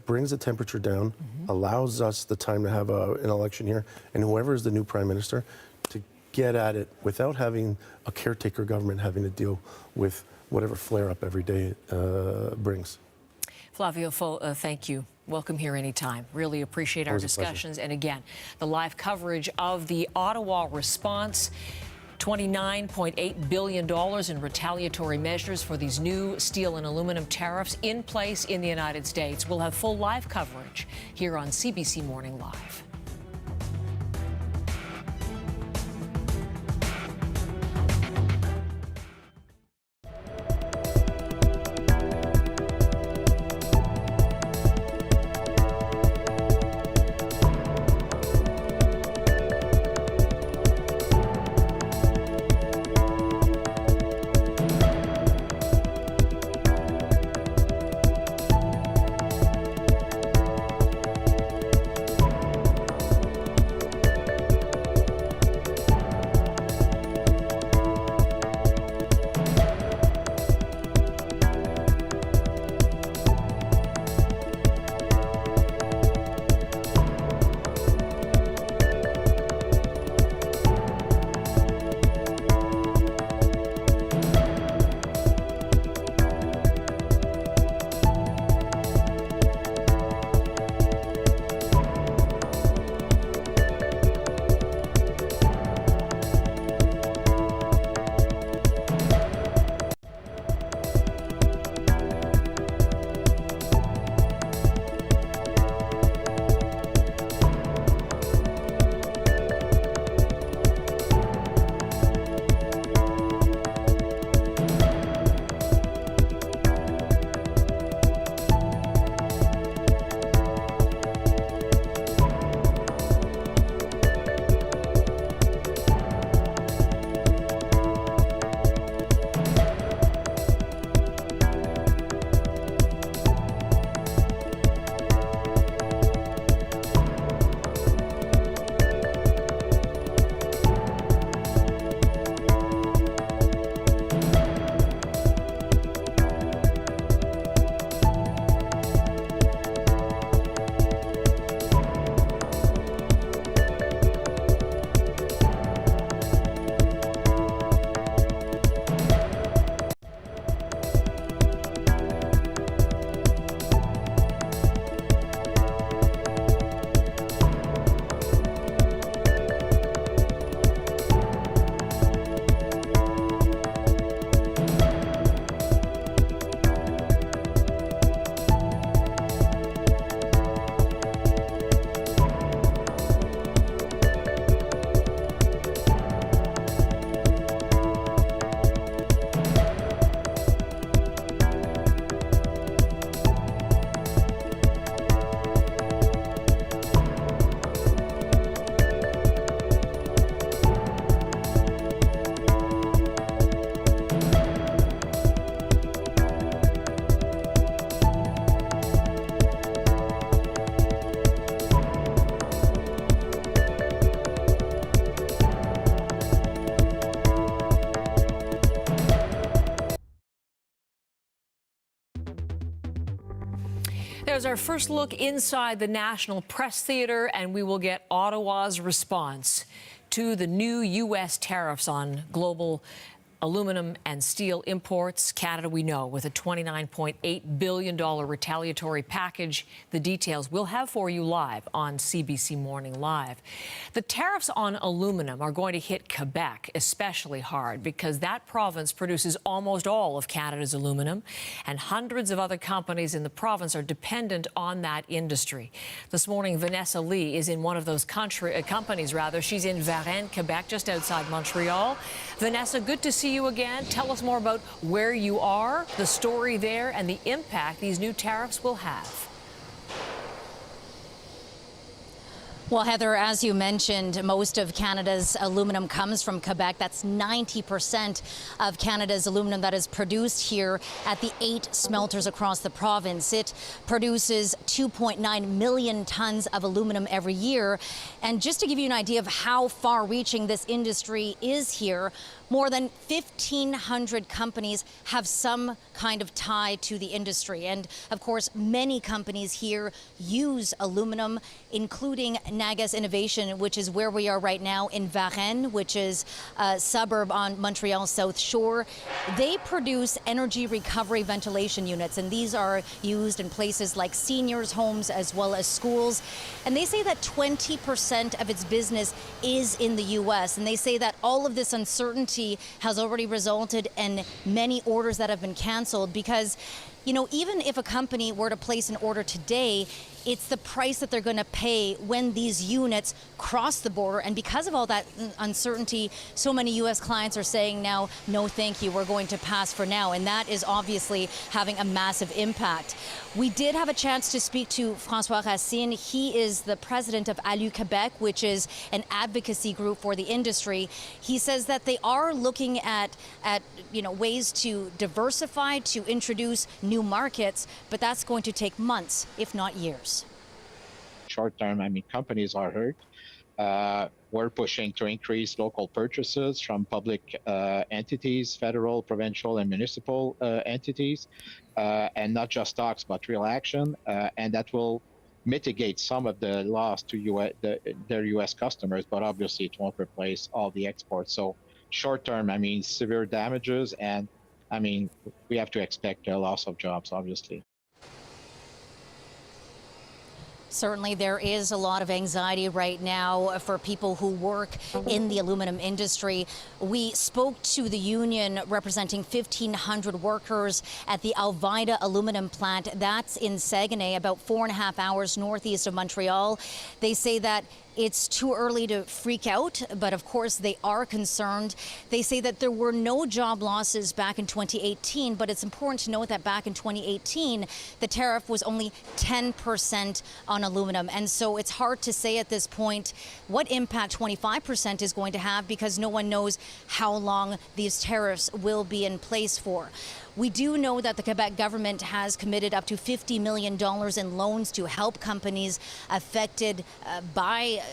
brings the temperature down, allows us the time to have an election here, and whoever is the new prime minister to get at it without having a caretaker government having to deal with whatever flare-up every day brings. Flavio, thank you. Welcome here anytime. Really appreciate our discussions. And again, the live coverage of the Ottawa response. $29.8 billion in retaliatory measures for these new steel and aluminum tariffs in place in the United States. We'll have full live coverage here on CBC Morning Live. There's our first look inside the National Press Theatre, and we will get Ottawa's response to the new U.S. tariffs on global aluminum and steel imports. Canada, we know, with a $29.8 billion retaliatory package. The details we'll have for you live on CBC Morning Live. The tariffs on aluminum are going to hit Quebec especially hard because that province produces almost all of Canada's aluminum, and hundreds of other companies in the province are dependent on that industry. This morning, Vanessa Lee is in one of those companies. She's in Varennes, Quebec, just outside Montreal. Vanessa, good to see you again. Tell us more about where you are, the story there, and the impact these new tariffs will have. Well, Heather, as you mentioned, most of Canada's aluminum comes from Quebec. That's 90% of Canada's aluminum that is produced here at the 8 smelters across the province. It produces 2.9 million tons of aluminum every year. And just to give you an idea of how far-reaching this industry is here, More than 1,500 companies have some kind of tie to the industry. And of course, many companies here use aluminum, including Nagas Innovation, which is where we are right now in Varennes, which is a suburb on Montreal's South Shore. They produce energy recovery ventilation units, and these are used in places like seniors' homes as well as schools. And they say that 20% of its business is in the U.S. And they say that all of this uncertainty has already resulted in many orders that have been canceled because, you know, even if a company were to place an order today, it's the price that they're going to pay when these units cross the border. And because of all that uncertainty, so many U.S. clients are saying now, no, thank you, we're going to pass for now. And that is obviously having a massive impact. We did have a chance to speak to François Racine. He is the president of Alu Québec, which is an advocacy group for the industry. He says that they are looking at ways to diversify, to introduce new markets, but that's going to take months, if not years. Short term, I mean, companies are hurt. We're pushing to increase local purchases from public entities, federal, provincial, and municipal entities, and not just talks, but real action. And that will mitigate some of the loss to their U.S. customers, but obviously it won't replace all the exports. So short term, I mean, severe damages, and I mean, we have to expect a loss of jobs, obviously. Certainly, there is a lot of anxiety right now for people who work in the aluminum industry. We spoke to the union representing 1,500 workers at the Alvida aluminum plant. That's in Saguenay, about 4.5 hours northeast of Montreal. They say that it's too early to freak out, but of course they are concerned. They say that there were no job losses back in 2018, but it's important to note that back in 2018, the tariff was only 10% on aluminum. And so it's hard to say at this point what impact 25% is going to have because no one knows how long these tariffs will be in place for. We do know that the Quebec government has committed up to $50 million in loans to help companies affected by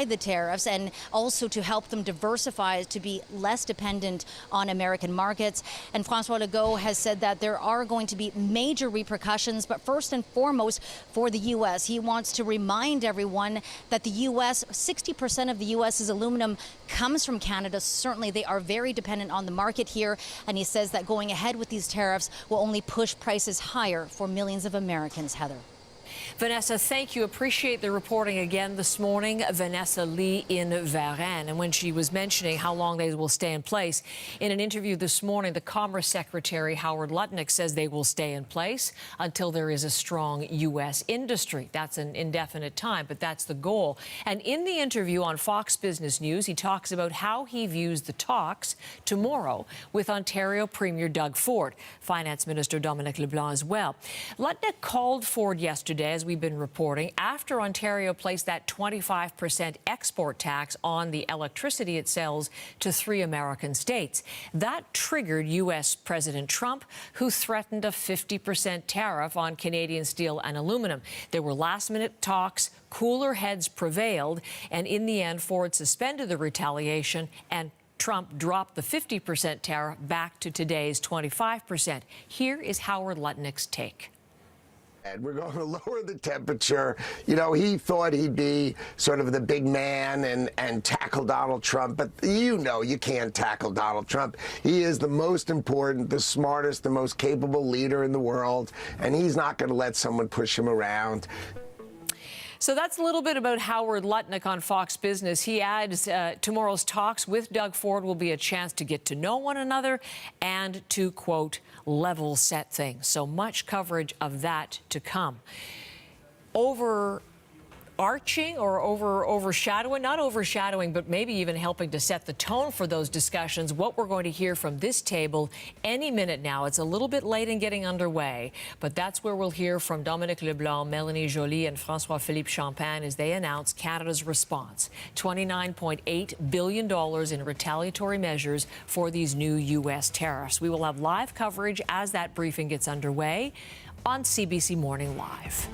the tariffs and also to help them diversify to be less dependent on American markets. And François Legault has said that there are going to be major repercussions, but first and foremost for the U.S. He wants to remind everyone that the U.S., 60% of the U.S.'s aluminum comes from Canada. Certainly they are very dependent on the market here. And he says that going ahead with these tariffs will only push prices higher for millions of Americans. Heather. Vanessa, thank you. Appreciate the reporting again this morning. Vanessa Lee in Varennes. And when she was mentioning how long they will stay in place, in an interview this morning, the Commerce Secretary Howard Lutnick says they will stay in place until there is a strong U.S. industry. That's an indefinite time, but that's the goal. And in the interview on Fox Business News, he talks about how he views the talks tomorrow with Ontario Premier Doug Ford, Finance Minister Dominic LeBlanc as well. Lutnick called Ford yesterday, as we've been reporting, after Ontario placed that 25% export tax on the electricity it sells to 3 American states. That triggered U.S. President Trump, who threatened a 50% tariff on Canadian steel and aluminum. There were last-minute talks, cooler heads prevailed, and in the end, Ford suspended the retaliation and Trump dropped the 50% tariff back to today's 25%. Here is Howard Lutnick's take. We're going to lower the temperature. You know, he thought he'd be sort of the big man and tackle Donald Trump, but you know you can't tackle Donald Trump. He is the most important, the smartest, the most capable leader in the world, and he's not going to let someone push him around. So that's a little bit about Howard Lutnick on Fox Business. He adds tomorrow's talks with Doug Ford will be a chance to get to know one another and to, quote, level set things. So much coverage of that to come. Overarching or overshadowing, not overshadowing, but maybe even helping to set the tone for those discussions, what we're going to hear from this table any minute now. It's a little bit late in getting underway, but that's where we'll hear from Dominic LeBlanc, Mélanie Joly, and François-Philippe Champagne as they announce Canada's response. $29.8 billion in retaliatory measures for these new U.S. tariffs. We will have live coverage as that briefing gets underway on CBC Morning Live.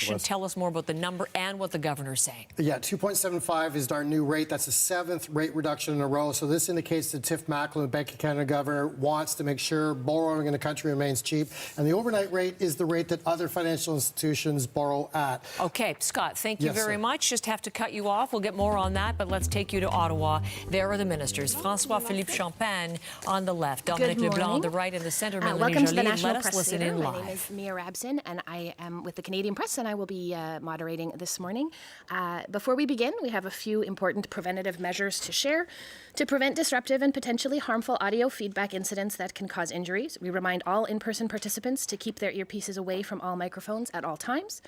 inflation. Tell us more about the number and what the governor's saying. Yeah, 2.75 is our new rate. That's the 7th rate reduction in a row. So this indicates that Tiff Macklem, the Bank of Canada governor, wants to make sure borrowing in the country remains cheap. And the overnight rate is the rate that other financial institutions borrow at. Okay, Scott, thank you very much. Just have to cut you off. We'll get more on that, but let's take you to Ottawa. There are the ministers. François-Philippe Champagne on the left, Dominic LeBlanc on the right, in the center, Mélanie welcome to the Joly. National Let us Press listen Theatre. in My name live. is Mia Rabson, and I am with the Canadian Press, and I will be moderating this morning. Before we begin, we have a few important preventative measures to share to prevent disruptive and potentially harmful audio feedback incidents that can cause injuries. We remind all in-person participants to keep their earpieces away from all microphones at all times.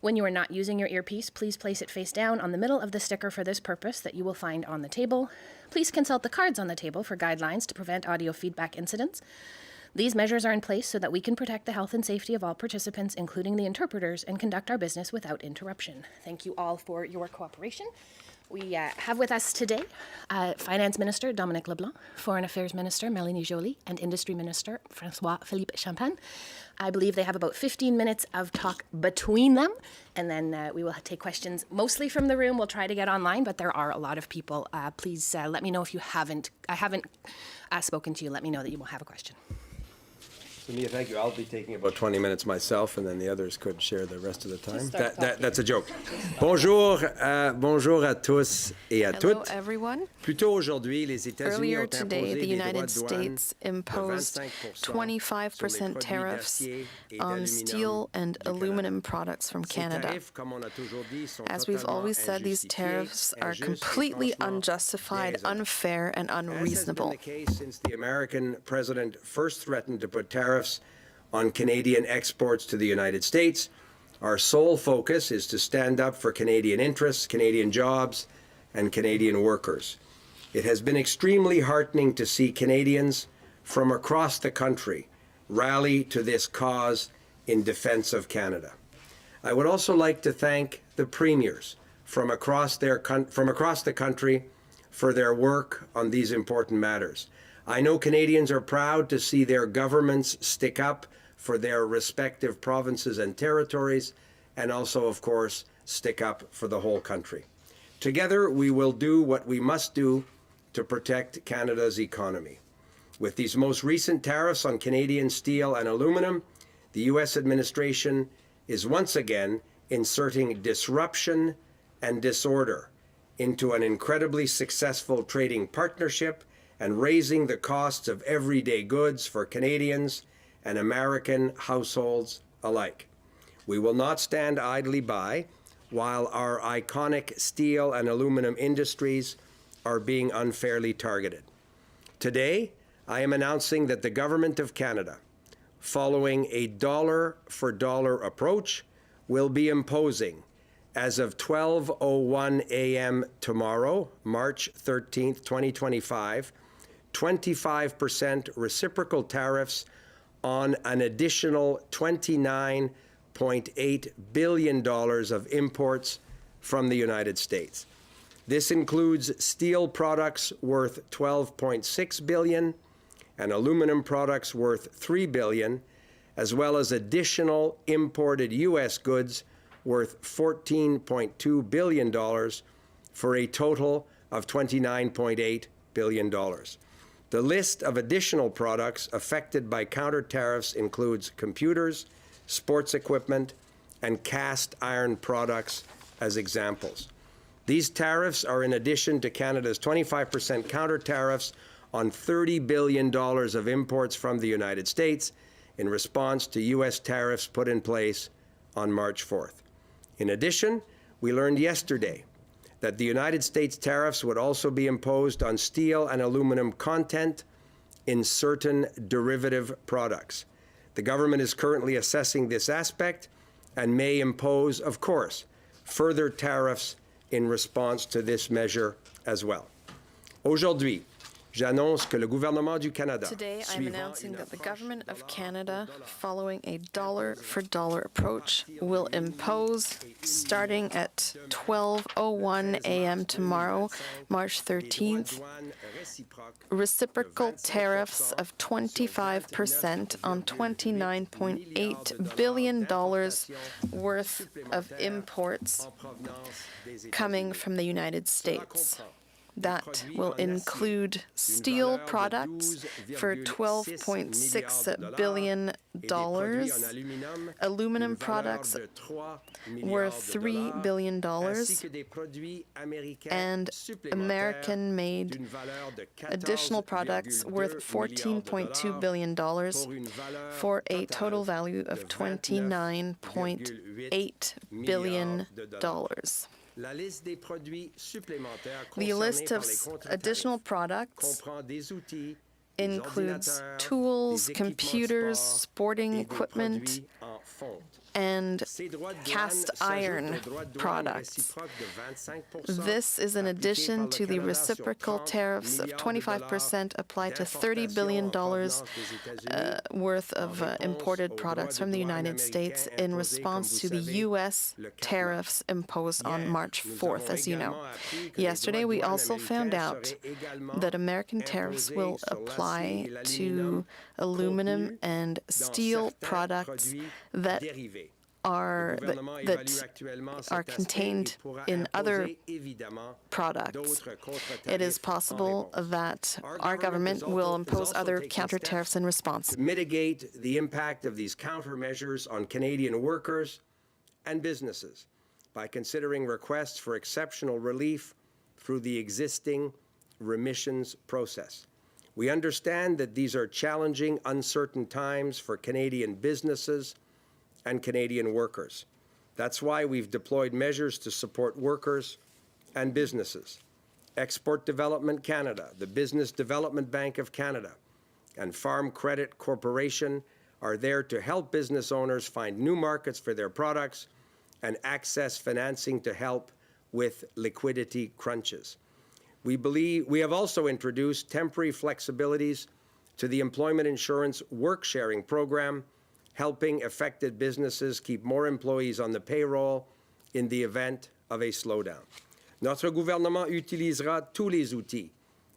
When you are not using your earpiece, please place it face down on the middle of the sticker for this purpose that you will find on the table. Please consult the cards on the table for guidelines to prevent audio feedback incidents. These measures are in place so that we can protect the health and safety of all participants, including the interpreters, and conduct our business without interruption. Thank you all for your cooperation. We have with us today Finance Minister Dominic LeBlanc, Foreign Affairs Minister Mélanie Joly, and Industry Minister François-Philippe Champagne. I believe they have about 15 minutes of talk between them, and then we will take questions mostly from the room. We'll try to get online, but there are a lot of people. Please let me know if I haven't spoken to you. Let me know that you will have a question. So Mia, thank you. I'll be taking about 20 minutes myself, and then the others could share the rest of the time. That's a joke. Bonjour, bonjour à tous et à toutes. Hello, everyone. Plutôt aujourd'hui, les États-Unis Earlier ont today, imposé the des United droits de douane States imposed 25% tariffs on steel and aluminum products from Canada. As we've always said, these tariffs are completely unjustified, unfair, and unreasonable. This has been the case since the American president first threatened to put tariffs on Canadian exports to the United States. Our sole focus is to stand up for Canadian interests, Canadian jobs, and Canadian workers. It has been extremely heartening to see Canadians from across the country rally to this cause in defense of Canada. I would also like to thank the premiers from across the country for their work on these important matters. I know Canadians are proud to see their governments stick up for their respective provinces and territories, and also, of course, stick up for the whole country. Together, we will do what we must do to protect Canada's economy. With these most recent tariffs on Canadian steel and aluminum, the U.S. administration is once again inserting disruption and disorder into an incredibly successful trading partnership and raising the costs of everyday goods for Canadians and American households alike. We will not stand idly by while our iconic steel and aluminum industries are being unfairly targeted. Today, I am announcing that the Government of Canada, following a dollar-for-dollar approach, will be imposing, as of 12:01 a.m. tomorrow, March 13th, 2025, 25% reciprocal tariffs on an additional $29.8 billion of imports from the United States. This includes steel products worth $12.6 billion and aluminum products worth $3 billion, as well as additional imported U.S. goods worth $14.2 billion for a total of $29.8 billion. The list of additional products affected by counter tariffs includes computers, sports equipment, and cast iron products as examples. These tariffs are in addition to Canada's 25% counter tariffs on $30 billion of imports from the United States in response to U.S. tariffs put in place on March 4th. In addition, we learned yesterday that the United States tariffs would also be imposed on steel and aluminum content in certain derivative products. The government is currently assessing this aspect and may impose, of course, further tariffs in response to this measure as well. Aujourd'hui, J'annonce que le gouvernement du Canada. Today, I'm announcing that the government of Canada, following a dollar-for-dollar approach, will impose, starting at 12:01 a.m. tomorrow, March 13th, reciprocal tariffs of 25% on $29.8 billion worth of imports coming from the United States. That will include steel products for $12.6 billion, aluminum products worth $3 billion, and American-made additional products worth $14.2 billion for a total value of $29.8 billion. The list of additional products includes tools, computers, sporting equipment, and cast iron products. This is in addition to the reciprocal tariffs of 25% applied to $30 billion worth of imported products from the United States in response to the U.S. tariffs imposed on March 4th, as you know. Yesterday, we also found out that American tariffs will apply to aluminum and steel products that are contained in other products. It is possible that our government will impose other counter tariffs in response. Mitigate the impact of these countermeasures on Canadian workers and businesses by considering requests for exceptional relief through the existing remissions process. We understand that these are challenging, uncertain times for Canadian businesses and Canadian workers. That's why we've deployed measures to support workers and businesses. Export Development Canada, the Business Development Bank of Canada, and Farm Credit Corporation are there to help business owners find new markets for their products and access financing to help with liquidity crunches. We have also introduced temporary flexibilities to the Employment Insurance Work-Sharing Program, helping affected businesses keep more employees on the payroll in the event of a slowdown. Notre gouvernement utilisera tous les outils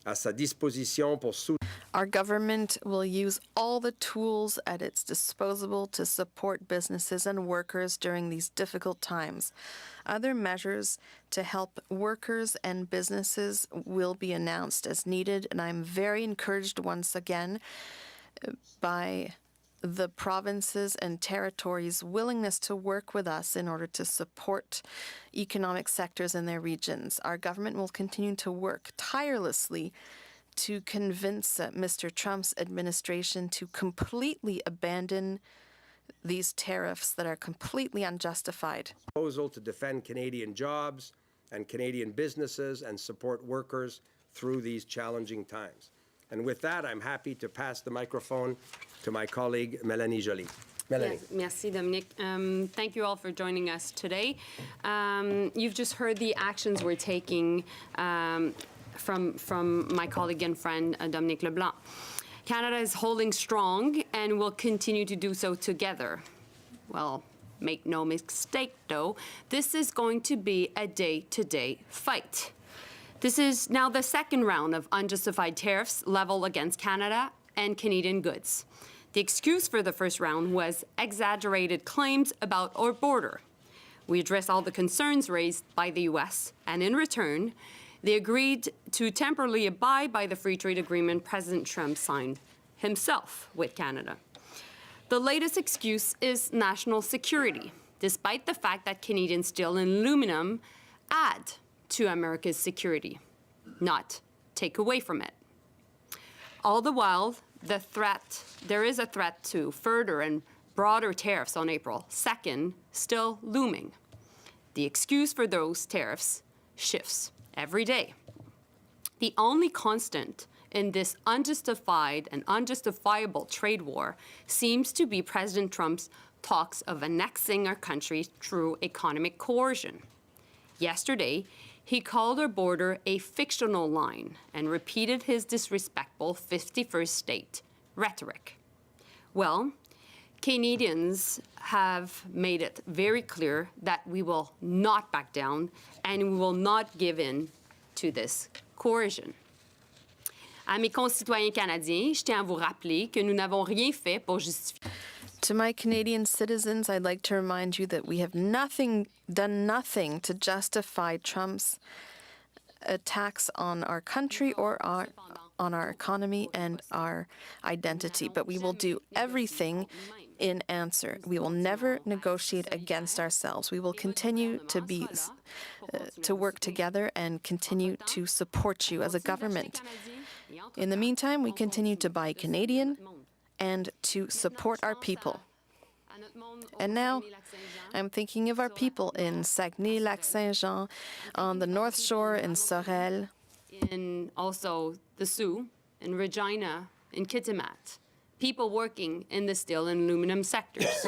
à sa disposition pour soutenir. Our government will use all the tools at its disposal to support businesses and workers during these difficult times. Other measures to help workers and businesses will be announced as needed, and I'm very encouraged once again by the provinces and territories' willingness to work with us in order to support economic sectors in their regions. Our government will continue to work tirelessly to convince Mr. Trump's administration to completely abandon these tariffs that are completely unjustified. Proposal to defend Canadian jobs and Canadian businesses and support workers through these challenging times. And with that, I'm happy to pass the microphone to my colleague, Mélanie Joly. Mélanie. Yes, merci, Dominic. Thank you all for joining us today. You've just heard the actions we're taking from my colleague and friend, Dominic LeBlanc. Canada is holding strong and will continue to do so together. Well, make no mistake, though, this is going to be a day-to-day fight. This is now the second round of unjustified tariffs leveled against Canada and Canadian goods. The excuse for the first round was exaggerated claims about our border. We addressed all the concerns raised by the U.S., and in return, they agreed to temporarily abide by the free trade agreement President Trump signed himself with Canada. The latest excuse is national security, despite the fact that Canadian steel and aluminum add to America's security, not take away from it. All the while, there is a threat to further and broader tariffs on April 2nd still looming. The excuse for those tariffs shifts every day. The only constant in this unjustified and unjustifiable trade war seems to be President Trump's talks of annexing our country through economic coercion. Yesterday, He called our border a fictional line and repeated his disrespectful 51st state rhetoric. Well, Canadians have made it very clear that we will not back down and we will not give in to this coercion. À mes concitoyens canadiens, je tiens à vous rappeler que nous n'avons rien fait pour justifier. To my Canadian citizens, I'd like to remind you that we have done nothing to justify Trump's attacks on our country or on our economy and our identity. But we will do everything in answer. We will never negotiate against ourselves. We will continue to work together and continue to support you as a government. In the meantime, we continue to buy Canadian and to support our people. And now, I'm thinking of our people in Saguenay-Lac-Saint-Jean, on the North Shore, in Sorel. In also the Sioux, in Regina, in Kitimat. People working in the steel and aluminum sectors.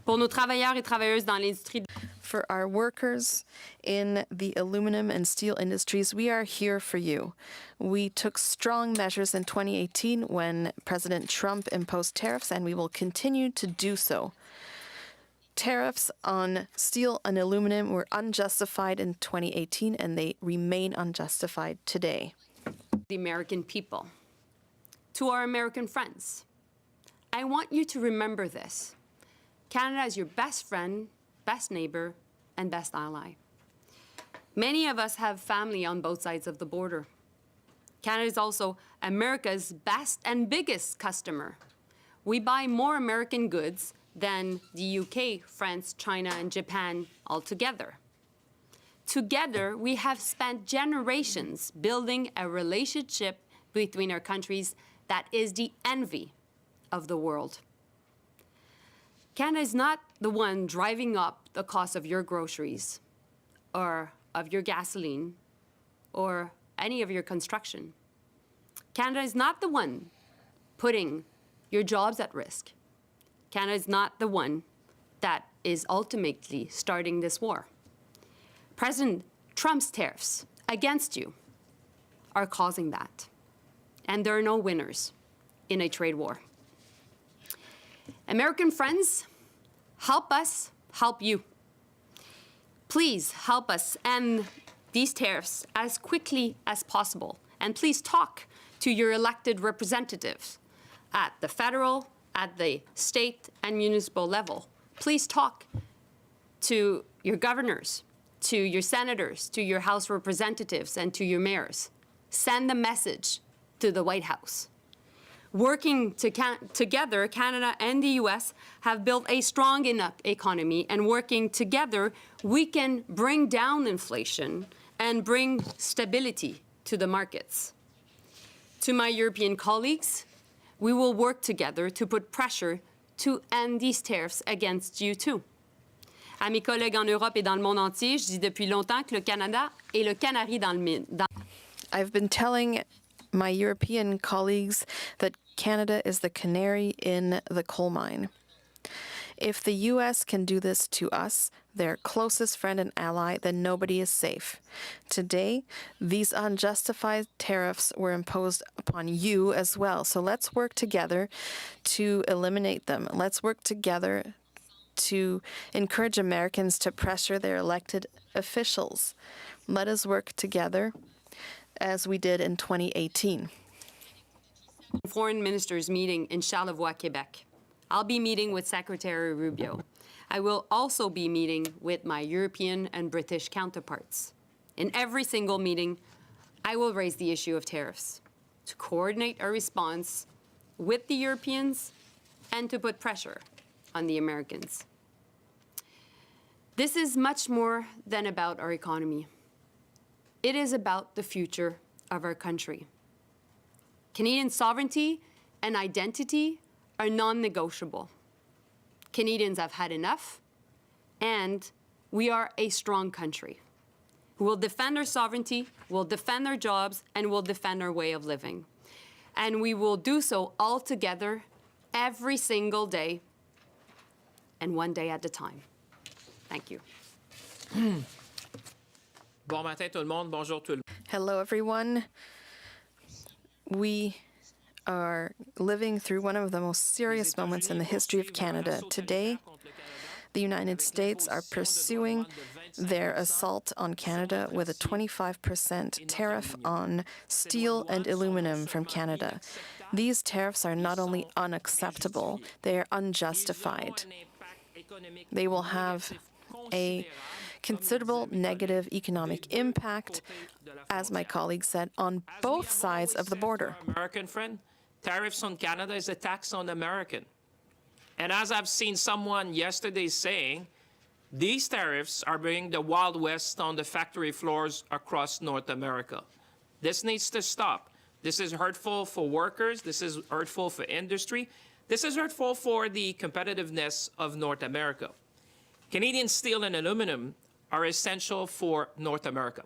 Pour nos travailleurs et travailleuses dans l'industrie. For our workers in the aluminum and steel industries, we are here for you. We took strong measures in 2018 when President Trump imposed tariffs, and we will continue to do so. Tariffs on steel and aluminum were unjustified in 2018, and they remain unjustified today. The American people. To our American friends, I want you to remember this. Canada is your best friend, best neighbor, and best ally. Many of us have family on both sides of the border. Canada is also America's best and biggest customer. We buy more American goods than the UK, France, China, and Japan altogether. Together, we have spent generations building a relationship between our countries that is the envy of the world. Canada is not the one driving up the cost of your groceries or of your gasoline or any of your construction. Canada is not the one putting your jobs at risk. Canada is not the one that is ultimately starting this war. President Trump's tariffs against you are causing that. And there are no winners in a trade war. American friends, help us help you. Please help us end these tariffs as quickly as possible. And please talk to your elected representatives at the federal, at the state and municipal level. Please talk to your governors, to your senators, to your House representatives, and to your mayors. Send a message to the White House. Working together, Canada and the U.S. have built a strong enough economy, and working together, we can bring down inflation and bring stability to the markets. To my European colleagues, we will work together to put pressure to end these tariffs against you too. À mes collègues en Europe et dans le monde entier, je dis depuis longtemps que le Canada est le canari dans le mine. I've been telling my European colleagues that Canada is the canary in the coal mine. If the U.S. can do this to us, their closest friend and ally, then nobody is safe. Today, these unjustified tariffs were imposed upon you as well. So let's work together to eliminate them. Let's work together to encourage Americans to pressure their elected officials. Let us work together as we did in 2018. Foreign ministers meeting in Charlevoix, Quebec. I'll be meeting with Secretary Rubio. I will also be meeting with my European and British counterparts. In every single meeting, I will raise the issue of tariffs to coordinate our response with the Europeans and to put pressure on the Americans. This is much more than about our economy. It is about the future of our country. Canadian sovereignty and identity are non-negotiable. Canadians have had enough, and we are a strong country who will defend our sovereignty, will defend our jobs, and will defend our way of living. And we will do so all together every single day and one day at a time. Thank you. Bon matin tout le monde, bonjour tout le monde. Hello, everyone. We are living through one of the most serious moments in the history of Canada. Today, the United States are pursuing their assault on Canada with a 25% tariff on steel and aluminum from Canada. These tariffs are not only unacceptable, they are unjustified. They will have a considerable negative economic impact, as my colleague said, on both sides of the border. American friend, tariffs on Canada is a tax on American. And as I've seen someone yesterday saying, these tariffs are bringing the Wild West on the factory floors across North America. This needs to stop. This is hurtful for workers. This is hurtful for industry. This is hurtful for the competitiveness of North America. Canadian steel and aluminum are essential for North America.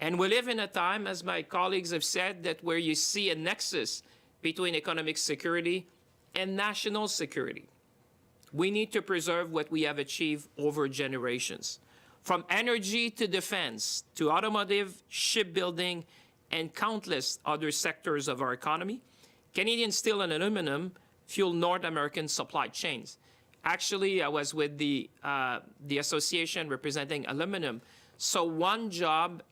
And we live in a time, as my colleagues have said, that where you see a nexus between economic security and national security. We need to preserve what we have achieved over generations. From energy to defense, to automotive, shipbuilding, and countless other sectors of our economy, Canadian steel and aluminum fuel North American supply chains. Actually, I was with the association representing aluminum. So one job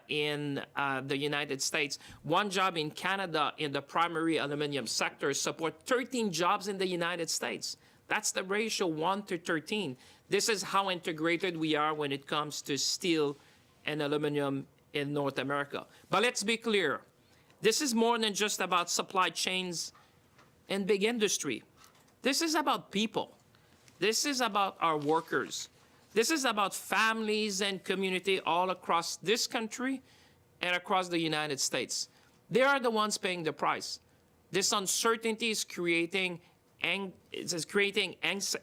in the United States, one job in Canada in the primary aluminum sector support 13 jobs in the United States. That's the ratio 1 to 13. This is how integrated we are when it comes to steel and aluminum in North America. But let's be clear. This is more than just about supply chains and big industry. This is about people. This is about our workers. This is about families and community all across this country and across the United States. They are the ones paying the price. This uncertainty is creating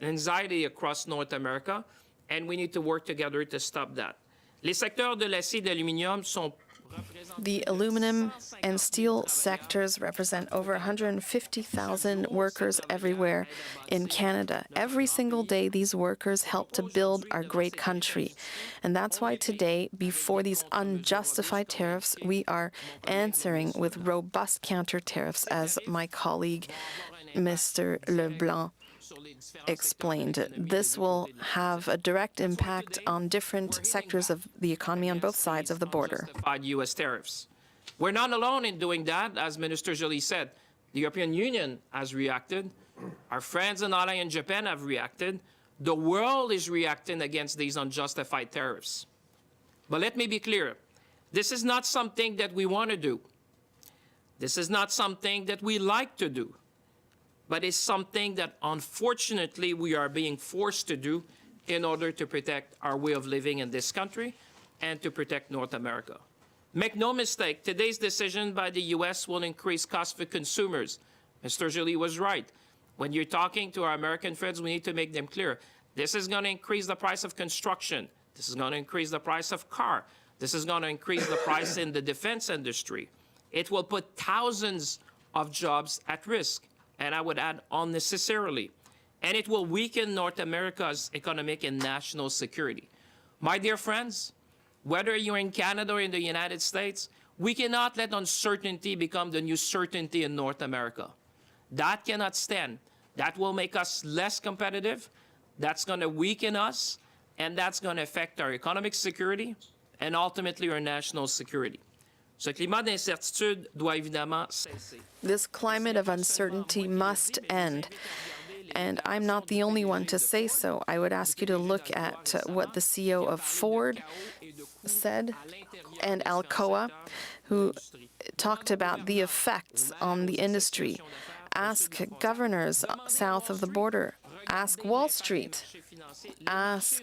anxiety across North America, and we need to work together to stop that. Les secteurs de l'acier et de l'aluminium sont The aluminum and steel sectors represent over 150,000 workers everywhere in Canada. Every single day, these workers help to build our great country. And that's why today, before these unjustified tariffs, we are answering with robust counter tariffs, as my colleague, Mr. LeBlanc, explained. This will have a direct impact on different sectors of the economy on both sides of the border. U.S. tariffs. We're not alone in doing that, as Minister Joly said. The European Union has reacted. Our friends and allies in Japan have reacted. The world is reacting against these unjustified tariffs. But let me be clear. This is not something that we want to do. This is not something that we like to do. But it's something that, unfortunately, we are being forced to do in order to protect our way of living in this country and to protect North America. Make no mistake, today's decision by the U.S. will increase costs for consumers. Mr. Joly was right. When you're talking to our American friends, we need to make them clear. This is going to increase the price of construction. This is going to increase the price of car. This is going to increase the price in the defense industry. It will put thousands of jobs at risk. And I would add unnecessarily. And it will weaken North America's economic and national security. My dear friends, whether you're in Canada or in the United States, we cannot let uncertainty become the new certainty in North America. That cannot stand. That will make us less competitive. That's going to weaken us. And that's going to affect our economic security and ultimately our national security. Ce climat d'incertitude doit évidemment cesser. This climate of uncertainty must end. And I'm not the only one to say so. I would ask you to look at what the CEO of Ford said and Alcoa, who talked about the effects on the industry. Ask governors south of the border. Ask Wall Street. Ask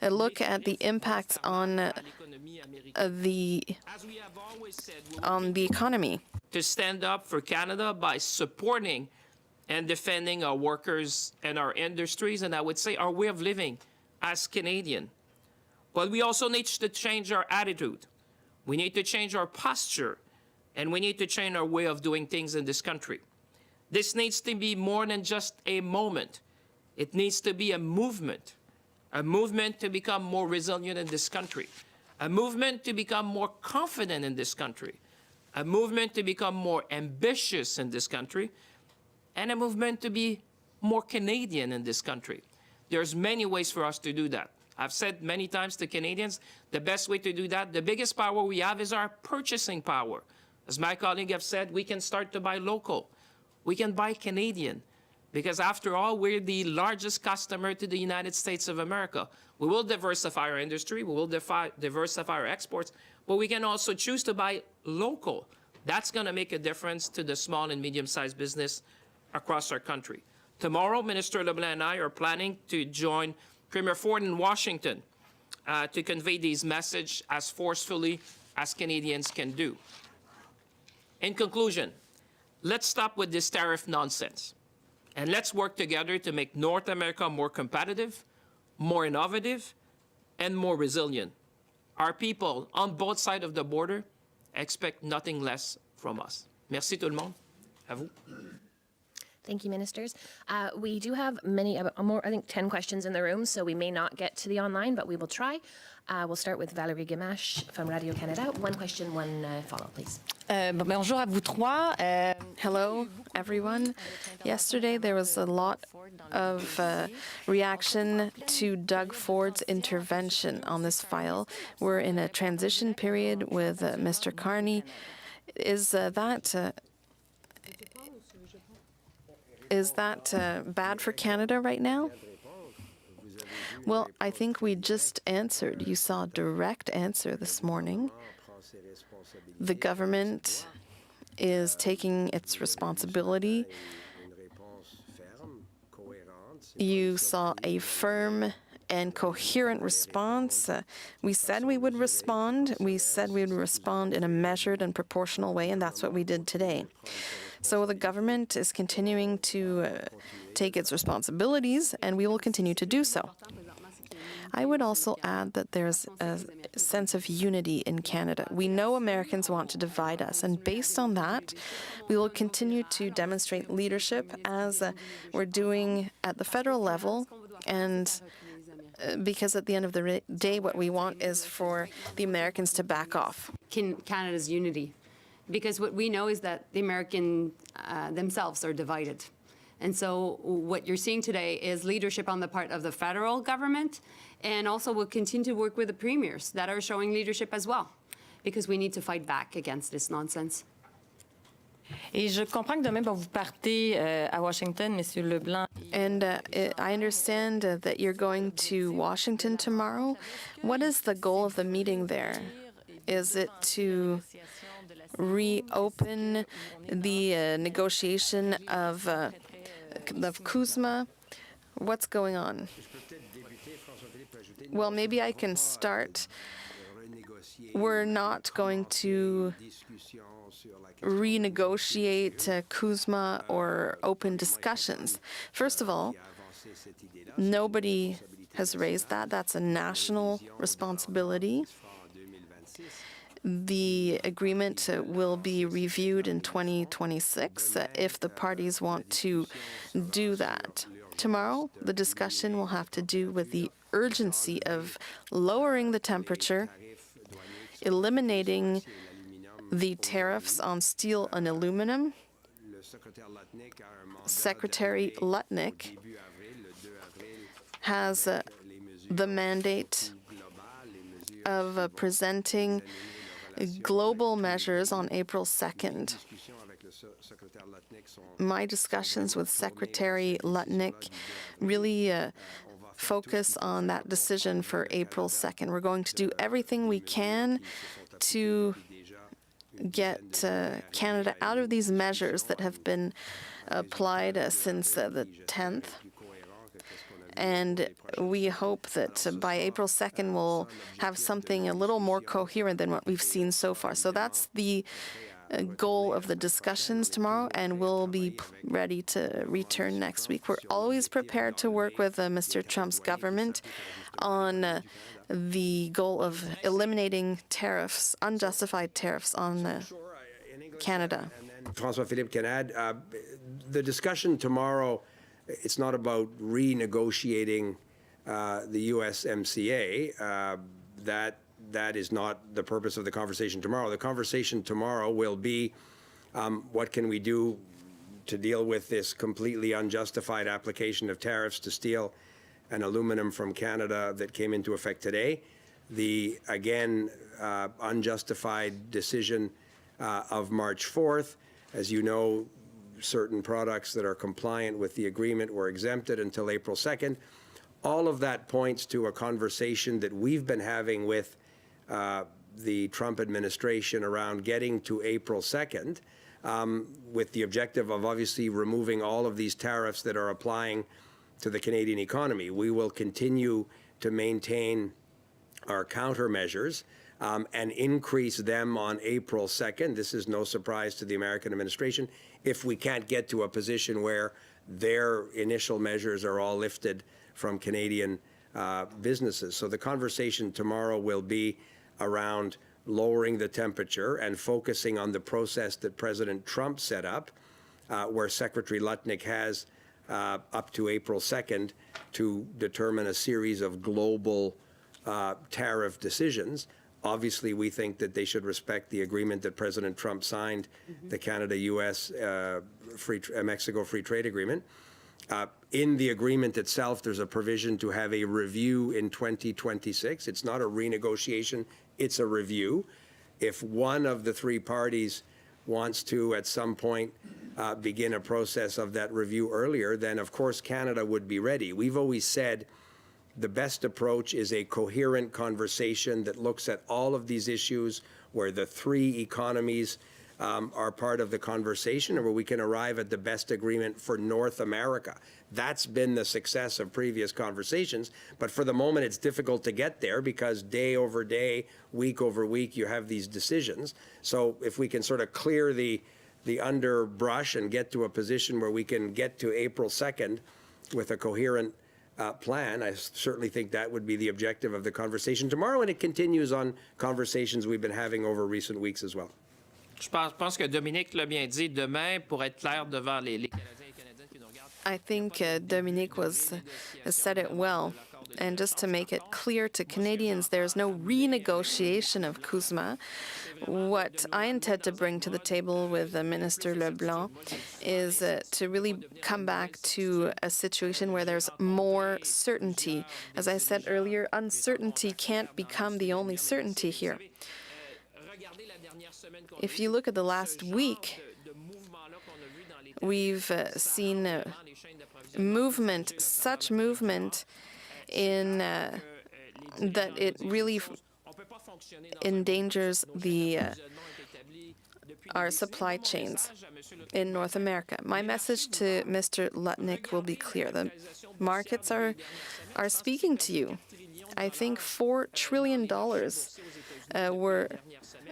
look at the impacts on the economy. To stand up for Canada by supporting and defending our workers and our industries, and I would say our way of living as Canadian. But we also need to change our attitude. We need to change our posture, and we need to change our way of doing things in this country. This needs to be more than just a moment. It needs to be a movement to become more resilient in this country. a movement to become more confident in this country, a movement to become more ambitious in this country, and a movement to be more Canadian in this country. There's many ways for us to do that. I've said many times to Canadians, the best way to do that, the biggest power we have is our purchasing power. As my colleague have said, we can start to buy local. We can buy Canadian. Because after all, we're the largest customer to the United States of America. We will diversify our industry, we will diversify our exports, but we can also choose to buy local. That's going to make a difference to the small and medium-sized business across our country. Tomorrow, Minister LeBlanc and I are planning to join Premier Ford in Washington to convey these messages as forcefully as Canadians can do. In conclusion, let's stop with this tariff nonsense. And let's work together to make North America more competitive, more innovative, and more resilient. Our people on both sides of the border expect nothing less from us. Merci tout le monde. À vous. Thank you, ministers. We do have more, I think 10 questions in the room, so we may not get to the online, but we will try. We'll start with Valérie Gamache from Radio-Canada. One question, one follow-up, please. Bonjour à vous trois. Hello, everyone. Yesterday, there was a lot of reaction to Doug Ford's intervention on this file. We're in a transition period with Mr. Carney. Is that bad for Canada right now? Well, I think we just answered. You saw a direct answer this morning. The government is taking its responsibility. You saw a firm and coherent response. We said we would respond. We said we would respond in a measured and proportional way, and that's what we did today. So the government is continuing to take its responsibilities, and we will continue to do so. I would also add that there's a sense of unity in Canada. We know Americans want to divide us, and based on that, we will continue to demonstrate leadership as we're doing at the federal level, and because at the end of the day, what we want is for the Americans to back off. Canada's unity. Because what we know is that the Americans themselves are divided. And so what you're seeing today is leadership on the part of the federal government, and also we'll continue to work with the premiers that are showing leadership as well, because we need to fight back against this nonsense. Et je comprends que demain, vous partez à Washington, Monsieur LeBlanc. And I understand that you're going to Washington tomorrow. What is the goal of the meeting there? Is it to reopen the negotiation of CUSMA? What's going on? Well, maybe I can start. We're not going to renegotiate CUSMA or open discussions. First of all, nobody has raised that. That's a national responsibility. The agreement will be reviewed in 2026 if the parties want to do that. Tomorrow, the discussion will have to do with the urgency of lowering the temperature, eliminating the tariffs on steel and aluminum. Secretary Lutnick has the mandate of presenting global measures on April 2nd. My discussions with Secretary Lutnick really focus on that decision for April 2nd. We're going to do everything we can to get Canada out of these measures that have been applied since the 10th. And we hope that by April 2nd, we'll have something a little more coherent than what we've seen so far. So that's the goal of the discussions tomorrow, and we'll be ready to return next week. We're always prepared to work with Mr. Trump's government on the goal of eliminating tariffs, unjustified tariffs on Canada. François-Philippe can add, the discussion tomorrow, it's not about renegotiating the USMCA. That that is not the purpose of the conversation tomorrow. The conversation tomorrow will be what can we do to deal with this completely unjustified application of tariffs to steel and aluminum from Canada that came into effect today. The, again, unjustified decision of March 4th. As you know, certain products that are compliant with the agreement were exempted until April 2nd. All of that points to a conversation that we've been having with the Trump administration around getting to April 2nd, with the objective of obviously removing all of these tariffs that are applying to the Canadian economy. We will continue to maintain our countermeasures and increase them on April 2nd. This is no surprise to the American administration if we can't get to a position where their initial measures are all lifted from Canadian businesses. So the conversation tomorrow will be around lowering the temperature and focusing on the process that President Trump set up, where Secretary Lutnick has up to April 2nd to determine a series of global tariff decisions. Obviously, we think that they should respect the agreement that President Trump signed, the Canada-U.S. Mexico Free Trade Agreement. In the agreement itself, there's a provision to have a review in 2026. It's not a renegotiation, it's a review. If one of the three parties wants to, at some point, begin a process of that review earlier, then of course Canada would be ready. We've always said the best approach is a coherent conversation that looks at all of these issues where the three economies are part of the conversation and where we can arrive at the best agreement for North America. That's been the success of previous conversations, but for the moment it's difficult to get there because day over day, week over week, you have these decisions. So if we can sort of clear the underbrush and get to a position where we can get to April 2nd with a coherent plan, I certainly think that would be the objective of the conversation tomorrow, and it continues on conversations we've been having over recent weeks as well. Je pense que Dominic l'a bien dit demain pour être clair devant les Canadiens et Canadiennes qui nous regardent. I think Dominic has said it well. And just to make it clear to Canadians, there's no renegotiation of CUSMA. What I intend to bring to the table with Minister LeBlanc is to really come back to a situation where there's more certainty. As I said earlier, uncertainty can't become the only certainty here. If you look at the last week, we've seen movement, such movement in that it really endangers our supply chains in North America. My message to Mr. Lutnick will be clear. The markets are speaking to you. I think $4 trillion were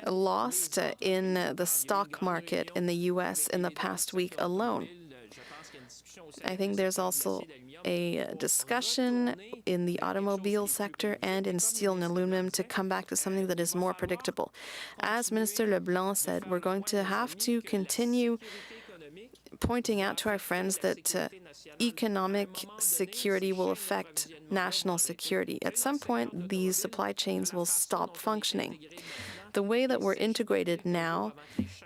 lost in the stock market in the U.S. in the past week alone. I think there's also a discussion in the automobile sector and in steel and aluminum to come back to something that is more predictable. As Minister LeBlanc said, we're going to have to continue pointing out to our friends that economic security will affect national security. At some point, these supply chains will stop functioning. The way that we're integrated now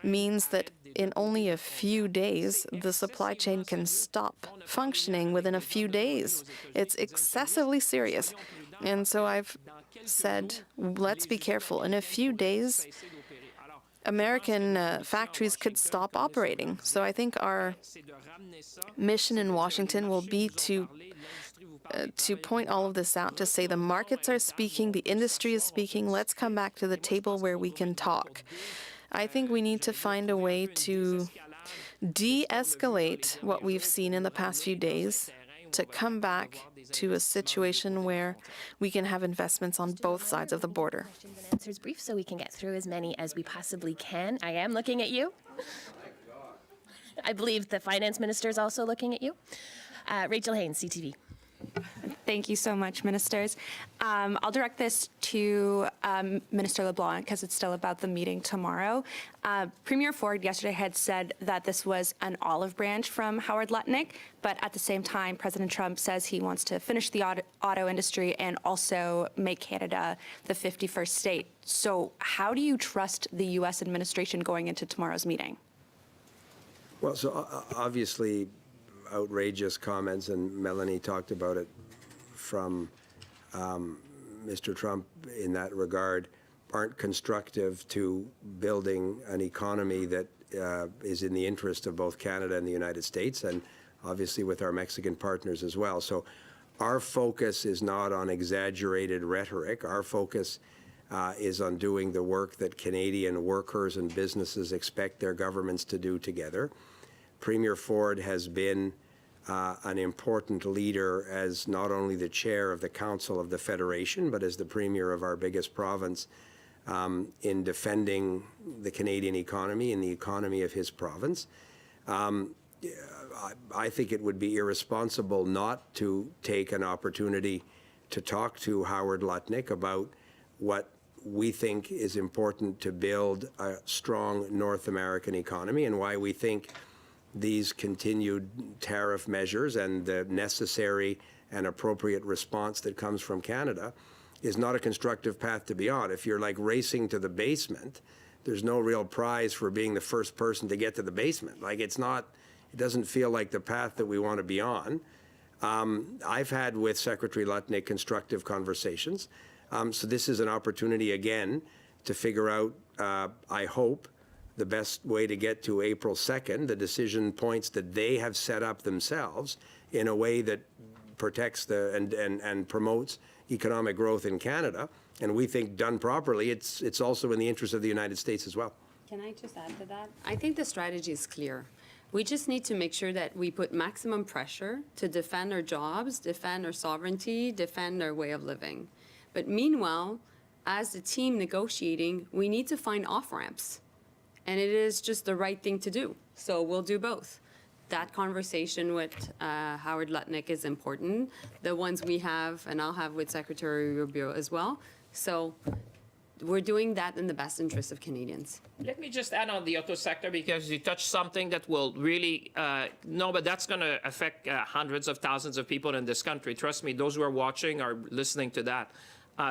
means that in only a few days, the supply chain can stop functioning within a few days. It's excessively serious. And so I've said, let's be careful. In a few days, American factories could stop operating. So I think our mission in Washington will be to point all of this out, to say the markets are speaking, the industry is speaking, let's come back to the table where we can talk. I think we need to find a way to de-escalate what we've seen in the past few days, to come back to a situation where we can have investments on both sides of the border. Questions and answers brief so we can get through as many as we possibly can. I am looking at you. I believe the finance minister is also looking at you. Rachel Haynes, CTV. Thank you so much, ministers. I'll direct this to Minister LeBlanc because it's still about the meeting tomorrow. Premier Ford yesterday had said that this was an olive branch from Howard Lutnick, but at the same time, President Trump says he wants to finish the auto industry and also make Canada the 51st state. So how do you trust the U.S. administration going into tomorrow's meeting? Well, so obviously outrageous comments, and Mélanie talked about it, from Mr. Trump in that regard, aren't constructive to building an economy that is in the interest of both Canada and the United States, and obviously with our Mexican partners as well. So our focus is not on exaggerated rhetoric. Our focus is on doing the work that Canadian workers and businesses expect their governments to do together. Premier Ford has been an important leader as not only the chair of the Council of the Federation, but as the premier of our biggest province in defending the Canadian economy and the economy of his province. I think it would be irresponsible not to take an opportunity to talk to Howard Lutnick about what we think is important to build a strong North American economy and why we think these continued tariff measures and the necessary and appropriate response that comes from Canada is not a constructive path to be on. If you're like racing to the basement, there's no real prize for being the first person to get to the basement. Like it doesn't feel like the path that we want to be on. I've had with Secretary Lutnick constructive conversations. So this is an opportunity again to figure out, I hope, the best way to get to April 2nd, the decision points that they have set up themselves in a way that protects and promotes economic growth in Canada. And we think done properly, it's also in the interest of the United States as well. Can I just add to that? I think the strategy is clear. We just need to make sure that we put maximum pressure to defend our jobs, defend our sovereignty, defend our way of living. But meanwhile, as the team negotiating, we need to find off-ramps. And it is just the right thing to do. So we'll do both. That conversation with Howard Lutnick is important. The ones we have, and I'll have with Secretary Rubio as well. So we're doing that in the best interest of Canadians. Let me just add on the auto sector because you touched something that will really, but that's going to affect hundreds of thousands of people in this country. Trust me, those who are watching are listening to that.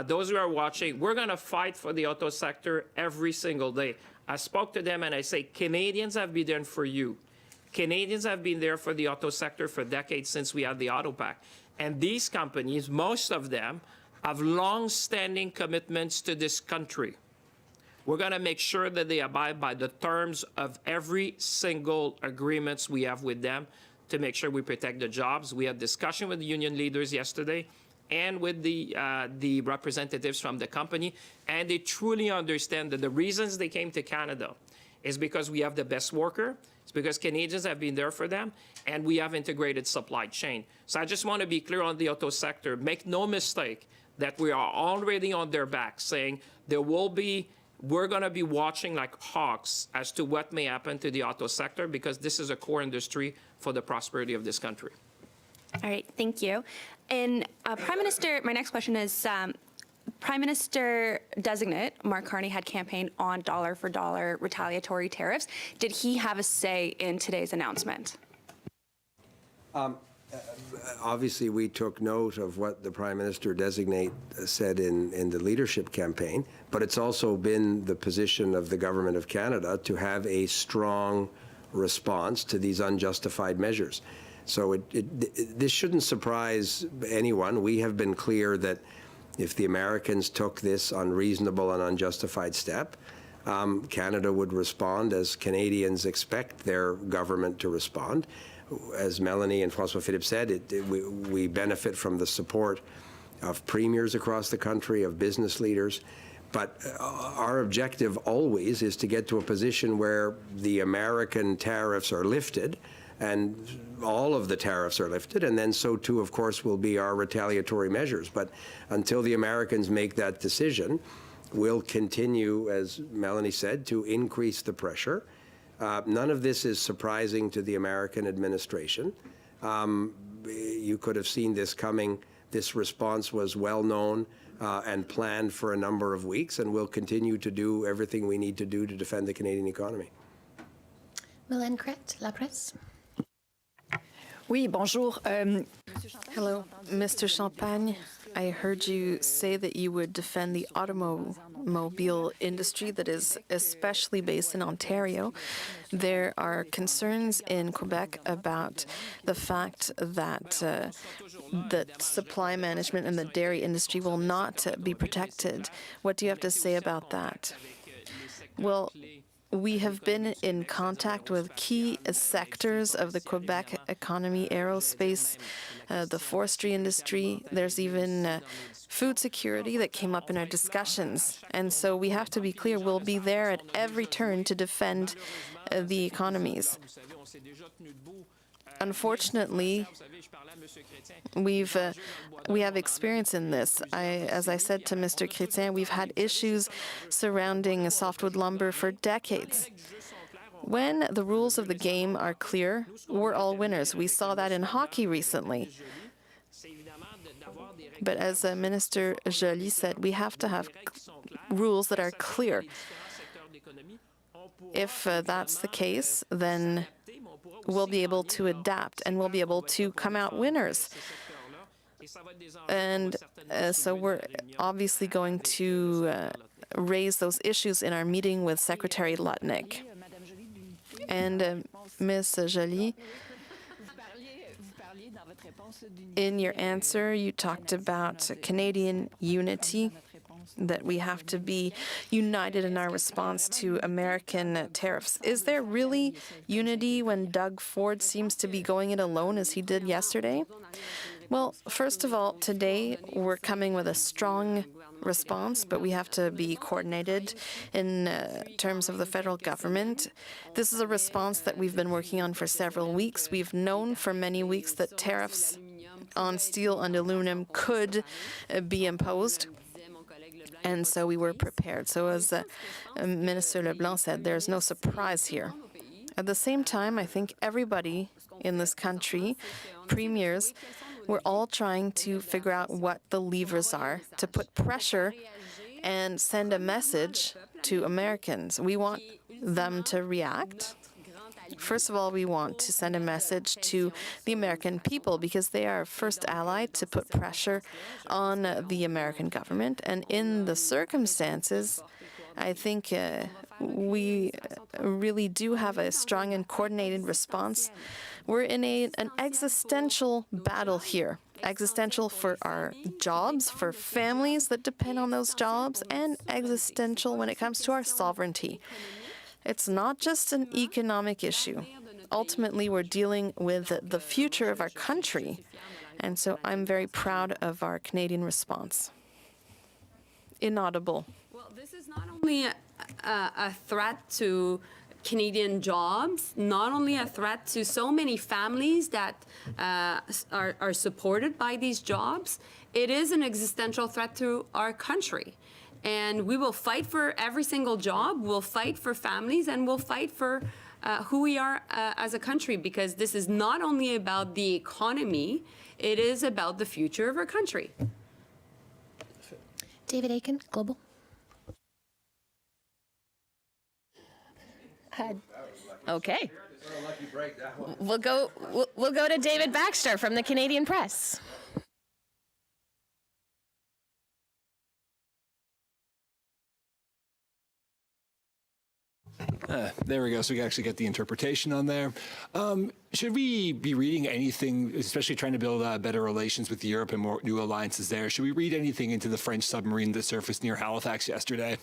Those who are watching, we're going to fight for the auto sector every single day. I spoke to them and I say, Canadians have been there for you. Canadians have been there for the auto sector for decades since we had the Auto Pact. And these companies, most of them, have long-standing commitments to this country. We're going to make sure that they abide by the terms of every single agreements we have with them to make sure we protect the jobs. We had discussion with the union leaders yesterday and with the representatives from the company, and they truly understand that the reasons they came to Canada is because we have the best worker, it's because Canadians have been there for them, and we have integrated supply chain. So I just want to be clear on the auto sector. Make no mistake that we are already on their back, saying we're going to be watching like hawks as to what may happen to the auto sector, because this is a core industry for the prosperity of this country. All right, thank you. And Prime Minister, my next question is, Prime Minister-designate Mark Carney had campaigned on dollar-for-dollar retaliatory tariffs. Did he have a say in today's announcement? Obviously, we took note of what the Prime Minister-designate said in the leadership campaign, but it's also been the position of the Government of Canada to have a strong response to these unjustified measures. So this shouldn't surprise anyone. We have been clear that if the Americans took this unreasonable and unjustified step, Canada would respond as Canadians expect their government to respond. As Mélanie and François-Philippe said, we benefit from the support of premiers across the country, of business leaders. But our objective always is to get to a position where the American tariffs are lifted and all of the tariffs are lifted, and then so too, of course, will be our retaliatory measures. But until the Americans make that decision, we'll continue, as Mélanie said, to increase the pressure. None of this is surprising to the American administration. You could have seen this coming. This response was well known and planned for a number of weeks, and we'll continue to do everything we need to do to defend the Canadian economy. Mélanie Crête, La Presse. Oui, bonjour. Hello, Mr. Champagne. I heard you say that you would defend the automobile industry that is especially based in Ontario. There are concerns in Quebec about the fact that that supply management and the dairy industry will not be protected. What do you have to say about that? Well, we have been in contact with key sectors of the Quebec economy, aerospace, the forestry industry. There's even food security that came up in our discussions. And so we have to be clear, we'll be there at every turn to defend the economies. Unfortunately, we have experience in this. As I said to Mr. Chrétien, we've had issues surrounding softwood lumber for decades. When the rules of the game are clear, we're all winners. We saw that in hockey recently. But as Minister Joly said, we have to have rules that are clear. If that's the case, then we'll be able to adapt and we'll be able to come out winners. And so we're obviously going to raise those issues in our meeting with Secretary Lutnick. And Ms. Joly, in your answer, you talked about Canadian unity, that we have to be united in our response to American tariffs. Is there really unity when Doug Ford seems to be going it alone as he did yesterday? Well, first of all, today we're coming with a strong response, but we have to be coordinated in terms of the federal government. This is a response that we've been working on for several weeks. We've known for many weeks that tariffs on steel and aluminum could be imposed. And so we were prepared. So as Minister LeBlanc said, there's no surprise here. At the same time, I think everybody in this country, premiers, we're all trying to figure out what the levers are to put pressure and send a message to Americans. We want them to react. First of all, we want to send a message to the American people because they are our first ally to put pressure on the American government. And in the circumstances, I think we really do have a strong and coordinated response. We're in an existential battle here. Existential for our jobs, for families that depend on those jobs, and existential when it comes to our sovereignty. It's not just an economic issue. Ultimately, we're dealing with the future of our country. And so I'm very proud of our Canadian response. Inaudible. Well, this is not only a threat to Canadian jobs, not only a threat to so many families that are supported by these jobs, it is an existential threat to our country. And we will fight for every single job, we'll fight for families, and we'll fight for who we are as a country, because this is not only about the economy, it is about the future of our country. David Aiken, Global. Okay. We'll go to David Baxter from the Canadian Press. There we go. So we can actually get the interpretation on there. Should we be reading anything, especially trying to build better relations with Europe and more new alliances there? Should we read anything into the French submarine that surfaced near Halifax yesterday?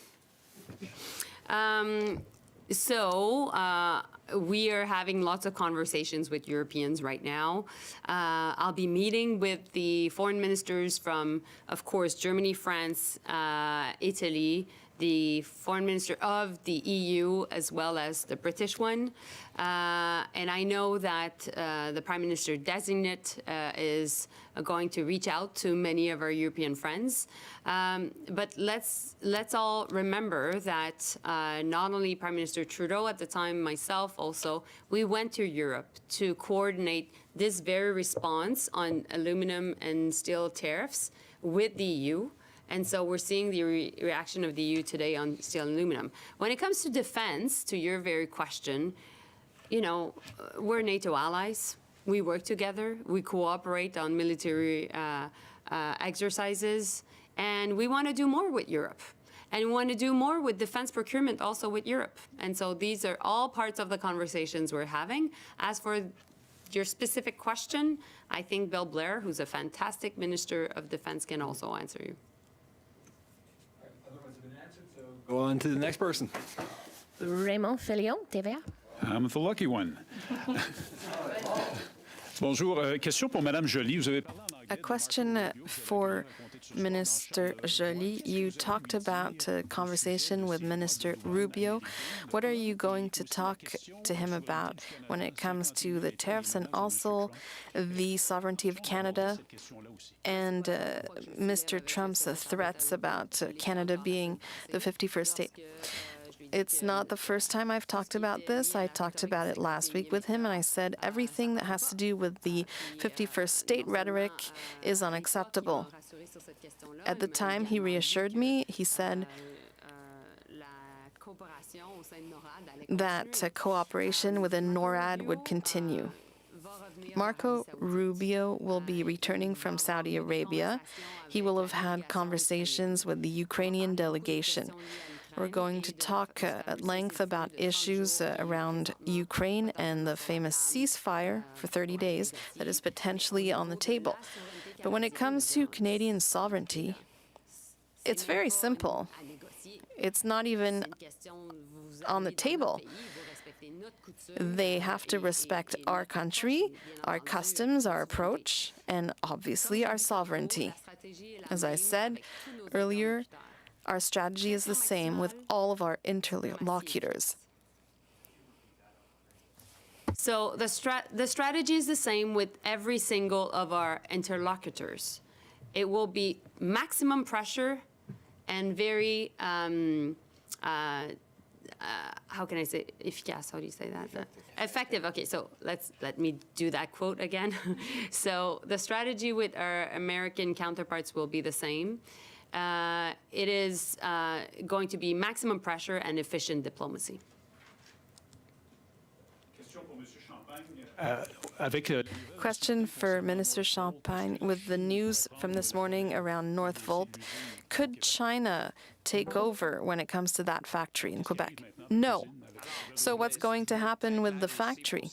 We are having lots of conversations with Europeans right now. I'll be meeting with the foreign ministers from, of course, Germany, France, Italy, the foreign minister of the EU as well as the British one. And I know that the Prime Minister designate is going to reach out to many of our European friends. But let's all remember that not only Prime Minister Trudeau at the time, myself also, we went to Europe to coordinate this very response on aluminum and steel tariffs with the EU. And so we're seeing the reaction of the EU today on steel and aluminum. When it comes to defense, to your very question, you know, we're NATO allies. We work together. We cooperate on military exercises. And we want to do more with Europe. And we want to do more with defense procurement also with Europe. And so these are all parts of the conversations we're having. As for your specific question, I think Bill Blair, who's a fantastic Minister of Defense, can also answer you. Go on to the next person. Raymond Filion, TVA. I'm the lucky one. Bonjour. Question pour Madame Joly. Vous avez parlé en anglais. A question for Minister Joly. You talked about a conversation with Minister Rubio. What are you going to talk to him about when it comes to the tariffs and also the sovereignty of Canada and Mr. Trump's threats about Canada being the 51st state? It's not the first time I've talked about this. I talked about it last week with him, and I said everything that has to do with the 51st state rhetoric is unacceptable. At the time, he reassured me. He said that cooperation within NORAD would continue. Marco Rubio will be returning from Saudi Arabia. He will have had conversations with the Ukrainian delegation. We're going to talk at length about issues around Ukraine and the famous ceasefire for 30 days that is potentially on the table. But when it comes to Canadian sovereignty, it's very simple. It's not even on the table. They have to respect our country, our customs, our approach, and obviously our sovereignty. As I said earlier, our strategy is the same with all of our interlocutors. So the strategy is the same with every single of our interlocutors. It will be maximum pressure and very, how can I say, efficace, how do you say that? Effective. Okay, so let me do that quote again. So the strategy with our American counterparts will be the same. It is going to be maximum pressure and efficient diplomacy. Question for Minister Champagne. With the news from this morning around Northvolt, could China take over when it comes to that factory in Quebec? No. So what's going to happen with the factory?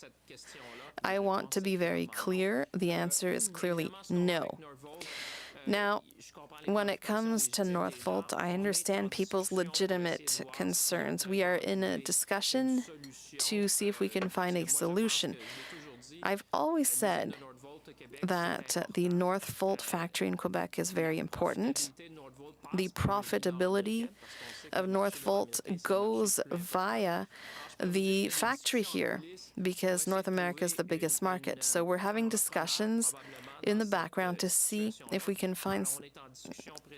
I want to be very clear. The answer is clearly no. Now, when it comes to Northvolt, I understand people's legitimate concerns. We are in a discussion to see if we can find a solution. I've always said that the Northvolt factory in Quebec is very important. The profitability of Northvolt goes via the factory here because North America is the biggest market. So we're having discussions in the background to see if we can find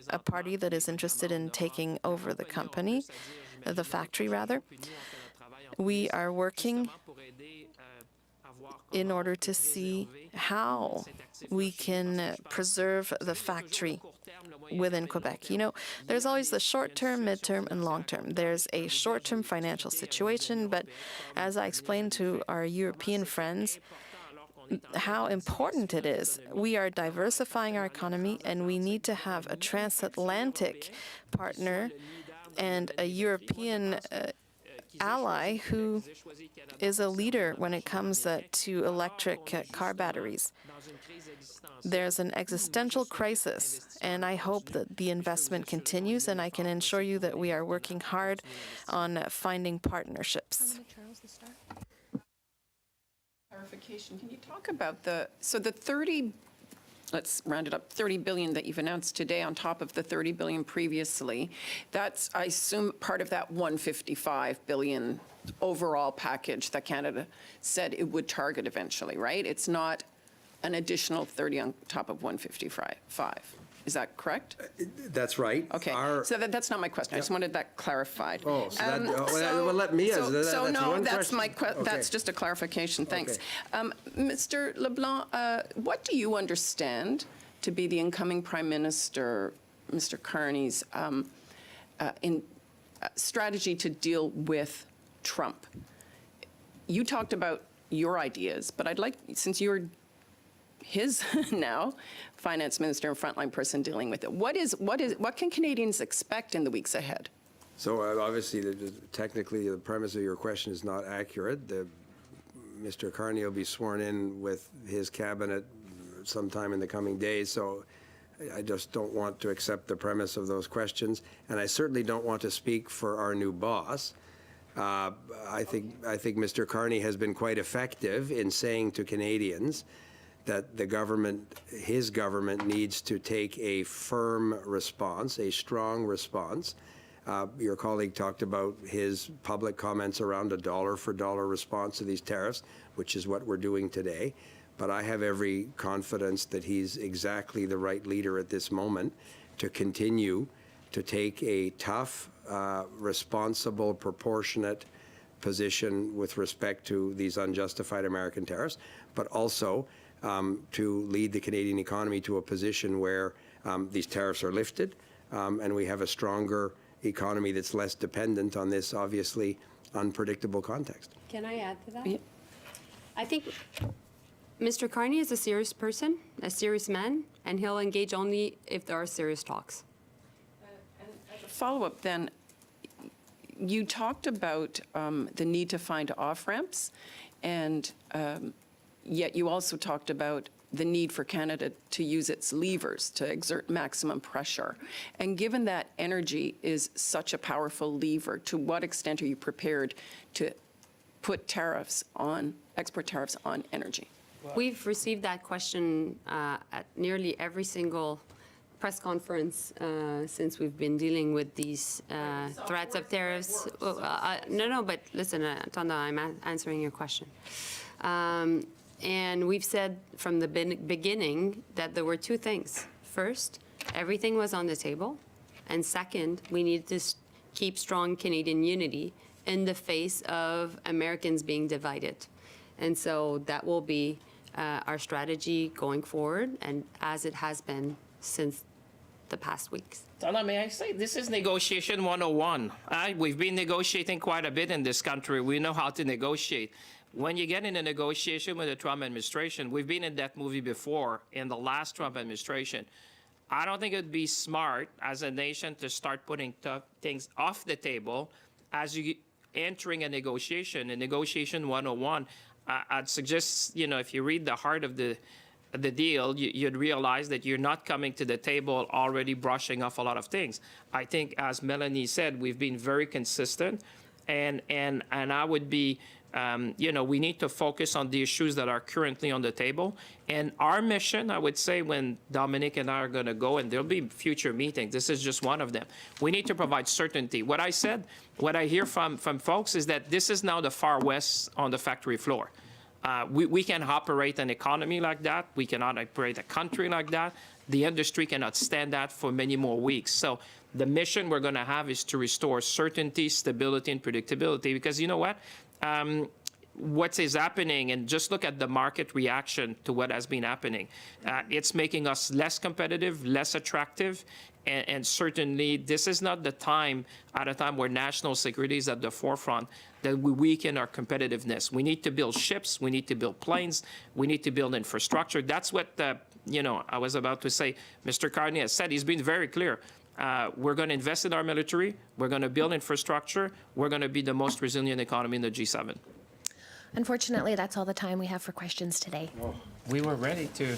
a party that is interested in taking over the company, the factory rather. We are working in order to see how we can preserve the factory within Quebec. You know, there's always the short-term, mid-term, and long-term. There's a short-term financial situation, but as I explained to our European friends, how important it is. We are diversifying our economy, and we need to have a transatlantic partner and a European ally who is a leader when it comes to electric car batteries. There's an existential crisis, and I hope that the investment continues, and I can assure you that we are working hard on finding partnerships. Clarification. Can you talk about the 30 let's round it up, 30 billion that you've announced today on top of the 30 billion previously. That's, I assume, part of that 155 billion overall package that Canada said it would target eventually, right? It's not an additional 30 on top of 155. Is that correct? That's right. Okay, so that's not my question. I just wanted that clarified. Oh, so well, let me answer that. So That's no, one that's question. that's just a clarification. Thanks. Mr. LeBlanc, what do you understand to be the incoming Prime Minister, Mr. Carney's strategy to deal with Trump? You talked about your ideas, but I'd like, since you're his now finance minister and frontline person dealing with it, what can Canadians expect in the weeks ahead? So obviously, technically, the premise of your question is not accurate. Mr. Carney will be sworn in with his cabinet sometime in the coming days. So I just don't want to accept the premise of those questions, and I certainly don't want to speak for our new boss. I think Mr. Carney has been quite effective in saying to Canadians that the government, his government, needs to take a firm response, a strong response. Your colleague talked about his public comments around a dollar-for-dollar response to these tariffs, which is what we're doing today. But I have every confidence that he's exactly the right leader at this moment to continue to take a tough, responsible, proportionate position with respect to these unjustified American tariffs, but also to lead the Canadian economy to a position where these tariffs are lifted and we have a stronger economy that's less dependent on this obviously unpredictable context. Can I add to that? Yeah. I think Mr. Carney is a serious person, a serious man, and he'll engage only if there are serious talks. Follow-up then, you talked about the need to find off-ramps, and yet you also talked about the need for Canada to use its levers to exert maximum pressure. And given that energy is such a powerful lever, to what extent are you prepared to put tariffs on, export tariffs on energy? We've received that question at nearly every single press conference since we've been dealing with these threats of tariffs. No, but listen, Tanda, I'm answering your question. And we've said from the beginning that there were two things. First, everything was on the table. And second, we need to keep strong Canadian unity in the face of Americans being divided. And so that will be our strategy going forward, and as it has been since the past weeks. Tana, may I say, this is negotiation 101. We've been negotiating quite a bit in this country. We know how to negotiate. When you get in a negotiation with the Trump administration, we've been in that movie before in the last Trump administration. I don't think it would be smart as a nation to start putting things off the table as you entering a negotiation 101. I'd suggest, if you read the heart of the deal, you'd realize that you're not coming to the table already brushing off a lot of things. I think, as Mélanie said, we've been very consistent, and I would be, we need to focus on the issues that are currently on the table. And our mission, I would say, when Dominic and I are going to go, and there'll be future meetings, this is just one of them. We need to provide certainty. What I hear from folks is that this is now the Far West on the factory floor. We can operate an economy like that. We cannot operate a country like that. The industry cannot stand that for many more weeks. So the mission we're going to have is to restore certainty, stability, and predictability. Because you know what is happening, and just look at the market reaction to what has been happening. It's making us less competitive, less attractive, and certainly this is not the time, at a time where national security is at the forefront, that we weaken our competitiveness. We need to build ships, we need to build planes, we need to build infrastructure. That's what, I was about to say. Mr. Carney has said, he's been very clear. We're going to invest in our military, we're going to build infrastructure, we're going to be the most resilient economy in the G7. Unfortunately, that's all the time we have for questions today. We were ready to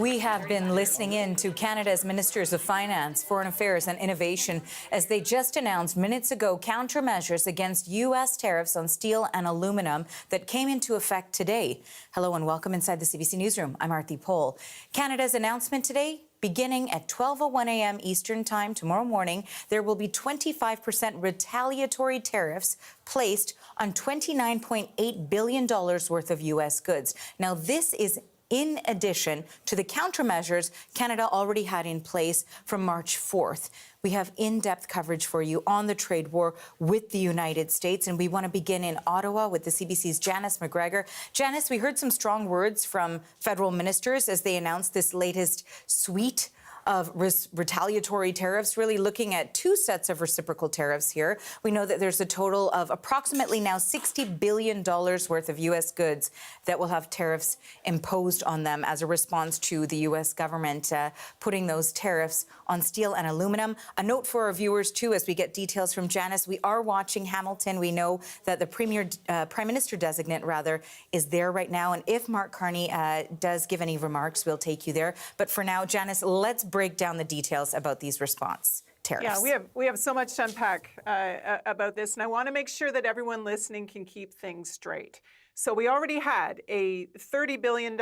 We have been listening in to Canada's Ministers of Finance, Foreign Affairs and Innovation as they just announced minutes ago countermeasures against U.S. tariffs on steel and aluminum that came into effect today. Hello and welcome inside the CBC Newsroom. I'm Arthi Pole. Canada's announcement today, beginning at 12:01 a.m. Eastern Time tomorrow morning, there will be 25% retaliatory tariffs placed on $29.8 billion worth of U.S. goods. Now, this is in addition to the countermeasures Canada already had in place from March 4th. We have in-depth coverage for you on the trade war with the United States, and we want to begin in Ottawa with the CBC's Janice McGregor. Janice, we heard some strong words from federal ministers as they announced this latest suite of retaliatory tariffs, really looking at two sets of reciprocal tariffs here. We know that there's a total of approximately now $60 billion worth of U.S. goods that will have tariffs imposed on them as a response to the U.S. government putting those tariffs on steel and aluminum. A note for our viewers, too, as we get details from Janice, we are watching Hamilton. We know that the Prime Minister designate, is there right now. And if Mark Carney does give any remarks, we'll take you there. But for now, Janice, let's break down the details about these response tariffs. Yeah, we have so much to unpack about this, and I want to make sure that everyone listening can keep things straight. So we already had a $30 billion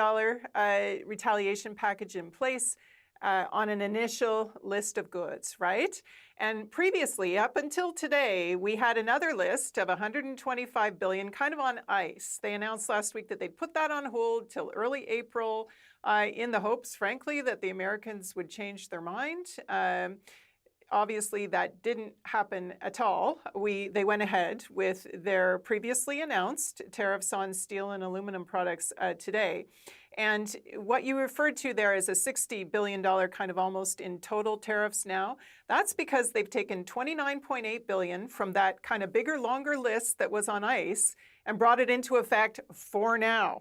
retaliation package in place on an initial list of goods, right? And previously, up until today, we had another list of $125 billion kind of on ice. They announced last week that they'd put that on hold till early April in the hopes, frankly, that the Americans would change their mind. Obviously, that didn't happen at all. They went ahead with their previously announced tariffs on steel and aluminum products today. And what you referred to there as a $60 billion kind of almost in total tariffs now, that's because they've taken $29.8 billion from that kind of bigger, longer list that was on ice and brought it into effect for now.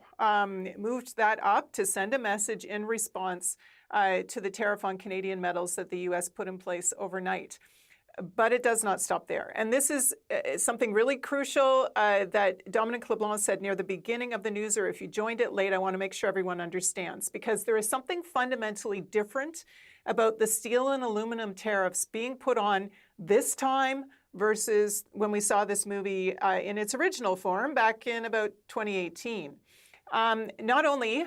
Moved that up to send a message in response to the tariff on Canadian metals that the U.S. put in place overnight. But it does not stop there. And this is something really crucial that Dominic LeBlanc said near the beginning of the news, or if you joined it late, I want to make sure everyone understands, because there is something fundamentally different about the steel and aluminum tariffs being put on this time versus when we saw this movie in its original form back in about 2018. Not only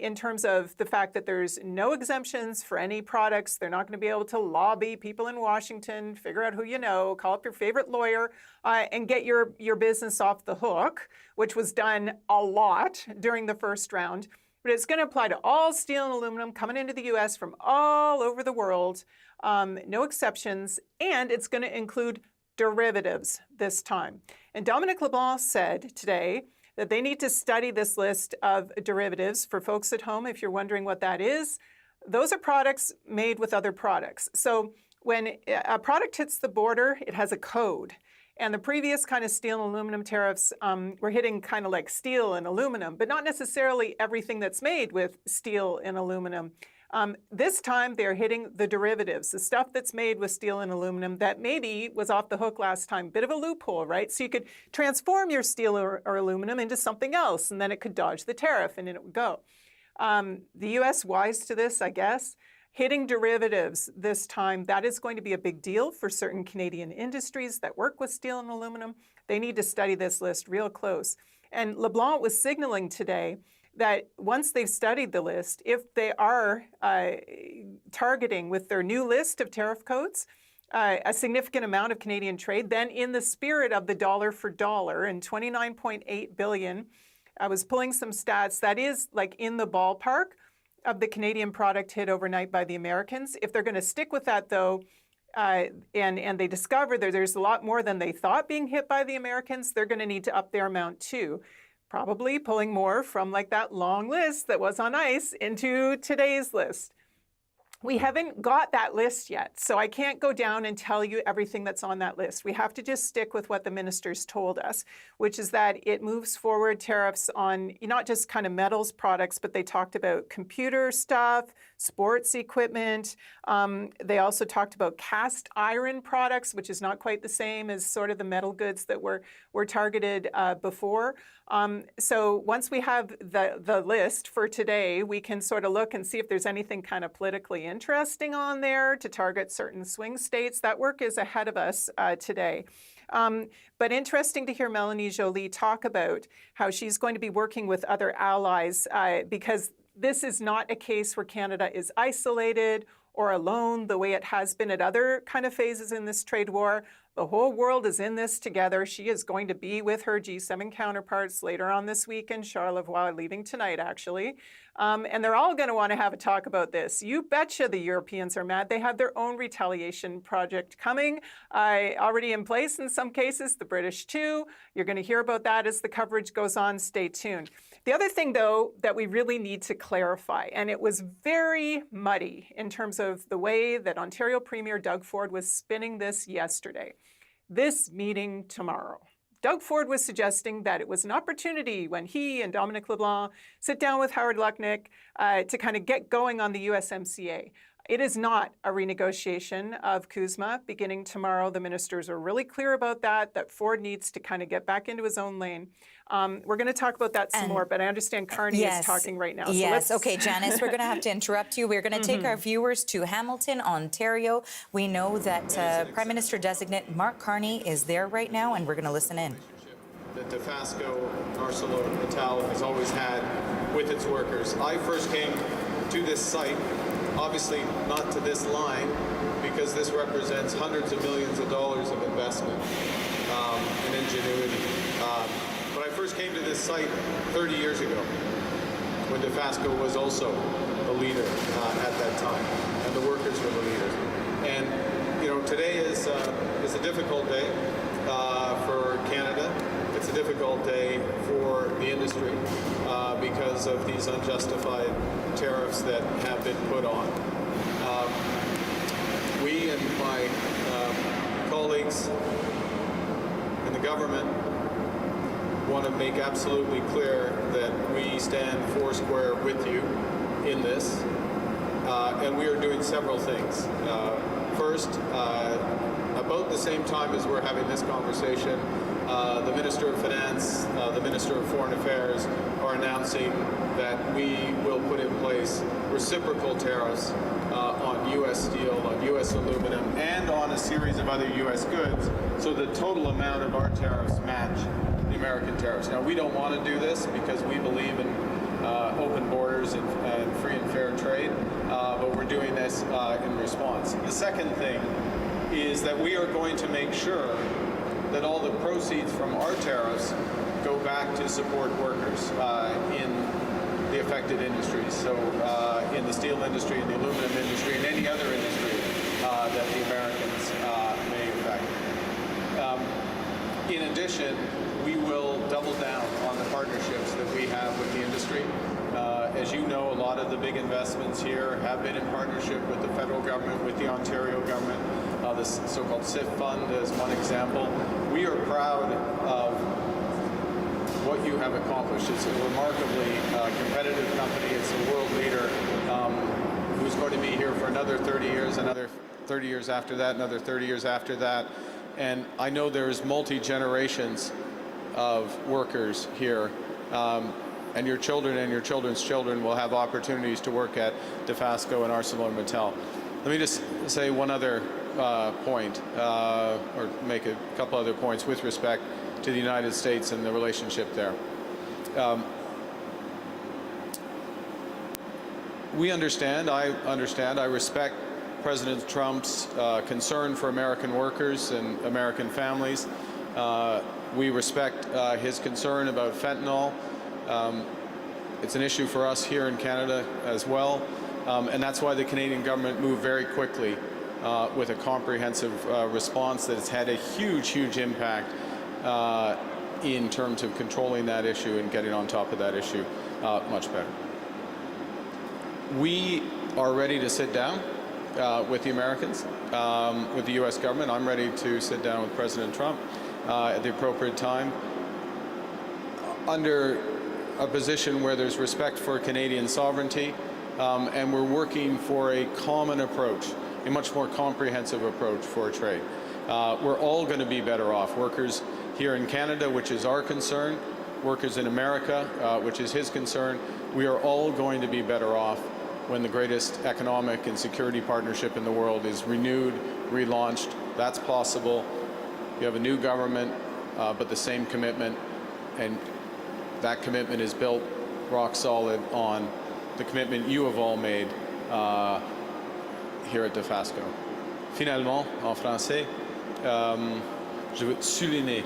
in terms of the fact that there's no exemptions for any products, they're not going to be able to lobby people in Washington, figure out who you know, call up your favorite lawyer, and get your business off the hook, which was done a lot during the first round. But it's going to apply to all steel and aluminum coming into the U.S. from all over the world, no exceptions, and it's going to include derivatives this time. And Dominic LeBlanc said today that they need to study this list of derivatives. For folks at home, if you're wondering what that is, those are products made with other products. So when a product hits the border, it has a code. And the previous kind of steel and aluminum tariffs were hitting kind of like steel and aluminum, but not necessarily everything that's made with steel and aluminum. This time, they're hitting the derivatives, the stuff that's made with steel and aluminum that maybe was off the hook last time. Bit of a loophole, right? So you could transform your steel or aluminum into something else, and then it could dodge the tariff, and it would go. The U.S. wise to this, I guess. Hitting derivatives this time, that is going to be a big deal for certain Canadian industries that work with steel and aluminum. They need to study this list real close. And LeBlanc was signaling today that once they've studied the list, if they are targeting with their new list of tariff codes a significant amount of Canadian trade, then in the spirit of the dollar for dollar and $29.8 billion, I was pulling some stats, that is like in the ballpark of the Canadian product hit overnight by the Americans. If they're going to stick with that, though, and they discover that there's a lot more than they thought being hit by the Americans, they're going to need to up their amount too. Probably pulling more from like that long list that was on ice into today's list. We haven't got that list yet, so I can't go down and tell you everything that's on that list. We have to just stick with what the ministers told us, which is that it moves forward tariffs on not just kind of metals products, but they talked about computer stuff, sports equipment. They also talked about cast iron products, which is not quite the same as sort of the metal goods that were targeted before. So once we have the list for today, we can sort of look and see if there's anything kind of politically interesting on there to target certain swing states. That work is ahead of us today. But interesting to hear Mélanie Joly talk about how she's going to be working with other allies because this is not a case where Canada is isolated or alone the way it has been at other kind of phases in this trade war. The whole world is in this together. She is going to be with her G7 counterparts later on this week in Charlevoix, leaving tonight, actually. And they're all going to want to have a talk about this. You betcha the Europeans are mad. They have their own retaliation project coming, already in place in some cases, the British too. You're going to hear about that as the coverage goes on. Stay tuned. The other thing, though, that we really need to clarify, and it was very muddy in terms of the way that Ontario Premier Doug Ford was spinning this yesterday. This meeting tomorrow. Doug Ford was suggesting that it was an opportunity when he and Dominic LeBlanc sit down with Howard Lutnick to kind of get going on the USMCA. It is not a renegotiation of CUSMA beginning tomorrow. The ministers are really clear about that Ford needs to kind of get back into his own lane. We're going to talk about that some more, but I understand Carney is talking right now. Yes, So okay, Janice, we're going to have to interrupt you. We're going to take our viewers to Hamilton, Ontario. We know that Prime Minister-designate Mark Carney is there right now, and we're going to listen in. That Dofasco ArcelorMittal has always had with its workers. I first came to this site, obviously not to this line, because this represents hundreds of millions of dollars of investment and ingenuity. But I first came to this site 30 years ago when Dofasco was also the leader at that time, and the workers were the leaders. And you know, today is a difficult day for Canada. It's a difficult day for the industry because of these unjustified tariffs that have been put on. We and my colleagues in the government want to make absolutely clear that we stand foursquare with you in this, and we are doing several things. First, about the same time as we're having this conversation, the Minister of Finance, the Minister of Foreign Affairs are announcing that we will put in place reciprocal tariffs on U.S. steel, on U.S. aluminum, and on a series of other U.S. goods, so the total amount of our tariffs match the American tariffs. Now, we don't want to do this because we believe in open borders and free and fair trade, but we're doing this in response. The second thing is that we are going to make sure that all the proceeds from our tariffs go back to support workers in the affected industries. So in the steel industry, in the aluminum industry, and any other industry that the Americans may affect. In addition, we will double down on the partnerships that we have with the industry. As you know, a lot of the big investments here have been in partnership with the federal government, with the Ontario government, the so-called SIF fund as one example. We are proud of what you have accomplished. It's a remarkably competitive company. It's a world leader who's going to be here for another 30 years, another 30 years after that, another 30 years after that. And I know there's multi-generations of workers here. And your children and your children's children will have opportunities to work at Dofasco and ArcelorMittal. Let me just say one other point, or make a couple other points with respect to the United States and the relationship there. We understand, I respect President Trump's concern for American workers and American families. We respect his concern about fentanyl. It's an issue for us here in Canada as well, and that's why the Canadian government moved very quickly with a comprehensive response that has had a huge impact in terms of controlling that issue and getting on top of that issue much better. We are ready to sit down with the Americans, with the U.S. government. I'm ready to sit down with President Trump at the appropriate time under a position where there's respect for Canadian sovereignty, and we're working for a common approach, a much more comprehensive approach for trade. We're all going to be better off. Workers here in Canada, which is our concern, workers in America, which is his concern. We are all going to be better off when the greatest economic and security partnership in the world is renewed, relaunched. That's possible. You have a new government, but the same commitment, and that commitment is built rock solid on the commitment you have all made here at Dofasco. Finalement, en français, je veux souligner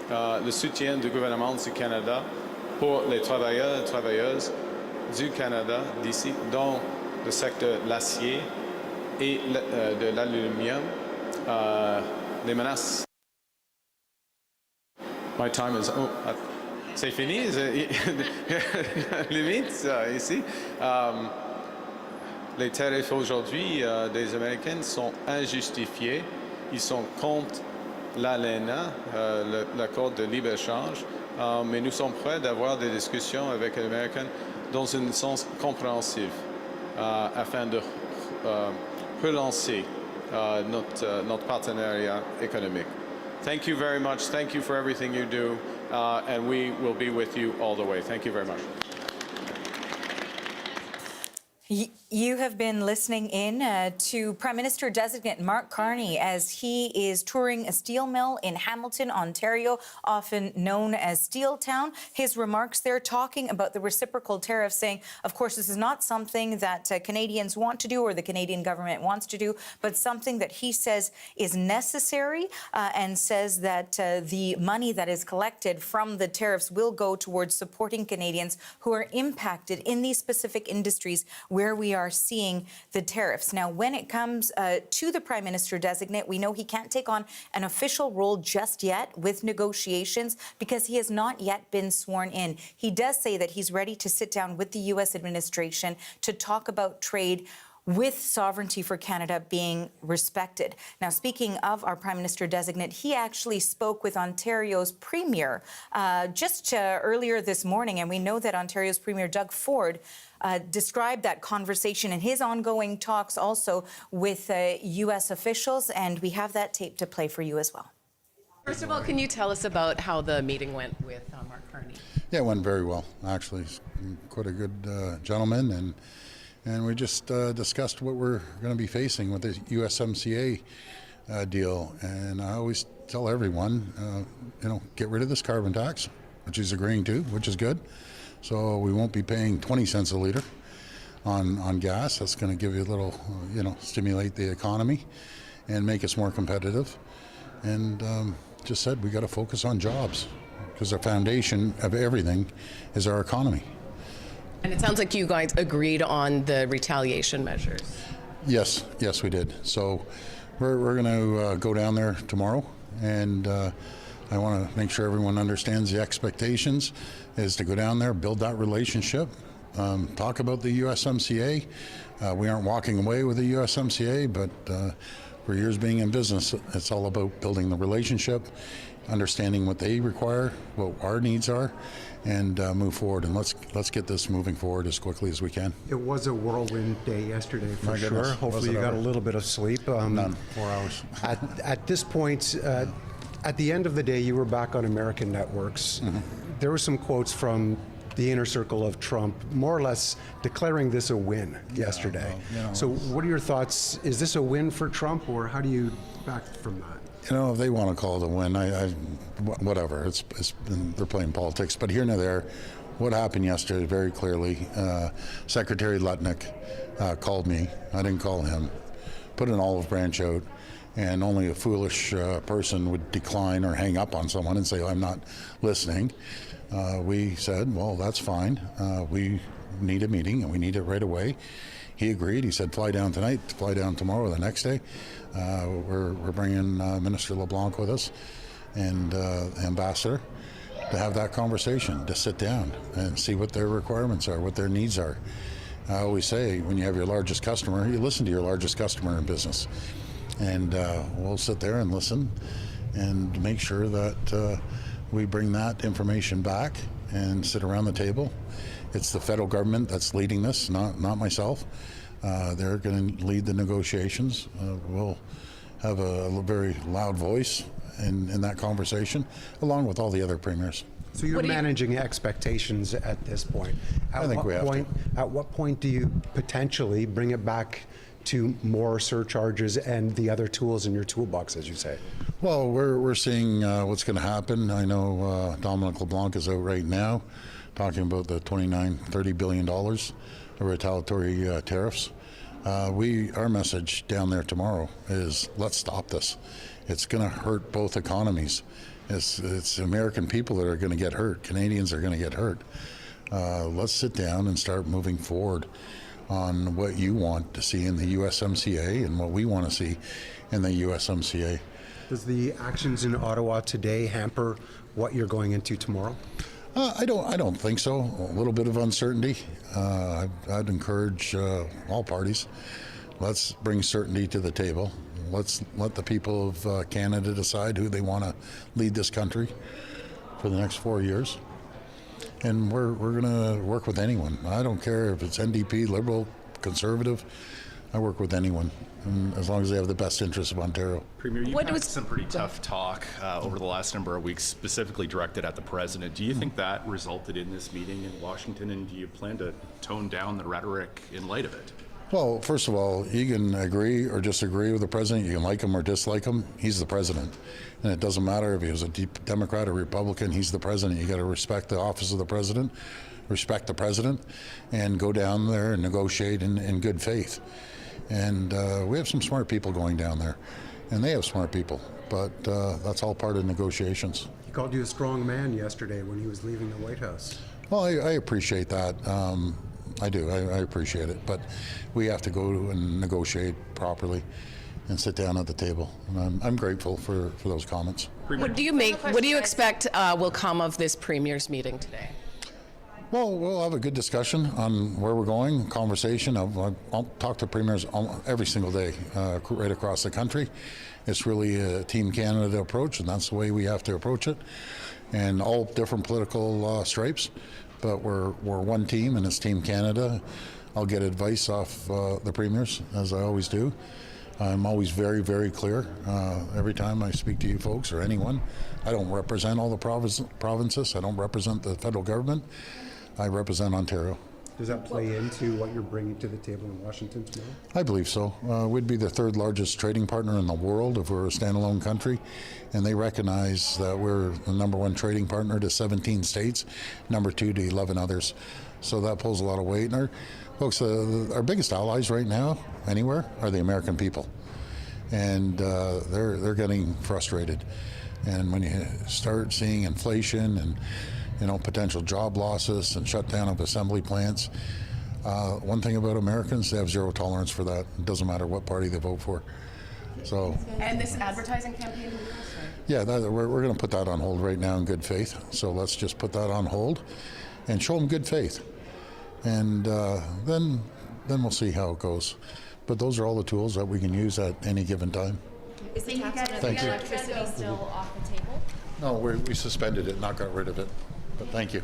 le soutien du gouvernement du Canada pour les travailleurs et travailleuses du Canada d'ici dans le secteur de l'acier et de l'aluminium. Les menaces. My time is... Oh, c'est fini? Limite, ça, ici. Les tariffs aujourd'hui des Américains sont injustifiés. Ils sont contre l'ALENA, l'accord de libre-échange, mais nous sommes prêts d'avoir des discussions avec les Américains dans un sens compréhensif afin de relancer notre partenariat économique. Thank you very much. Thank you for everything you do, and we will be with you all the way. Thank you very much. You have been listening in to Prime Minister-designate Mark Carney as he is touring a steel mill in Hamilton, Ontario, often known as Steel Town. His remarks there talking about the reciprocal tariffs, saying, of course, this is not something that Canadians want to do or the Canadian government wants to do, but something that he says is necessary and says that the money that is collected from the tariffs will go towards supporting Canadians who are impacted in these specific industries where we are seeing the tariffs. Now, when it comes to the Prime Minister-designate, we know he can't take on an official role just yet with negotiations because he has not yet been sworn in. He does say that he's ready to sit down with the U.S. administration to talk about trade with sovereignty for Canada being respected. Now, speaking of our Prime Minister-designate, he actually spoke with Ontario's Premier just earlier this morning, and we know that Ontario's Premier Doug Ford described that conversation and his ongoing talks also with U.S. officials, and we have that tape to play for you as well. First of all, can you tell us about how the meeting went with Mark Carney? Yeah, it went very well, actually. He's quite a good gentleman, and we just discussed what we're going to be facing with the USMCA deal. And I always tell everyone, get rid of this carbon tax, which he's agreeing to, which is good. So we won't be paying 20 cents a litre on gas. That's going to give you a little, stimulate the economy and make us more competitive. And just said we got to focus on jobs because the foundation of everything is our economy. And it sounds like you guys agreed on the retaliation measures. Yes, we did. So we're going to go down there tomorrow, and I want to make sure everyone understands the expectations is to go down there, build that relationship, talk about the USMCA. We aren't walking away with the USMCA, but for years being in business, it's all about building the relationship, understanding what they require, what our needs are, and move forward. And let's get this moving forward as quickly as we can. It was a whirlwind day yesterday, for My sure. goodness. Hopefully you got a little bit of sleep. None. 4 hours. At this point, at the end of the day, you were back on American networks. Mm-hmm. There were some quotes from the inner circle of Trump, more or less declaring this a win yesterday. Well, so what are your thoughts? Is this a win for Trump, or how do you back from that? If they want to call it a win, whatever. They're playing politics. But here and there, what happened yesterday very clearly, Secretary Lutnick called me. I didn't call him. Put an olive branch out, and only a foolish person would decline or hang up on someone and say, I'm not listening. We said, well, that's fine. We need a meeting, and we need it right away. He agreed. He said, fly down tonight, fly down tomorrow, the next day. We're bringing Minister LeBlanc with us and the ambassador to have that conversation, to sit down and see what their requirements are, what their needs are. I always say, when you have your largest customer, you listen to your largest customer in business. And we'll sit there and listen and make sure that we bring that information back and sit around the table. It's the federal government that's leading this, not myself. They're going to lead the negotiations. We'll have a very loud voice in that conversation, along with all the other premiers. So you're managing expectations at this point. I think we have to. At what point do you potentially bring it back to more surcharges and the other tools in your toolbox, as you say? Well, we're seeing what's going to happen. I know Dominic LeBlanc is out right now talking about the $30 billion of retaliatory tariffs. Our message down there tomorrow is let's stop this. It's going to hurt both economies. It's American people that are going to get hurt. Canadians are going to get hurt. Let's sit down and start moving forward on what you want to see in the USMCA and what we want to see in the USMCA. Does the actions in Ottawa today hamper what you're going into tomorrow? I don't think so. A little bit of uncertainty. I'd encourage all parties. Let's bring certainty to the table. Let's let the people of Canada decide who they want to lead this country for the next 4 years. And we're going to work with anyone. I don't care if it's NDP, Liberal, Conservative. I work with anyone, and as long as they have the best interests of Ontario. Premier, you've had some pretty tough talk over the last number of weeks, specifically directed at the president. Do you think that resulted in this meeting in Washington, and do you plan to tone down the rhetoric in light of it? Well, first of all, you can agree or disagree with the president. You can like him or dislike him. He's the president. And it doesn't matter if he was a Democrat or Republican, he's the president. You got to respect the office of the president, respect the president, and go down there and negotiate in good faith. And we have some smart people going down there, and they have smart people. But that's all part of negotiations. He called you a strong man yesterday when he was leaving the White House. Well, I appreciate that. I do. I appreciate it. But we have to go and negotiate properly and sit down at the table. And I'm grateful for those comments. What do you expect will come of this Premier's meeting today? Well, we'll have a good discussion on where we're going, conversation. I'll talk to premiers every single day right across the country. It's really a Team Canada approach, and that's the way we have to approach it. And all different political stripes, but we're one team, and it's Team Canada. I'll get advice off the premiers, as I always do. I'm always very, very clear every time I speak to you folks or anyone. I don't represent all the provinces. I don't represent the federal government. I represent Ontario. Does that play into what you're bringing to the table in Washington tomorrow? I believe so. We'd be the third largest trading partner in the world if we're a standalone country, and they recognize that we're the number one trading partner to 17 states, number two to 11 others. So that pulls a lot of weight. And our biggest allies right now, anywhere, are the American people, and they're getting frustrated. And when you start seeing inflation and potential job losses and shutdown of assembly plants. One thing about Americans, they have zero tolerance for that. It doesn't matter what party they vote for. So. And this advertising campaign? Yeah, we're going to put that on hold right now in good faith. So let's just put that on hold and show them good faith. And then we'll see how it goes. But those are all the tools that we can use at any given time. Is the electricity still off the table? No, we suspended it, not got rid of it. But thank you.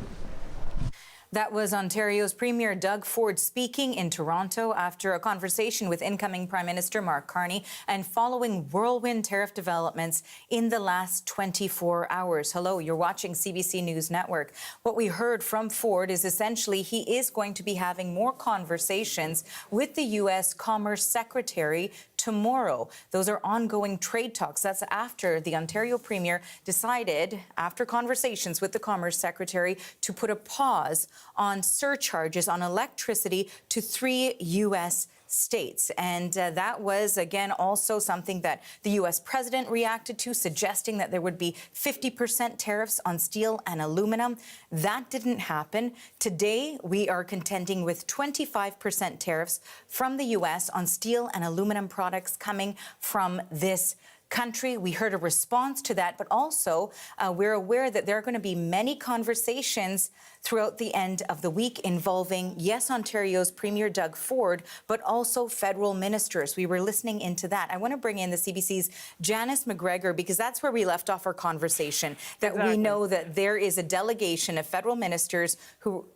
That was Ontario's Premier Doug Ford speaking in Toronto after a conversation with incoming Prime Minister Mark Carney and following whirlwind tariff developments in the last 24 hours. Hello, you're watching CBC News Network. What we heard from Ford is essentially he is going to be having more conversations with the U.S. Commerce Secretary tomorrow. Those are ongoing trade talks. That's after the Ontario Premier decided, after conversations with the Commerce Secretary, to put a pause on surcharges on electricity to 3 U.S. states. And that was, again, also something that the U.S. president reacted to, suggesting that there would be 50% tariffs on steel and aluminum. That didn't happen. Today, we are contending with 25% tariffs from the U.S. on steel and aluminum products coming from this country. We heard a response to that, but also we're aware that there are going to be many conversations throughout the end of the week involving, yes, Ontario's Premier Doug Ford, but also federal ministers. We were listening into that. I want to bring in the CBC's Janice McGregor, because that's where we left off our conversation, that we know that there is a delegation of federal ministers who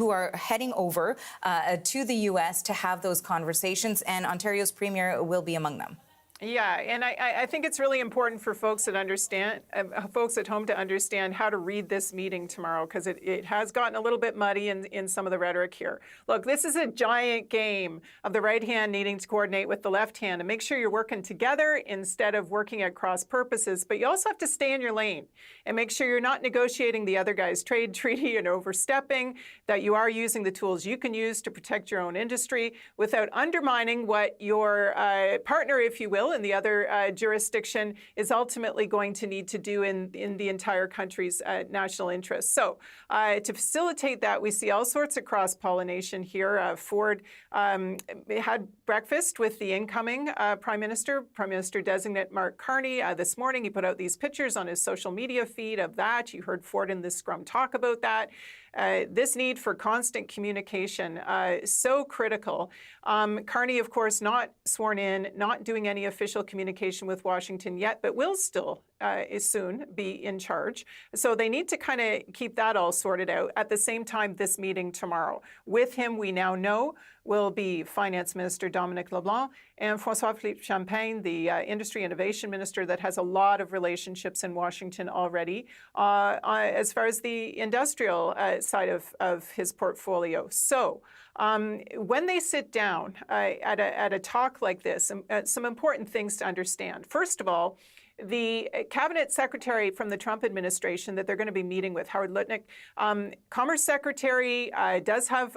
are heading over to the U.S. to have those conversations, and Ontario's Premier will be among them. Yeah, and I think it's really important for folks that understand, folks at home to understand how to read this meeting tomorrow, because it has gotten a little bit muddy in some of the rhetoric here. Look, this is a giant game of the right hand needing to coordinate with the left hand and make sure you're working together instead of working at cross purposes. But you also have to stay in your lane and make sure you're not negotiating the other guy's trade treaty and overstepping, that you are using the tools you can use to protect your own industry without undermining what your partner, if you will, in the other jurisdiction is ultimately going to need to do in the entire country's national interests. So to facilitate that, we see all sorts of cross-pollination here. Ford had breakfast with the incoming Prime Minister-designate Mark Carney this morning. He put out these pictures on his social media feed of that. You heard Ford in this scrum talk about that. This need for constant communication, so critical. Carney, of course, not sworn in, not doing any official communication with Washington yet, but will still soon be in charge. So they need to kind of keep that all sorted out. At the same time, this meeting tomorrow. With him, we now know, will be Finance Minister Dominic LeBlanc and François-Philippe Champagne, the Industry Innovation Minister that has a lot of relationships in Washington already, as far as the industrial side of his portfolio. So when they sit down at a talk like this, some important things to understand. First of all, the cabinet secretary from the Trump administration that they're going to be meeting with, Howard Lutnick, Commerce Secretary, does have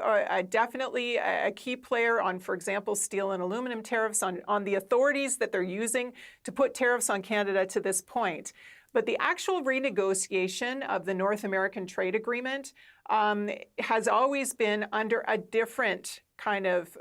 definitely a key player on, for example, steel and aluminum tariffs, on the authorities that they're using to put tariffs on Canada to this point. But the actual renegotiation of the North American Trade Agreement has always been under a different kind of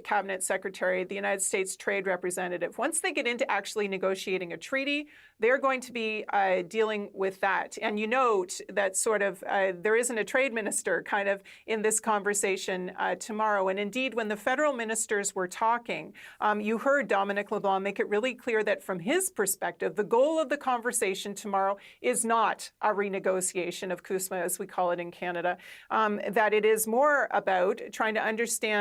cabinet secretary, the United States Trade Representative. Once they get into actually negotiating a treaty, they're going to be dealing with that. And you note that sort of there isn't a trade minister kind of in this conversation tomorrow. And indeed, when the federal ministers were talking, you heard Dominic LeBlanc make it really clear that from his perspective, the goal of the conversation tomorrow is not a renegotiation of CUSMA, as we call it in Canada, that it is more about trying to understand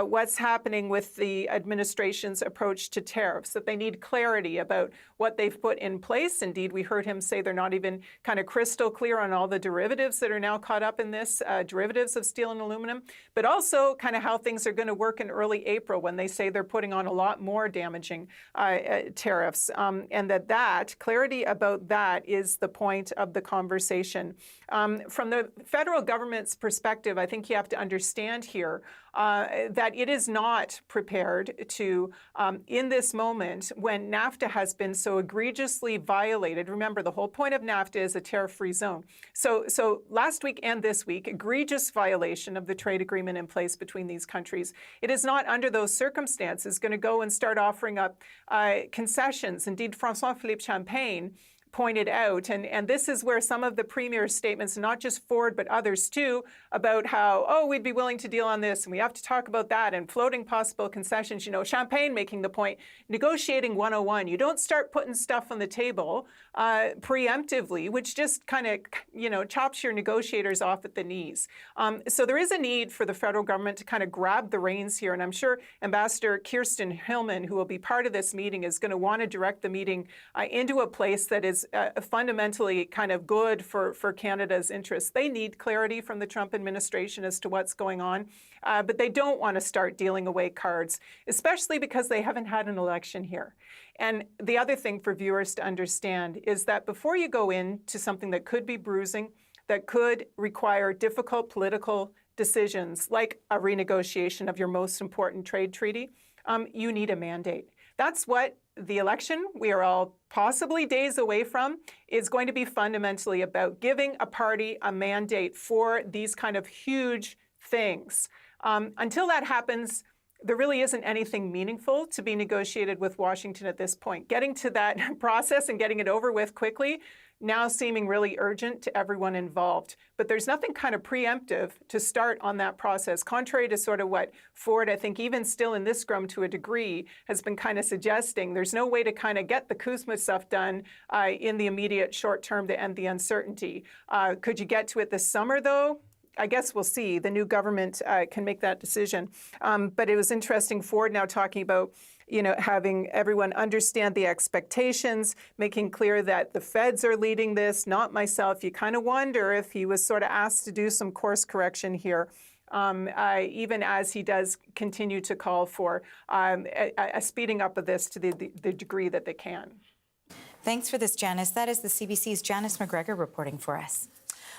what's happening with the administration's approach to tariffs, that they need clarity about what they've put in place. Indeed, we heard him say they're not even kind of crystal clear on all the derivatives that are now caught up in this, derivatives of steel and aluminum, but also kind of how things are going to work in early April when they say they're putting on a lot more damaging tariffs, and that clarity about that is the point of the conversation. From the federal government's perspective, I think you have to understand here that it is not prepared to, in this moment, when NAFTA has been so egregiously violated. Remember, the whole point of NAFTA is a tariff-free zone. So last week and this week, egregious violation of the trade agreement in place between these countries. It is not under those circumstances going to go and start offering up concessions. Indeed, François-Philippe Champagne pointed out, and this is where some of the Premier's statements, not just Ford, but others too, about how, oh, we'd be willing to deal on this, and we have to talk about that, and floating possible concessions. You know, Champagne making the point, negotiating 101. You don't start putting stuff on the table preemptively, which just kind of, you know, chops your negotiators off at the knees. So there is a need for the federal government to kind of grab the reins here, and I'm sure Ambassador Kirsten Hillman, who will be part of this meeting, is going to want to direct the meeting into a place that is fundamentally kind of good for Canada's interests. They need clarity from the Trump administration as to what's going on, but they don't want to start dealing away cards, especially because they haven't had an election here. And the other thing for viewers to understand is that before you go into something that could be bruising, that could require difficult political decisions, like a renegotiation of your most important trade treaty, you need a mandate. That's what the election we are all possibly days away from is going to be fundamentally about, giving a party a mandate for these kind of huge things. Until that happens, there really isn't anything meaningful to be negotiated with Washington at this point. Getting to that process and getting it over with quickly now seeming really urgent to everyone involved. But there's nothing kind of preemptive to start on that process, contrary to sort of what Ford, I think even still in this scrum to a degree, has been kind of suggesting. There's no way to kind of get the CUSMA stuff done in the immediate short term to end the uncertainty. Could you get to it this summer, though? I guess we'll see. The new government can make that decision. But it was interesting, Ford now talking about, having everyone understand the expectations, making clear that the feds are leading this, not myself. You kind of wonder if he was sort of asked to do some course correction here, even as he does continue to call for a speeding up of this to the degree that they can. Thanks for this, Janice. That is the CBC's Janice McGregor reporting for us.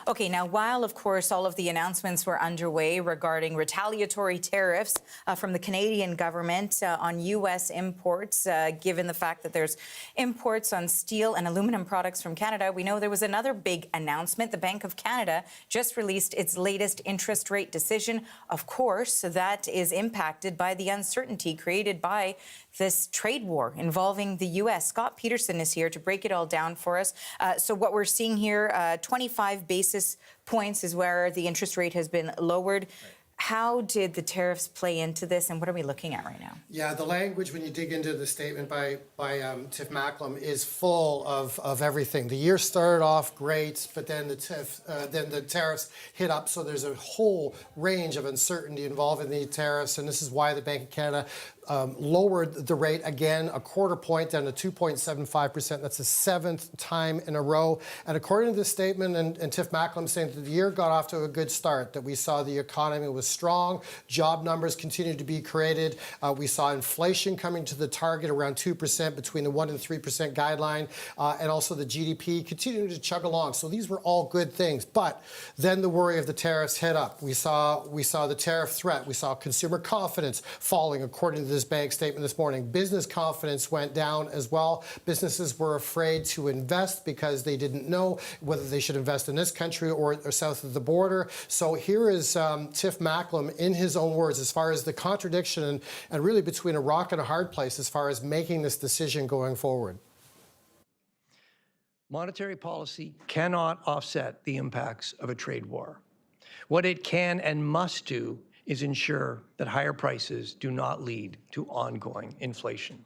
Okay, now, while, of course, all of the announcements were underway regarding retaliatory tariffs from the Canadian government on U.S. imports, given the fact that there's imports on steel and aluminum products from Canada, we know there was another big announcement. The Bank of Canada just released its latest interest rate decision. Of course, that is impacted by the uncertainty created by this trade war involving the U.S. Scott Peterson is here to break it all down for us. So what we're seeing here, 25 basis points is where the interest rate has been lowered. How did the tariffs play into this, and what are we looking at right now? Yeah, the language, when you dig into the statement by Tiff Macklem, is full of everything. The year started off great, but then the tariffs hit up, so there's a whole range of uncertainty involved in the tariffs, and this is why the Bank of Canada lowered the rate again, a quarter point down to 2.75%. That's the 7th time in a row. And according to this statement, and Tiff Macklem saying that the year got off to a good start, that we saw the economy was strong, job numbers continued to be created. We saw inflation coming to the target around 2%, between the 1% and 3% guideline, and also the GDP continuing to chug along. So these were all good things. But then the worry of the tariffs hit up. We saw the tariff threat. We saw consumer confidence falling, according to this bank statement this morning. Business confidence went down as well. Businesses were afraid to invest because they didn't know whether they should invest in this country or south of the border. So here is Tiff Macklem in his own words as far as the contradiction and really between a rock and a hard place as far as making this decision going forward. Monetary policy cannot offset the impacts of a trade war. What it can and must do is ensure that higher prices do not lead to ongoing inflation.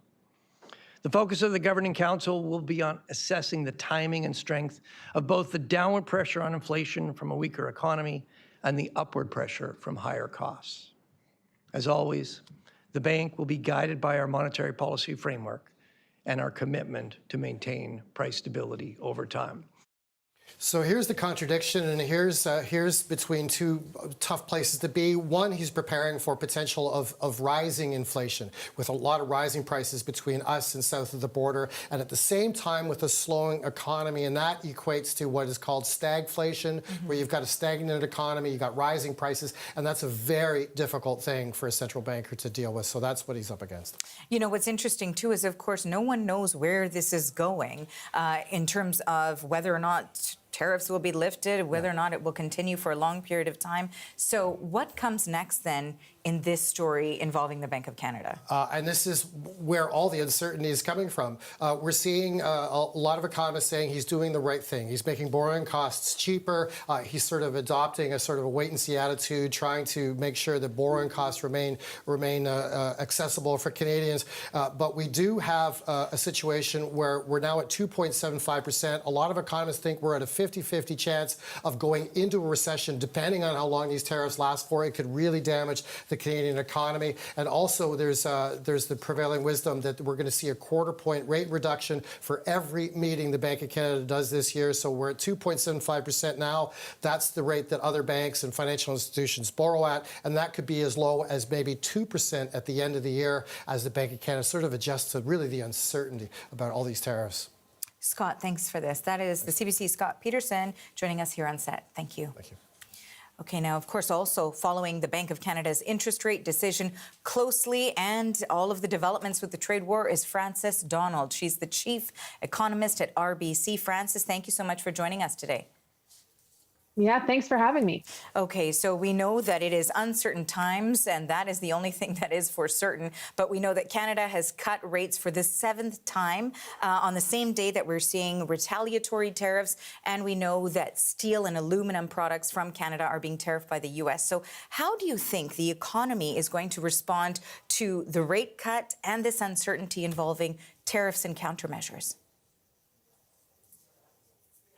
The focus of the Governing Council will be on assessing the timing and strength of both the downward pressure on inflation from a weaker economy and the upward pressure from higher costs. As always, the bank will be guided by our monetary policy framework and our commitment to maintain price stability over time. So here's the contradiction, and here's between two tough places to be. One, he's preparing for potential of rising inflation, with a lot of rising prices between us and south of the border, and at the same time with a slowing economy, and that equates to what is called stagflation, where you've got a stagnant economy, you've got rising prices, and that's a very difficult thing for a central banker to deal with. So that's what he's up against. You know, what's interesting, too, is, of course, no one knows where this is going in terms of whether or not tariffs will be lifted, whether or not it will continue for a long period of time. So what comes next, then, in this story involving the Bank of Canada? And this is where all the uncertainty is coming from. We're seeing a lot of economists saying he's doing the right thing. He's making borrowing costs cheaper. He's sort of adopting a sort of a wait-and-see attitude, trying to make sure that borrowing costs remain accessible for Canadians. But we do have a situation where we're now at 2.75%. A lot of economists think we're at a 50-50 chance of going into a recession, depending on how long these tariffs last for. It could really damage the Canadian economy. And also there's the prevailing wisdom that we're going to see a quarter-point rate reduction for every meeting the Bank of Canada does this year. So we're at 2.75% now. That's the rate that other banks and financial institutions borrow at, and that could be as low as maybe 2% at the end of the year as the Bank of Canada sort of adjusts to really the uncertainty about all these tariffs. Scott, thanks for this. That is the CBC's Scott Peterson joining us here on set. Thank you. Thank you. Okay, now, of course, also following the Bank of Canada's interest rate decision closely and all of the developments with the trade war is Frances Donald. She's the chief economist at RBC. Frances, thank you so much for joining us today. Yeah, thanks for having me. Okay, so we know that it is uncertain times, and that is the only thing that is for certain. But we know that Canada has cut rates for the 7th time on the same day that we're seeing retaliatory tariffs. And we know that steel and aluminum products from Canada are being tariffed by the U.S. So how do you think the economy is going to respond to the rate cut and this uncertainty involving tariffs and countermeasures?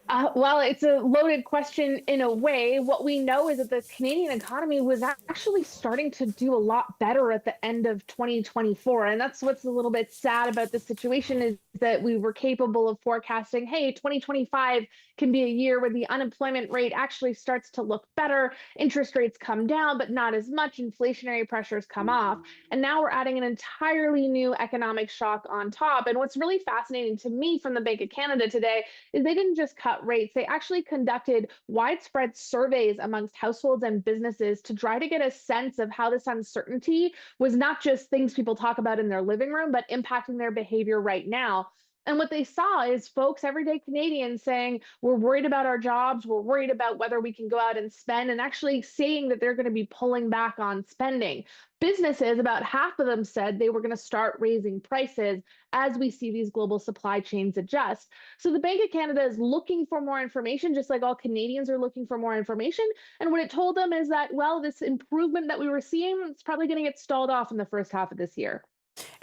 Well, it's a loaded question in a way. What we know is that the Canadian economy was actually starting to do a lot better at the end of 2024. And that's what's a little bit sad about this situation is that we were capable of forecasting, hey, 2025 can be a year where the unemployment rate actually starts to look better. Interest rates come down, but not as much. Inflationary pressures come off. And now we're adding an entirely new economic shock on top. And what's really fascinating to me from the Bank of Canada today is they didn't just cut rates. They actually conducted widespread surveys amongst households and businesses to try to get a sense of how this uncertainty was not just things people talk about in their living room, but impacting their behavior right now. And what they saw is folks, everyday Canadians saying, we're worried about our jobs, we're worried about whether we can go out and spend, and actually saying that they're going to be pulling back on spending. Businesses, about half of them said they were going to start raising prices as we see these global supply chains adjust. So the Bank of Canada is looking for more information, just like all Canadians are looking for more information. And what it told them is that, well, this improvement that we were seeing, it's probably going to get stalled off in the first half of this year.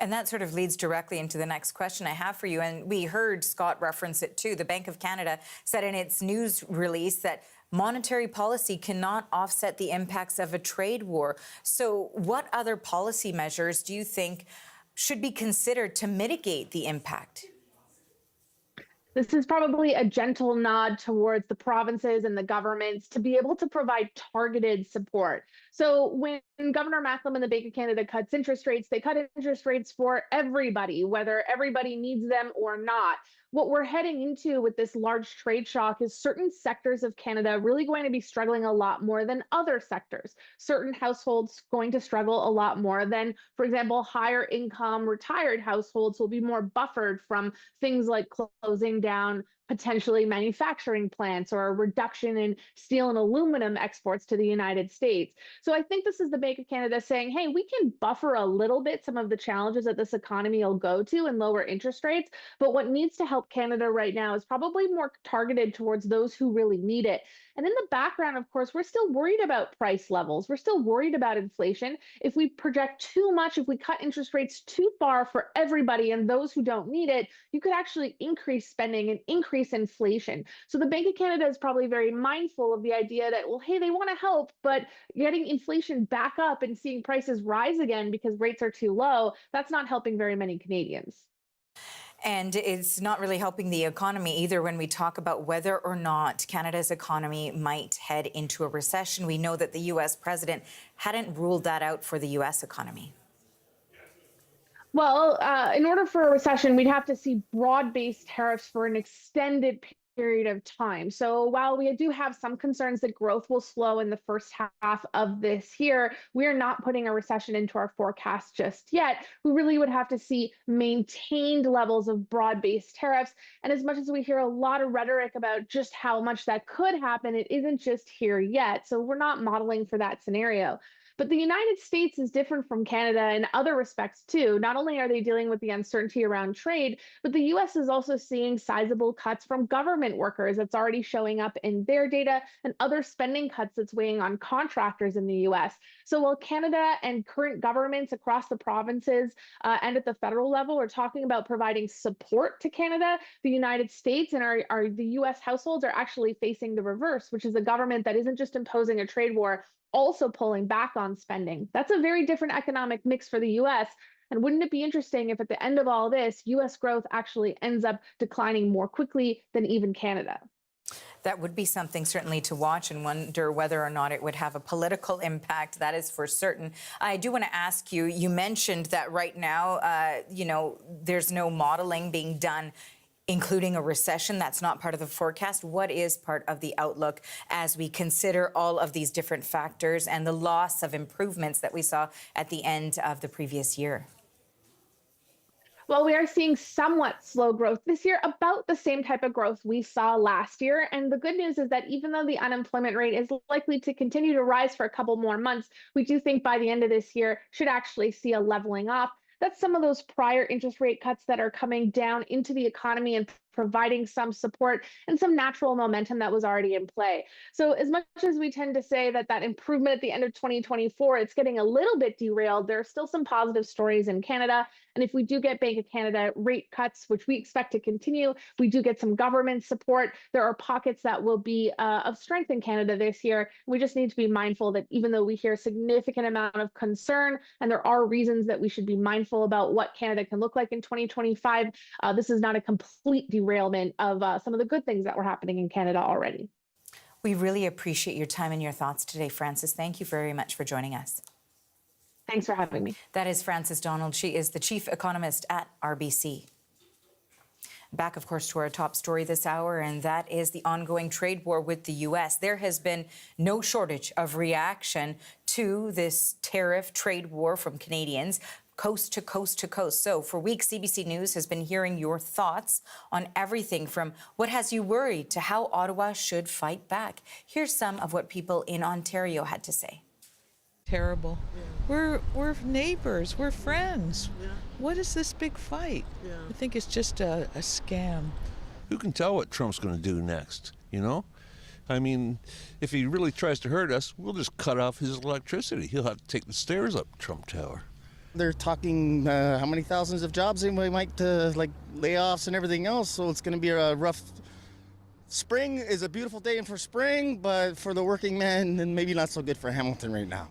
And that sort of leads directly into the next question I have for you. And we heard Scott reference it too. The Bank of Canada said in its news release that monetary policy cannot offset the impacts of a trade war. So what other policy measures do you think should be considered to mitigate the impact? This is probably a gentle nod towards the provinces and the governments to be able to provide targeted support. So when Governor Macklem and the Bank of Canada cuts interest rates, they cut interest rates for everybody, whether everybody needs them or not. What we're heading into with this large trade shock is certain sectors of Canada really going to be struggling a lot more than other sectors. Certain households going to struggle a lot more than, for example, higher income retired households will be more buffered from things like closing down potentially manufacturing plants or a reduction in steel and aluminum exports to the United States. So I think this is the Bank of Canada saying, hey, we can buffer a little bit some of the challenges that this economy will go to and lower interest rates. But what needs to help Canada right now is probably more targeted towards those who really need it. And in the background, of course, we're still worried about price levels. We're still worried about inflation. If we project too much, if we cut interest rates too far for everybody and those who don't need it, you could actually increase spending and increase inflation. So the Bank of Canada is probably very mindful of the idea that, well, hey, they want to help, but getting inflation back up and seeing prices rise again because rates are too low, that's not helping very many Canadians. And it's not really helping the economy either when we talk about whether or not Canada's economy might head into a recession. We know that the U.S. president hadn't ruled that out for the U.S. economy. Well, in order for a recession, we'd have to see broad-based tariffs for an extended period of time. So while we do have some concerns that growth will slow in the first half of this year, we are not putting a recession into our forecast just yet. We really would have to see maintained levels of broad-based tariffs. And as much as we hear a lot of rhetoric about just how much that could happen, it isn't just here yet. So we're not modeling for that scenario. But the United States is different from Canada in other respects, too. Not only are they dealing with the uncertainty around trade, but the U.S. is also seeing sizable cuts from government workers. That's already showing up in their data and other spending cuts that's weighing on contractors in the U.S. So while Canada and current governments across the provinces and at the federal level are talking about providing support to Canada, the United States and the U.S. households are actually facing the reverse, which is a government that isn't just imposing a trade war, also pulling back on spending. That's a very different economic mix for the U.S. And wouldn't it be interesting if at the end of all this, U.S. growth actually ends up declining more quickly than even Canada? That would be something certainly to watch and wonder whether or not it would have a political impact. That is for certain. I do want to ask you, you mentioned that right now, there's no modeling being done including a recession. That's not part of the forecast. What is part of the outlook as we consider all of these different factors and the loss of improvements that we saw at the end of the previous year? Well, we are seeing somewhat slow growth this year, about the same type of growth we saw last year. And the good news is that even though the unemployment rate is likely to continue to rise for a couple more months, we do think by the end of this year should actually see a leveling off. That's some of those prior interest rate cuts that are coming down into the economy and providing some support and some natural momentum that was already in play. So as much as we tend to say that that improvement at the end of 2024, it's getting a little bit derailed, there are still some positive stories in Canada. And if we do get Bank of Canada rate cuts, which we expect to continue, we do get some government support, there are pockets that will be of strength in Canada this year. We just need to be mindful that even though we hear a significant amount of concern, and there are reasons that we should be mindful about what Canada can look like in 2025, this is not a complete derailment of some of the good things that were happening in Canada already. We really appreciate your time and your thoughts today, Frances. Thank you very much for joining us. Thanks for having me. That is Frances Donald. She is the chief economist at RBC. Back, of course, to our top story this hour, and that is the ongoing trade war with the U.S. There has been no shortage of reaction to this tariff trade war from Canadians, coast to coast to coast. So for weeks, CBC News has been hearing your thoughts on everything from what has you worried to how Ottawa should fight back. Here's some of what people in Ontario had to say. Terrible. Yeah. We're neighbors. We're friends. Yeah. What is this big fight? Yeah. I think it's just a scam. Who can tell what Trump's going to do next, you know? I mean, if he really tries to hurt us, we'll just cut off his electricity. He'll have to take the stairs up Trump Tower. They're talking how many thousands of jobs they might, like layoffs and everything else, so it's going to be a rough... Spring is a beautiful day for spring, but for the working man, then maybe not so good for Hamilton right now.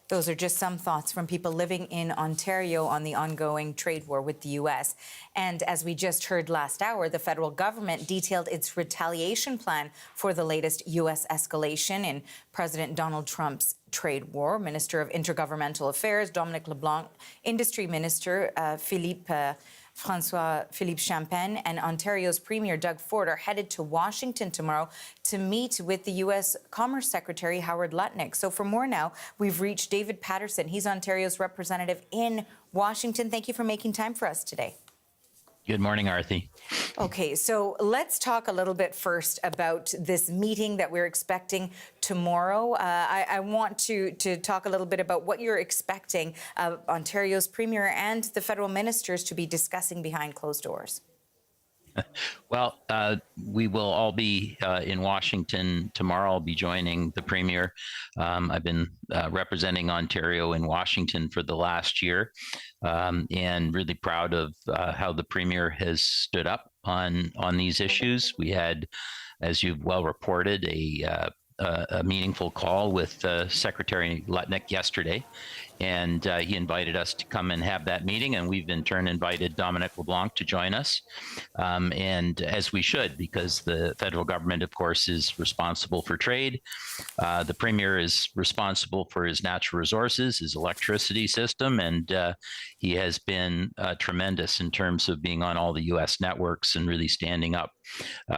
Those are just some thoughts from people living in Ontario on the ongoing trade war with the U.S. And as we just heard last hour, the federal government detailed its retaliation plan for the latest U.S. escalation in President Donald Trump's trade war. Minister of Intergovernmental Affairs Dominic LeBlanc, Industry Minister François-Philippe Champagne, and Ontario's Premier Doug Ford are headed to Washington tomorrow to meet with the U.S. Commerce Secretary Howard Lutnick. So for more now, we've reached David Patterson. He's Ontario's representative in Washington. Thank you for making time for us today. Good morning, Arthi. Okay, so let's talk a little bit first about this meeting that we're expecting tomorrow. I want to talk a little bit about what you're expecting Ontario's Premier and the federal ministers to be discussing behind closed doors. Well, we will all be in Washington tomorrow. I'll be joining the Premier. I've been representing Ontario in Washington for the last year, and really proud of how the Premier has stood up on these issues. We had, as you've well reported, a meaningful call with Secretary Lutnick yesterday, and he invited us to come and have that meeting, and we've in turn invited Dominic LeBlanc to join us, and as we should, because the federal government, of course, is responsible for trade. The Premier is responsible for his natural resources, his electricity system, and he has been tremendous in terms of being on all the U.S. networks and really standing up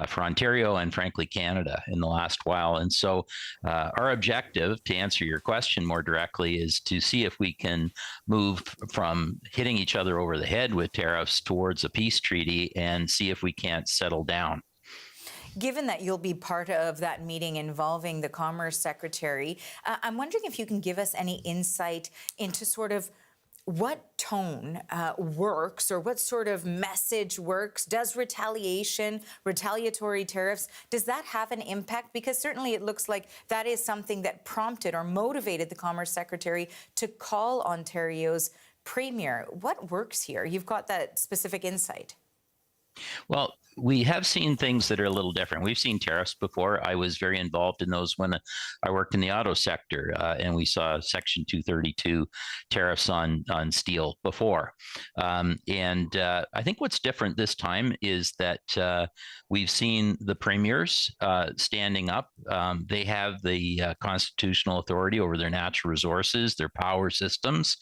for Ontario and frankly Canada in the last while. And so our objective, to answer your question more directly, is to see if we can move from hitting each other over the head with tariffs towards a peace treaty and see if we can't settle down. Given that you'll be part of that meeting involving the Commerce Secretary, I'm wondering if you can give us any insight into sort of what tone works, or what sort of message works? Does retaliatory tariffs, does that have an impact? Because certainly it looks like that is something that prompted or motivated the Commerce Secretary to call Ontario's Premier. What works here? You've got that specific insight. Well, we have seen things that are a little different. We've seen tariffs before. I was very involved in those when I worked in the auto sector, and we saw Section 232 tariffs on steel before. And I think what's different this time is that we've seen the premiers standing up. They have the constitutional authority over their natural resources, their power systems,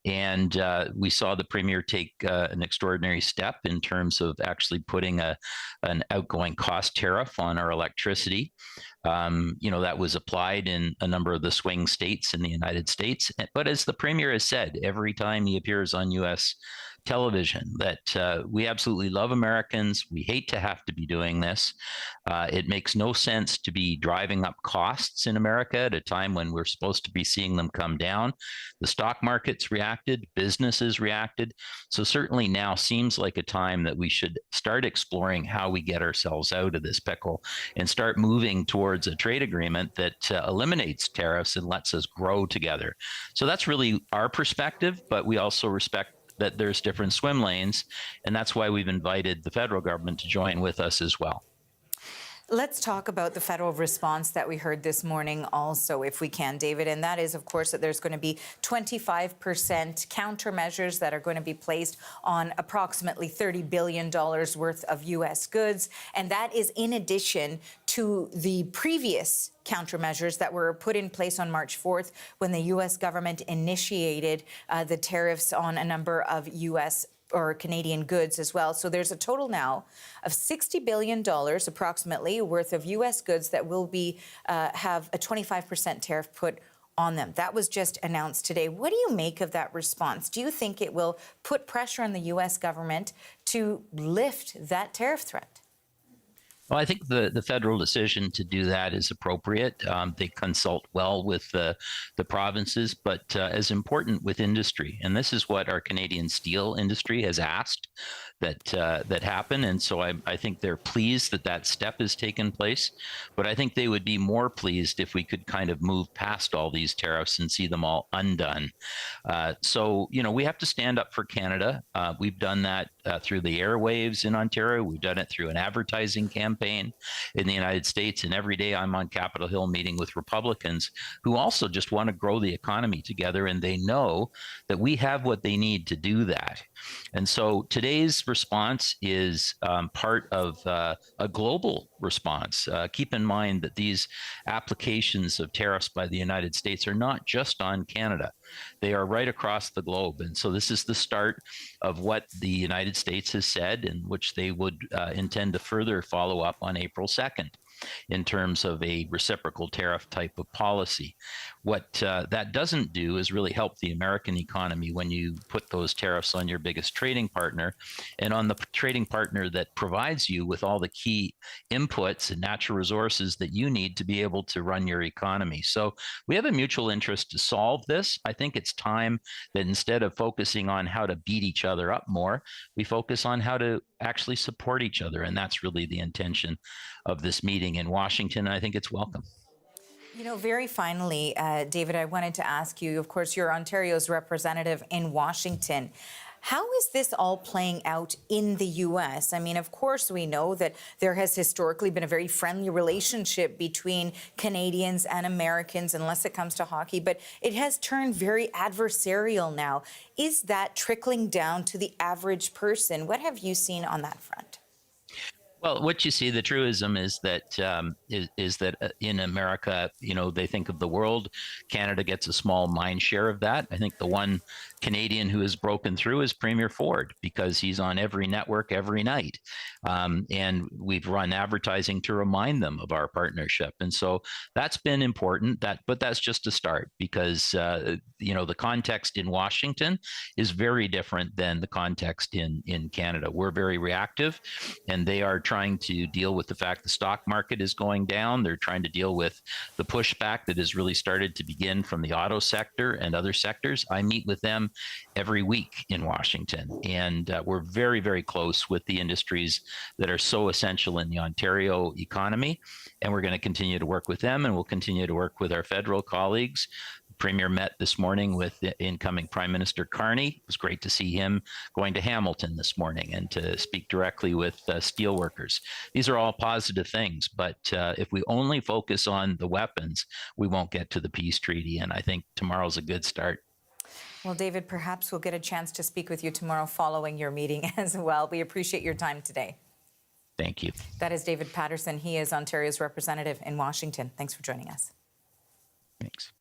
and we saw the premier take an extraordinary step in terms of actually putting an outgoing cost tariff on our electricity. That was applied in a number of the swing states in the United States. But as the Premier has said, every time he appears on U.S. television, that we absolutely love Americans. We hate to have to be doing this. It makes no sense to be driving up costs in America at a time when we're supposed to be seeing them come down. The stock markets reacted, businesses reacted. So certainly now seems like a time that we should start exploring how we get ourselves out of this pickle and start moving towards a trade agreement that eliminates tariffs and lets us grow together. So that's really our perspective, but we also respect that there's different swim lanes, and that's why we've invited the federal government to join with us as well. Let's talk about the federal response that we heard this morning also, if we can, David, and that is, of course, that there's going to be 25% countermeasures that are going to be placed on approximately $30 billion worth of U.S. goods, and that is in addition to the previous countermeasures that were put in place on March 4th when the U.S. government initiated the tariffs on a number of U.S. or Canadian goods as well. So there's a total now of $60 billion approximately worth of U.S. goods that will be have a 25% tariff put on them. That was just announced today. What do you make of that response? Do you think it will put pressure on the U.S. government to lift that tariff threat? Well, I think the federal decision to do that is appropriate. They consult well with the provinces, but as important with industry. And this is what our Canadian steel industry has asked that happen. And so I think they're pleased that that step has taken place. But I think they would be more pleased if we could kind of move past all these tariffs and see them all undone. So, we have to stand up for Canada. We've done that through the airwaves in Ontario. We've done it through an advertising campaign in the United States. And every day I'm on Capitol Hill meeting with Republicans who also just want to grow the economy together. And they know that we have what they need to do that. And so today's response is part of a global response. Keep in mind that these applications of tariffs by the United States are not just on Canada. They are right across the globe. And so this is the start of what the United States has said, and which they would intend to further follow up on April 2nd. In terms of a reciprocal tariff type of policy. What that doesn't do is really help the American economy when you put those tariffs on your biggest trading partner and on the trading partner that provides you with all the key inputs and natural resources that you need to be able to run your economy. So we have a mutual interest to solve this. I think it's time that instead of focusing on how to beat each other up more, we focus on how to actually support each other. And that's really the intention of this meeting in Washington. And I think it's welcome. Very finally, David, I wanted to ask you, of course, you're Ontario's representative in Washington. How is this all playing out in the U.S.? I mean, of course, we know that there has historically been a very friendly relationship between Canadians and Americans, unless it comes to hockey, but it has turned very adversarial now. Is that trickling down to the average person? What have you seen on that front? Well, what you see, the truism is that in America, they think of the world. Canada gets a small mind share of that. I think the one Canadian who has broken through is Premier Ford, because he's on every network every night. And we've run advertising to remind them of our partnership. And so that's been important, but that's just a start, because, the context in Washington is very different than the context in Canada. We're very reactive, and they are trying to deal with the fact the stock market is going down. They're trying to deal with the pushback that has really started to begin from the auto sector and other sectors. I meet with them every week in Washington, and we're very, very close with the industries that are so essential in the Ontario economy, and we're going to continue to work with them, and we'll continue to work with our federal colleagues. The Premier met this morning with the incoming Prime Minister Carney. It was great to see him going to Hamilton this morning and to speak directly with steelworkers. These are all positive things, but if we only focus on the weapons, we won't get to the peace treaty, and I think tomorrow's a good start. Well, David, perhaps we'll get a chance to speak with you tomorrow following your meeting as well. We appreciate your time today. Thank you. That is David Patterson. He is Ontario's representative in Washington. Thanks for joining us. Thanks.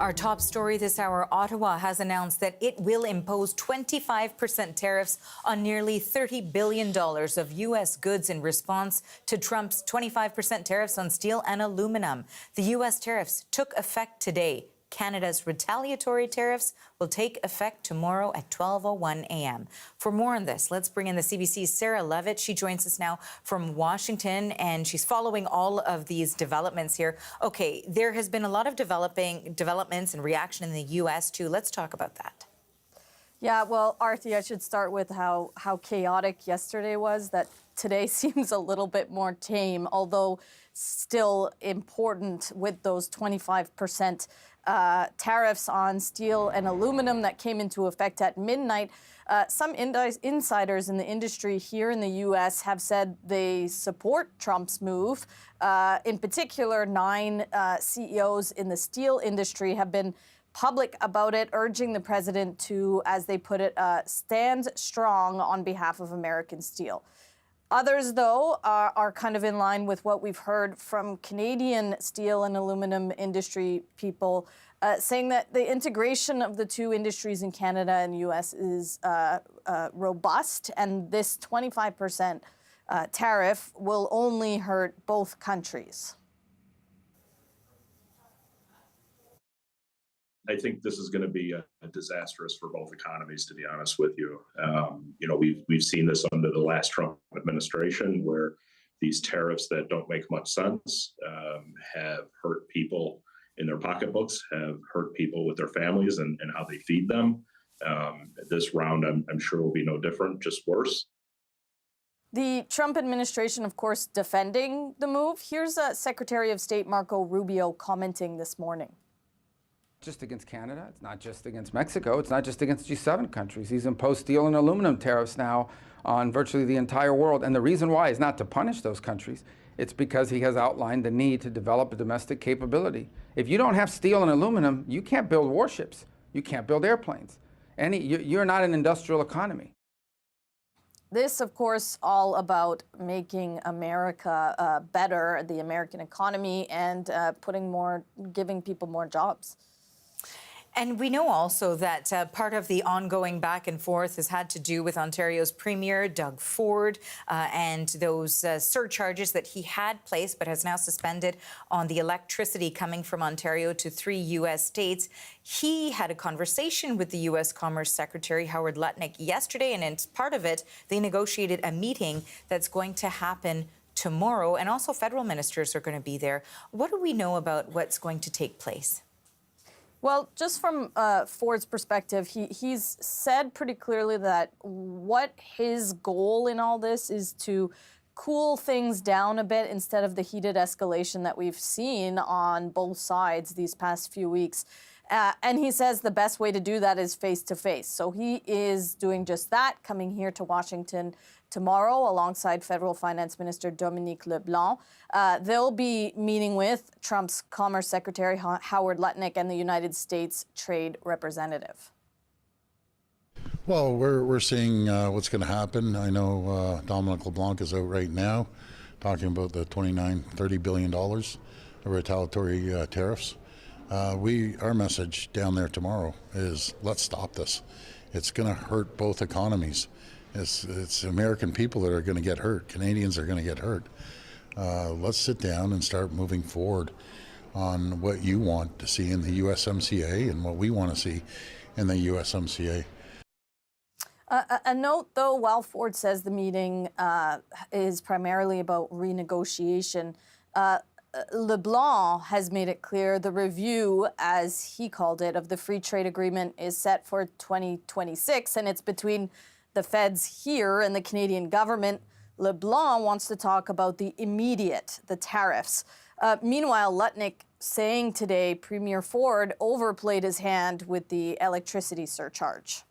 Our top story this hour, Ottawa has announced that it will impose 25% tariffs on nearly $30 billion of U.S. goods in response to Trump's 25% tariffs on steel and aluminum. The U.S. tariffs took effect today. Canada's retaliatory tariffs will take effect tomorrow at 12:01 a.m. For more on this, let's bring in the CBC's Sarah Levitt. She joins us now from Washington, and she's following all of these developments here. Okay, there has been a lot of developments and reaction in the U.S. too. Let's talk about that. Yeah, well, Arthi, I should start with how chaotic yesterday was. That today seems a little bit more tame, although still important with those 25% tariffs on steel and aluminum that came into effect at midnight. Some insiders in the industry here in the U.S. have said they support Trump's move. In particular, 9 CEOs in the steel industry have been public about it, urging the president to, as they put it, stand strong on behalf of American steel. Others, though, are kind of in line with what we've heard from Canadian steel and aluminum industry people, saying that the integration of the two industries in Canada and U.S. is robust, and this 25% tariff will only hurt both countries. I think this is going to be disastrous for both economies, to be honest with you. We've seen this under the last Trump administration, where these tariffs that don't make much sense have hurt people in their pocketbooks, have hurt people with their families and how they feed them. This round, I'm sure, will be no different, just worse. The Trump administration, of course, defending the move. Here's Secretary of State Marco Rubio commenting this morning. Just against Canada, it's not just against Mexico, it's not just against G7 countries. He's imposed steel and aluminum tariffs now on virtually the entire world. And the reason why is not to punish those countries. It's because he has outlined the need to develop a domestic capability. If you don't have steel and aluminum, you can't build warships. You can't build airplanes. You're not an industrial economy. This, of course, all about making America better, the American economy, and giving people more jobs. And we know also that part of the ongoing back and forth has had to do with Ontario's Premier, Doug Ford, and those surcharges that he had placed but has now suspended on the electricity coming from Ontario to 3 U.S. states. He had a conversation with the U.S. Commerce Secretary, Howard Lutnick, yesterday, and as part of it, they negotiated a meeting that's going to happen tomorrow, and also federal ministers are going to be there. What do we know about what's going to take place? Well, just from Ford's perspective, he's said pretty clearly that what his goal in all this is to cool things down a bit instead of the heated escalation that we've seen on both sides these past few weeks. And he says the best way to do that is face-to-face. So he is doing just that, coming here to Washington tomorrow alongside Federal Finance Minister Dominic LeBlanc. They'll be meeting with Trump's Commerce Secretary Howard Lutnick and the United States Trade Representative. Well, we're seeing what's going to happen. I know Dominic LeBlanc is out right now talking about the $30 billion of retaliatory tariffs. Our message down there tomorrow is let's stop this. It's going to hurt both economies. It's American people that are going to get hurt. Canadians are going to get hurt. Let's sit down and start moving forward on what you want to see in the USMCA and what we want to see in the USMCA. A note, though, while Ford says the meeting is primarily about renegotiation, LeBlanc has made it clear the review, as he called it, of the free trade agreement is set for 2026, and it's between the feds here and the Canadian government. LeBlanc wants to talk about the immediate, the tariffs. Meanwhile, Lutnick saying today Premier Ford overplayed his hand with the electricity surcharge.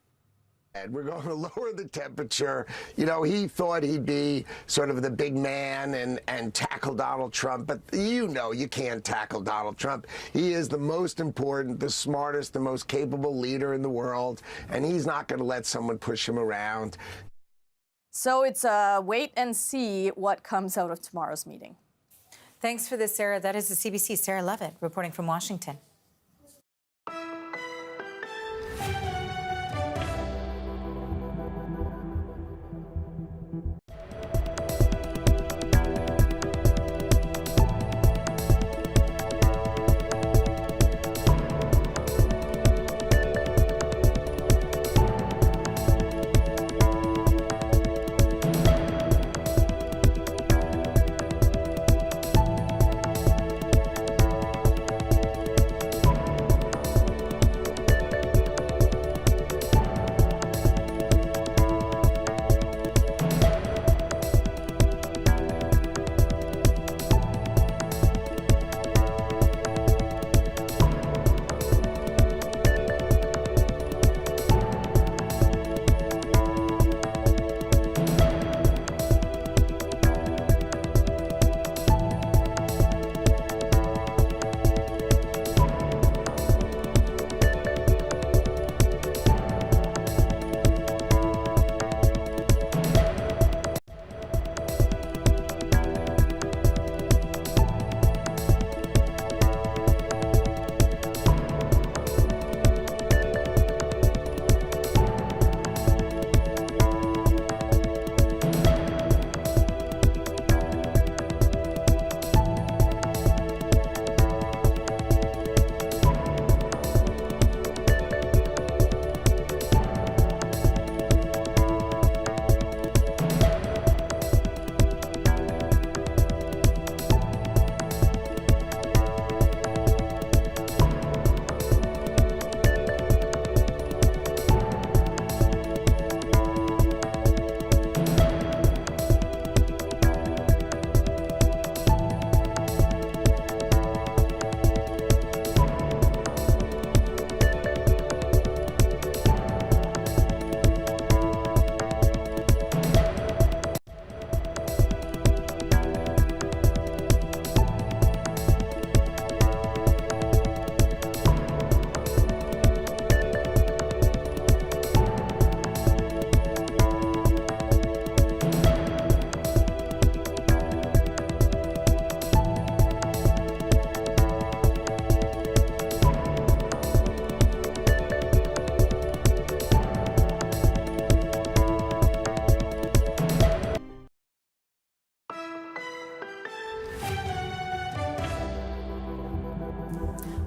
We're going to lower the temperature. You know, he thought he'd be sort of the big man and tackle Donald Trump, but you know you can't tackle Donald Trump. He is the most important, the smartest, the most capable leader in the world, and he's not going to let someone push him around. So it's a wait and see what comes out of tomorrow's meeting. Thanks for this, Sarah. That is the CBC's Sarah Levitt reporting from Washington.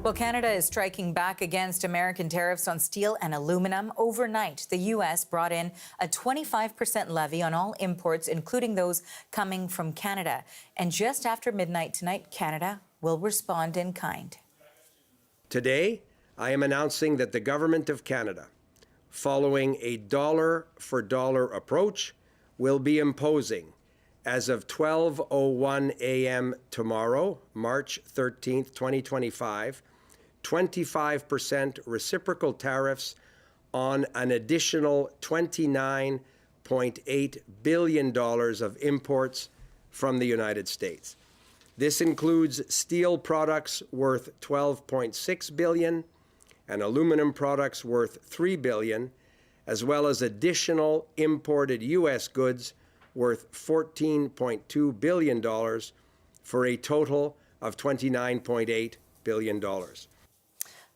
Well, Canada is striking back against American tariffs on steel and aluminum. Overnight, the U.S. brought in a 25% levy on all imports, including those coming from Canada. And just after midnight tonight, Canada will respond in kind. Today, I am announcing that the Government of Canada, following a dollar-for-dollar approach, will be imposing, as of 12:01 a.m. tomorrow, March 13th, 2025, 25% reciprocal tariffs on an additional $29.8 billion of imports from the United States. This includes steel products worth $12.6 billion and aluminum products worth $3 billion, as well as additional imported U.S. goods worth $14.2 billion for a total of $29.8 billion.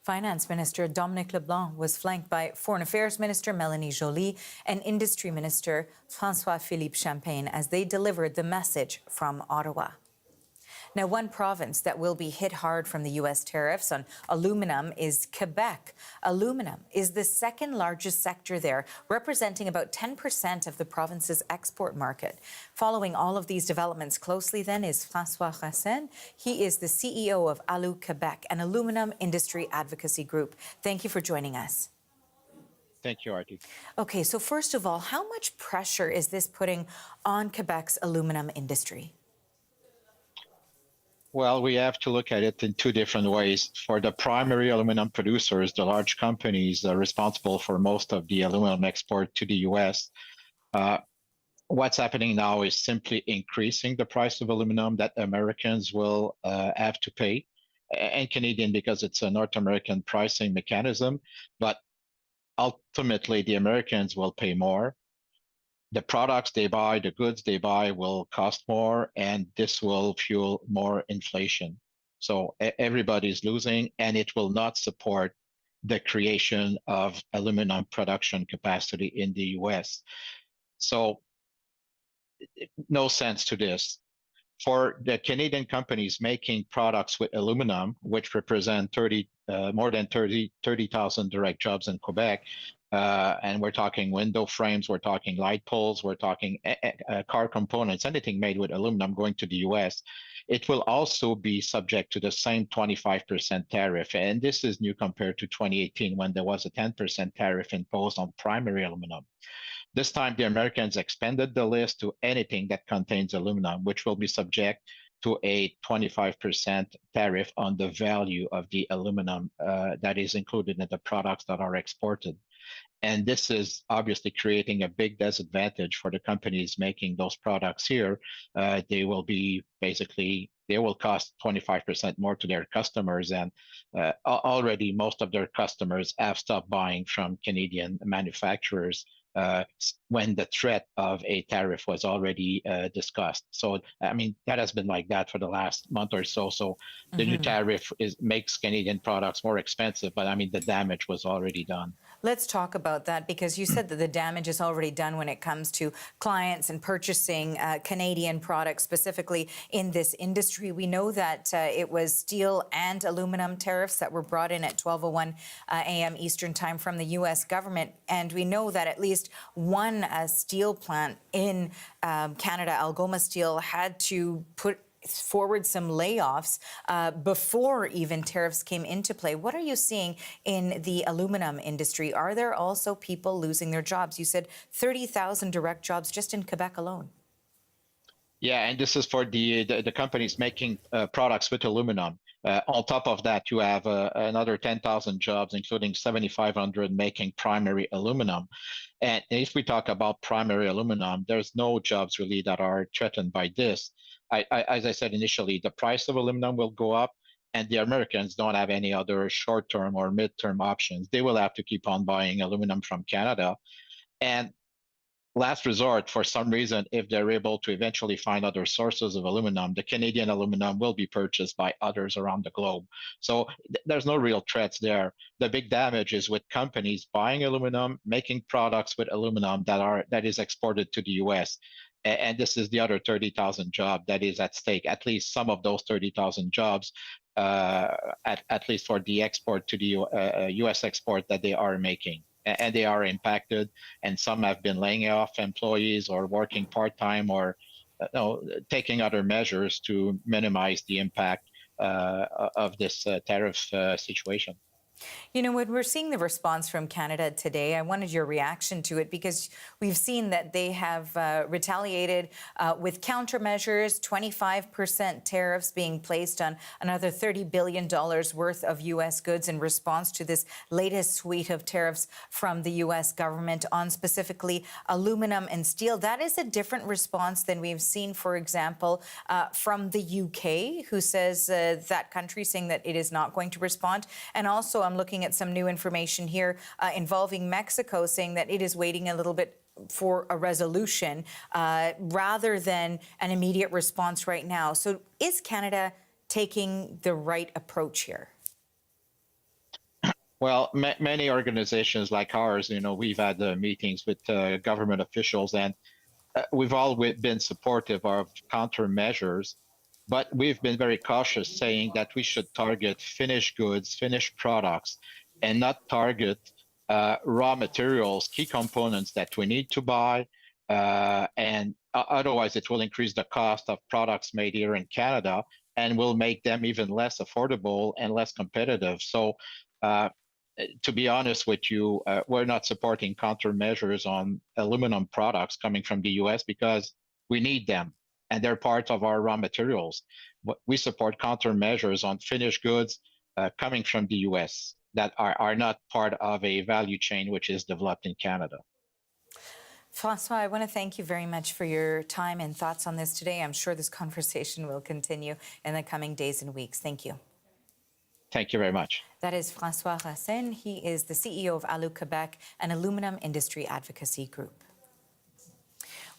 Finance Minister Dominic LeBlanc was flanked by Foreign Affairs Minister Mélanie Joly and Industry Minister François-Philippe as they delivered the message from Ottawa. Now, one province that will be hit hard from the U.S. tariffs on aluminum is Quebec. Aluminum is the second largest sector there, representing about 10% of the province's export market. Following all of these developments closely then is François-Philippe. He is the CEO of Alu Quebec, an aluminum industry advocacy group. Thank you for joining us. Thank you, Artie. Okay, so first of all, how much pressure is this putting on Quebec's aluminum industry? Well, we have to look at it in two different ways. For the primary aluminum producers, the large companies responsible for most of the aluminum export to the U.S., what's happening now is simply increasing the price of aluminum that Americans will have to pay, and Canadian because it's a North American pricing mechanism, but ultimately the Americans will pay more. The products they buy, the goods they buy will cost more, and this will fuel more inflation. So everybody's losing, and it will not support the creation of aluminum production capacity in the US. So no sense to this. For the Canadian companies making products with aluminum, which represent more than 30,000 direct jobs in Quebec, and we're talking window frames, we're talking light poles, we're talking car components, anything made with aluminum going to the US, it will also be subject to the same 25% tariff. And this is new compared to 2018 when there was a 10% tariff imposed on primary aluminum. This time, the Americans expanded the list to anything that contains aluminum, which will be subject to a 25% tariff on the value of the aluminum that is included in the products that are exported. And this is obviously creating a big disadvantage for the companies making those products here. They will cost 25% more to their customers. And already most of their customers have stopped buying from Canadian manufacturers when the threat of a tariff was already discussed. So, I mean, that has been like that for the last month or so. So the new tariff makes Canadian products more expensive, but I mean, the damage was already done. Let's talk about that, because you said that the damage is already done when it comes to clients and purchasing Canadian products, specifically in this industry. We know that it was steel and aluminum tariffs that were brought in at 12:01 a.m. Eastern Time from the U.S. government. And we know that at least one steel plant in Canada, Algoma Steel, had to put forward some layoffs before even tariffs came into play. What are you seeing in the aluminum industry? Are there also people losing their jobs? You said 30,000 direct jobs just in Quebec alone. Yeah, and this is for the companies making products with aluminum. On top of that, you have another 10,000 jobs, including 7,500 making primary aluminum. And if we talk about primary aluminum, there's no jobs really that are threatened by this. As I said initially, the price of aluminum will go up, and the Americans don't have any other short-term or mid-term options. They will have to keep on buying aluminum from Canada. And last resort, for some reason, if they're able to eventually find other sources of aluminum, the Canadian aluminum will be purchased by others around the globe. So there's no real threats there. The big damage is with companies buying aluminum, making products with aluminum that is exported to the US. And this is the other 30,000 jobs that is at stake, at least some of those 30,000 jobs, at least for the export to the U.S. export that they are making. And they are impacted, and some have been laying off employees or working part-time or taking other measures to minimize the impact of this tariff situation. You know, when we're seeing the response from Canada today, I wanted your reaction to it because we've seen that they have retaliated with countermeasures, 25% tariffs being placed on another $30 billion worth of U.S. goods in response to this latest suite of tariffs from the U.S. government on specifically aluminum and steel. That is a different response than we've seen, for example, from the UK, who says that country saying that it is not going to respond. And also, I'm looking at some new information here involving Mexico, saying that it is waiting a little bit for a resolution rather than an immediate response right now. So is Canada taking the right approach here? Well, many organizations like ours, you know, we've had meetings with government officials, and we've all been supportive of countermeasures. But we've been very cautious, saying that we should target finished goods, finished products, and not target raw materials, key components that we need to buy. And otherwise, it will increase the cost of products made here in Canada and will make them even less affordable and less competitive. So to be honest with you, we're not supporting countermeasures on aluminum products coming from the U.S. because we need them. And they're part of our raw materials. But we support countermeasures on finished goods coming from the U.S. that are not part of a value chain which is developed in Canada. François, I want to thank you very much for your time and thoughts on this today. I'm sure this conversation will continue in the coming days and weeks. Thank you. Thank you very much. That is François Racine. He is the CEO of Alu Quebec, an aluminum industry advocacy group.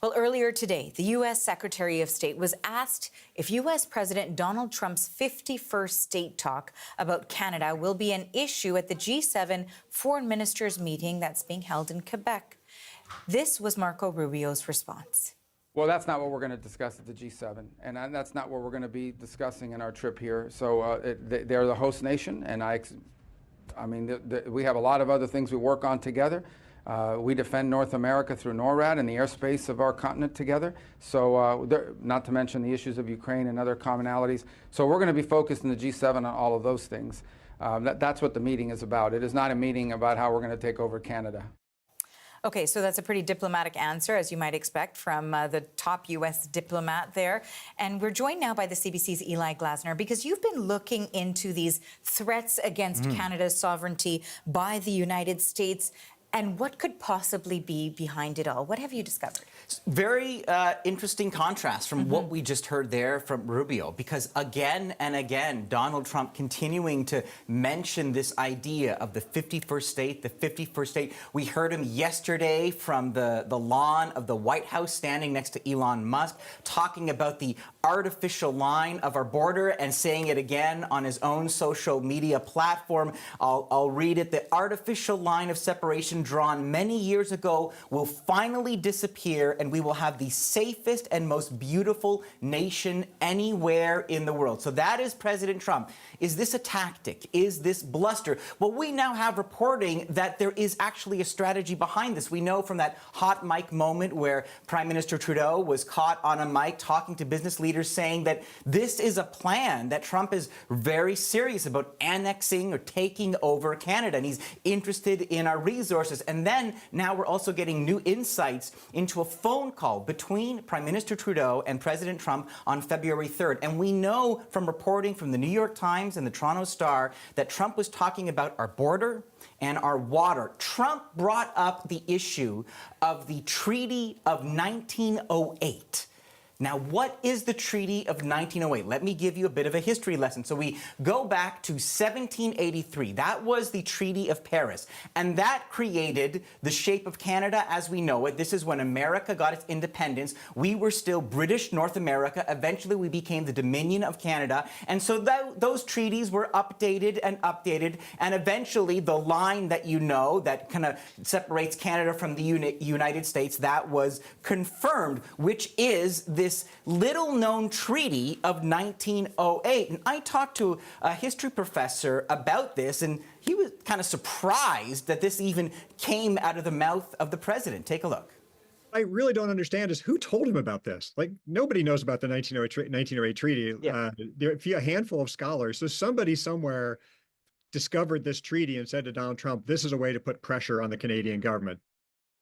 Well, earlier today, the U.S. Secretary of State was asked if U.S. President Donald Trump's 51st state talk about Canada will be an issue at the G7 foreign ministers meeting that's being held in Quebec. This was Marco Rubio's response. Well, that's not what we're going to discuss at the G7, and that's not what we're going to be discussing in our trip here. So they're the host nation, and I mean, we have a lot of other things we work on together. We defend North America through NORAD and the airspace of our continent together. So not to mention the issues of Ukraine and other commonalities. So we're going to be focused in the G7 on all of those things. That's what the meeting is about. It is not a meeting about how we're going to take over Canada. Okay, so that's a pretty diplomatic answer, as you might expect from the top U.S. diplomat there. And we're joined now by the CBC's Eli Glasner, because you've been looking into these threats against Canada's sovereignty by the United States. And what could possibly be behind it all? What have you discovered? Very interesting contrast from what we just heard there from Rubio, because again and again, Donald Trump continuing to mention this idea of the 51st state, the 51st state. We heard him yesterday from the lawn of the White House standing next to Elon Musk, talking about the artificial line of our border and saying it again on his own social media platform. I'll read it. The artificial line of separation drawn many years ago will finally disappear, and we will have the safest and most beautiful nation anywhere in the world. So that is President Trump. Is this a tactic? Is this bluster? Well, we now have reporting that there is actually a strategy behind this. We know from that hot mic moment where Prime Minister Trudeau was caught on a mic talking to business leaders saying that this is a plan, that Trump is very serious about annexing or taking over Canada, and he's interested in our resources. And then now we're also getting new insights into a phone call between Prime Minister Trudeau and President Trump on February 3rd. And we know from reporting from the New York Times and the Toronto Star that Trump was talking about our border and our water. Trump brought up the issue of the Treaty of 1908. Now, what is the Treaty of 1908? Let me give you a bit of a history lesson. So we go back to 1783. That was the Treaty of Paris, and that created the shape of Canada as we know it. This is when America got its independence. We were still British North America. Eventually, we became the Dominion of Canada, and so those treaties were updated, and eventually the line that you know that kind of separates Canada from the United States, that was confirmed, which is this little-known Treaty of 1908. And I talked to a history professor about this, and he was kind of surprised that this even came out of the mouth of the president. Take a look. I really don't understand is who told him about this. Like, nobody knows about the 1908 treaty. Yeah. There are a handful of scholars. So somebody somewhere discovered this treaty and said to Donald Trump, this is a way to put pressure on the Canadian government.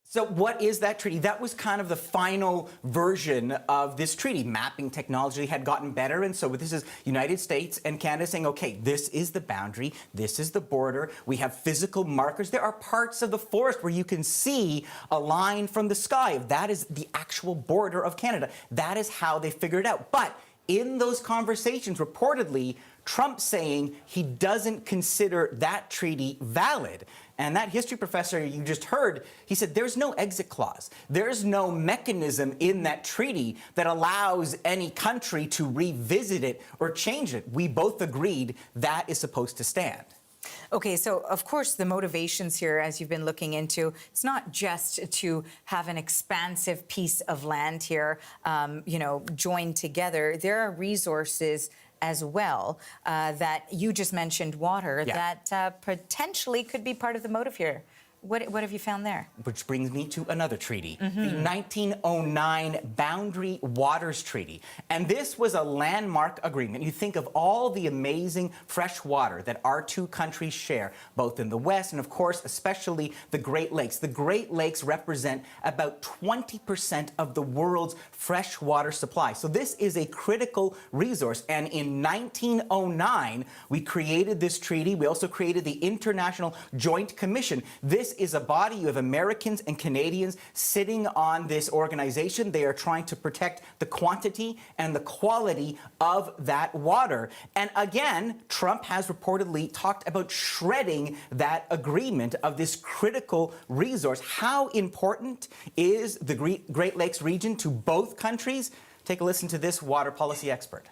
So what is that treaty? That was kind of the final version of this treaty. Mapping technology had gotten better, and so this is United States and Canada saying, okay, this is the boundary, this is the border, we have physical markers. There are parts of the forest where you can see a line from the sky. That is the actual border of Canada. That is how they figured it out. But in those conversations, reportedly, Trump saying he doesn't consider that treaty valid. And that history professor you just heard, he said there's no exit clause. There's no mechanism in that treaty that allows any country to revisit it or change it. We both agreed that is supposed to stand. Okay, so of course the motivations here, as you've been looking into, it's not just to have an expansive piece of land here, joined together. There are resources as well that you just mentioned, water, that potentially could be part of the motive here. What have you found there? Which brings me to another treaty, the 1909 Boundary Waters Treaty. And this was a landmark agreement. You think of all the amazing fresh water that our two countries share, both in the West and, of course, especially the Great Lakes. The Great Lakes represent about 20% of the world's fresh water supply. So this is a critical resource. And in 1909, we created this treaty. We also created the International Joint Commission. This is a body of Americans and Canadians sitting on this organization. They are trying to protect the quantity and the quality of that water. And again, Trump has reportedly talked about shredding that agreement of this critical resource. How important is the Great Lakes region to both countries? Take a listen to this water policy expert.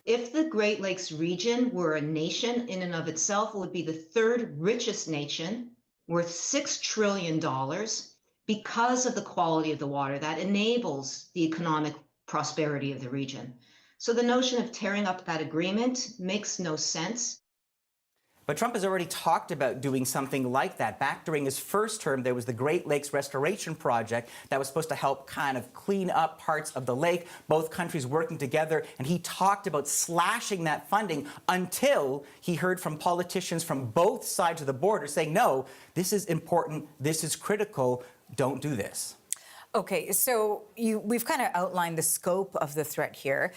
If the Great Lakes region were a nation in and of itself, it would be the third richest nation, worth $6 trillion because of the quality of the water that enables the economic prosperity of the region. So the notion of tearing up that agreement makes no sense. But Trump has already talked about doing something like that. Back during his first term, there was the Great Lakes Restoration Project that was supposed to help kind of clean up parts of the lake, both countries working together. And he talked about slashing that funding until he heard from politicians from both sides of the border saying, no, this is important, this is critical, don't do this. Okay, so we've kind of outlined the scope of the threat here.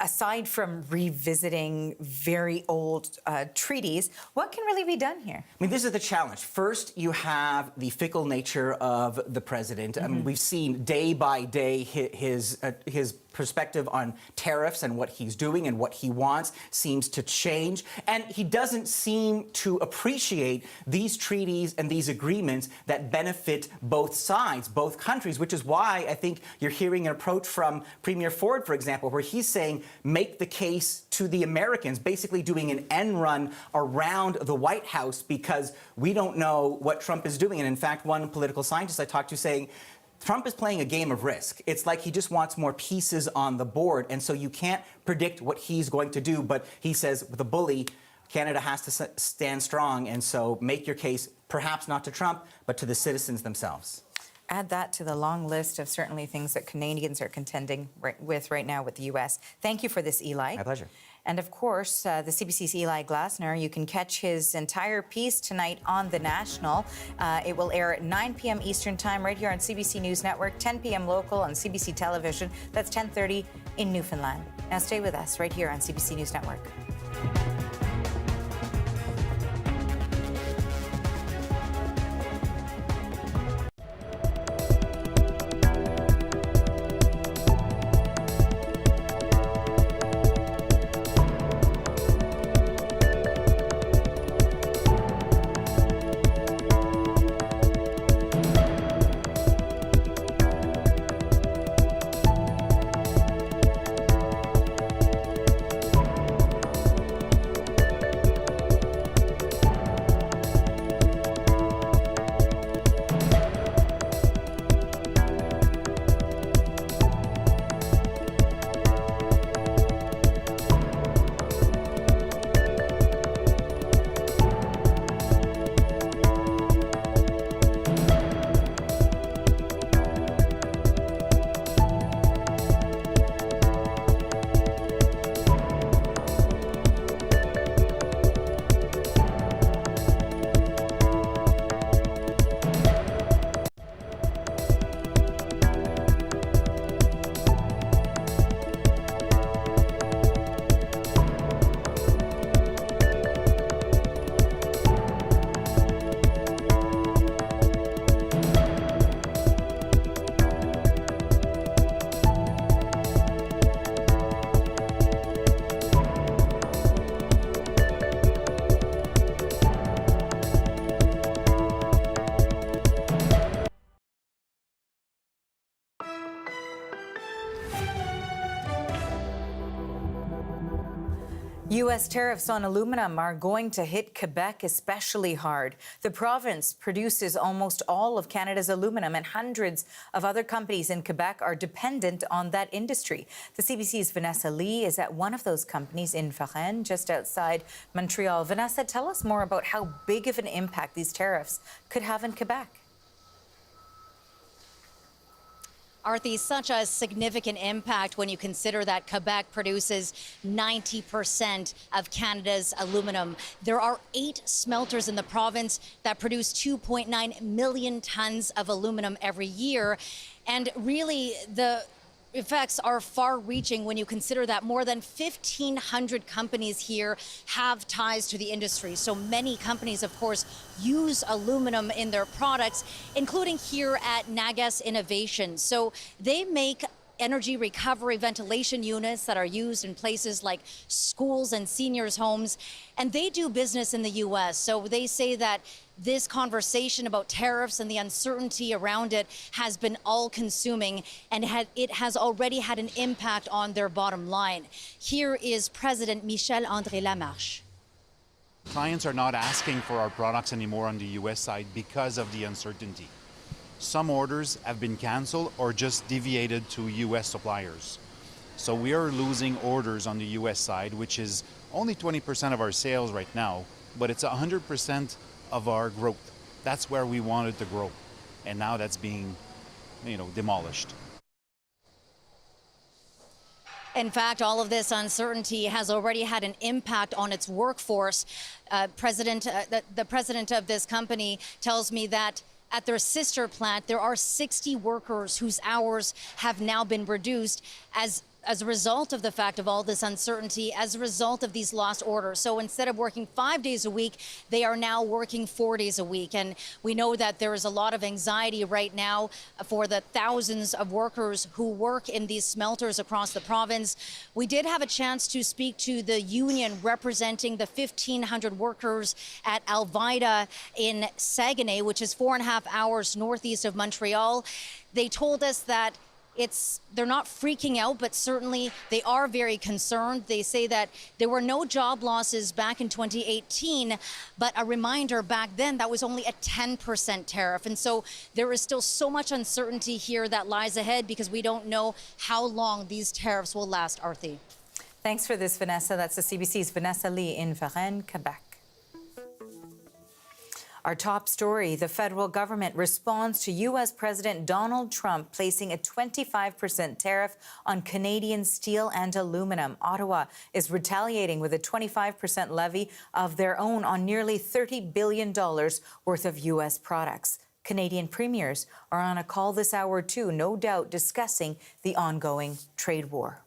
Aside from revisiting very old treaties, what can really be done here? I mean, this is the challenge. First, you have the fickle nature of the president. I mean, we've seen day by day his perspective on tariffs and what he's doing and what he wants seems to change. And he doesn't seem to appreciate these treaties and these agreements that benefit both sides, both countries, which is why I think you're hearing an approach from Premier Ford, for example, where he's saying, make the case to the Americans, basically doing an end run around the White House because we don't know what Trump is doing. And in fact, one political scientist I talked to saying, Trump is playing a game of risk. It's like he just wants more pieces on the board. And so you can't predict what he's going to do. But he says, with a bully, Canada has to stand strong. And so make your case, perhaps not to Trump, but to the citizens themselves. Add that to the long list of certainly things that Canadians are contending with right now with the U.S. Thank you for this, Eli. My pleasure. And of course, the CBC's Eli Glasner, you can catch his entire piece tonight on The National. It will air at 9 p.m. Eastern Time right here on CBC News Network, 10 p.m. local on CBC Television. That's 10:30 in Newfoundland. Now stay with us right here on CBC News Network. U.S. tariffs on aluminum are going to hit Quebec especially hard. The province produces almost all of Canada's aluminum, and hundreds of other companies in Quebec are dependent on that industry. The CBC's Vanessa Lee is at one of those companies in Varennes, just outside Montreal. Vanessa, tell us more about how big of an impact these tariffs could have in Quebec. Arthi, such a significant impact when you consider that Quebec produces 90% of Canada's aluminum. There are 8 smelters in the province that produce 2.9 million tons of aluminum every year. And really, the effects are far-reaching when you consider that more than 1,500 companies here have ties to the industry. So many companies, of course, use aluminum in their products, including here at Nagas Innovation. So they make energy recovery ventilation units that are used in places like schools and seniors' homes. And they do business in the U.S. So they say that this conversation about tariffs and the uncertainty around it has been all-consuming, and it has already had an impact on their bottom line. Here is President Michel-André Lamarche. Clients are not asking for our products anymore on the U.S. side because of the uncertainty. Some orders have been canceled or just deviated to U.S. suppliers. So we are losing orders on the U.S. side, which is only 20% of our sales right now, but it's 100% of our growth. That's where we wanted to grow. And now that's being, demolished. In fact, all of this uncertainty has already had an impact on its workforce. The president of this company tells me that at their sister plant, there are 60 workers whose hours have now been reduced as a result of the fact of all this uncertainty, as a result of these lost orders. So instead of working 5 days a week, they are now working 4 days a week. And we know that there is a lot of anxiety right now for the thousands of workers who work in these smelters across the province. We did have a chance to speak to the union representing the 1,500 workers at Alvida in Saguenay, which is 4.5 hours northeast of Montreal. They told us that they're not freaking out, but certainly they are very concerned. They say that there were no job losses back in 2018, but a reminder, back then that was only a 10% tariff. And so there is still so much uncertainty here that lies ahead because we don't know how long these tariffs will last, Arthi. Thanks for this, Vanessa. That's the CBC's Vanessa Lee in Varennes, Quebec. Our top story, the federal government responds to U.S. President Donald Trump placing a 25% tariff on Canadian steel and aluminum. Ottawa is retaliating with a 25% levy of their own on nearly $30 billion worth of U.S. products. Canadian premiers are on a call this hour too, no doubt discussing the ongoing trade war.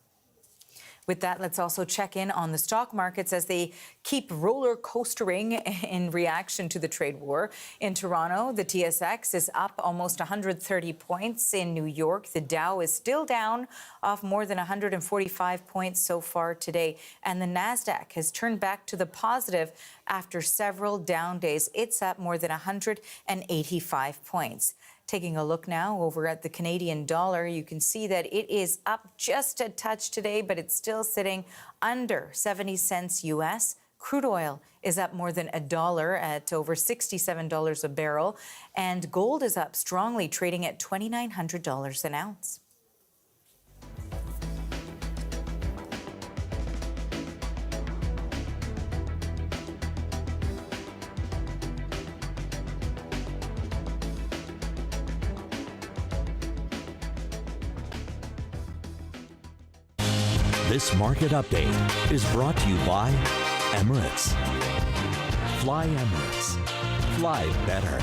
With that, let's also check in on the stock markets as they keep roller coastering in reaction to the trade war. In Toronto, the TSX is up almost 130 points. In New York, the Dow is still down off more than 145 points so far today. And the Nasdaq has turned back to the positive after several down days. It's up more than 185 points. Taking a look now over at the Canadian dollar, you can see that it is up just a touch today, but it's still sitting under 70 cents US. Crude oil is up more than $1 at over $67 a barrel. And gold is up strongly, trading at $2,900 an ounce. This market update is brought to you by Emirates. Fly Emirates. Fly better.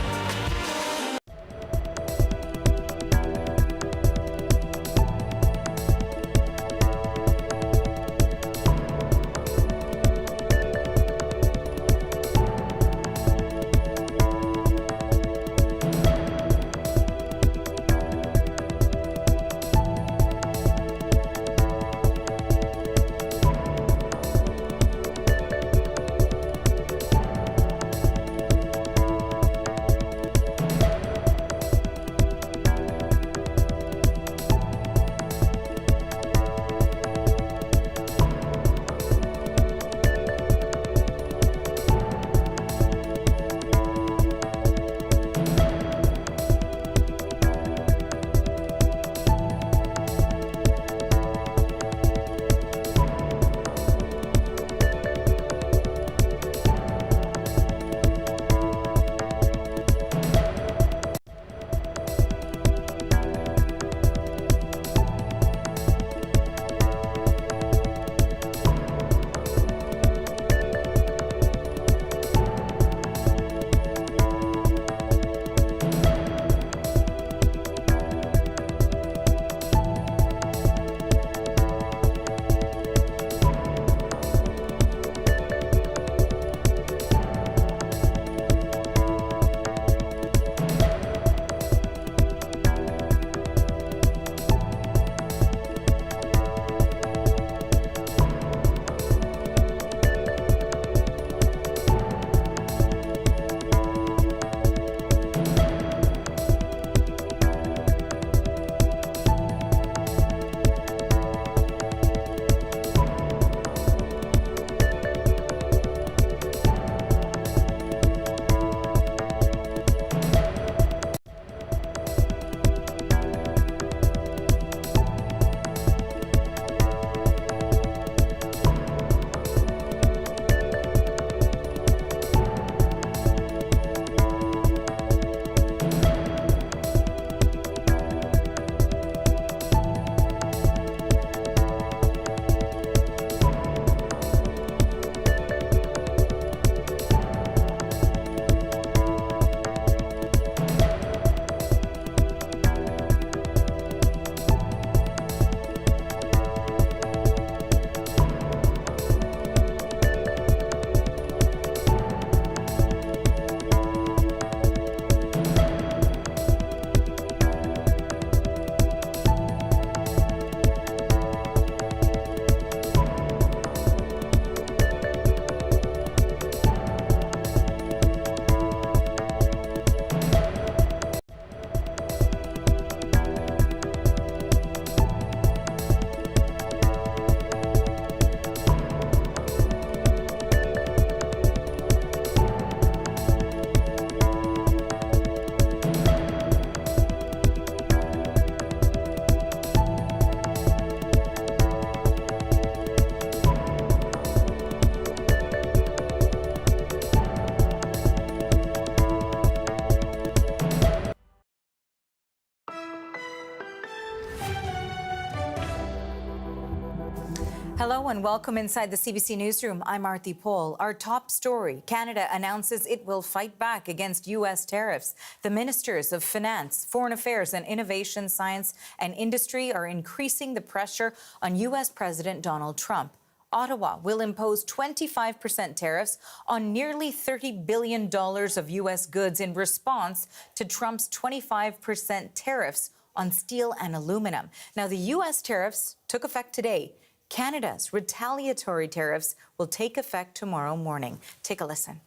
and welcome inside the CBC Newsroom. I'm Arthi Paul. Our top story, Canada announces it will fight back against U.S. tariffs. The ministers of Finance, Foreign Affairs and Innovation, Science and Industry are increasing the pressure on U.S. President Donald Trump. Ottawa will impose 25% tariffs on nearly $30 billion of U.S. goods in response to Trump's 25% tariffs on steel and aluminum. Now, the U.S. tariffs took effect today. Canada's retaliatory tariffs will take effect tomorrow morning. Take a listen.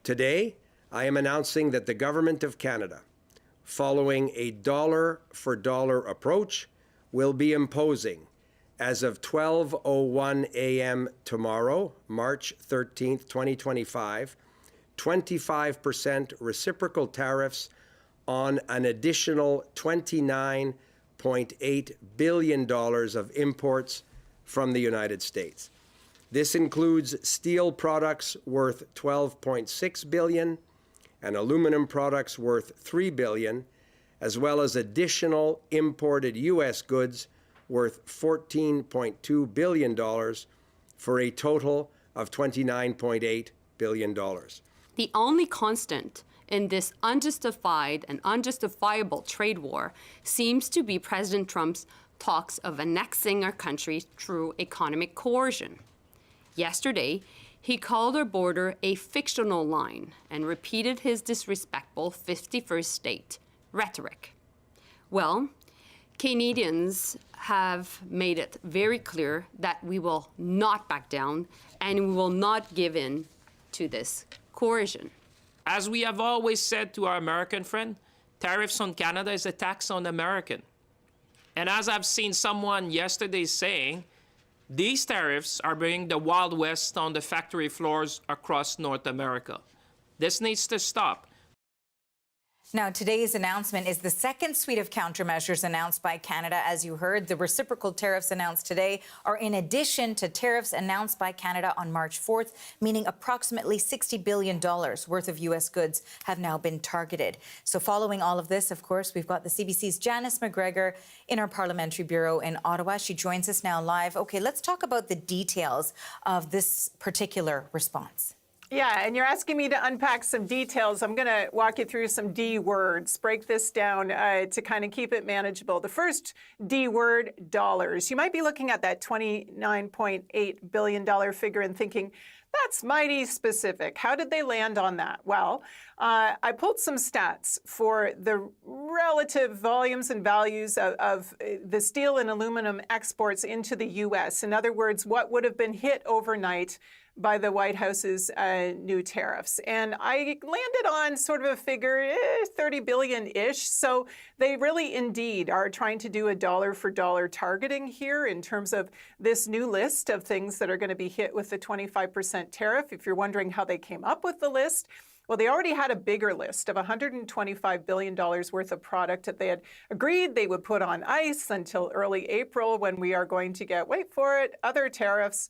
Today, I am announcing that the Government of Canada, following a dollar-for-dollar approach, will be imposing, as of 12:01 a.m. tomorrow, March 13th, 2025, 25% reciprocal tariffs on an additional $29.8 billion of imports from the United States. This includes steel products worth $12.6 billion and aluminum products worth $3 billion, as well as additional imported U.S. goods worth $14.2 billion for a total of $29.8 billion. The only constant in this unjustified and unjustifiable trade war seems to be President Trump's talks of annexing our country through economic coercion. Yesterday, he called our border a fictional line and repeated his disrespectful 51st state rhetoric. Well, Canadians have made it very clear that we will not back down and we will not give in to this coercion. As we have always said to our American friend, tariffs on Canada is a tax on American. And as I've seen someone yesterday saying, these tariffs are bringing the Wild West on the factory floors across North America. This needs to stop. Now, today's announcement is the second suite of countermeasures announced by Canada. As you heard, the reciprocal tariffs announced today are in addition to tariffs announced by Canada on March 4th, meaning approximately $60 billion worth of U.S. goods have now been targeted. So following all of this, of course, we've got the CBC's Janice McGregor in our Parliamentary Bureau in Ottawa. She joins us now live. Okay, let's talk about the details of this particular response. Yeah, and you're asking me to unpack some details. I'm going to walk you through some D words, break this down to kind of keep it manageable. The first D word, dollars. You might be looking at that $29.8 billion figure and thinking, that's mighty specific. How did they land on that? Well, I pulled some stats for the relative volumes and values of the steel and aluminum exports into the U.S. In other words, what would have been hit overnight by the White House's new tariffs. And I landed on sort of a figure, 30 billion-ish. So they really indeed are trying to do a dollar-for-dollar targeting here in terms of this new list of things that are going to be hit with the 25% tariff. If you're wondering how they came up with the list, well, they already had a bigger list of $125 billion worth of product that they had agreed they would put on ice until early April when we are going to get, wait for it, other tariffs.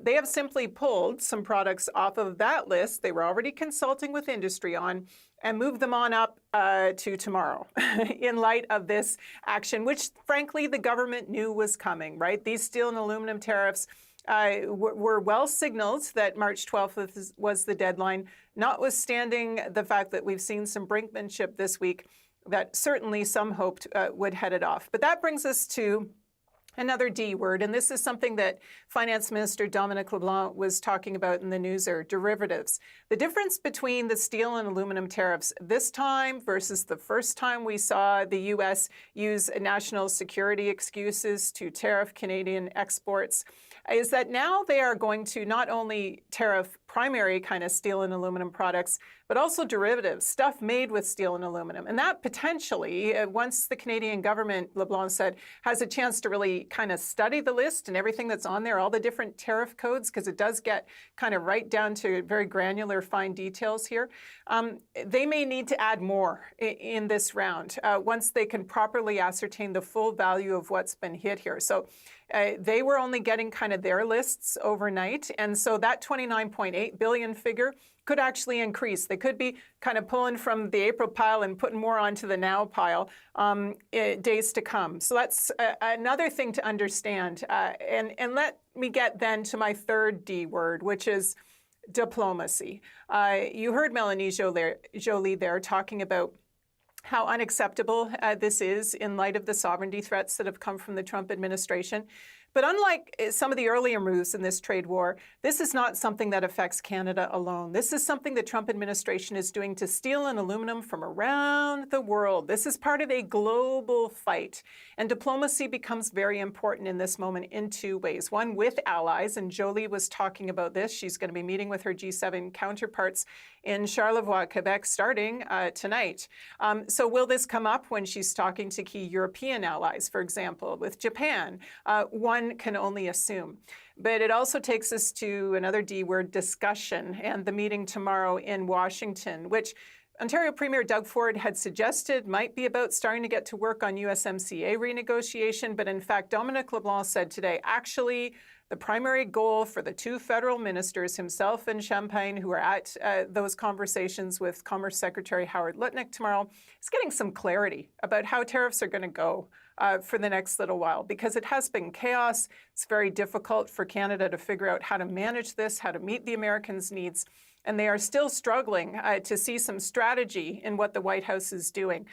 They have simply pulled some products off of that list they were already consulting with industry on and moved them on up to tomorrow in light of this action, which frankly the government knew was coming, right? These steel and aluminum tariffs were well signaled that March 12th was the deadline, notwithstanding the fact that we've seen some brinkmanship this week that certainly some hoped would head it off. But that brings us to another D word, and this is something that Finance Minister Dominic LeBlanc was talking about in the news, are derivatives. The difference between the steel and aluminum tariffs this time versus the first time we saw the U.S. use national security excuses to tariff Canadian exports is that now they are going to not only tariff primary kind of steel and aluminum products, but also derivatives, stuff made with steel and aluminum. And that potentially, once the Canadian government, LeBlanc said, has a chance to really kind of study the list and everything that's on there, all the different tariff codes, because it does get kind of right down to very granular, fine details here, they may need to add more in this round once they can properly ascertain the full value of what's been hit here. So they were only getting kind of their lists overnight. And so that 29.8 billion figure could actually increase. They could be kind of pulling from the April pile and putting more onto the now pile days to come. So that's another thing to understand. And let me get then to my third D word, which is diplomacy. You heard Mélanie Joly there talking about how unacceptable this is in light of the sovereignty threats that have come from the Trump administration. But unlike some of the earlier moves in this trade war, this is not something that affects Canada alone. This is something the Trump administration is doing to steel and aluminum from around the world. This is part of a global fight. And diplomacy becomes very important in this moment in two ways. One, with allies, and Joly was talking about this. She's going to be meeting with her G7 counterparts in Charlevoix, Quebec, starting tonight. So will this come up when she's talking to key European allies, for example, with Japan? One can only assume. But it also takes us to another D word, discussion, and the meeting tomorrow in Washington, which Ontario Premier Doug Ford had suggested might be about starting to get to work on USMCA renegotiation. But in fact, Dominic LeBlanc said today, actually, the primary goal for the two federal ministers, himself and Champagne, who are at those conversations with Commerce Secretary Howard Lutnick tomorrow, is getting some clarity about how tariffs are going to go for the next little while, because it has been chaos. It's very difficult for Canada to figure out how to manage this, how to meet the Americans' needs. And they are still struggling to see some strategy in what the White House is doing.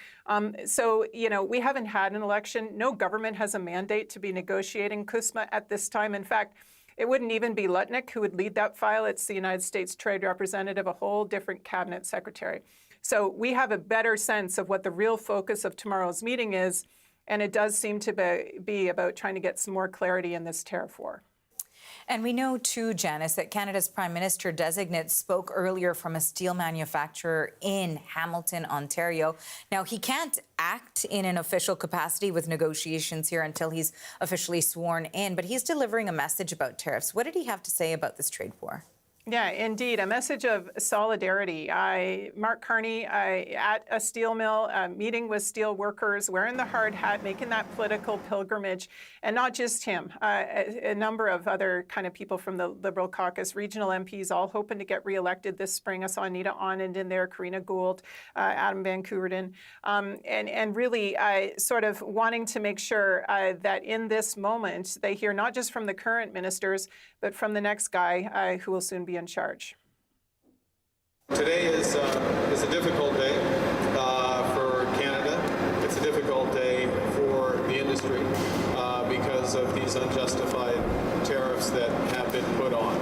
So, you know, we haven't had an election. No government has a mandate to be negotiating CUSMA at this time. In fact, it wouldn't even be Lutnick who would lead that file. It's the United States Trade Representative, a whole different cabinet secretary. So we have a better sense of what the real focus of tomorrow's meeting is. And it does seem to be about trying to get some more clarity in this tariff war. And we know, too, Janice, that Canada's Prime Minister designate spoke earlier from a steel manufacturer in Hamilton, Ontario. Now, he can't act in an official capacity with negotiations here until he's officially sworn in, but he's delivering a message about tariffs. What did he have to say about this trade war? Yeah, indeed, a message of solidarity. Mark Carney at a steel mill, meeting with steel workers, wearing the hard hat, making that political pilgrimage, and not just him. A number of other kind of people from the Liberal caucus, regional MPs, all hoping to get reelected this spring. I saw Anita Anand in there, Karina Gould, Adam Van Koeverden, and really sort of wanting to make sure that in this moment they hear not just from the current ministers, but from the next guy who will soon be in charge. Today is a difficult day for Canada. It's a difficult day for the industry because of these unjustified tariffs that have been put on.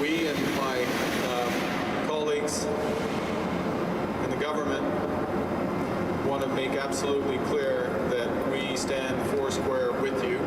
We and my colleagues in the government want to make absolutely clear that we stand foursquare with you.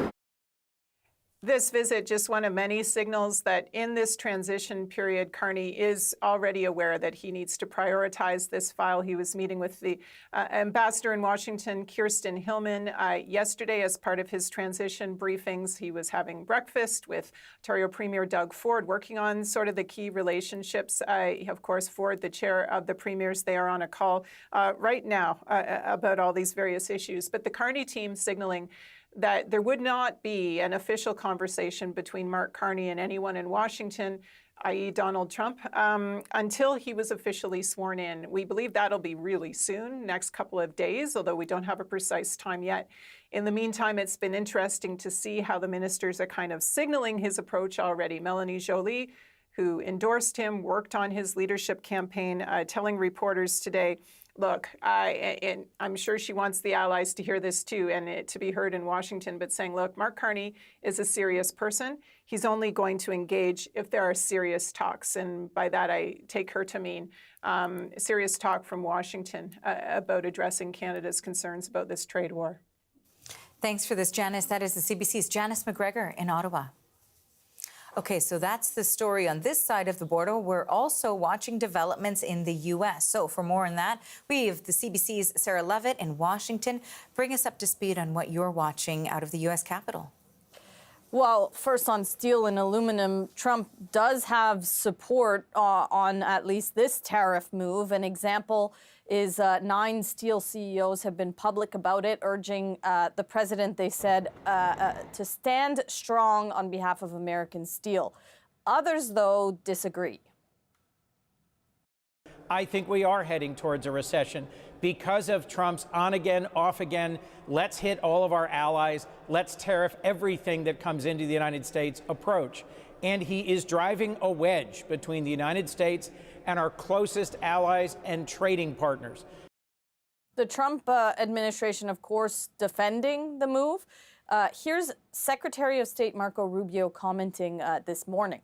This visit just one of many signals that in this transition period, Carney is already aware that he needs to prioritize this file. He was meeting with the ambassador in Washington, Kirsten Hillman, yesterday as part of his transition briefings. He was having breakfast with Ontario Premier Doug Ford, working on sort of the key relationships. Of course, Ford, the chair of the premiers, they are on a call right now about all these various issues. But the Carney team signaling that there would not be an official conversation between Mark Carney and anyone in Washington, i.e. Donald Trump, until he was officially sworn in. We believe that'll be really soon, next couple of days, although we don't have a precise time yet. In the meantime, it's been interesting to see how the ministers are kind of signaling his approach already. Mélanie Joly, who endorsed him, worked on his leadership campaign, telling reporters today, look, and I'm sure she wants the allies to hear this too, and it to be heard in Washington, but saying, look, Mark Carney is a serious person. He's only going to engage if there are serious talks. And by that, I take her to mean serious talk from Washington about addressing Canada's concerns about this trade war. Thanks for this, Janice. That is the CBC's Janice McGregor in Ottawa. Okay, so that's the story on this side of the border. We're also watching developments in the U.S. So for more on that, we have the CBC's Sarah Levitt in Washington. Bring us up to speed on what you're watching out of the U.S. Capitol. Well, first on steel and aluminum, Trump does have support on at least this tariff move. An example is 9 steel CEOs have been public about it, urging the president, they said, to stand strong on behalf of American steel. Others, though, disagree. I think we are heading towards a recession because of Trump's on again, off again, let's hit all of our allies, let's tariff everything that comes into the United States approach. And he is driving a wedge between the United States and our closest allies and trading partners. The Trump administration, of course, defending the move. Here's Secretary of State Marco Rubio commenting this morning.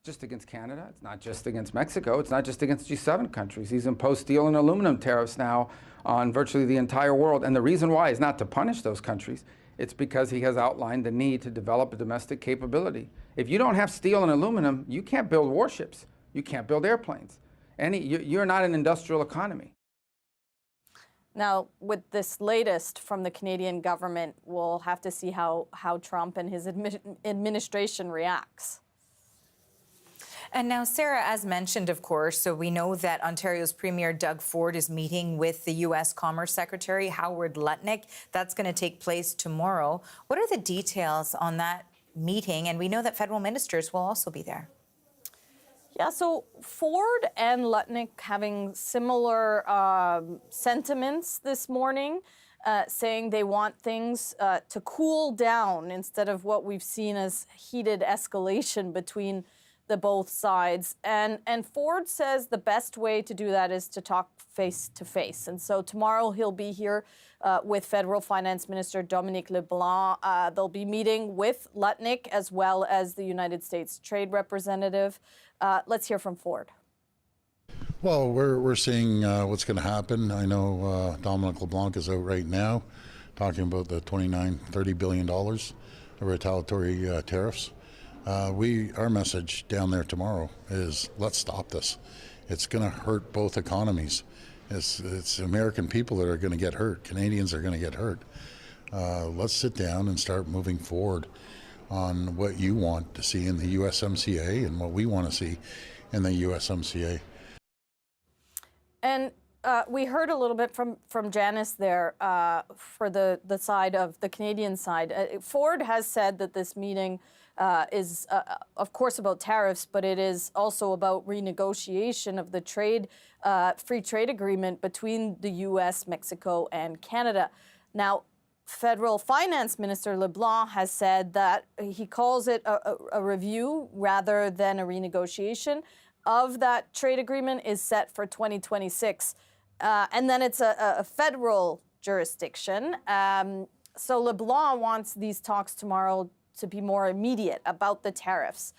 Just against Canada, it's not just against Mexico, it's not just against G7 countries. He's imposed steel and aluminum tariffs now on virtually the entire world. And the reason why is not to punish those countries. It's because he has outlined the need to develop a domestic capability. If you don't have steel and aluminum, you can't build warships. You can't build airplanes. You're not an industrial economy. Now, with this latest from the Canadian government, we'll have to see how Trump and his administration reacts. And now, Sarah, as mentioned, of course, so we know that Ontario's Premier Doug Ford is meeting with the U.S. Commerce Secretary Howard Lutnick. That's going to take place tomorrow. What are the details on that meeting? And we know that federal ministers will also be there. Yeah, so Ford and Lutnick having similar sentiments this morning, saying they want things to cool down instead of what we've seen as heated escalation between the both sides. And Ford says the best way to do that is to talk face to face. And so tomorrow he'll be here with Federal Finance Minister Dominic LeBlanc. They'll be meeting with Lutnick as well as the United States Trade Representative. Let's hear from Ford. Well, we're seeing what's going to happen. I know Dominic LeBlanc is out right now talking about the $29-30 billion of retaliatory tariffs. Our message down there tomorrow is let's stop this. It's going to hurt both economies. It's American people that are going to get hurt. Canadians are going to get hurt. Let's sit down and start moving forward on what you want to see in the USMCA and what we want to see in the USMCA. And we heard a little bit from Janice there for the side of the Canadian side. Ford has said that this meeting is, of course, about tariffs, but it is also about renegotiation of the free trade agreement between the U.S., Mexico, and Canada. Now, Federal Finance Minister LeBlanc has said that he calls it a review rather than a renegotiation of that trade agreement is set for 2026. And then it's a federal jurisdiction. So LeBlanc wants these talks tomorrow to be more immediate about the tariffs.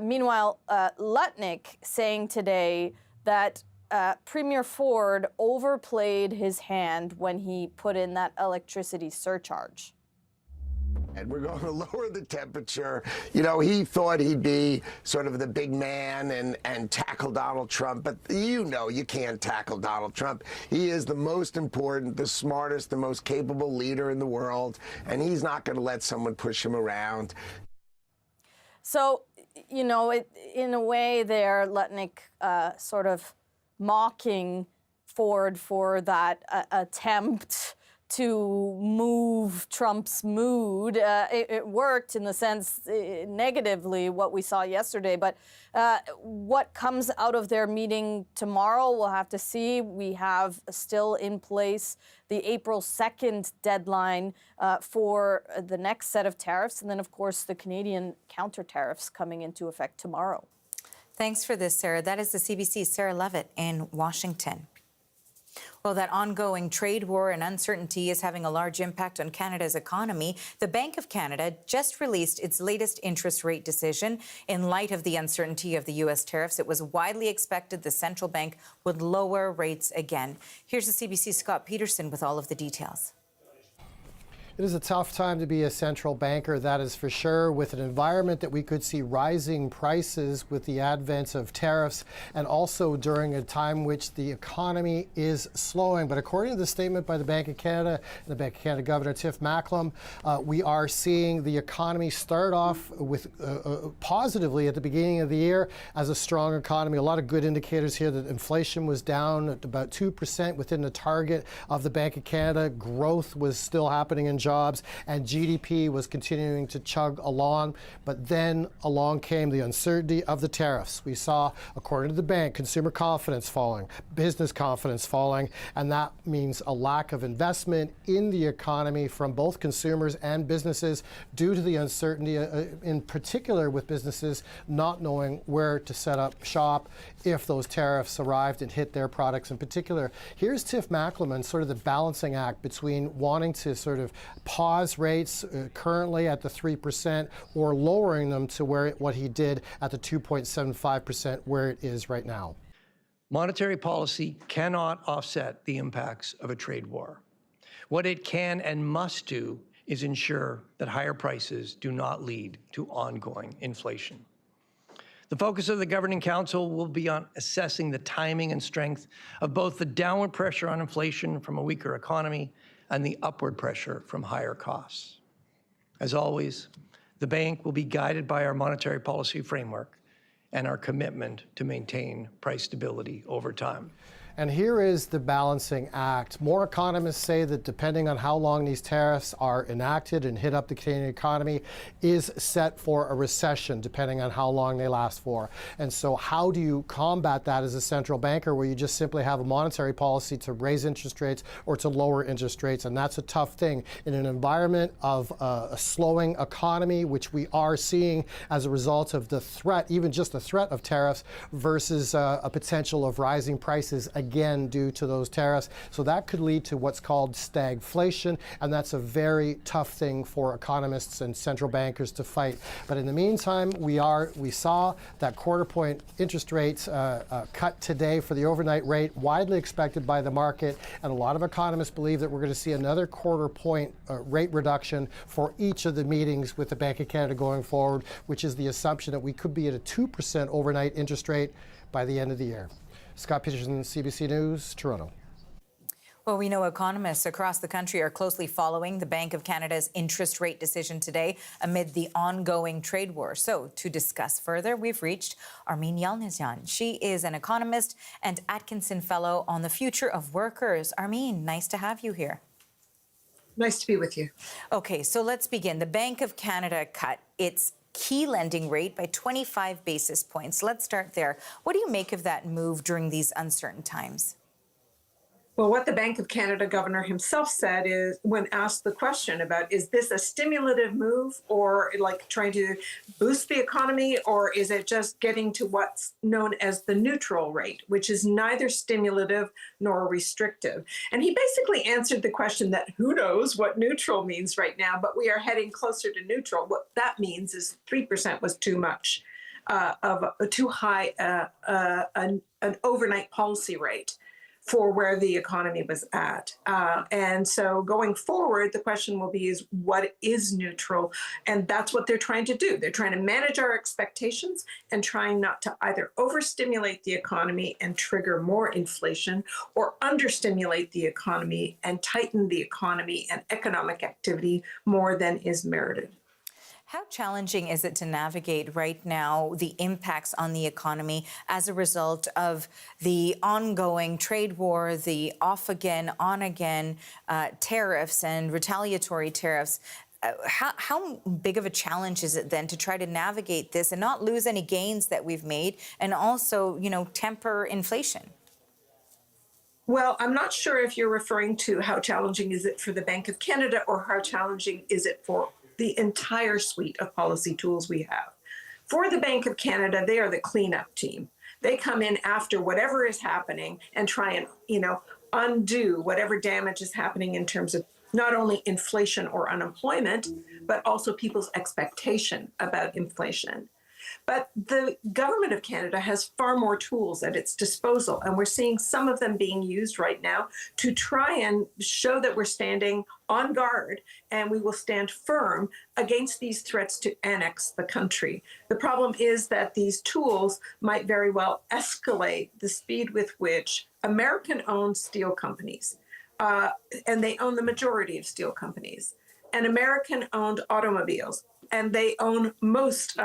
Meanwhile, Lutnick saying today that Premier Ford overplayed his hand when he put in that electricity surcharge. And we're going to lower the temperature. You know, he thought he'd be sort of the big man and tackle Donald Trump, but you know you can't tackle Donald Trump. He is the most important, the smartest, the most capable leader in the world, and he's not going to let someone push him around. So, you know, in a way there, Lutnick sort of mocking Ford for that attempt to move Trump's mood. It worked in the sense negatively what we saw yesterday, but what comes out of their meeting tomorrow, we'll have to see. We have still in place the April 2nd deadline for the next set of tariffs, and then of course the Canadian counter tariffs coming into effect tomorrow. Thanks for this, Sarah. That is the CBC's Sarah Levitt in Washington. Well, that ongoing trade war and uncertainty is having a large impact on Canada's economy. The Bank of Canada just released its latest interest rate decision. In light of the uncertainty of the U.S. tariffs, it was widely expected the central bank would lower rates again. Here's the CBC's Scott Peterson with all of the details. It is a tough time to be a central banker, that is for sure, with an environment that we could see rising prices with the advent of tariffs and also during a time which the economy is slowing. But according to the statement by the Bank of Canada and the Bank of Canada Governor Tiff Macklem, we are seeing the economy start off with positively at the beginning of the year as a strong economy. A lot of good indicators here that inflation was down at about 2% within the target of the Bank of Canada. Growth was still happening in jobs, and GDP was continuing to chug along. But then along came the uncertainty of the tariffs. We saw, according to the bank, consumer confidence falling, business confidence falling, and that means a lack of investment in the economy from both consumers and businesses due to the uncertainty, in particular with businesses not knowing where to set up shop if those tariffs arrived and hit their products in particular. Here's Tiff Macklem, sort of the balancing act between wanting to sort of pause rates currently at the 3% or lowering them to what he did at the 2.75% where it is right now. Monetary policy cannot offset the impacts of a trade war. What it can and must do is ensure that higher prices do not lead to ongoing inflation. The focus of the Governing Council will be on assessing the timing and strength of both the downward pressure on inflation from a weaker economy and the upward pressure from higher costs. As always, the bank will be guided by our monetary policy framework and our commitment to maintain price stability over time. And here is the balancing act. More economists say that depending on how long these tariffs are enacted and hit up the Canadian economy is set for a recession, depending on how long they last for. And so how do you combat that as a central banker, where you just simply have a monetary policy to raise interest rates or to lower interest rates? And that's a tough thing in an environment of a slowing economy, which we are seeing as a result of the threat, even just the threat of tariffs versus a potential of rising prices again due to those tariffs. So that could lead to what's called stagflation, and that's a very tough thing for economists and central bankers to fight. But in the meantime, we saw that quarter-point interest rates cut today for the overnight rate, widely expected by the market, and a lot of economists believe that we're going to see another quarter-point rate reduction for each of the meetings with the Bank of Canada going forward, which is the assumption that we could be at a 2% overnight interest rate by the end of the year. Scott Peterson, CBC News, Toronto. Well, we know economists across the country are closely following the Bank of Canada's interest rate decision today amid the ongoing trade war. So to discuss further, we've reached Armine Yalnizyan. She is an economist and Atkinson Fellow on the future of workers. Armine, nice to have you here. Nice to be with you. Okay, so let's begin. The Bank of Canada cut its key lending rate by 25 basis points. Let's start there. What do you make of that move during these uncertain times? Well, what the Bank of Canada governor himself said is, when asked the question about, is this a stimulative move or like trying to boost the economy, or is it just getting to what's known as the neutral rate, which is neither stimulative nor restrictive? And he basically answered the question that who knows what neutral means right now, but we are heading closer to neutral. What that means is 3% was too much, too high an overnight policy rate for where the economy was at. And so going forward, the question will be is what is neutral? And that's what they're trying to do. They're trying to manage our expectations and trying not to either overstimulate the economy and trigger more inflation or understimulate the economy and tighten the economy and economic activity more than is merited. How challenging is it to navigate right now the impacts on the economy as a result of the ongoing trade war, the off-again, on-again tariffs and retaliatory tariffs? How big of a challenge is it then to try to navigate this and not lose any gains that we've made and also, temper inflation? Well, I'm not sure if you're referring to how challenging is it for the Bank of Canada or how challenging is it for the entire suite of policy tools we have. For the Bank of Canada, they are the cleanup team. They come in after whatever is happening and try and, undo whatever damage is happening in terms of not only inflation or unemployment, but also people's expectation about inflation. But the government of Canada has far more tools at its disposal, and we're seeing some of them being used right now to try and show that we're standing on guard and we will stand firm against these threats to annex the country. The problem is that these tools might very well escalate the speed with which American-owned steel companies, and they own the majority of steel companies, and American-owned automobiles, and they own most,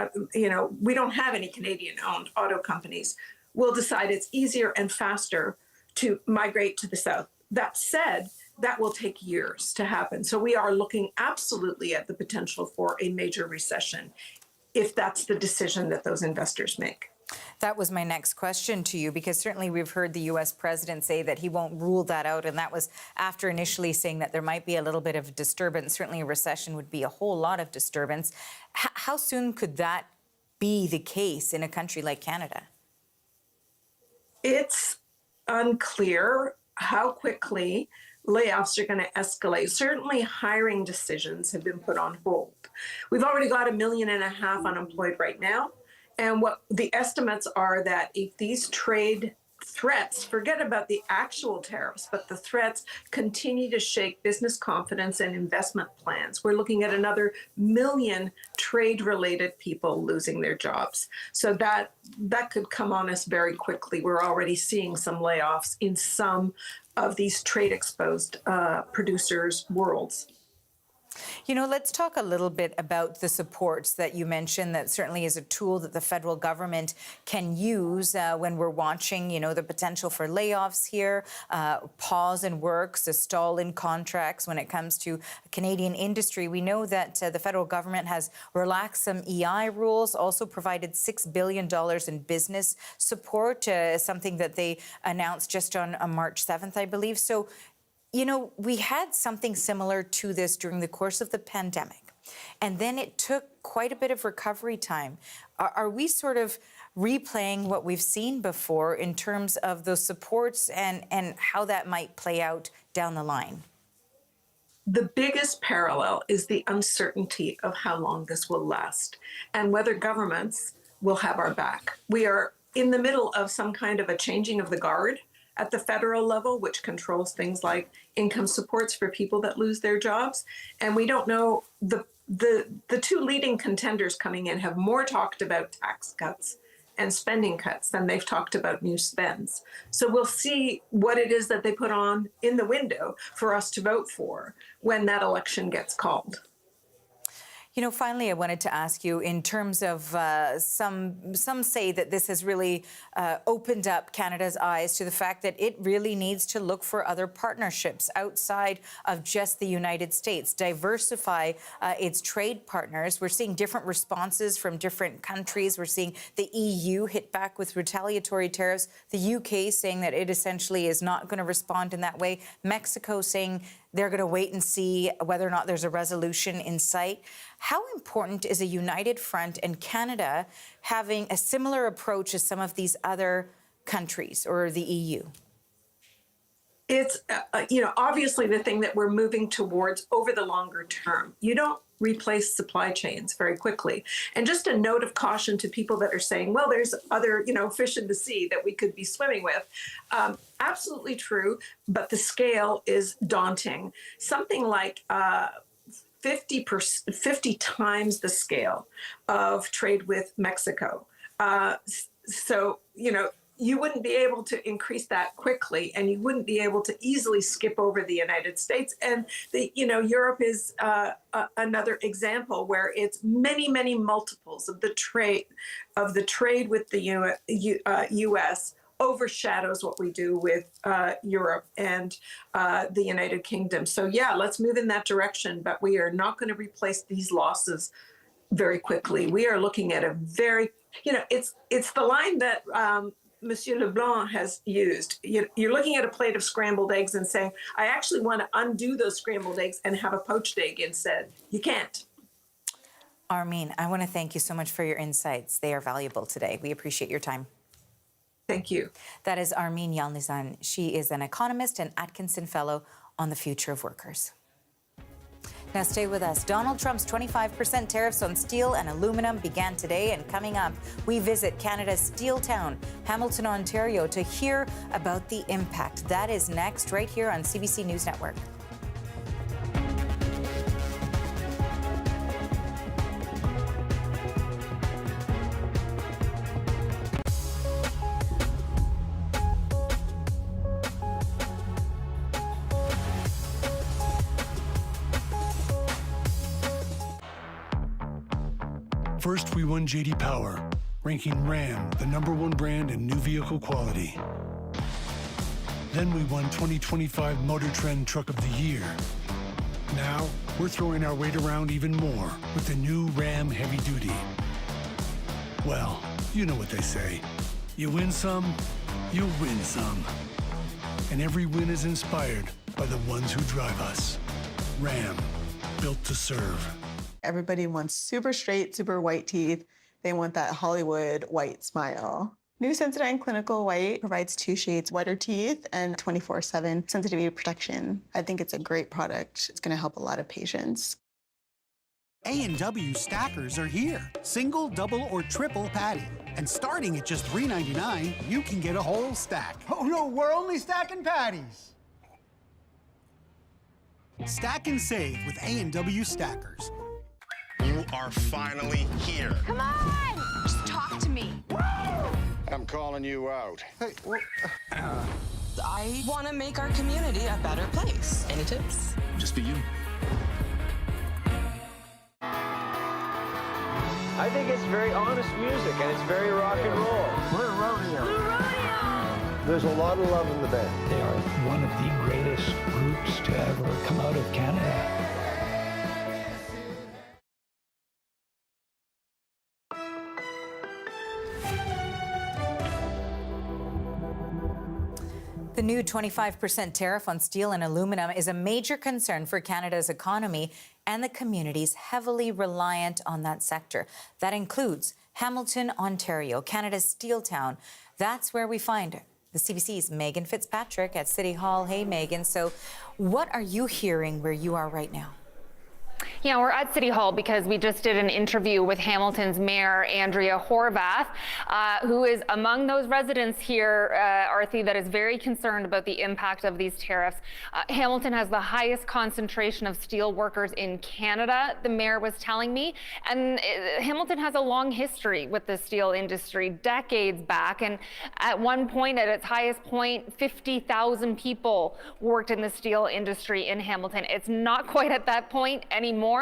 we don't have any Canadian-owned auto companies, will decide it's easier and faster to migrate to the south. That said, that will take years to happen. So we are looking absolutely at the potential for a major recession if that's the decision that those investors make. That was my next question to you, because certainly we've heard the U.S. president say that he won't rule that out, and that was after initially saying that there might be a little bit of disturbance. Certainly a recession would be a whole lot of disturbance. How soon could that be the case in a country like Canada? It's unclear how quickly layoffs are going to escalate. Certainly hiring decisions have been put on hold. We've already got 1.5 million unemployed right now. And what the estimates are that if these trade threats, forget about the actual tariffs, but the threats continue to shake business confidence and investment plans, we're looking at another 1 million trade-related people losing their jobs. So that could come on us very quickly. We're already seeing some layoffs in some of these trade-exposed producers' worlds. You know, let's talk a little bit about the supports that you mentioned. That certainly is a tool that the federal government can use when we're watching, you know, the potential for layoffs here, pause in works, a stall in contracts when it comes to Canadian industry. We know that the federal government has relaxed some EI rules, also provided $6 billion in business support, something that they announced just on March 7th, I believe. So, you know, we had something similar to this during the course of the pandemic, and then it took quite a bit of recovery time. Are we sort of replaying what we've seen before in terms of those supports and how that might play out down the line? The biggest parallel is the uncertainty of how long this will last and whether governments will have our back. We are in the middle of some kind of a changing of the guard at the federal level, which controls things like income supports for people that lose their jobs. And we don't know, the two leading contenders coming in have more talked about tax cuts and spending cuts than they've talked about new spends. So we'll see what it is that they put on in the window for us to vote for when that election gets called. You know, finally, I wanted to ask you, in terms of some say that this has really opened up Canada's eyes to the fact that it really needs to look for other partnerships outside of just the United States, diversify its trade partners. We're seeing different responses from different countries. We're seeing the EU hit back with retaliatory tariffs, the UK saying that it essentially is not going to respond in that way, Mexico saying they're going to wait and see whether or not there's a resolution in sight. How important is a united front and Canada having a similar approach as some of these other countries or the EU? It's, obviously the thing that we're moving towards over the longer term. You don't replace supply chains very quickly. And just a note of caution to people that are saying, well, there's other, fish in the sea that we could be swimming with. Absolutely true, but the scale is daunting. Something like 50 times the scale of trade with Mexico. You wouldn't be able to increase that quickly, and you wouldn't be able to easily skip over the United States. And Europe is another example where it's many, many multiples of the trade with the U.S. overshadows what we do with Europe and the United Kingdom. So yeah, let's move in that direction, but we are not going to replace these losses very quickly. We are looking at a very, it's the line that Monsieur LeBlanc has used. You're looking at a plate of scrambled eggs and saying, I actually want to undo those scrambled eggs and have a poached egg instead. You can't. Armin, I want to thank you so much for your insights. They are valuable today. We appreciate your time. Thank you. That is Armin Yalnizan. She is an economist and Atkinson Fellow on the future of workers. Now stay with us. Donald Trump's 25% tariffs on steel and aluminum began today, and coming up, we visit Canada's steel town, Hamilton, Ontario, to hear about the impact. That is next, right here on CBC News Network. First, we won J.D. Power, ranking Ram the #1 brand in new vehicle quality. Then we won 2025 Motor Trend Truck of the Year. Now, we're throwing our weight around even more with the new Ram Heavy Duty. Well, you know what they say. You win some, you'll win some. And every win is inspired by the ones who drive us. Ram, built to serve. Everybody wants super straight, super white teeth. They want that Hollywood white smile. New Sensodyne Clinical White provides 2 shades whiter teeth and 24/7 sensitivity protection. I think it's a great product. It's going to help a lot of patients. A&W Stackers are here. Single, double, or triple patty. And starting at just $3.99, you can get a whole stack. Oh no, we're only stacking patties. Stack and save with A&W Stackers. You are finally here. Come on! Just talk to me. I'm calling you out. Hey, I want to make our community a better place. Any tips? Just be you. I think it's very honest music and it's very rock and roll. We're rodeo. Blue Rodeo! There's a lot of love in the band. They are one of the greatest groups to ever come out of Canada. The new 25% tariff on steel and aluminum is a major concern for Canada's economy and the communities heavily reliant on that sector. That includes Hamilton, Ontario, Canada's steel town. That's where we find the CBC's Megan Fitzpatrick at City Hall. Hey, Megan. So what are you hearing where you are right now? Yeah, we're at City Hall because we just did an interview with Hamilton's Mayor, Andrea Horvath, who is among those residents here, Arthi, that is very concerned about the impact of these tariffs. Hamilton has the highest concentration of steel workers in Canada, the mayor was telling me, and Hamilton has a long history with the steel industry, decades back, and at one point, at its highest point, 50,000 people worked in the steel industry in Hamilton. It's not quite at that point anymore.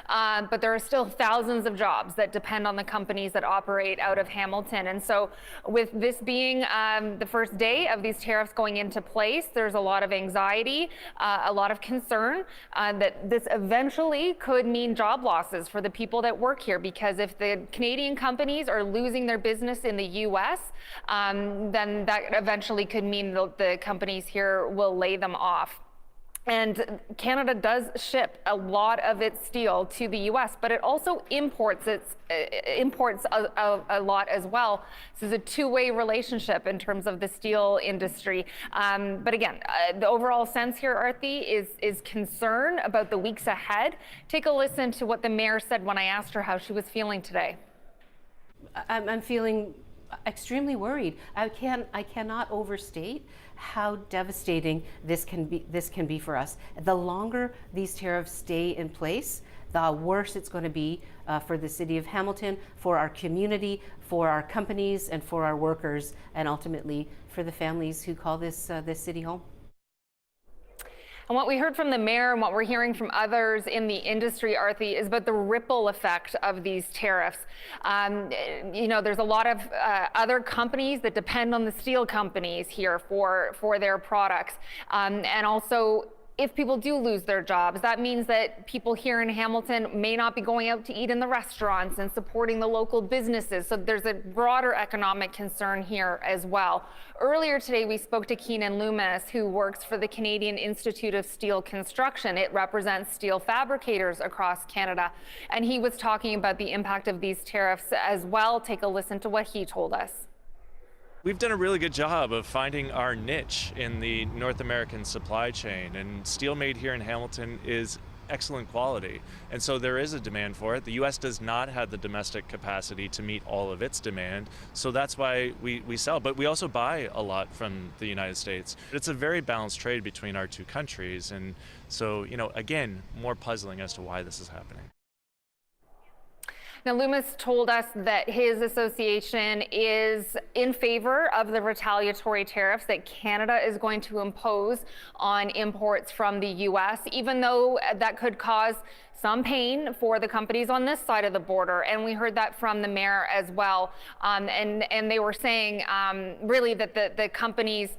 But there are still thousands of jobs that depend on the companies that operate out of Hamilton. And so with this being the first day of these tariffs going into place, there's a lot of anxiety, a lot of concern that this eventually could mean job losses for the people that work here, because if the Canadian companies are losing their business in the U.S., then that eventually could mean the companies here will lay them off. And Canada does ship a lot of its steel to the U.S., but it also imports a lot as well. This is a two-way relationship in terms of the steel industry. But again, the overall sense here, Arthi, is concern about the weeks ahead. Take a listen to what the mayor said when I asked her how she was feeling today. I'm feeling extremely worried. I cannot overstate how devastating this can be for us. The longer these tariffs stay in place, the worse it's going to be for the city of Hamilton, for our community, for our companies, and for our workers, and ultimately for the families who call this city home. And what we heard from the mayor and what we're hearing from others in the industry, Arthi, is about the ripple effect of these tariffs. You know, there's a lot of other companies that depend on the steel companies here for their products. And also, if people do lose their jobs, that means that people here in Hamilton may not be going out to eat in the restaurants and supporting the local businesses. So there's a broader economic concern here as well. Earlier today, we spoke to Keenan Loomis, who works for the Canadian Institute of Steel Construction. It represents steel fabricators across Canada. And he was talking about the impact of these tariffs as well. Take a listen to what he told us. We've done a really good job of finding our niche in the North American supply chain, and steel made here in Hamilton is excellent quality, and so there is a demand for it. The U.S. does not have the domestic capacity to meet all of its demand, so that's why we sell, but we also buy a lot from the United States. It's a very balanced trade between our two countries, and so, you know, again, more puzzling as to why this is happening. Now, Loomis told us that his association is in favor of the retaliatory tariffs that Canada is going to impose on imports from the U.S., even though that could cause some pain for the companies on this side of the border. And we heard that from the mayor as well. And they were saying really that the companies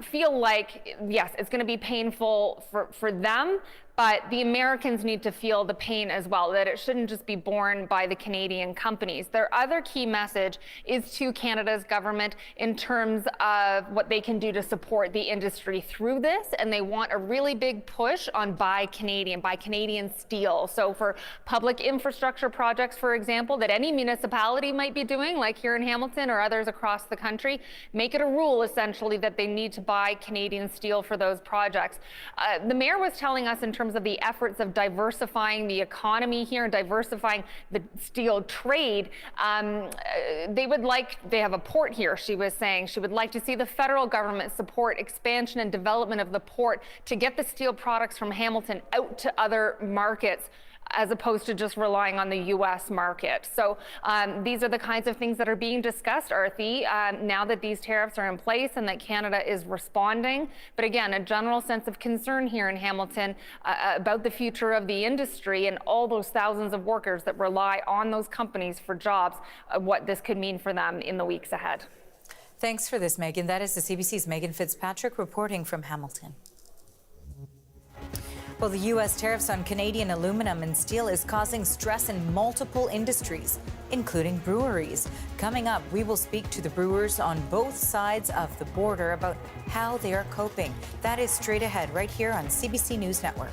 feel like, yes, it's going to be painful for them, but the Americans need to feel the pain as well, that it shouldn't just be borne by the Canadian companies. Their other key message is to Canada's government in terms of what they can do to support the industry through this, and they want a really big push on buy Canadian steel. So for public infrastructure projects, for example, that any municipality might be doing, like here in Hamilton or others across the country, make it a rule essentially that they need to buy Canadian steel for those projects. The mayor was telling us in terms of the efforts of diversifying the economy here and diversifying the steel trade. They have a port here, she was saying. She would like to see the federal government support expansion and development of the port to get the steel products from Hamilton out to other markets, as opposed to just relying on the U.S. market. So these are the kinds of things that are being discussed, Arthi, now that these tariffs are in place and that Canada is responding. But again, a general sense of concern here in Hamilton about the future of the industry and all those thousands of workers that rely on those companies for jobs, what this could mean for them in the weeks ahead. Thanks for this, Megan. That is the CBC's Megan Fitzpatrick reporting from Hamilton. Well, the U.S. tariffs on Canadian aluminum and steel is causing stress in multiple industries, including breweries. Coming up, we will speak to the brewers on both sides of the border about how they are coping. That is straight ahead right here on CBC News Network.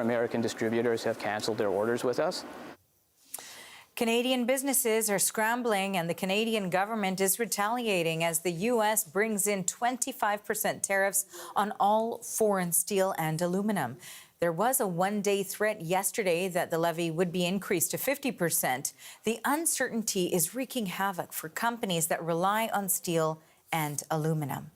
4 American distributors have canceled their orders with us. Canadian businesses are scrambling, and the Canadian government is retaliating as the U.S. brings in 25% tariffs on all foreign steel and aluminum. There was a one-day threat yesterday that the levy would be increased to 50%. The uncertainty is wreaking havoc for companies that rely on steel and aluminum.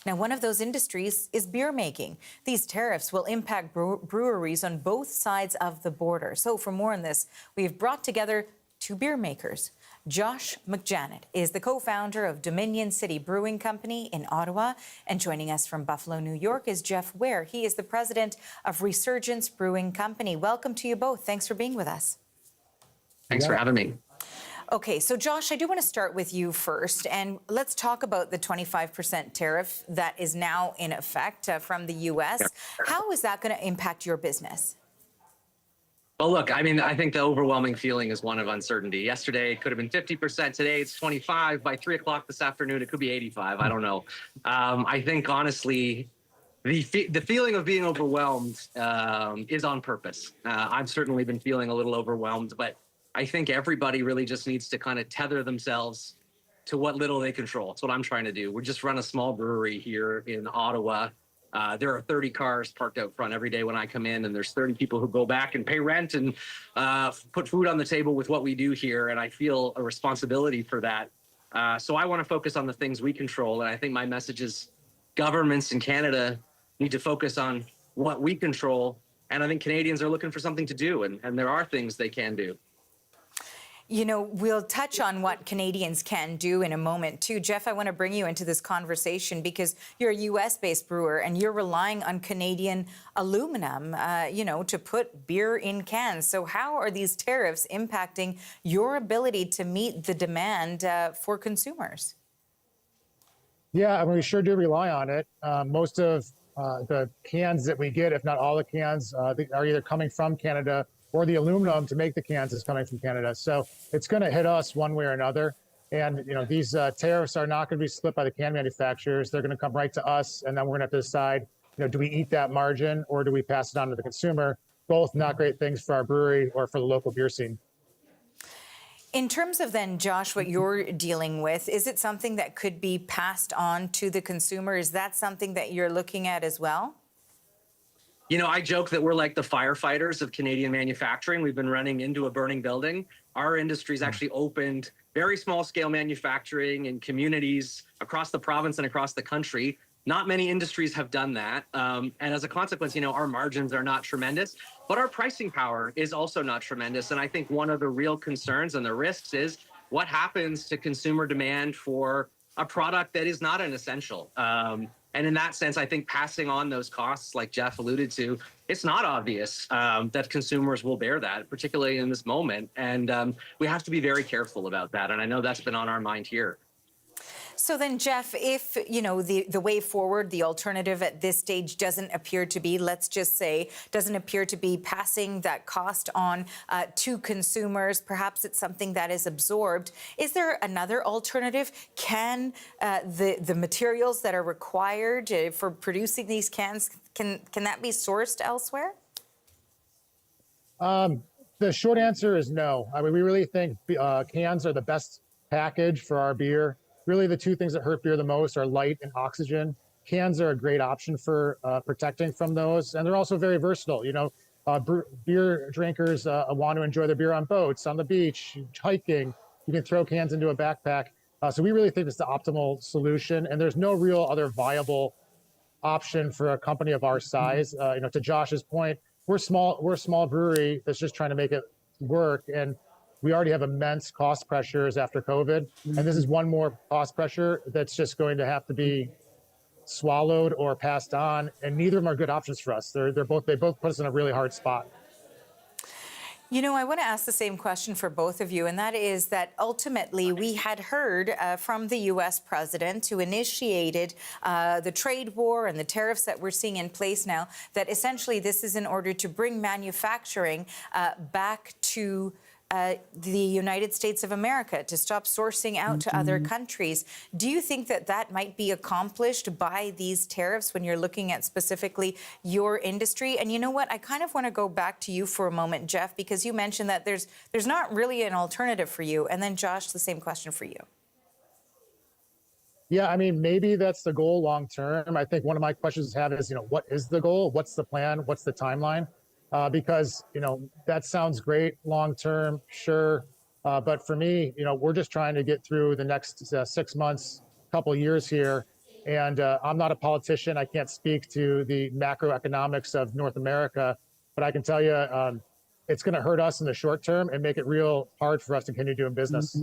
Now, one of those industries is beer making. These tariffs will impact breweries on both sides of the border. So for more on this, we've brought together 2 beer makers. Josh McJanet is the co-founder of Dominion City Brewing Company in Ottawa. And joining us from Buffalo, New York is Jeff Ware. He is the president of Resurgence Brewing Company. Welcome to you both. Thanks for being with us. Thanks for having me. Okay, so Josh, I do want to start with you first, and let's talk about the 25% tariff that is now in effect from the U.S. Yeah. How is that going to impact your business? Well, look, I mean, I think the overwhelming feeling is one of uncertainty. Yesterday, it could have been 50%. Today, it's 25. By 3 o'clock this afternoon, it could be 85. I don't know. I think, honestly, the feeling of being overwhelmed is on purpose. I've certainly been feeling a little overwhelmed, but I think everybody really just needs to kind of tether themselves to what little they control. That's what I'm trying to do. We just run a small brewery here in Ottawa. There are 30 cars parked out front every day when I come in, and there's 30 people who go back and pay rent and put food on the table with what we do here, and I feel a responsibility for that. So I want to focus on the things we control, and I think my message is governments in Canada need to focus on what we control, and I think Canadians are looking for something to do, and there are things they can do. You know, we'll touch on what Canadians can do in a moment, too. Jeff, I want to bring you into this conversation because you're a U.S.-based brewer and you're relying on Canadian aluminum, you know, to put beer in cans. So how are these tariffs impacting your ability to meet the demand for consumers? Yeah, I mean, we sure do rely on it. Most of the cans that we get, if not all the cans, are either coming from Canada or the aluminum to make the cans is coming from Canada. So it's going to hit us one way or another. And, you know, these tariffs are not going to be split by the can manufacturers. They're going to come right to us. And then we're going to have to decide, you know, do we eat that margin or do we pass it on to the consumer? Both not great things for our brewery or for the local beer scene. In terms of then, Josh, what you're dealing with, is it something that could be passed on to the consumer? Is that something that you're looking at as well? You know, I joke that we're like the firefighters of Canadian manufacturing. We've been running into a burning building. Our industry's actually opened very small scale manufacturing in communities across the province and across the country. Not many industries have done that. And as a consequence, you know, our margins are not tremendous, but our pricing power is also not tremendous. And I think one of the real concerns and the risks is what happens to consumer demand for a product that is not an essential. And in that sense, I think passing on those costs, like Jeff alluded to, it's not obvious that consumers will bear that, particularly in this moment. And we have to be very careful about that. And I know that's been on our mind here. So then, Jeff, if, you know, the way forward, the alternative at this stage doesn't appear to be, let's just say, doesn't appear to be passing that cost on to consumers, perhaps it's something that is absorbed. Is there another alternative? Can the materials that are required for producing these cans, can that be sourced elsewhere? The short answer is no. I mean, we really think cans are the best package for our beer. Really, the two things that hurt beer the most are light and oxygen. Cans are a great option for protecting from those, and they're also very versatile. You know, beer drinkers want to enjoy their beer on boats, on the beach, hiking. You can throw cans into a backpack. So we really think it's the optimal solution, and there's no real other viable option for a company of our size. You know, to Josh's point, we're a small brewery that's just trying to make it work, and we already have immense cost pressures after COVID, and this is one more cost pressure that's just going to have to be swallowed or passed on, and neither of them are good options for us. They both put us in a really hard spot. You know, I want to ask the same question for both of you, and that is that ultimately we had heard from the U.S. president who initiated the trade war and the tariffs that we're seeing in place now, that essentially this is in order to bring manufacturing back to the United States of America, to stop sourcing out to other countries. Do you think that that might be accomplished by these tariffs when you're looking at specifically your industry? And you know what? I kind of want to go back to you for a moment, Jeff, because you mentioned that there's not really an alternative for you. And then Josh, the same question for you. Yeah, I mean, maybe that's the goal long term. I think one of my questions I have is, what is the goal? What's the plan? What's the timeline? Because, that sounds great long term, sure. But for me, we're just trying to get through the next 6 months, couple years here. And I'm not a politician. I can't speak to the macroeconomics of North America, but I can tell you it's going to hurt us in the short term and make it real hard for us to continue doing business.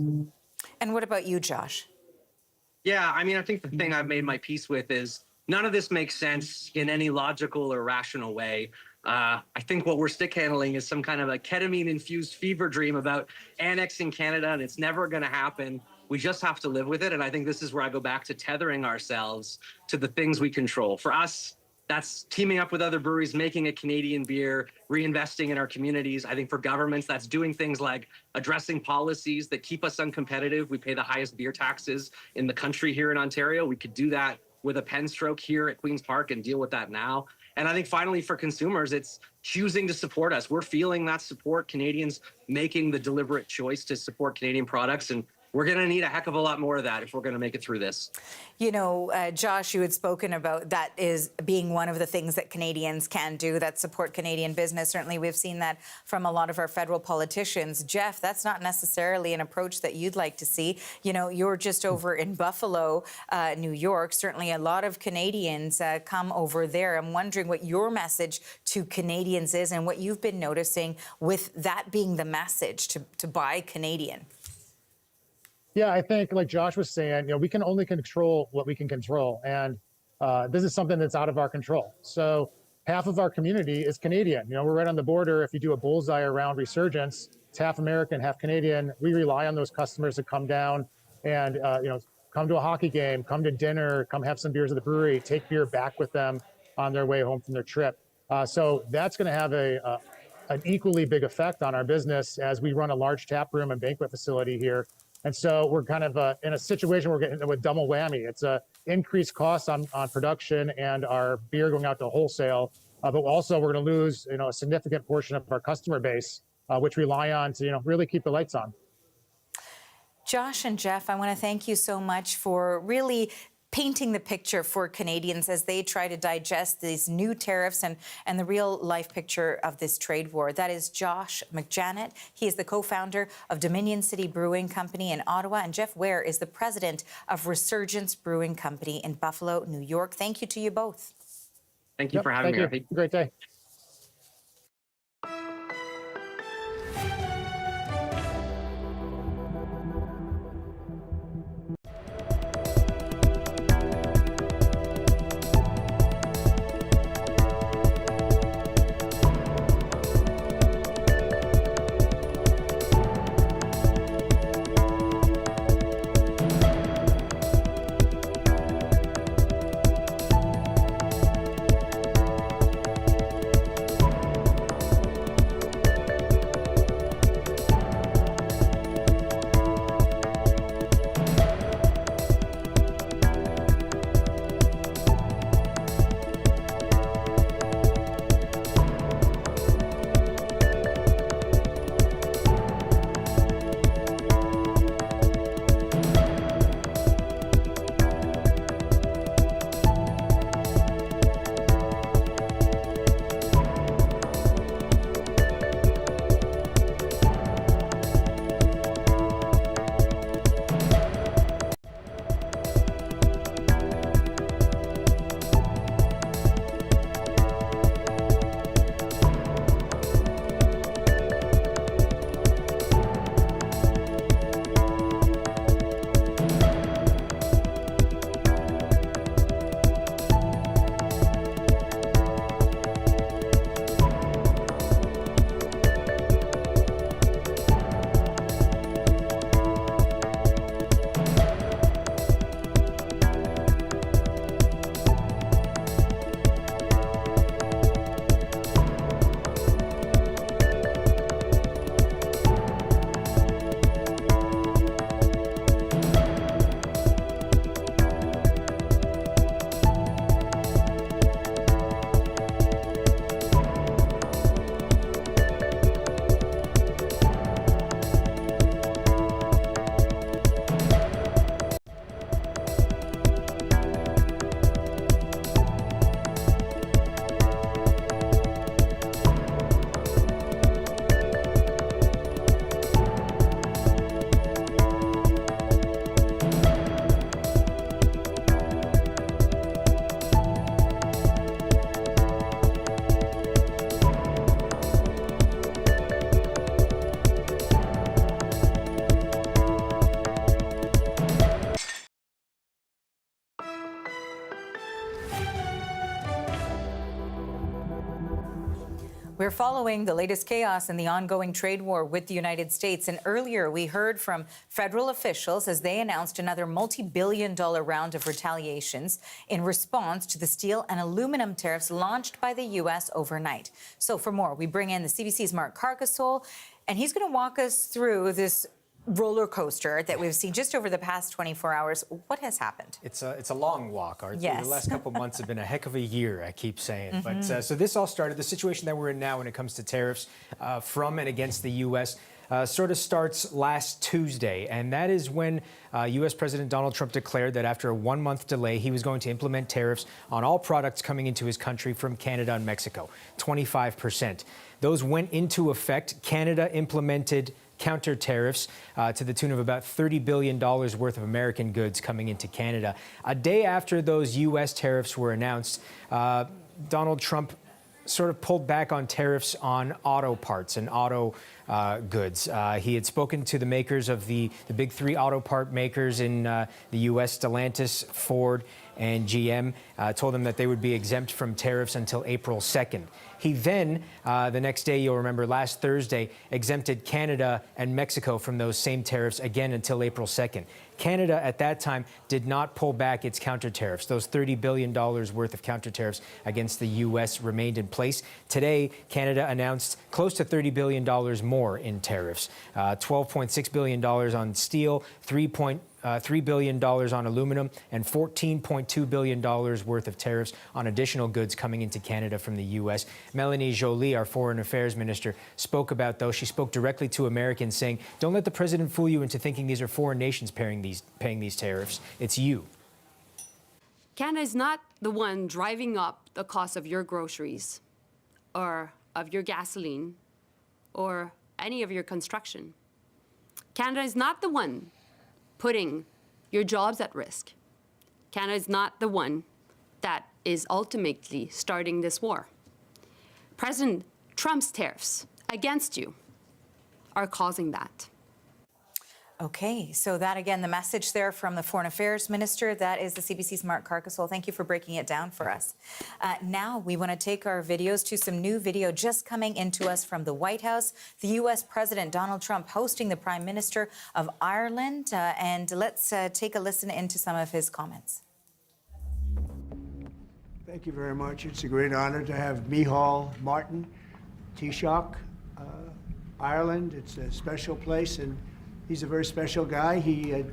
And what about you, Josh? Yeah, I mean, I think the thing I've made my peace with is none of this makes sense in any logical or rational way. I think what we're stick handling is some kind of a ketamine-infused fever dream about annexing Canada, and it's never going to happen. We just have to live with it. And I think this is where I go back to tethering ourselves to the things we control. For us, that's teaming up with other breweries, making a Canadian beer, reinvesting in our communities. I think for governments, that's doing things like addressing policies that keep us uncompetitive. We pay the highest beer taxes in the country here in Ontario. We could do that with a pen stroke here at Queen's Park and deal with that now. And I think finally for consumers, it's choosing to support us. We're feeling that support, Canadians making the deliberate choice to support Canadian products. And we're going to need a heck of a lot more of that if we're going to make it through this. Josh, you had spoken about that is being one of the things that Canadians can do that support Canadian business. Certainly, we've seen that from a lot of our federal politicians. Jeff, that's not necessarily an approach that you'd like to see. You're just over in Buffalo, New York. Certainly, a lot of Canadians come over there. I'm wondering what your message to Canadians is and what you've been noticing with that being the message to buy Canadian. Yeah, I think like Josh was saying, we can only control what we can control. And this is something that's out of our control. So half of our community is Canadian. We're right on the border. If you do a bullseye around Resurgence, it's half American, half Canadian. We rely on those customers to come down and, come to a hockey game, come to dinner, come have some beers at the brewery, take beer back with them on their way home from their trip. So that's going to have an equally big effect on our business as we run a large tap room and banquet facility here. And so we're kind of in a situation where we're getting with double whammy. It's increased costs on production and our beer going out to wholesale, but also we're going to lose a significant portion of our customer base, which rely on to really keep the lights on. Josh and Jeff, I want to thank you so much for really painting the picture for Canadians as they try to digest these new tariffs and the real life picture of this trade war. That is Josh McJanet. He is the co-founder of Dominion City Brewing Company in Ottawa, and Jeff Ware is the president of Resurgence Brewing Company in Buffalo, New York. Thank you to you both. Thank you for having me. Have a great day. We're following the latest chaos in the ongoing trade war with the United States. And earlier, we heard from federal officials as they announced another multi-billion-dollar round of retaliations in response to the steel and aluminum tariffs launched by the U.S. overnight. So for more, we bring in the CBC's Mark Carcassole, and he's going to walk us through this roller coaster that we've seen just over the past 24 hours. What has happened? It's a long walk, Arthur. Yes. The last couple months have been a heck of a year, I keep saying. But so this all started, the situation that we're in now when it comes to tariffs from and against the U.S. Sort of starts last Tuesday, and that is when U.S. President Donald Trump declared that after a one-month delay, he was going to implement tariffs on all products coming into his country from Canada and Mexico, 25%. Those went into effect. Canada implemented counter tariffs to the tune of about $30 billion worth of American goods coming into Canada. A day after those U.S. tariffs were announced, Donald Trump sort of pulled back on tariffs on auto parts and auto goods. He had spoken to the makers of the big three auto part makers in the U.S., Stellantis, Ford, and GM, told them that they would be exempt from tariffs until April 2nd. He then, the next day, you'll remember, last Thursday, exempted Canada and Mexico from those same tariffs again until April 2nd. Canada, at that time, did not pull back its counter tariffs. Those $30 billion worth of counter tariffs against the U.S. remained in place. Today, Canada announced close to $30 billion more in tariffs, $12.6 billion on steel, $3 billion on aluminum, and $14.2 billion worth of tariffs on additional goods coming into Canada from the U.S. Mélanie Joly, our Foreign Affairs Minister, spoke about those. She spoke directly to Americans, saying, don't let the president fool you into thinking these are foreign nations paying these tariffs. It's you. Canada is not the one driving up the cost of your groceries or of your gasoline or any of your construction. Canada is not the one putting your jobs at risk. Canada is not the one that is ultimately starting this war. President Trump's tariffs against you are causing that. Okay, so that again, the message there from the Foreign Affairs Minister, that is the CBC's Mark Carcassole. Thank you for breaking it down for us. Now we want to take our videos to some new video just coming into us from the White House. The U.S. President Donald Trump hosting the Prime Minister of Ireland. And let's take a listen into some of his comments. Thank you very much. It's a great honor to have Micheál Martin, Taoiseach, Ireland. It's a special place, and he's a very special guy. He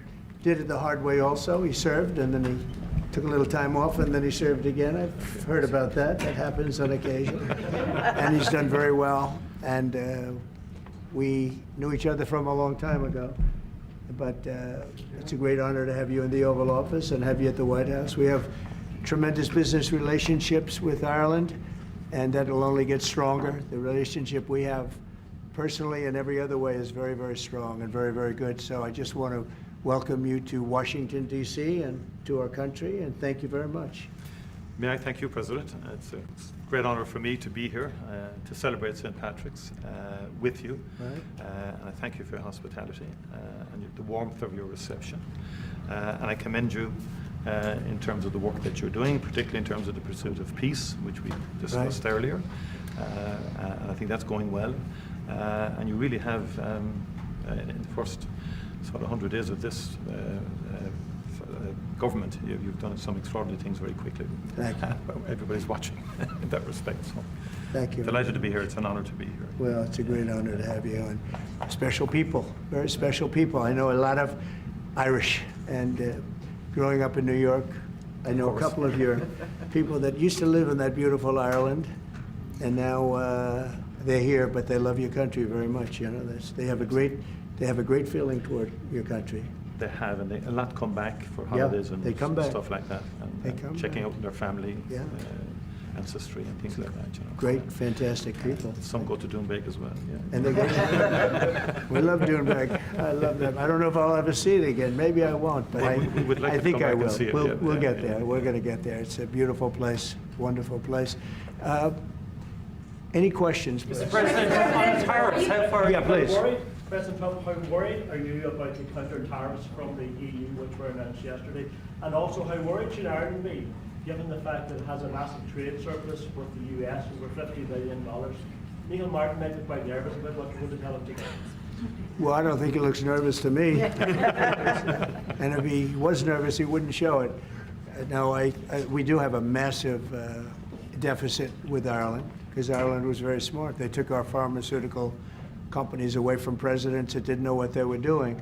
did it the hard way also. He served, and then he took a little time off, and then he served again. I've heard about that. That happens on occasion. And he's done very well. And we knew each other from a long time ago. But it's a great honor to have you in the Oval Office and have you at the White House. We have tremendous business relationships with Ireland, and that will only get stronger. The relationship we have personally and every other way is very, very strong and very, very good. So I just want to welcome you to Washington, D.C. and to our country, and thank you very much. May I thank you, President. It's a great honor for me to be here to celebrate St. Patrick's with you. Right. And I thank you for your hospitality and the warmth of your reception. And I commend you in terms of the work that you're doing, particularly in terms of the pursuit of peace, which we discussed earlier. And I think that's going well. And you really have, in the first sort of 100 days of this government, you've done some extraordinary things very quickly. Thank you. Everybody's watching in that respect. So Thank you. Delighted to be here. It's an honor to be here. Well, it's a great honor to have you, and special people, very special people. I know a lot of Irish, and growing up in New York, I know a couple of your people that used to live in that beautiful Ireland, and now they're here, but they love your country very much. You know, they have a great feeling toward your country. They have, and a lot come back for holidays and they come back. Stuff like that, and checking up on their family, ancestry and things like that. You know. Great, fantastic people. Some go to Doonbeg as well. Yeah. And they go. We love Doonbeg. I love them. I don't know if I'll ever see it again. Maybe I won't, but we would like I to think come I back will. and see it. We'll get there. We're going to get there. It's a beautiful place, wonderful place. Any questions, please? Mr. President, on tariffs, how far Yeah, please. worried? President Trump, how worried are you about the counter tariffs from the EU, which were announced yesterday? And also, how worried should Ireland be, given the fact that it has a massive trade surplus with the US, over $50 billion? Micheál Martin might be quite nervous about what you're going to tell him today. Well, I don't think he looks nervous to me. And if he was nervous, he wouldn't show it. No, we do have a massive deficit with Ireland, because Ireland was very smart. They took our pharmaceutical companies away from presidents that didn't know what they were doing.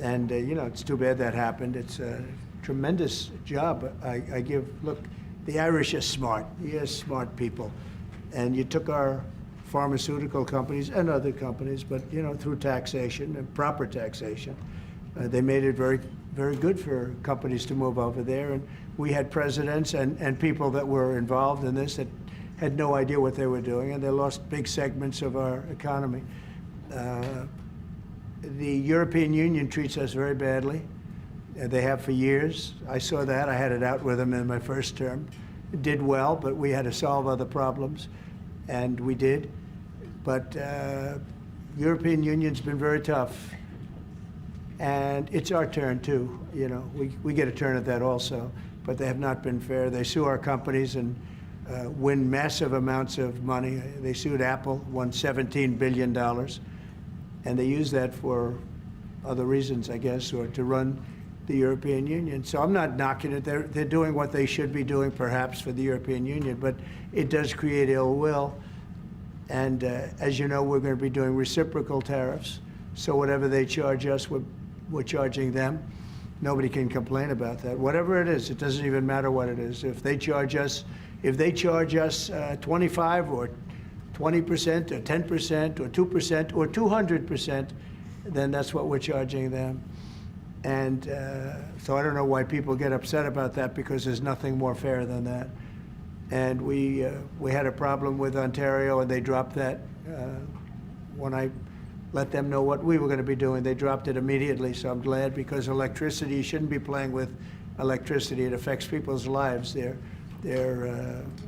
And, you know, it's too bad that happened. It's a tremendous job I give. Look, the Irish are smart. Yes, smart people. And you took our pharmaceutical companies and other companies, but, you know, through taxation and proper taxation, they made it very, very good for companies to move over there. And we had presidents and people that were involved in this that had no idea what they were doing, and they lost big segments of our economy. The European Union treats us very badly. They have for years. I saw that. I had it out with them in my first term. Did well, but we had to solve other problems, and we did. But European Union's been very tough, and it's our turn too. You know, we get a turn at that also, but they have not been fair. They sue our companies and win massive amounts of money. They sued Apple, won $17 billion, and they use that for other reasons, I guess, or to run the European Union. So I'm not knocking it. They're doing what they should be doing, perhaps, for the European Union, but it does create ill will. And as you know, we're going to be doing reciprocal tariffs. So whatever they charge us, we're charging them. Nobody can complain about that. Whatever it is, it doesn't even matter what it is. If they charge us 25 or 20% or 10% or 2% or 200%, then that's what we're charging them. And so I don't know why people get upset about that, because there's nothing more fair than that. And we had a problem with Ontario, and they dropped that when I let them know what we were going to be doing. They dropped it immediately, so I'm glad, because electricity, you shouldn't be playing with electricity. It affects people's lives.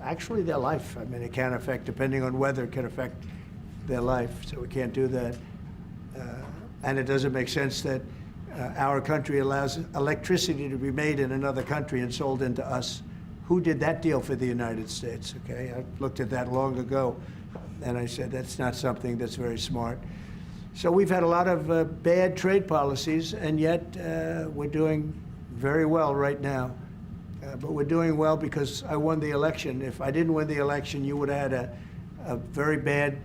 Actually their life. I mean, it can affect, depending on weather, it can affect their life, so we can't do that. And it doesn't make sense that our country allows electricity to be made in another country and sold into us. Who did that deal for the United States? Okay, I looked at that long ago, and I said that's not something that's very smart. So we've had a lot of bad trade policies, and yet we're doing very well right now. But we're doing well because I won the election. If I didn't win the election, you would have had a very bad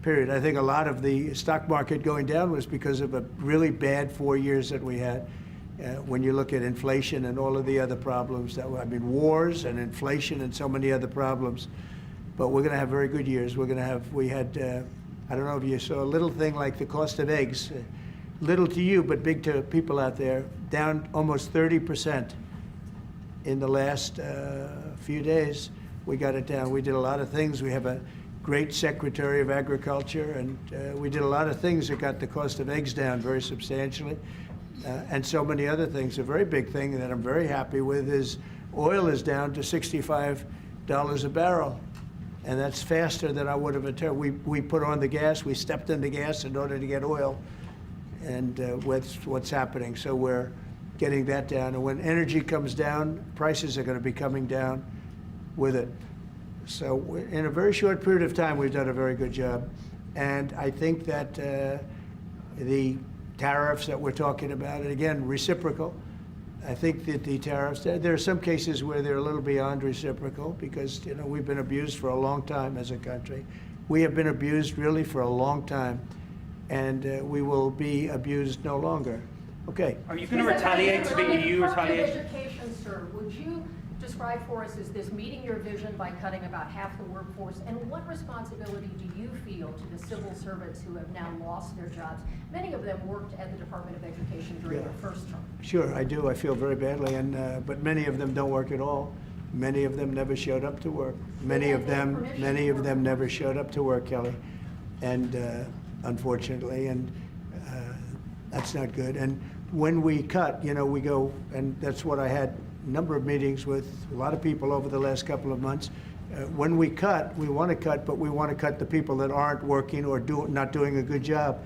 period. I think a lot of the stock market going down was because of a really bad 4 years that we had. When you look at inflation and all of the other problems wars and inflation and so many other problems. But we're going to have very good years. We had, I don't know if you saw a little thing like the cost of eggs, little to you, but big to people out there, down almost 30% in the last few days. We got it down. We did a lot of things. We have a great Secretary of Agriculture, and we did a lot of things that got the cost of eggs down very substantially, and so many other things. A very big thing that I'm very happy with is oil is down to $65 a barrel, and that's faster than I would have anticipated. We put on the gas, we stepped in the gas in order to get oil, and what's happening. So we're getting that down, and when energy comes down, prices are going to be coming down with it. So in a very short period of time, we've done a very good job. And I think that the tariffs that we're talking about, and again, reciprocal, I think that the tariffs, there are some cases where they're a little beyond reciprocal, because, you know, we've been abused for a long time as a country. We have been abused really for a long time, and we will be abused no longer. Okay. Are you going to retaliate to the EU retaliation? Education, sir, would you describe for us, is this meeting your vision by cutting about half the workforce? And what responsibility do you feel to the civil servants who have now lost their jobs? Many of them worked at the Department of Education during their first term. Sure, I do. I feel very badly, and but many of them don't work at all. Many of them never showed up to work. Many of them never showed up to work, Kelly, and unfortunately, and that's not good. And when we cut, you know, we go, and that's what I had a number of meetings with a lot of people over the last couple of months. When we cut, we want to cut, but we want to cut the people that aren't working or not doing a good job.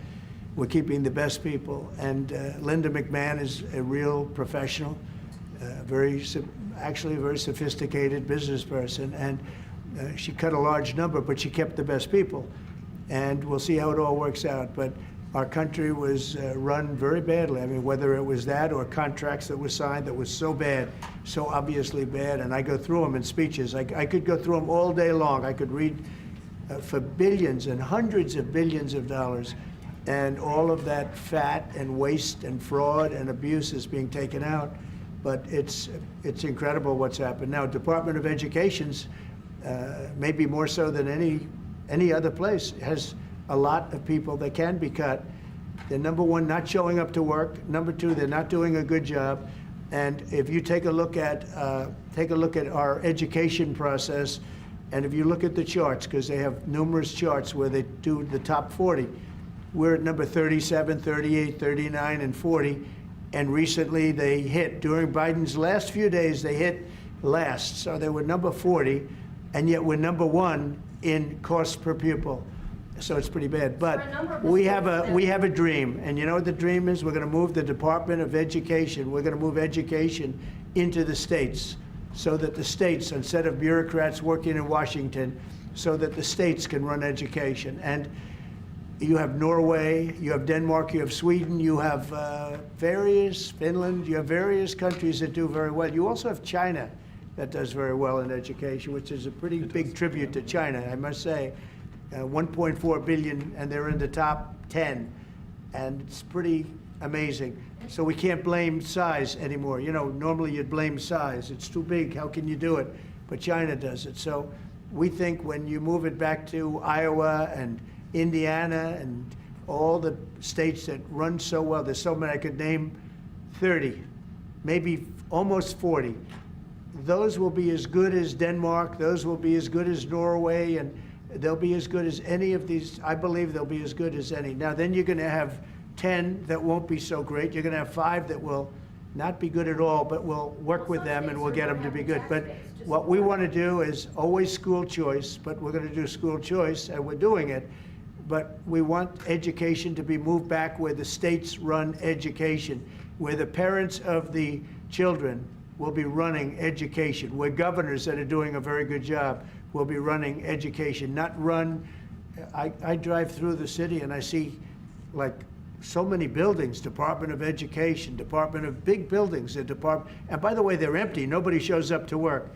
We're keeping the best people. And Linda McMahon is a real professional, actually a very sophisticated business person. And she cut a large number, but she kept the best people. and we'll see how it all works out. But our country was run very badly. I mean, whether it was that or contracts that were signed that was so bad, so obviously bad, and I go through them in speeches. I could go through them all day long. I could read for billions and hundreds of billions of dollars, and all of that fat and waste and fraud and abuse is being taken out. But it's incredible what's happened. Now, Department of Education's maybe more so than any other place, has a lot of people that can be cut. They're, number one, not showing up to work. Number two, they're not doing a good job. And if you take a look at our education process, and if you look at the charts, because they have numerous charts where they do the top 40, we're at number 37, 38, 39, and 40. And recently they hit, during Biden's last few days, they hit last. So they were number 40, and yet we're number 1 in cost per pupil. So it's pretty bad. But we have a dream, and you know what the dream is? We're going to move the Department of Education. We're going to move education into the states, so that the states, instead of bureaucrats working in Washington, so that the states can run education. And you have Norway, you have Denmark, you have Sweden, you have Finland, you have various countries that do very well. You also have China that does very well in education, which is a pretty big tribute to China, I must say. 1.4 billion, and they're in the top 10, and it's pretty amazing. So we can't blame size anymore. You know, normally you'd blame size. It's too big, how can you do it? But China does it. So we think when you move it back to Iowa and Indiana and all the states that run so well, there's so many, I could name 30, maybe almost 40. Those will be as good as Denmark, those will be as good as Norway, and they'll be as good as any of these. I believe they'll be as good as any. Now, then you're going to have 10 that won't be so great. You're going to have 5 that will not be good at all, but we'll work with them and we'll get them to be good. But what we want to do is always school choice, but we're going to do school choice, and we're doing it. But we want education to be moved back where the states run education, where the parents of the children will be running education, where governors that are doing a very good job will be running education, not run. I drive through the city and I see like so many buildings, Department of Education, Department of big buildings, and by the way, they're empty. Nobody shows up to work.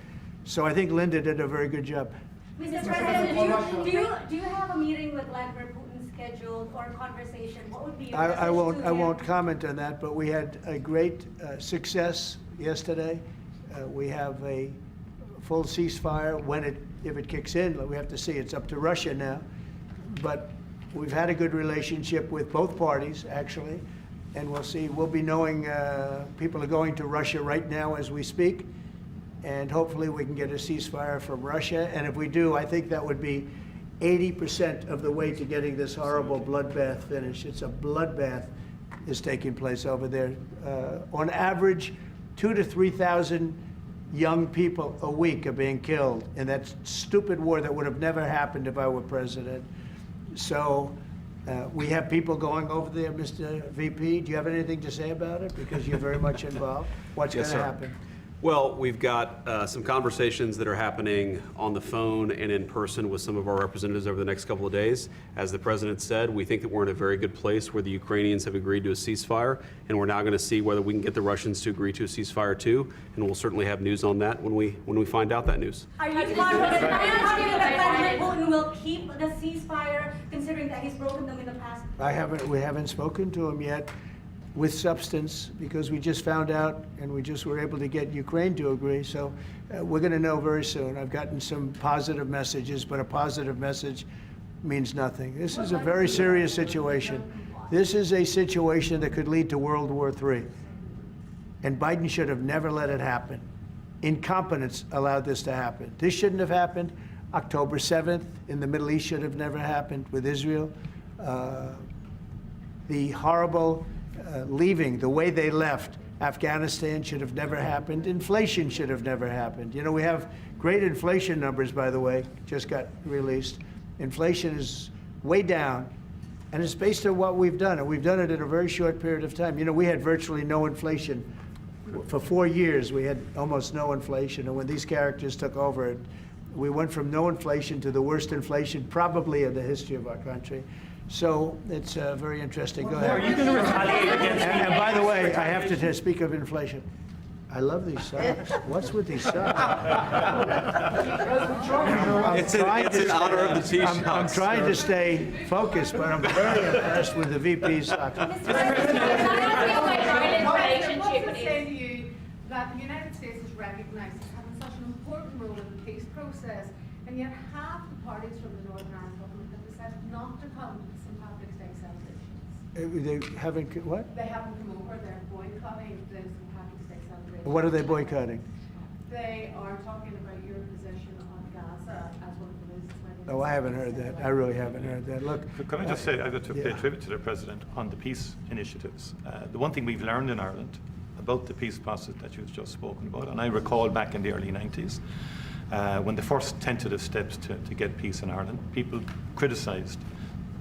So I think Linda did a very good job. Mr. President, do you have a meeting with Vladimir Putin scheduled or a conversation? What would be your message I won't to him? comment on that, but we had a great success yesterday. We have a full ceasefire if it kicks in. We have to see. It's up to Russia now. But we've had a good relationship with both parties, actually, and we'll see. We'll be knowing people are going to Russia right now as we speak, and hopefully we can get a ceasefire from Russia. And if we do, I think that would be 80% of the way to getting this horrible bloodbath finished. It's a bloodbath is taking place over there. On average, 2,000 to 3,000 young people a week are being killed in that stupid war that would have never happened if I were president. So we have people going over there. Mr. VP, do you have anything to say about it? Because you're very much involved. What's going to happen? Well, we've got some conversations that are happening on the phone and in person with some of our representatives over the next couple of days. As the president said, we think that we're in a very good place where the Ukrainians have agreed to a ceasefire, and we're now going to see whether we can get the Russians to agree to a ceasefire too, and we'll certainly have news on that when we find out that news. Are you confident that President Putin will keep the ceasefire, considering that he's broken them in the past? We haven't spoken to him yet with substance, because we just found out and we just were able to get Ukraine to agree. So we're going to know very soon. I've gotten some positive messages, but a positive message means nothing. This is a very serious situation. This is a situation that could lead to World War III. And Biden should have never let it happen. Incompetence allowed this to happen. This shouldn't have happened. October 7th in the Middle East should have never happened with Israel. The horrible leaving, the way they left Afghanistan should have never happened. Inflation should have never happened. You know, we have great inflation numbers, by the way, just got released. Inflation is way down, and it's based on what we've done, and we've done it in a very short period of time. You know, we had virtually no inflation. For 4 years, we had almost no inflation, and when these characters took over, We went from no inflation to the worst inflation probably in the history of our country. So it's very interesting. Go ahead. Are you going to retaliate against And by the way, I have to speak of inflation. I love these socks. What's with these socks? It's in honor of the T-shirts. I'm trying to stay focused, but I'm very impressed with the VP's socks. Relationship saying to you that the United States is recognised as having such an important role in the peace process, and yet half the parties from the Northern Ireland government have decided not to come to the St. Patrick's Day celebrations. They haven't, what? They haven't come over, they're boycotting the St. Patrick's Day celebrations. What are they boycotting? They are talking about your position on Gaza as one of the reasons why. Oh, I haven't heard that. I really haven't heard that. Look. Can I just say, I've got to pay tribute to the President on the peace initiatives. The one thing we've learned in Ireland about the peace process that you've just spoken about, and I recall back in the early 90s, when the first tentative steps to get peace in Ireland, people criticised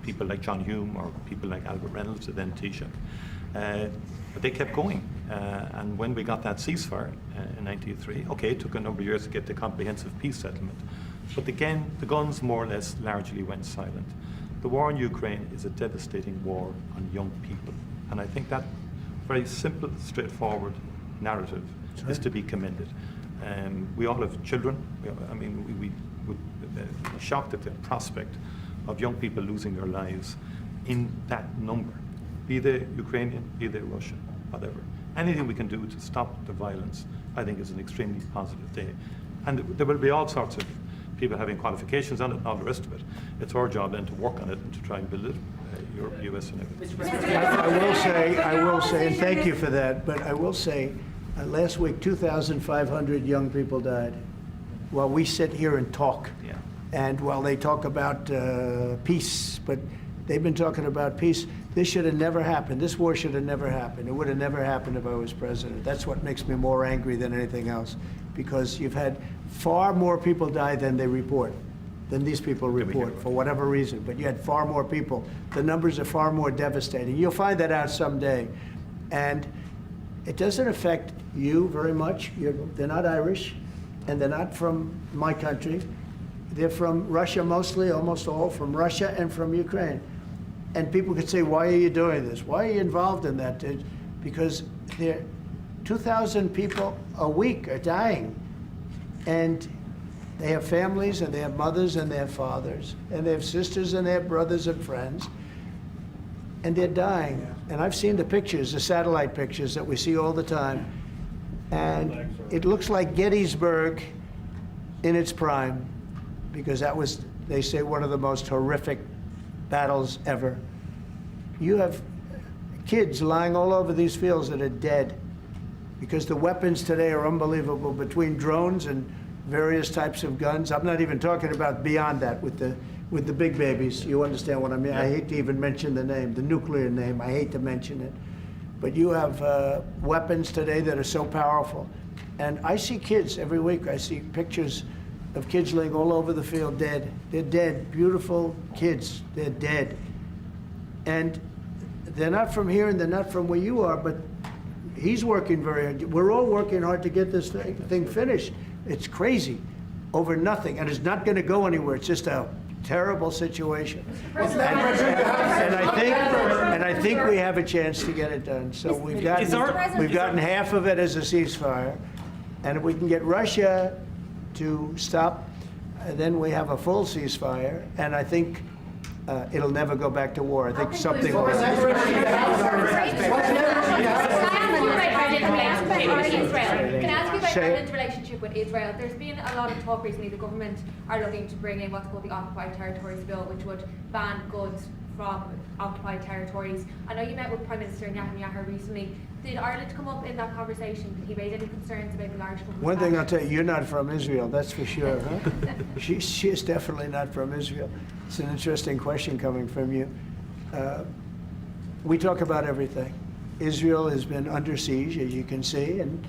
people like John Hume or people like Albert Reynolds, the then Taoiseach. But they kept going. And when we got that ceasefire in 1993, okay, it took a number of years to get the comprehensive peace settlement. But again, the guns more or less largely went silent. The war in Ukraine is a devastating war on young people. And I think that very simple, straightforward narrative is to be commended. We all have children. We're shocked at the prospect of young people losing their lives in that number, be they Ukrainian, be they Russian, whatever. Anything we can do to stop the violence, I think, is an extremely positive day. And there will be all sorts of people having qualifications on it and all the rest of it. It's our job then to work on it and to try and build it, Europe, US and everything. I will say, and thank you for that, but I will say, last week 2,500 young people died while we sit here and talk. Yeah. And while they talk about peace, but they've been talking about peace. This should have never happened. This war should have never happened. It would have never happened if I was president. That's what makes me more angry than anything else, because you've had far more people die than they report, than these people report, for whatever reason. But you had far more people. The numbers are far more devastating. You'll find that out someday. And it doesn't affect you very much. They're not Irish, and they're not from my country. They're from Russia mostly, almost all from Russia and from Ukraine. And people could say, why are you doing this? Why are you involved in that? Because 2,000 people a week are dying. And they have families, and they have mothers, and they have fathers, and they have sisters, and they have brothers and friends. And they're dying. And I've seen the pictures, the satellite pictures that we see all the time. And it looks like Gettysburg in its prime, because that was, they say, one of the most horrific battles ever. You have kids lying all over these fields that are dead because the weapons today are unbelievable, between drones and various types of guns. I'm not even talking about beyond that with the big babies. You understand what I mean? Yeah. I hate to even mention the name, the nuclear name. I hate to mention it. But you have weapons today that are so powerful. And I see kids every week. I see pictures of kids laying all over the field dead. They're dead, beautiful kids, they're dead. And they're not from here and they're not from where you are, but he's working very hard. We're all working hard to get this thing finished. It's crazy over nothing, and it's not going to go anywhere. It's just a terrible situation. And I think we have a chance to get it done. So we've gotten half of it as a ceasefire, and if we can get Russia to stop, then we have a full ceasefire, and I think it'll never go back to war. I think something will happen. Can I ask you about Ireland's relationship with Israel? There's been a lot of talk recently. The government are looking to bring in what's called the Occupied Territories Bill, which would ban goods from occupied territories. I know you met with Prime Minister Netanyahu recently. Did Ireland come up in that conversation? Did he raise any concerns about the Irish government? One thing I'll tell you, you're not from Israel, that's for sure, huh? She's definitely not from Israel. It's an interesting question coming from you. We talk about everything. Israel has been under siege, as you can see, and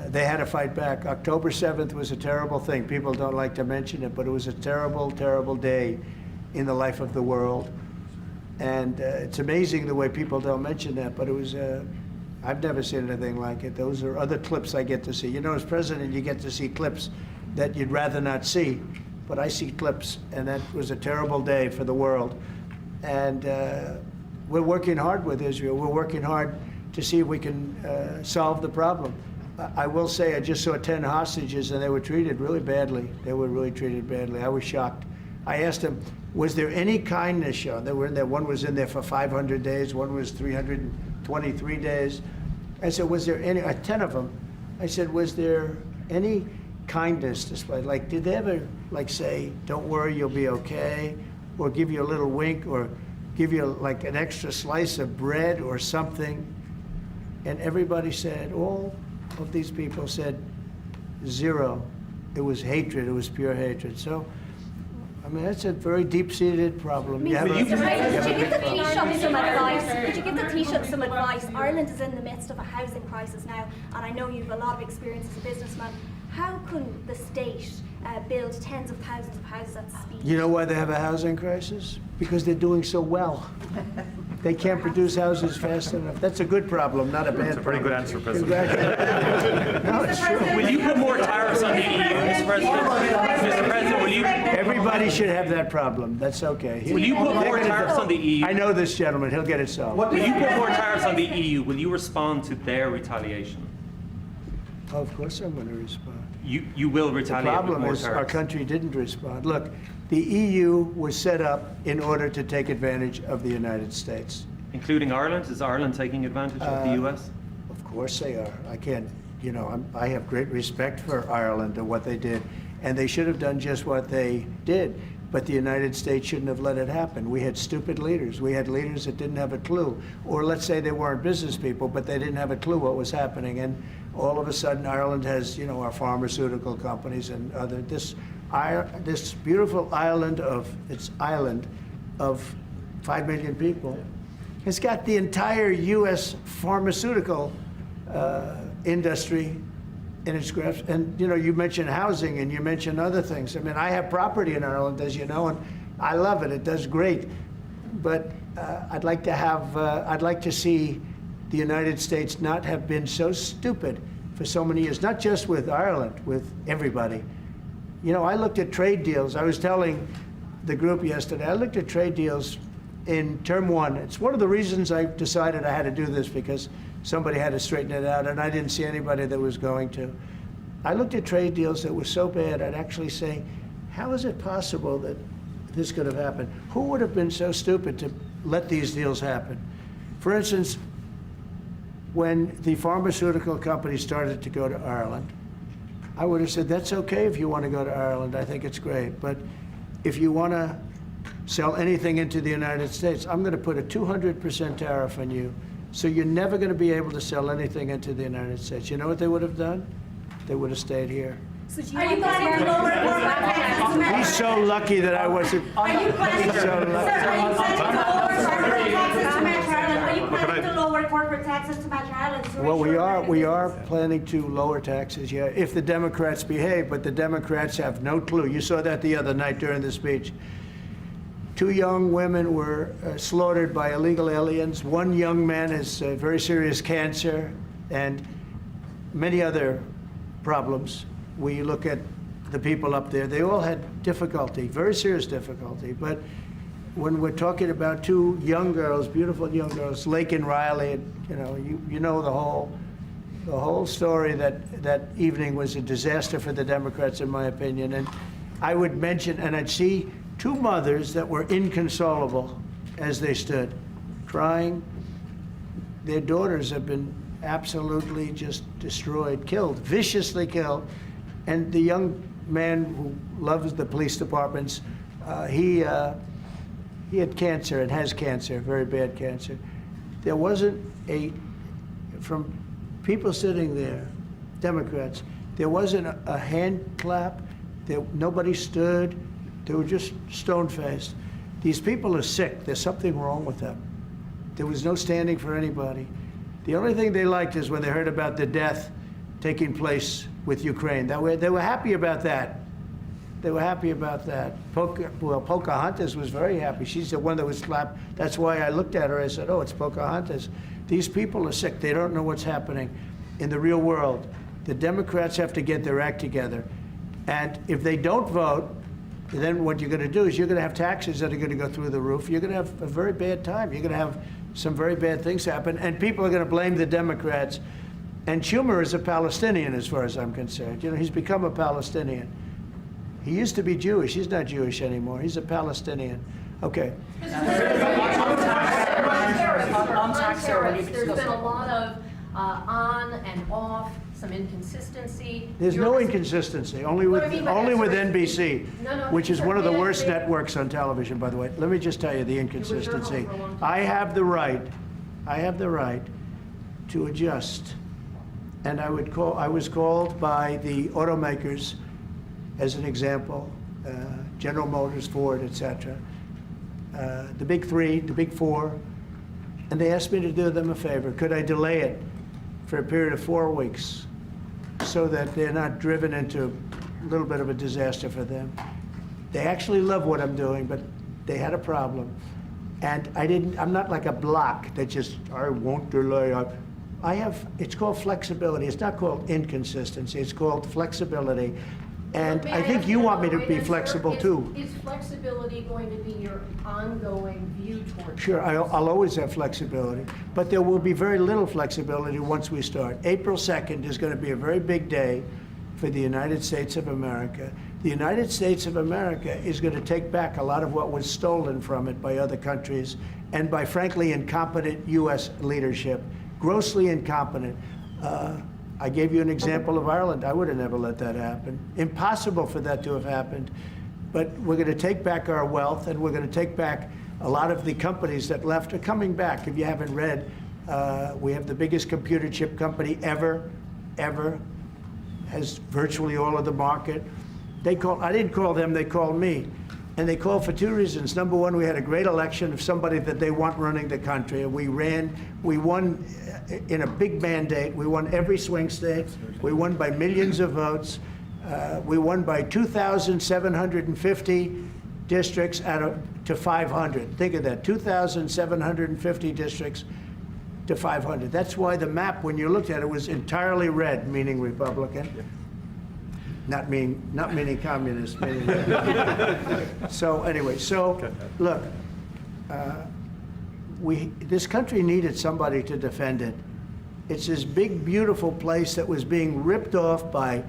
they had to fight back. October 7th was a terrible thing. People don't like to mention it, but it was a terrible, terrible day in the life of the world. And it's amazing the way people don't mention that, but it was, I've never seen anything like it. Those are other clips I get to see. You know, as president, you get to see clips that you'd rather not see. But I see clips, and that was a terrible day for the world. And we're working hard with Israel. We're working hard to see if we can solve the problem. I will say I just saw 10 hostages, and they were treated really badly. They were really treated badly. I was shocked. I asked them, was there any kindness shown? They were in there. One was in there for 500 days. One was 323 days. I said, was there any, 10 of them, I said, was there any kindness displayed? Like, did they ever, like, say, don't worry, you'll be okay? Or give you a little wink, or give you, like, an extra slice of bread or something? And everybody said, all of these people said, zero. It was hatred. It was pure hatred. So, I mean, that's a very deep-seated problem. Would you give the Taoiseach some advice? Would you give the Taoiseach some advice? Ireland is in the midst of a housing crisis now, and I know you've a lot of experience as a businessman. How can the state build tens of thousands of houses at speed? You know why they have a housing crisis? Because they're doing so well. They can't produce houses fast enough. That's a good problem, not a bad problem. That's a pretty good answer, President. No, it's true. Will you put more tariffs on the EU, Mr. President? Mr. President, will you? Everybody should have that problem. That's okay. Will you put more tariffs on the EU? I know this gentleman. He'll get it solved. Will you put more tariffs on the EU? Will you respond to their retaliation? Oh, of course I'm going to respond. You will retaliate with more tariffs. The problem is our country didn't respond. Look, the EU was set up in order to take advantage of the United States. Including Ireland? Is Ireland taking advantage of the US? Of course they are. I can't, you know, I have great respect for Ireland and what they did. And they should have done just what they did. But the United States shouldn't have let it happen. We had stupid leaders. We had leaders that didn't have a clue. Or let's say they weren't business people, but they didn't have a clue what was happening. And all of a sudden, Ireland has, you know, our pharmaceutical companies and other, this beautiful island of 5 million people has got the entire U.S. pharmaceutical industry in its grasp. And, you know, you mentioned housing and you mentioned other things. I mean, I have property in Ireland, as you know, and I love it. It does great. But I'd like to see the United States not have been so stupid for so many years, not just with Ireland, with everybody. You know, I looked at trade deals. I was telling the group yesterday, I looked at trade deals in term one. It's one of the reasons I decided I had to do this, because somebody had to straighten it out, and I didn't see anybody that was going to. I looked at trade deals that were so bad, I'd actually say, how is it possible that this could have happened? Who would have been so stupid to let these deals happen? For instance, when the pharmaceutical companies started to go to Ireland, I would have said, that's okay if you want to go to Ireland. I think it's great. But if you want to sell anything into the United States, I'm going to put a 200% tariff on you. So you're never going to be able to sell anything into the United States. You know what they would have done? They would have stayed here. So do you want planning to lower corporate taxes to match? He's so lucky that I wasn't. Are you planning to lower corporate taxes to match Ireland? Are you planning to lower corporate taxes to match Ireland? Well, we are planning to lower taxes, yeah, if the Democrats behave, but the Democrats have no clue. You saw that the other night during the speech. 2 young women were slaughtered by illegal aliens. 1 young man has very serious cancer and many other problems. We look at the people up there, they all had difficulty, very serious difficulty. But when we're talking about 2 young girls, beautiful young girls, Lake and Riley, you know, you know the whole story. That evening was a disaster for the Democrats, in my opinion. And I would mention, and I'd see 2 mothers that were inconsolable as they stood, crying. Their daughters have been absolutely just destroyed, killed, viciously killed. And the young man who loves the police departments, he had cancer and has cancer, very bad cancer. There wasn't from people sitting there, Democrats, there wasn't a hand clap. Nobody stood. They were just stone-faced. These people are sick. There's something wrong with them. There was no standing for anybody. The only thing they liked is when they heard about the death taking place with Ukraine. They were happy about that. They were happy about that. Pocahontas was very happy. She's the one that was slapped. That's why I looked at her. I said, oh, it's Pocahontas. These people are sick. They don't know what's happening in the real world. The Democrats have to get their act together. And if they don't vote, then what you're going to do is you're going to have taxes that are going to go through the roof. You're going to have a very bad time. You're going to have some very bad things happen, and people are going to blame the Democrats. And Schumer is a Palestinian, as far as I'm concerned. You know, he's become a Palestinian. He used to be Jewish. He's not Jewish anymore. He's a Palestinian. Okay. On tariffs, there's been a lot of on and off, some inconsistency. There's no inconsistency, only with NBC, No, which is one of the worst they- networks on television, by the way. Let me just tell you the inconsistency. I have the right to adjust. And I was called by the automakers, as an example, General Motors, Ford, etc., the big three, the big four, and they asked me to do them a favor. Could I delay it for a period of 4 weeks so that they're not driven into a little bit of a disaster for them? They actually love what I'm doing, but they had a problem. And I'm not like a block that just, I won't delay. It's called flexibility. It's not called inconsistency. It's called flexibility. And I think you want me to be flexible too. Is flexibility going to be your ongoing view towards? Sure, I'll always have flexibility, but there will be very little flexibility once we start. April 2nd is going to be a very big day for the United States of America. The United States of America is going to take back a lot of what was stolen from it by other countries and by, frankly, incompetent U.S. leadership, grossly incompetent. I gave you an example of Ireland. I would have never let that happen. Impossible for that to have happened. But we're going to take back our wealth, and we're going to take back a lot of the companies that left are coming back. If you haven't read, we have the biggest computer chip company ever, has virtually all of the market. I didn't call them, they called me. And they called for 2 reasons. Number one, we had a great election of somebody that they want running the country. And we won in a big mandate. We won every swing state. We won by millions of votes. We won by 2,750 districts to 500. Think of that, 2,750 districts to 500. That's why the map, when you looked at it, was entirely red, meaning Republican. Not meaning communist. Meaning so anyway, look, this country needed somebody to defend it. It's this big, beautiful place that was being ripped off by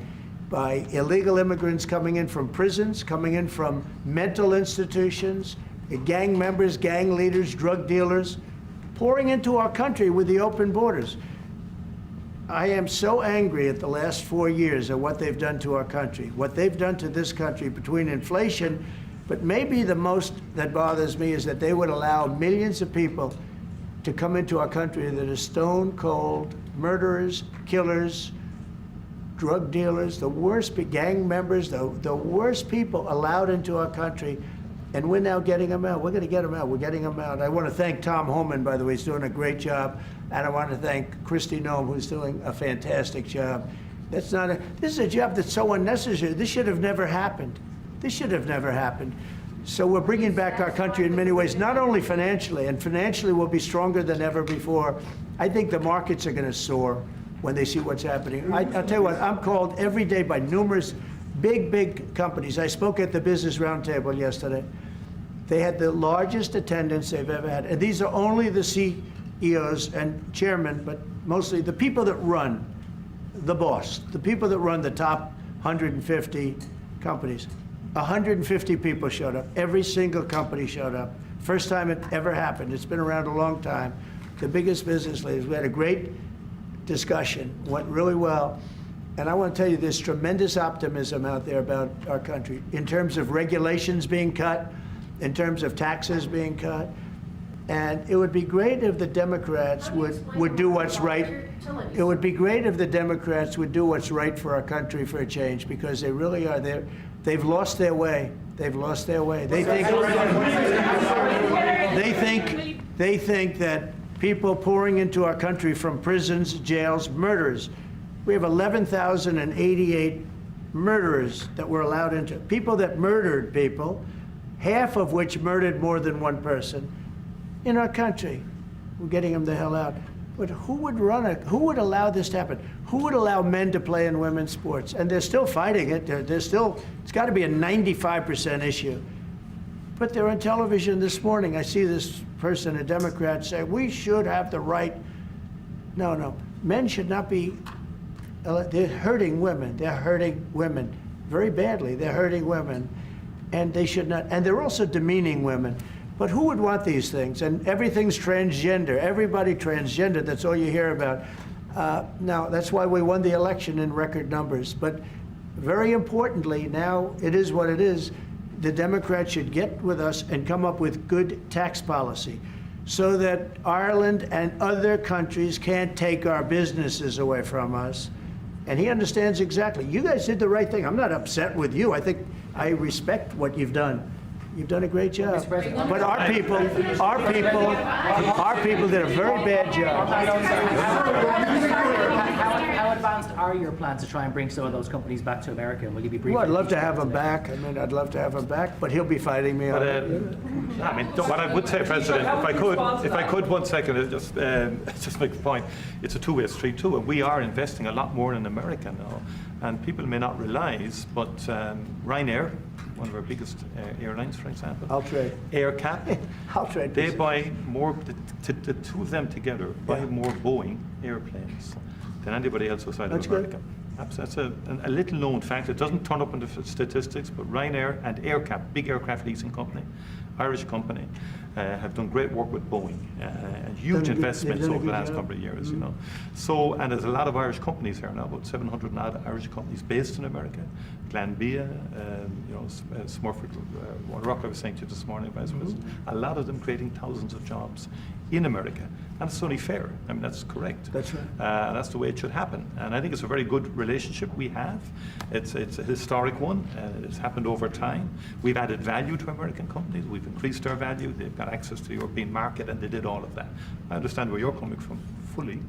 illegal immigrants coming in from prisons, coming in from mental institutions, gang members, gang leaders, drug dealers, pouring into our country with the open borders. I am so angry at the last 4 years at what they've done to our country, what they've done to this country between inflation, but maybe the most that bothers me is that they would allow millions of people to come into our country that are stone cold murderers, killers, drug dealers, the worst gang members, the worst people allowed into our country. And we're now getting them out. We're going to get them out. We're getting them out. I want to thank Tom Homan, by the way. He's doing a great job. And I want to thank Kristi Noem, who's doing a fantastic job. This is a job that's so unnecessary. This should have never happened. This should have never happened. So we're bringing back our country in many ways, not only financially, and financially we'll be stronger than ever before. I think the markets are going to soar when they see what's happening. I'll tell you what, I'm called every day by numerous big companies. I spoke at the Business Roundtable yesterday. They had the largest attendance they've ever had. And these are only the CEOs and chairmen, but mostly the people that run, the boss, the people that run the top 150 companies. 150 people showed up. Every single company showed up. First time it ever happened. It's been around a long time. The biggest business leaders. We had a great discussion, went really well. And I want to tell you, there's tremendous optimism out there about our country in terms of regulations being cut, in terms of taxes being cut. And it would be great if the Democrats would do what's right. It would be great if the Democrats would do what's right for our country for a change, because they really are there. They've lost their way. They've lost their way. They think that people pouring into our country from prisons, jails, murderers. We have 11,088 murderers that were allowed into, people that murdered people, half of which murdered more than one person in our country. We're getting them the hell out. But who would allow this to happen? Who would allow men to play in women's sports? And they're still fighting it. They're still, it's got to be a 95% issue. But they're on television this morning. I see this person, a Democrat, say, we should have the right. No. Men should not be, they're hurting women. They're hurting women very badly. They're hurting women. And they should not, and they're also demeaning women. But who would want these things? And everything's transgender. Everybody transgender. That's all you hear about. Now, that's why we won the election in record numbers. But very importantly, now it is what it is. The Democrats should get with us and come up with good tax policy so that Ireland and other countries can't take our businesses away from us. And he understands exactly. You guys did the right thing. I'm not upset with you. I think I respect what you've done. You've done a great job. But our people did a very bad job. How advanced are your plans to try and bring some of those companies back to America? Will you be briefing? Well, I'd love to have him back. I mean, I'd love to have him back, but he'll be fighting me on it. I mean, what I would say, President, if I could 1 second, just make the point. It's a two-way street too, and we are investing a lot more in America now. And people may not realize, but Ryanair, one of our biggest airlines, for example, AirCap, they buy more. The two of them together buy more Boeing airplanes than anybody else outside of America. That's a little known fact. It doesn't turn up in the statistics, but Ryanair and AirCap, big aircraft leasing company, Irish company, have done great work with Boeing and huge investments over the last couple of years, you know. So, and there's a lot of Irish companies here now, about 700 odd Irish companies based in America. Glanbia, you know, Smurford, Rock, I was saying to you this morning, Vice President, a lot of them creating thousands of jobs in America. And it's only fair. I mean, that's correct. That's right. That's the way it should happen. And I think it's a very good relationship we have. It's a historic one. It's happened over time. We've added value to American companies. We've increased our value. They've got access to the European market, and they did all of that. I understand where you're coming from fully.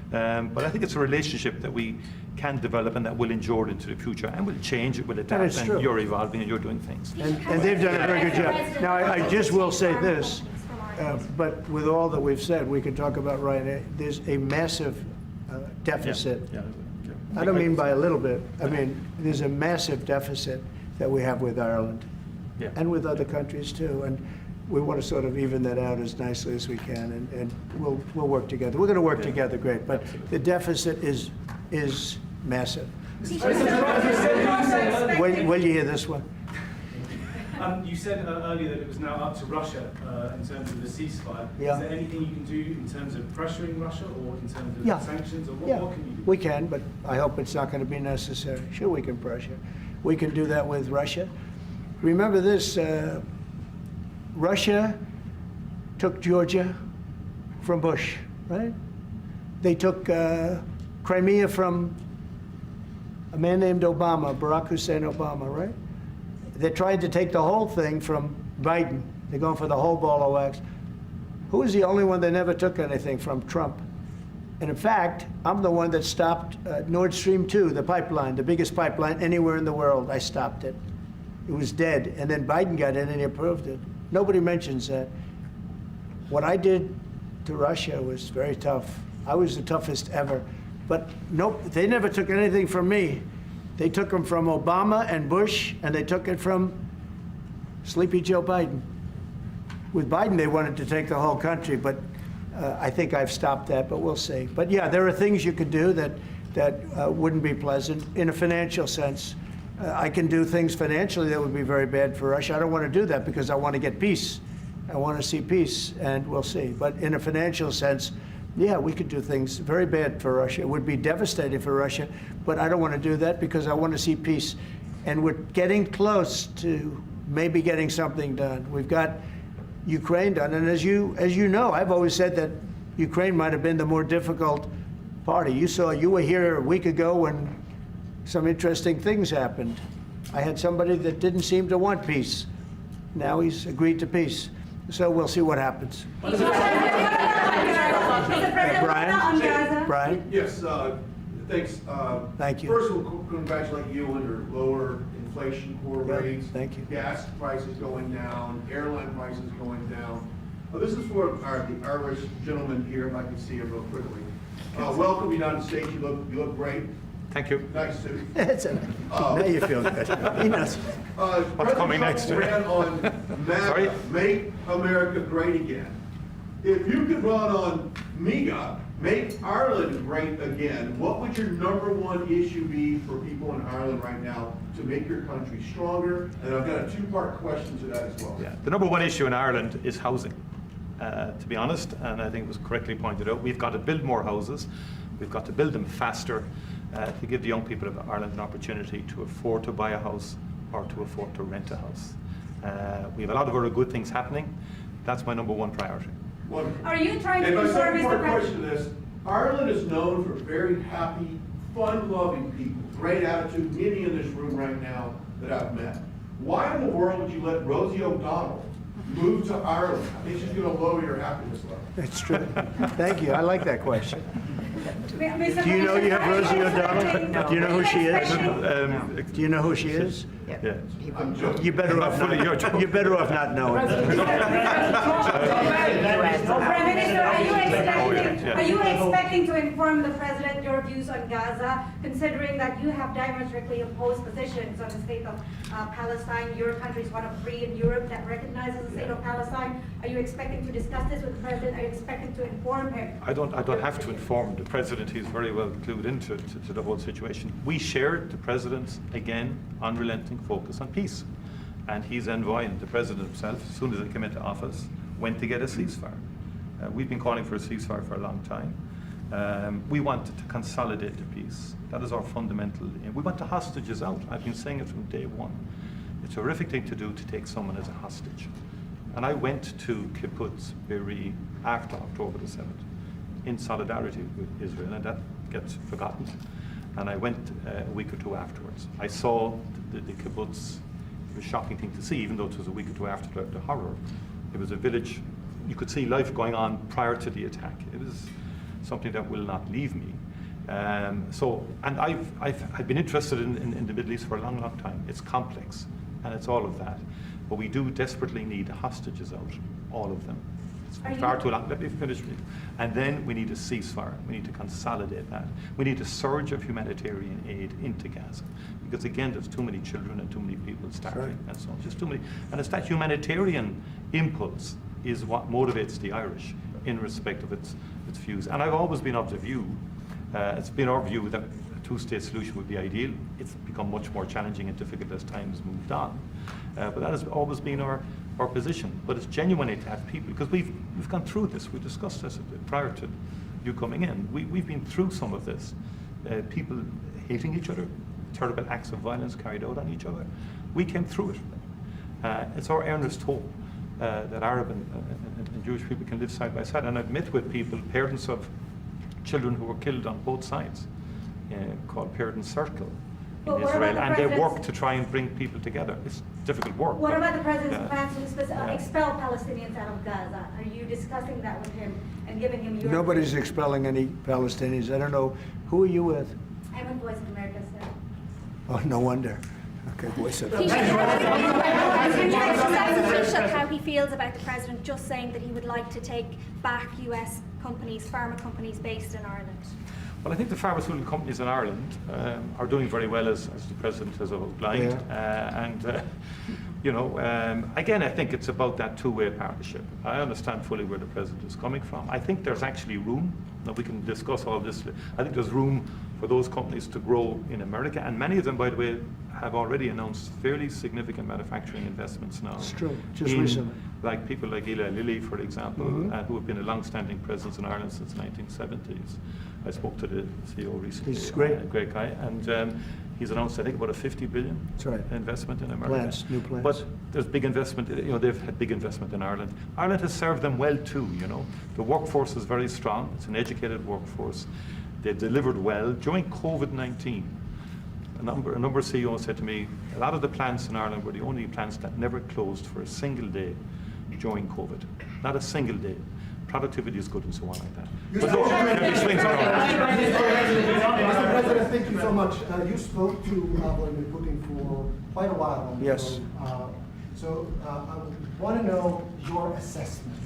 But I think it's a relationship that we can develop and that will endure into the future and will change, it will adapt, and you're evolving and you're doing things. And they've done a very good job. Now, I just will say this, but with all that we've said, we could talk about Ryanair. There's a massive deficit. I don't mean by a little bit. I mean, there's a massive deficit that we have with Ireland and with other countries too. And we want to sort of even that out as nicely as we can, and we'll work together. We're going to work together great, but the deficit is massive. Will you hear this one? You said earlier that it was now up to Russia in terms of the ceasefire. Yeah. Is there anything you can do in terms of pressuring Russia or in terms of sanctions? Or what can you do? We can, but I hope it's not going to be necessary. Sure, we can pressure. We can do that with Russia. Remember this, Russia took Georgia from Bush, right? They took Crimea from a man named Obama, Barack Hussein Obama, right? They tried to take the whole thing from Biden. They're going for the whole ball of wax. Who was the only one that never took anything from? Trump. And in fact, I'm the one that stopped Nord Stream 2, the pipeline, the biggest pipeline anywhere in the world. I stopped it. It was dead. And then Biden got in and he approved it. Nobody mentions that. What I did to Russia was very tough. I was the toughest ever. But nope, they never took anything from me. They took them from Obama and Bush, and they took it from Sleepy Joe Biden. With Biden, they wanted to take the whole country, but I think I've stopped that, but we'll see. But yeah, there are things you could do that wouldn't be pleasant in a financial sense. I can do things financially that would be very bad for Russia. I don't want to do that because I want to get peace. I want to see peace, and we'll see. But in a financial sense, yeah, we could do things very bad for Russia. It would be devastating for Russia, but I don't want to do that because I want to see peace. And we're getting close to maybe getting something done. We've got Ukraine done, and as you know, I've always said that Ukraine might have been the more difficult party. You were here a week ago when some interesting things happened. I had somebody that didn't seem to want peace. Now he's agreed to peace. So we'll see what happens. Brian? Yes, thanks. Thank you. First, we'll congratulate you on your lower inflation core rates. Thank you. Gas prices going down, airline prices going down. This is for the Irish gentleman here, if I can see it real quickly. Welcome to the United States. You look great. Thank you. Nice suit. Now you feel good. He knows. What's coming next? Ran on Sorry? Make America Great Again. If you could run on MEGA, Make Ireland Great Again, what would your #1 issue be for people in Ireland right now to make your country stronger? And I've got a 2-part question to that as well. Yeah, the #1 issue in Ireland is housing, to be honest, and I think it was correctly pointed out. We've got to build more houses. We've got to build them faster to give the young people of Ireland an opportunity to afford to buy a house or to afford to rent a house. We have a lot of other good things happening. That's my #1 priority. Wonderful. Are you trying to and my service second the part question to this, Ireland is known for very happy, fun-loving people, great attitude, many in this room right now that I've met. Why in the world would you let Rosie O'Donnell move to Ireland? I think she's going to lower your happiness level. That's true. Thank you. I like that question. Do you know you have Rosie O'Donnell? Do you know who she is? Do you know who she is? Yeah. You better off not. You better off not knowing. Prime Minister, are you expecting to inform the President your views on Gaza, considering that you have diametrically opposed positions on the state of Palestine? Your country is one of 3 in Europe that recognizes the state of Palestine. Are you expecting to discuss this with the President? Are you expecting to inform him? I don't have to inform the President. He's very well clued into the whole situation. We shared the President's, again, unrelenting focus on peace. And he's envoying the President himself, as soon as he came into office, went to get a ceasefire. We've been calling for a ceasefire for a long time. We want to consolidate the peace. That is our fundamental aim. We want the hostages out. I've been saying it from day one. It's a horrific thing to do to take someone as a hostage. And I went to Kibbutz Be'eri after October the 7th in solidarity with Israel, and that gets forgotten. And I went a week or 2 afterwards. I saw the kibbutz. It was a shocking thing to see, even though it was a week or 2 after the horror. It was a village. You could see life going on prior to the attack. It was something that will not leave me. And I've been interested in the Middle East for a long, long time. It's complex, and it's all of that. But we do desperately need hostages out, all of them. It's far too long. Let me finish. And then we need a ceasefire. We need to consolidate that. We need a surge of humanitarian aid into Gaza. Because again, there's too many children and too many people starving and so on. Just too many. And it's that humanitarian impulse is what motivates the Irish in respect of its views. And I've always been of the view, it's been our view that a 2-state solution would be ideal. It's become much more challenging and difficult as time has moved on. But that has always been our position. But it's genuinely to have people, because we've gone through this. We discussed this prior to you coming in. We've been through some of this. People hating each other, terrible acts of violence carried out on each other. We came through it. It's our earnest hope that Arab and Jewish people can live side by side. And I've met with people, parents of children who were killed on both sides, called Parent Circle in Israel, and they work to try and bring people together. It's difficult work. What about the President's plans to expel Palestinians out of Gaza? Are you discussing that with him and giving him your... Nobody's expelling any Palestinians. I don't know. Who are you with? I'm in Voice of America, sir. Oh, no wonder. Okay, Voice of Taoiseach, how he feels about the President just saying that he would like to take back US companies, pharma companies based in Ireland. Well, I think the pharmaceutical companies in Ireland are doing very well, as the President has outlined. Again, I think it's about that two-way partnership. I understand fully where the President is coming from. I think there's actually room. Now, we can discuss all this. I think there's room for those companies to grow in America. And many of them, by the way, have already announced fairly significant manufacturing investments now. It's true, just recently. Like people like Eli Lilly, for example, who have been a long-standing presence in Ireland since the 1970s. I spoke to the CEO recently. He's great. Great guy. And he's announced, I think, about a $50 billion investment in America. New plants. But there's big investment, they've had big investment in Ireland. Ireland has served them well too, The workforce is very strong. It's an educated workforce. They delivered well. During COVID-19, a number of CEOs said to me, a lot of the plants in Ireland were the only plants that never closed for a single day during COVID. Not a single day. Productivity is good and so on like that. But look, there be swings around. Mr. President, thank you so much. You spoke to Vladimir Putin for quite a while on the phone. So I want to know your assessment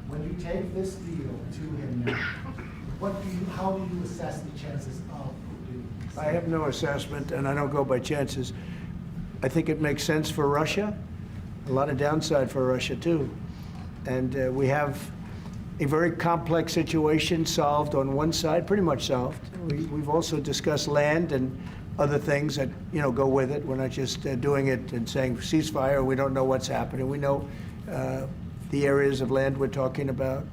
when you take this deal to him now. How do you assess the chances of Putin? I have no assessment, and I don't go by chances. I think it makes sense for Russia, a lot of downside for Russia too. And we have a very complex situation solved on one side, pretty much solved. We've also discussed land and other things that, you know, go with it. We're not just doing it and saying ceasefire. We don't know what's happening. We know the areas of land we're talking about,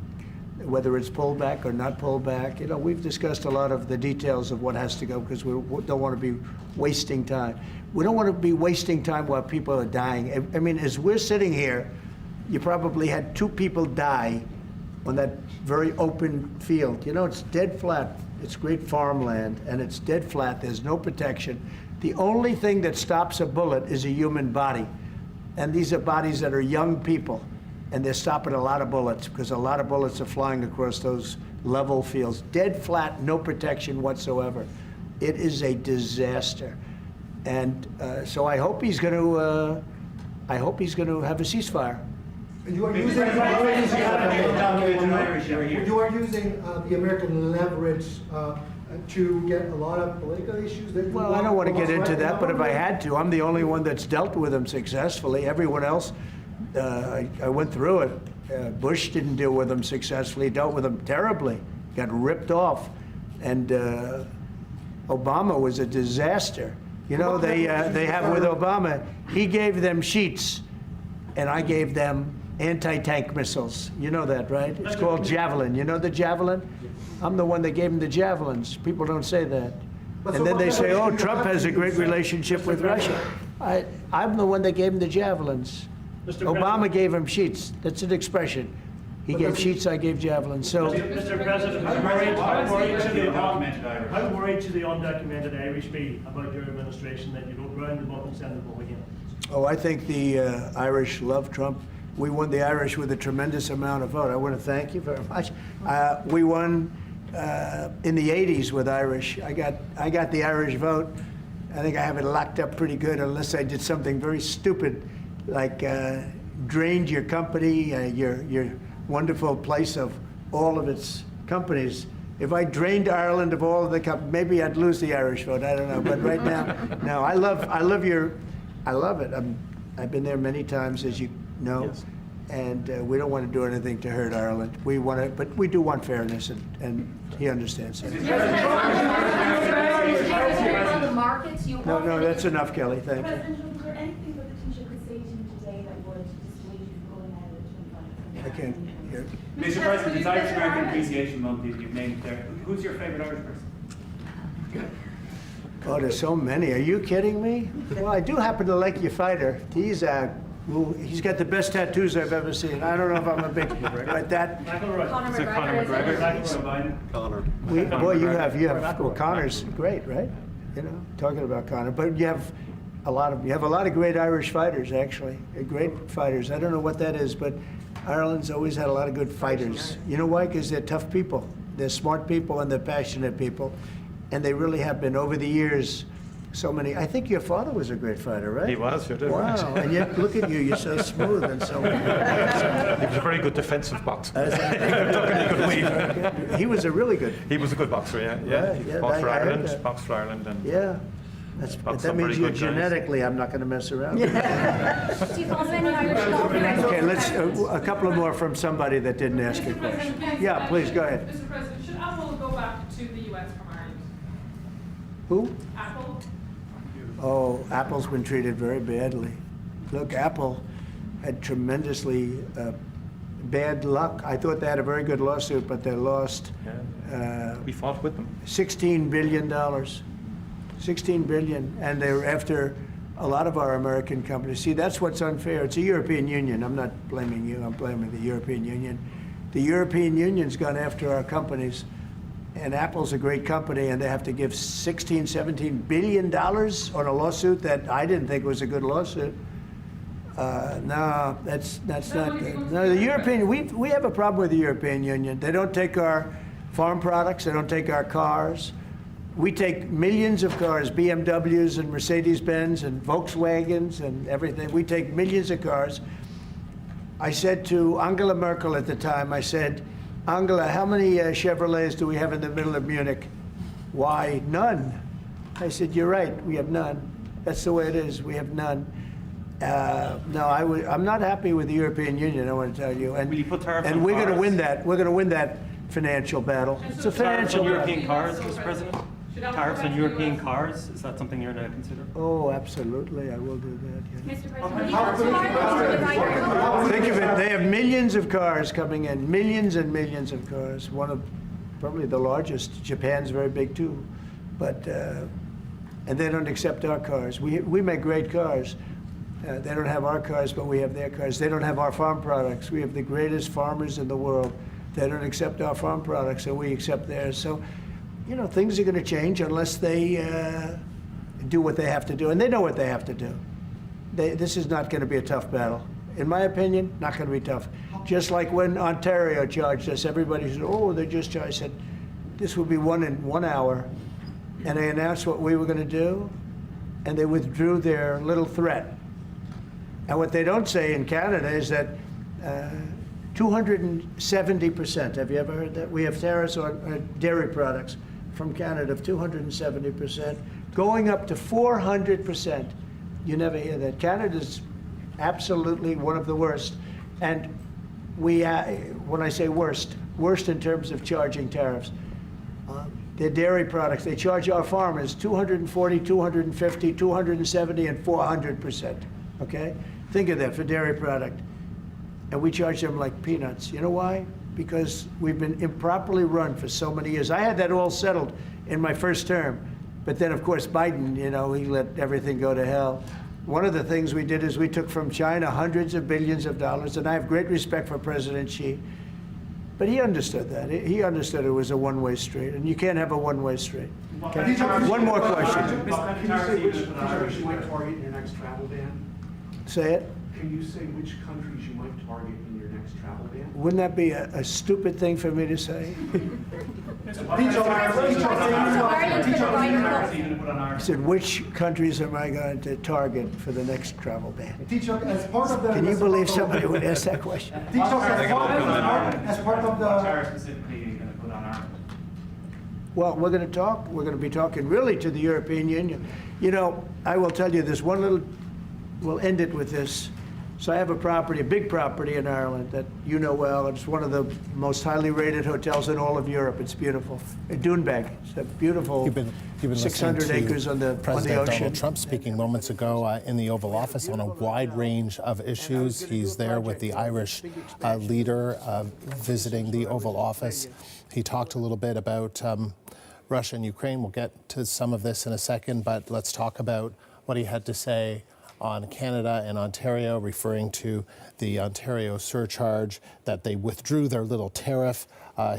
whether it's pulled back or not pulled back. You know, we've discussed a lot of the details of what has to go because we don't want to be wasting time. We don't want to be wasting time while people are dying. I mean, as we're sitting here, you probably had 2 people die on that very open field. You know, it's dead flat. It's great farmland, and it's dead flat. There's no protection. The only thing that stops a bullet is a human body. And these are bodies that are young people, and they're stopping a lot of bullets because a lot of bullets are flying across those level fields. Dead flat, no protection whatsoever. It is a disaster. And so I hope he's going to have a ceasefire. You are using the American leverage to get a lot of political issues. Well, I don't want to get into that, but if I had to, I'm the only one that's dealt with them successfully. Everyone else, I went through it. Bush didn't deal with them successfully, dealt with them terribly, got ripped off. And Obama was a disaster. You know, they have with Obama, he gave them sheets, and I gave them anti-tank missiles. You know that, right? It's called Javelin. You know the Javelin? I'm the one that gave them the Javelins. People don't say that. And then they say, oh, Trump has a great relationship with Russia. I'm the one that gave him the Javelins. Obama gave him sheets. That's an expression. He gave sheets, I gave javelins. So, Mr. President, how worried should the undocumented Irish be about your administration that you don't round them up and send them home again? Oh, I think the Irish love Trump. We won the Irish with a tremendous amount of vote. I want to thank you very much. We won in the 80s with Irish. I got the Irish vote. I think I have it locked up pretty good unless I did something very stupid, like drained your company, your wonderful place of all of its companies. If I drained Ireland of all of the companies, maybe I'd lose the Irish vote. I don't know. But right now, no. I love it. I've been there many times, as you know, yes. And we don't want to do anything to hurt Ireland. We want to, but we do want fairness, and he understands that. No, that's enough, Kelly. Thank you. Was there anything that the Taoiseach could say to you today that would dissuade you from going ahead with 25%? I can't hear. Mr. President, it's Irish American Appreciation Month. You've named it there. Who's your favourite Irish person? Oh, there's so many. Are you kidding me? Well, I do happen to like your fighter. He's got the best tattoos I've ever seen. I don't know if I'm a big, but that. Conor McGregor. Conor. Boy, you have. Well, Conor's great, right? You know, talking about Conor, but you have a lot of great Irish fighters, actually. Great fighters. I don't know what that is, but Ireland's always had a lot of good fighters. You know why? Because they're tough people. They're smart people and they're passionate people. And they really have been, over the years, so many. I think your father was a great fighter, right? He was, sure did. Wow, and yet look at you, you're so smooth and so. He was a very good defensive boxer. He was a really good. He was a good boxer, yeah. He fought for Ireland, boxed for Ireland, and yeah. That means you're genetically. I'm not going to mess around. Do you follow any Irish golf? Okay, let's a couple of more from somebody that didn't ask a question. Yeah, please go ahead. Mr. President, should Apple go back to the U.S. from Ireland? Who? Apple. Oh, Apple's been treated very badly. Look, Apple had tremendously bad luck. I thought they had a very good lawsuit, but they lost. We fought with them. $16 billion. $16 billion, and they're after a lot of our American companies. See, that's what's unfair. It's a European Union. I'm not blaming you. I'm blaming the European Union. The European Union's gone after our companies, and Apple's a great company, and they have to give $17 billion on a lawsuit that I didn't think was a good lawsuit. No, that's not good. No, the European, we have a problem with the European Union. They don't take our farm products. They don't take our cars. We take millions of cars, BMWs and Mercedes-Benz and Volkswagens and everything. We take millions of cars. I said to Angela Merkel at the time, I said, Angela, how many Chevrolets do we have in the middle of Munich? Why, none. I said, you're right, we have none. That's the way it is, we have none. No, I'm not happy with the European Union, I want to tell you. And, Will you put tariffs and on we're going to cars? win that. We're going to win that financial battle. It's a Tariffs financial on battle. European cars, Mr. President? Tariffs on European cars, is that something you're going to consider? Oh, absolutely, I will do that. Yeah. Mr. President, Think of it, they have millions of cars coming in, millions and millions of cars. One of probably the largest. Japan's very big too, but and they don't accept our cars. We make great cars. They don't have our cars, but we have their cars. They don't have our farm products. We have the greatest farmers in the world. They don't accept our farm products, so we accept theirs. So, you know, things are going to change unless they do what they have to do, and they know what they have to do. This is not going to be a tough battle. In my opinion, not going to be tough. Just like when Ontario charged us, everybody said, oh, they just charged. I said, this will be won in 1 hour. And they announced what we were going to do, and they withdrew their little threat. And what they don't say in Canada is that 270%, have you ever heard that? We have tariffs on dairy products from Canada of 270%, going up to 400%. You never hear that. Canada's absolutely one of the worst. And we, when I say worst in terms of charging tariffs. Their dairy products, they charge our farmers 240, 250, 270, and 400%, okay? Think of that for dairy product. And we charge them like peanuts. You know why? Because we've been improperly run for so many years. I had that all settled in my first term. But then, of course, Biden, you know, he let everything go to hell. One of the things we did is we took from China hundreds of billions of dollars, and I have great respect for President Xi. But he understood that. He understood it was a one-way street, and you can't have a one-way street. Okay? One more question. Can you say which countries you might target in your next travel ban? Say it. Can you say which countries you might target in your next travel ban? Wouldn't that be a stupid thing for me to say? I said, which countries am I going to target for the next travel ban? As part of the, Can you believe somebody would ask that question? as part of the Tariffs specifically you're going to put on Ireland? Well, we're going to talk. We're going to be talking really to the European Union. You know, I will tell you this one little, we'll end it with this. So I have a property, a big property in Ireland that you know well. It's one of the most highly rated hotels in all of Europe. It's beautiful. Doonbeg. It's a beautiful You've been 600 acres on the President ocean. Donald Trump speaking moments ago in the Oval Office on a wide range of issues. He's there with the Irish leader visiting the Oval Office. He talked a little bit about Russia and Ukraine. We'll get to some of this in a second, but let's talk about what he had to say on Canada and Ontario, referring to the Ontario surcharge, that they withdrew their little tariff.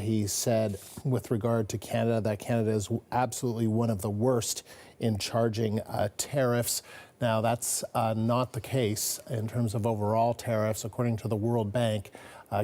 He said with regard to Canada that Canada is absolutely one of the worst in charging tariffs. Now, that's not the case in terms of overall tariffs. According to the World Bank,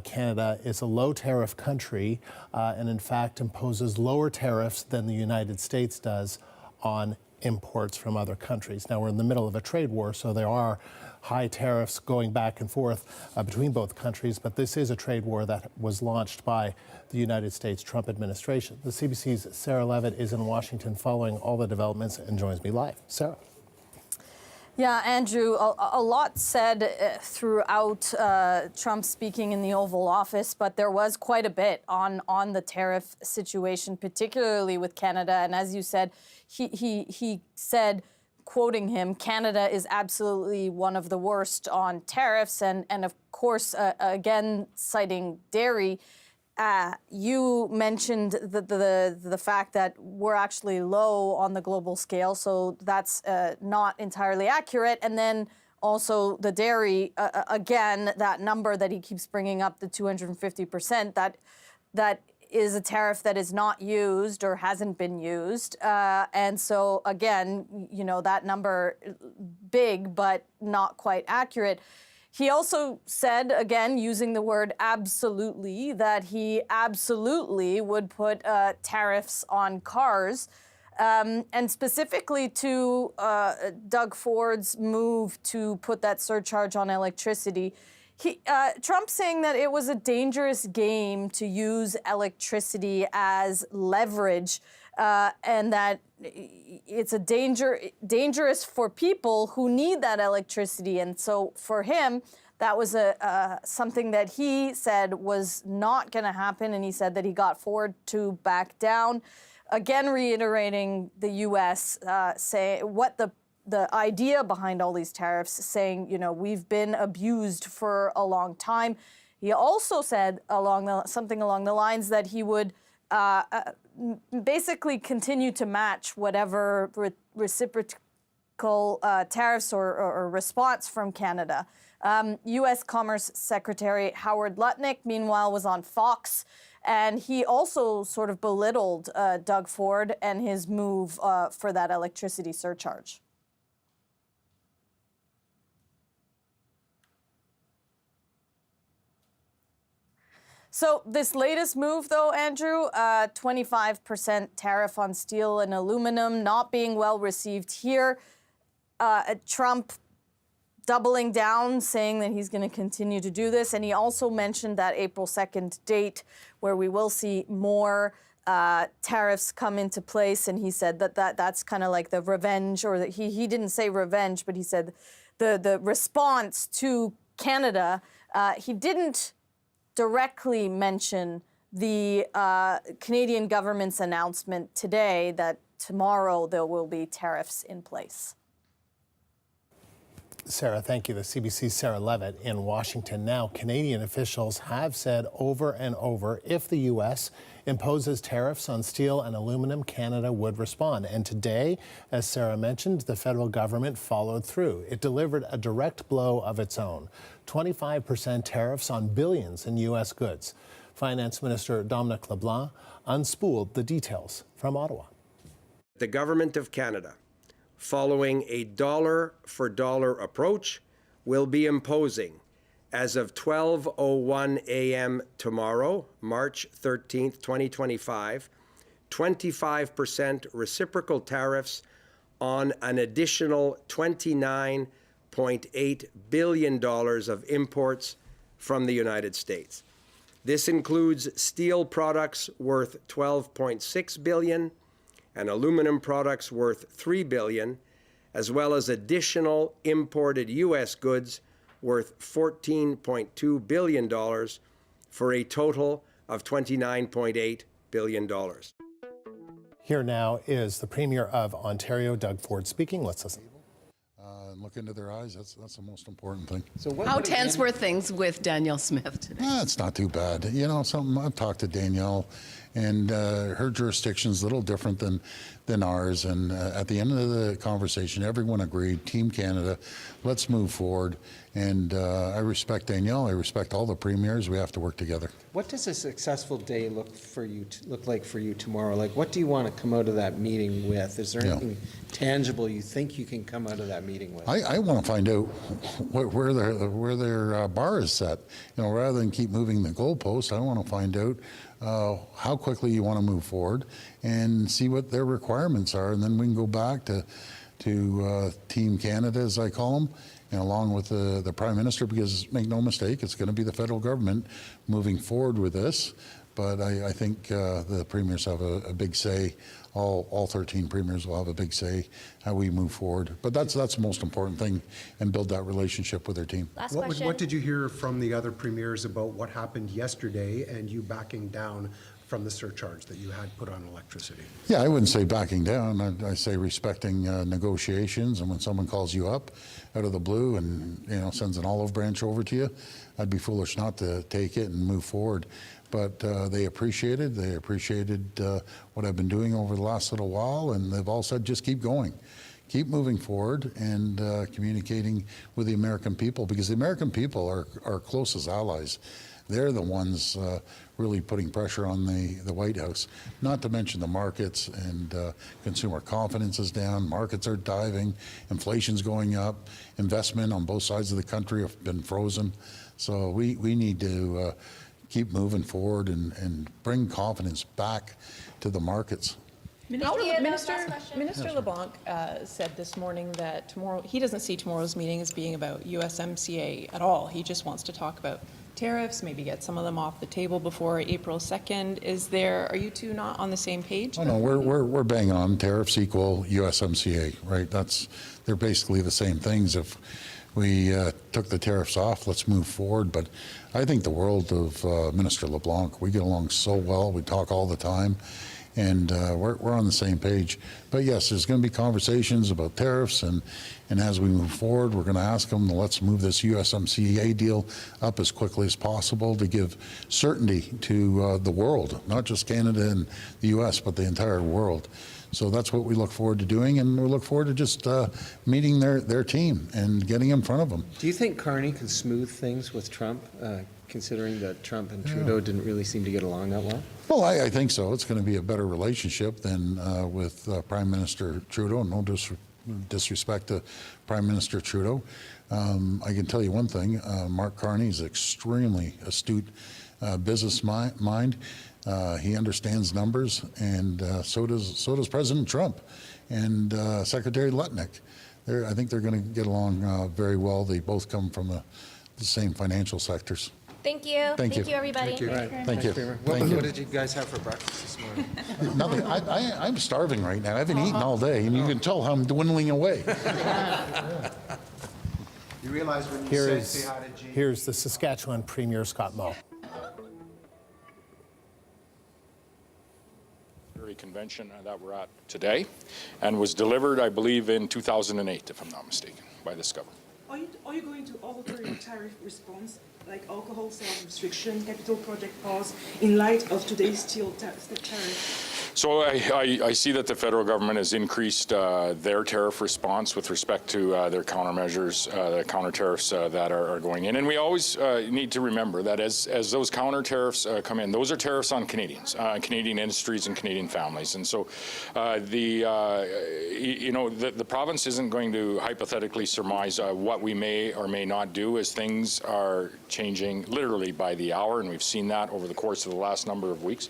Canada is a low tariff country and in fact imposes lower tariffs than the United States does on imports from other countries. Now, we're in the middle of a trade war, so there are high tariffs going back and forth between both countries, but this is a trade war that was launched by the United States Trump administration. The CBC's Sarah Levitt is in Washington following all the developments and joins me live. Sarah. Yeah, Andrew, a lot said throughout Trump speaking in the Oval Office, but there was quite a bit on the tariff situation, particularly with Canada. And as you said, he said, quoting him, Canada is absolutely one of the worst on tariffs. And of course, again, citing dairy, you mentioned the fact that we're actually low on the global scale, so that's not entirely accurate. And then also the dairy, again, that number that he keeps bringing up, the 250%, that is a tariff that is not used or hasn't been used. And so, again, you know, that number, big, but not quite accurate. He also said, again, using the word absolutely, that he absolutely would put tariffs on cars. And specifically to Doug Ford's move to put that surcharge on electricity, Trump saying that it was a dangerous game to use electricity as leverage, and that it's dangerous for people who need that electricity. And so for him, that was something that he said was not going to happen, and he said that he got Ford to back down. Again, reiterating the U.S. Say what the idea behind all these tariffs, saying, you know, we've been abused for a long time. He also said something along the lines that he would basically continue to match whatever reciprocal tariffs or response from Canada. U.S. Commerce Secretary Howard Lutnick, meanwhile, was on Fox, and he also sort of belittled Doug Ford and his move for that electricity surcharge. So this latest move, though, Andrew, 25% tariff on steel and aluminum, not being well received here. Trump doubling down, saying that he's going to continue to do this. And he also mentioned that April 2nd date where we will see more tariffs come into place. And he said that's kind of like the revenge, or that he didn't say revenge, but he said the response to Canada. He didn't directly mention the Canadian government's announcement today that tomorrow there will be tariffs in place. Sarah, thank you. The CBC's Sarah Levitt in Washington. Now, Canadian officials have said over and over, if the U.S. imposes tariffs on steel and aluminum, Canada would respond. And today, as Sarah mentioned, the federal government followed through. It delivered a direct blow of its own, 25% tariffs on billions in U.S. goods. Finance Minister Dominic LeBlanc unspooled the details from Ottawa. The Government of Canada, following a dollar-for-dollar approach, will be imposing, as of 12:01 a.m. tomorrow, March 13th, 2025, 25% reciprocal tariffs on an additional $29.8 billion of imports from the United States. This includes steel products worth $12.6 billion, and aluminum products worth $3 billion, as well as additional imported U.S. goods worth $14.2 billion, for a total of $29.8 billion. Here now is the Premier of Ontario, Doug Ford, speaking. Let's listen. Look into their eyes. That's the most important thing. So how tense were things with Danielle Smith today? It's not too bad. You know, I've talked to Danielle, and her jurisdiction's a little different than ours. And at the end of the conversation, everyone agreed, Team Canada, let's move forward. And I respect Danielle. I respect all the premiers. We have to work together. What does a successful day look like for you tomorrow? Like, what do you want to come out of that meeting with? Is there anything tangible you think you can come out of that meeting with? I want to find out where their bar is set. You know, rather than keep moving the goalpost, I want to find out how quickly you want to move forward and see what their requirements are, and then we can go back to Team Canada, as I call them, and along with the Prime Minister, because make no mistake, it's going to be the federal government moving forward with this. But I think the premiers have a big say. All 13 premiers will have a big say how we move forward. But that's the most important thing, and build that relationship with their team. What did you hear from the other premiers about what happened yesterday and you backing down from the surcharge that you had put on electricity? Yeah, I wouldn't say backing down. I say respecting negotiations, and when someone calls you up out of the blue and sends an olive branch over to you, I'd be foolish not to take it and move forward. But they appreciated what I've been doing over the last little while, and they've all said just keep going. Keep moving forward and communicating with the American people, because the American people are our closest allies. They're the ones really putting pressure on the White House, not to mention the markets, and consumer confidence is down, markets are diving, inflation's going up, investment on both sides of the country have been frozen. So we need to keep moving forward and bring confidence back to the markets. Minister LeBlanc said this morning that tomorrow, he doesn't see tomorrow's meeting as being about USMCA at all. He just wants to talk about tariffs, maybe get some of them off the table before April 2nd. Are you two not on the same page? Oh, no, we're banging on tariffs equal USMCA, right? They're basically the same things. If we took the tariffs off, let's move forward. But I think the world of Minister LeBlanc, we get along so well. We talk all the time. And we're on the same page. But yes, there's going to be conversations about tariffs, and as we move forward, we're going to ask them, let's move this USMCA deal up as quickly as possible to give certainty to the world, not just Canada and the US, but the entire world. So that's what we look forward to doing, and we look forward to just meeting their team and getting in front of them. Do you think Carney can smooth things with Trump, considering that Trump and Trudeau didn't really seem to get along that well? Well, I think so. It's going to be a better relationship than with Prime Minister Trudeau. No disrespect to Prime Minister Trudeau. I can tell you one thing. Mark Carney is extremely astute business mind. He understands numbers, and so does President Trump and Secretary Lutnick. I think they're going to get along very well. They both come from the same financial sectors. Thank you. Thank you, everybody. Thank you. Thank you. What did you guys have for breakfast this morning? Nothing. I'm starving right now. I haven't eaten all day, and you can tell how I'm dwindling away. You realize when you say hi to G. Here's the Saskatchewan Premier Scott Moe. Convention that we're at today, and was delivered, I believe, in 2008, if I'm not mistaken, by this government. Are you going to alter your tariff response, like alcohol sales restriction, capital project pause, in light of today's steel tariff? So I see that the federal government has increased their tariff response with respect to their countermeasures, the counter tariffs that are going in. And we always need to remember that as those counter tariffs come in, those are tariffs on Canadians, Canadian industries and Canadian families. And so the province isn't going to hypothetically surmise what we may or may not do, as things are changing literally by the hour, and we've seen that over the course of the last number of weeks.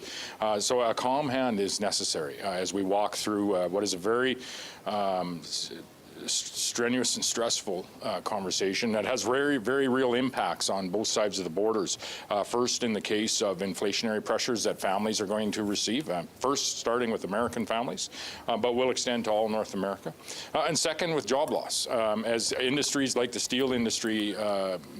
So a calm hand is necessary as we walk through what is a very strenuous and stressful conversation that has very, very real impacts on both sides of the borders. First, in the case of inflationary pressures that families are going to receive, first starting with American families, but will extend to all North America. And second, with job loss, as industries like the steel industry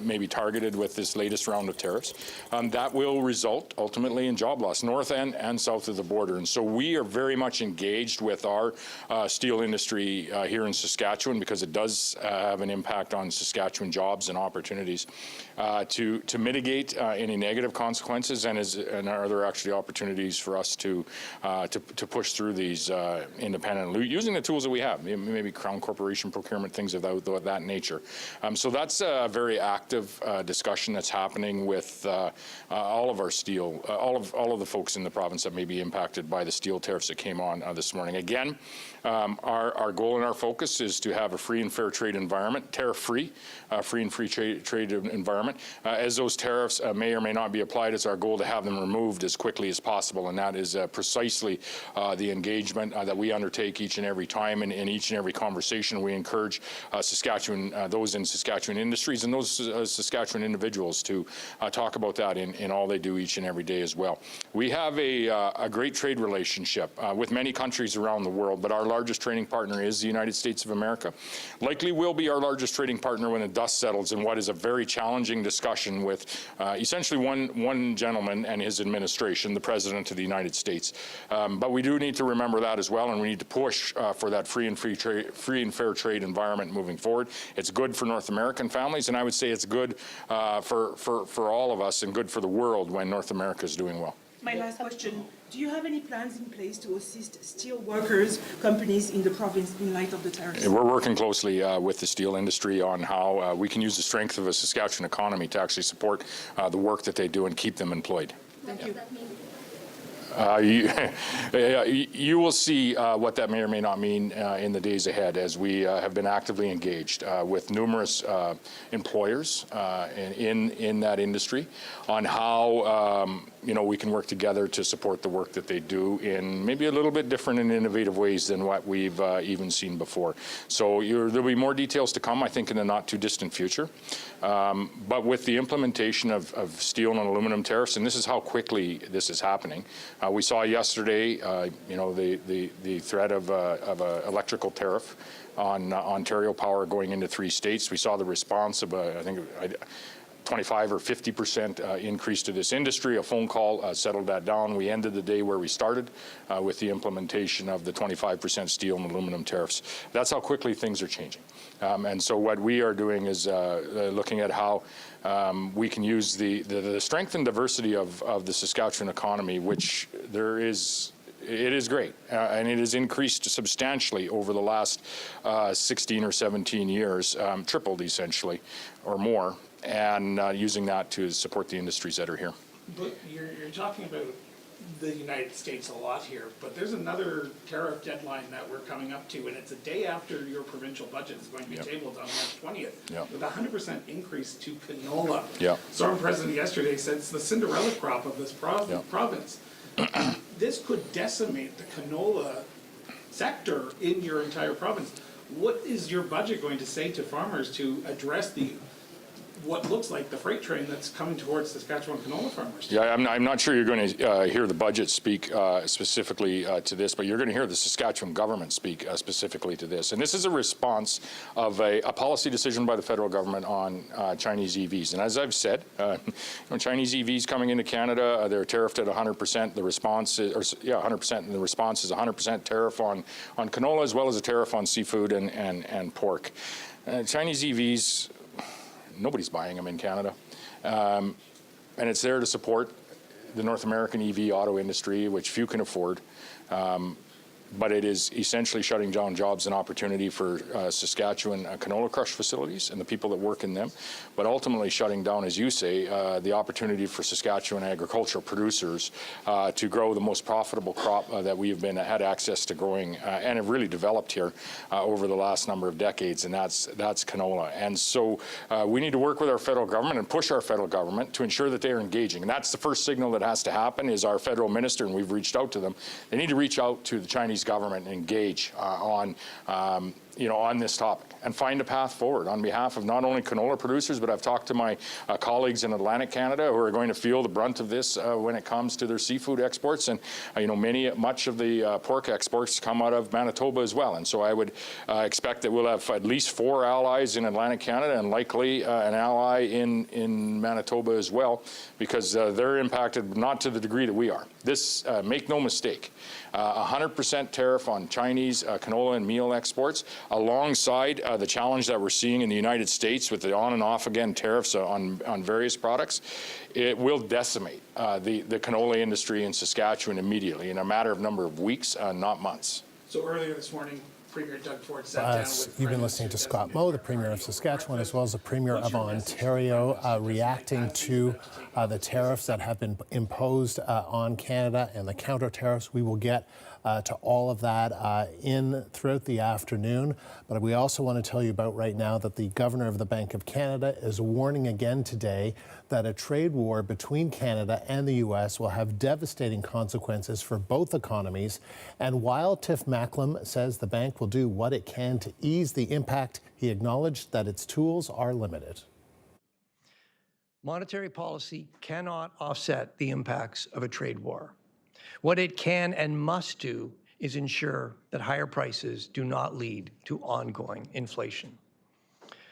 may be targeted with this latest round of tariffs, that will result ultimately in job loss, north and south of the border. And so we are very much engaged with our steel industry here in Saskatchewan, because it does have an impact on Saskatchewan jobs and opportunities to mitigate any negative consequences, and are there actually opportunities for us to push through these independently using the tools that we have, maybe Crown Corporation procurement, things of that nature. So that's a very active discussion that's happening with all of our steel, all of the folks in the province that may be impacted by the steel tariffs that came on this morning. Again, our goal and our focus is to have a free and fair trade environment, tariff-free, free and free trade environment. As those tariffs may or may not be applied, it's our goal to have them removed as quickly as possible, and that is precisely the engagement that we undertake each and every time, and in each and every conversation we encourage Saskatchewan, those in Saskatchewan industries and those Saskatchewan individuals to talk about that in all they do each and every day as well. We have a great trade relationship with many countries around the world, but our largest trading partner is the United States of America. Likely will be our largest trading partner when the dust settles in what is a very challenging discussion with essentially one gentleman and his administration, the President of the United States. But we do need to remember that as well, and we need to push for that free and fair trade environment moving forward. It's good for North American families, and I would say it's good for all of us and good for the world when North America is doing well. My last question, do you have any plans in place to assist steel workers, companies in the province in light of the tariffs? We're working closely with the steel industry on how we can use the strength of a Saskatchewan economy to actually support the work that they do and keep them employed. Thank you. You will see what that may or may not mean in the days ahead, as we have been actively engaged with numerous employers in that industry on how we can work together to support the work that they do in maybe a little bit different and innovative ways than what we've even seen before. So there'll be more details to come, I think, in the not too distant future. But with the implementation of steel and aluminum tariffs, and this is how quickly this is happening, we saw yesterday, the threat of an electrical tariff on Ontario Power going into 3 states. We saw the response of, I think, 25 or 50% increase to this industry. A phone call settled that down. We ended the day where we started with the implementation of the 25% steel and aluminum tariffs. That's how quickly things are changing. And so what we are doing is looking at how we can use the strength and diversity of the Saskatchewan economy, which it is great, and it has increased substantially over the last 16 or 17 years, tripled essentially, or more, and using that to support the industries that are here. But you're talking about the United States a lot here, but there's another tariff deadline that we're coming up to, and it's a day after your provincial budget is going to be tabled on March 20th, with a 100% increase to canola. Storm President yesterday said it's the Cinderella crop of this province. This could decimate the canola sector in your entire province. What is your budget going to say to farmers to address what looks like the freight train that's coming towards Saskatchewan canola farmers? Yeah, I'm not sure you're going to hear the budget speak specifically to this, but you're going to hear the Saskatchewan government speak specifically to this. And this is a response of a policy decision by the federal government on Chinese EVs. And as I've said, Chinese EVs coming into Canada, they're tariffed at 100%. The response is, 100%, and the response is 100% tariff on canola, as well as a tariff on seafood and pork. Chinese EVs, nobody's buying them in Canada. And it's there to support the North American EV auto industry, which few can afford. But it is essentially shutting down jobs and opportunity for Saskatchewan canola crush facilities and the people that work in them, but ultimately shutting down, as you say, the opportunity for Saskatchewan agricultural producers to grow the most profitable crop that we've had access to growing and have really developed here over the last number of decades, and that's canola. And so we need to work with our federal government and push our federal government to ensure that they are engaging. And that's the first signal that has to happen, is our federal minister, and we've reached out to them. They need to reach out to the Chinese government and engage on this topic and find a path forward on behalf of not only canola producers, but I've talked to my colleagues in Atlantic Canada who are going to feel the brunt of this when it comes to their seafood exports, and much of the pork exports come out of Manitoba as well. And so I would expect that we'll have at least 4 allies in Atlantic Canada and likely an ally in Manitoba as well, because they're impacted not to the degree that we are. This, make no mistake, 100% tariff on Chinese canola and meal exports, alongside the challenge that we're seeing in the United States with the on and off again tariffs on various products, it will decimate the canola industry in Saskatchewan immediately in a matter of number of weeks, not months. So earlier this morning, Premier Doug Ford sat down with... You've been listening to Scott Moe, the Premier of Saskatchewan, as well as the Premier of Ontario, reacting to the tariffs that have been imposed on Canada and the counter tariffs. We will get to all of that throughout the afternoon. But we also want to tell you about right now that the Governor of the Bank of Canada is warning again today that a trade war between Canada and the U.S. will have devastating consequences for both economies. And while Tiff Macklem says the bank will do what it can to ease the impact, he acknowledged that its tools are limited. Monetary policy cannot offset the impacts of a trade war. What it can and must do is ensure that higher prices do not lead to ongoing inflation.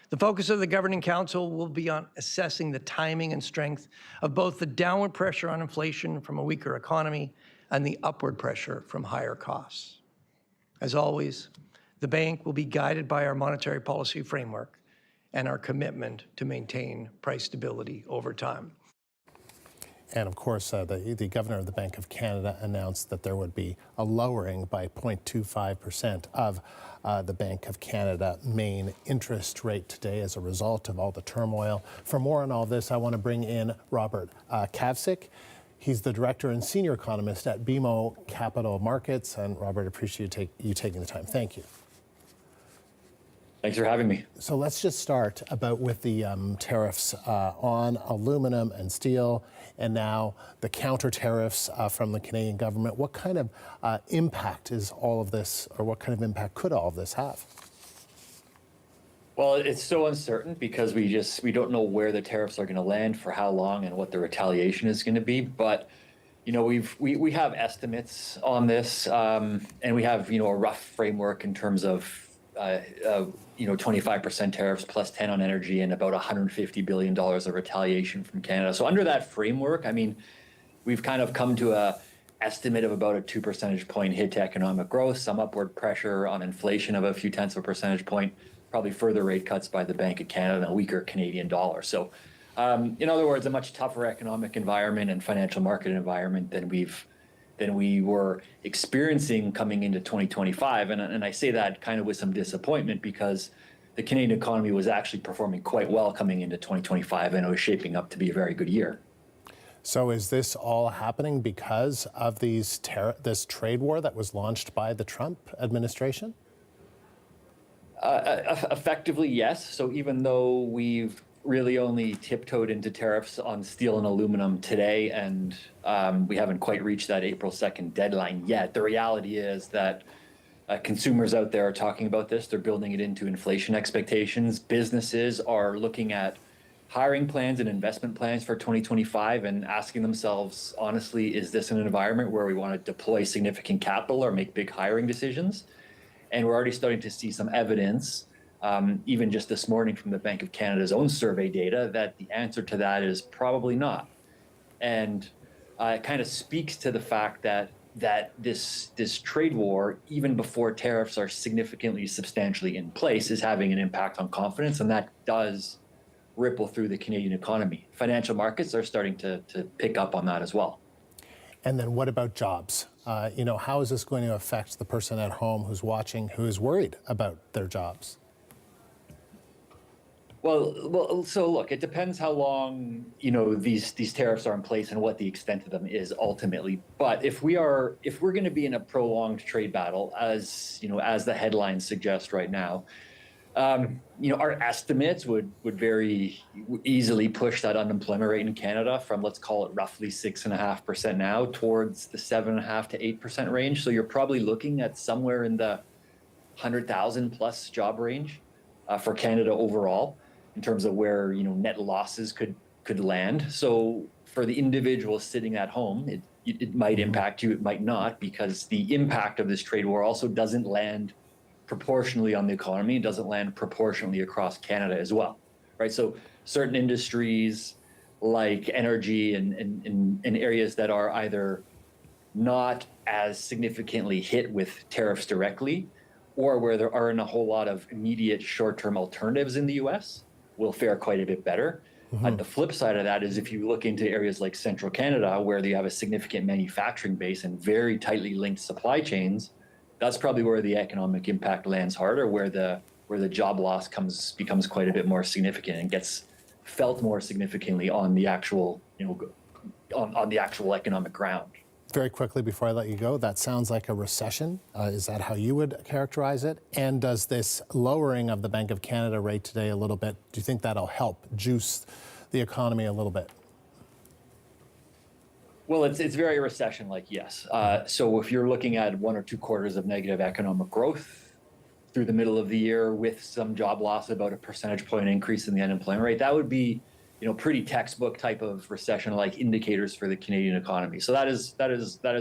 The focus of the Governing Council will be on assessing the timing and strength of both the downward pressure on inflation from a weaker economy and the upward pressure from higher costs. As always, the bank will be guided by our monetary policy framework and our commitment to maintain price stability over time. And of course, the Governor of the Bank of Canada announced that there would be a lowering by 0.25% of the Bank of Canada main interest rate today as a result of all the turmoil. For more on all this, I want to bring in Robert Kavcic. He's the Director and Senior Economist at BMO Capital Markets. And Robert, appreciate you taking the time. Thank you. Thanks for having me. So let's just start with the tariffs on aluminum and steel, and now the counter tariffs from the Canadian government. What kind of impact is all of this, or what kind of impact could all of this have? Well, it's so uncertain because we don't know where the tariffs are going to land, for how long, and what the retaliation is going to be. But we have estimates on this, and we have a rough framework in terms of 25% tariffs plus 10 on energy and about $150 billion of retaliation from Canada. So under that framework, I mean, we've kind of come to a estimate of about a 2 percentage point hit to economic growth, some upward pressure on inflation of a few tenths of a percentage point, probably further rate cuts by the Bank of Canada, and a weaker Canadian dollar. So in other words, a much tougher economic environment and financial market environment than we were experiencing coming into 2025. And I say that kind of with some disappointment, because the Canadian economy was actually performing quite well coming into 2025, and it was shaping up to be a very good year. So is this all happening because of this trade war that was launched by the Trump administration? Effectively, yes. So even though we've really only tiptoed into tariffs on steel and aluminum today, and we haven't quite reached that April 2nd deadline yet, the reality is that consumers out there are talking about this. They're building it into inflation expectations. Businesses are looking at hiring plans and investment plans for 2025 and asking themselves, honestly, is this an environment where we want to deploy significant capital or make big hiring decisions? And we're already starting to see some evidence, even just this morning from the Bank of Canada's own survey data, that the answer to that is probably not. And it kind of speaks to the fact that this trade war, even before tariffs are significantly, substantially in place, is having an impact on confidence, and that does ripple through the Canadian economy. Financial markets are starting to pick up on that as well. And then what about jobs? How is this going to affect the person at home who's watching, who is worried about their jobs? Well, so look, it depends how long, these tariffs are in place and what the extent of them is ultimately. But if we're going to be in a prolonged trade battle, as the headlines suggest right now, our estimates would very easily push that unemployment rate in Canada from, let's call it roughly 6.5% now, towards the 7.5% to 8% range. So you're probably looking at somewhere in the 100,000 plus job range for Canada overall, in terms of where net losses could land. So for the individual sitting at home, it might impact you, it might not, because the impact of this trade war also doesn't land proportionally on the economy. It doesn't land proportionally across Canada as well, right? So certain industries like energy and areas that are either not as significantly hit with tariffs directly, or where there aren't a whole lot of immediate short-term alternatives in the US, will fare quite a bit better. Mm-hmm. The flip side of that is if you look into areas like central Canada, where they have a significant manufacturing base and very tightly linked supply chains, that's probably where the economic impact lands harder, where the job loss becomes quite a bit more significant and gets felt more significantly on the actual, on the actual economic ground. Very quickly before I let you go, that sounds like a recession. Is that how you would characterize it? And does this lowering of the Bank of Canada rate today a little bit, do you think that'll help juice the economy a little bit? Well, it's very recession-like, yes. So if you're looking at 1 or 2 quarters of negative economic growth through the middle of the year with some job loss, about a percentage point increase in the unemployment rate, that would be pretty textbook type of recession-like indicators for the Canadian economy. So that is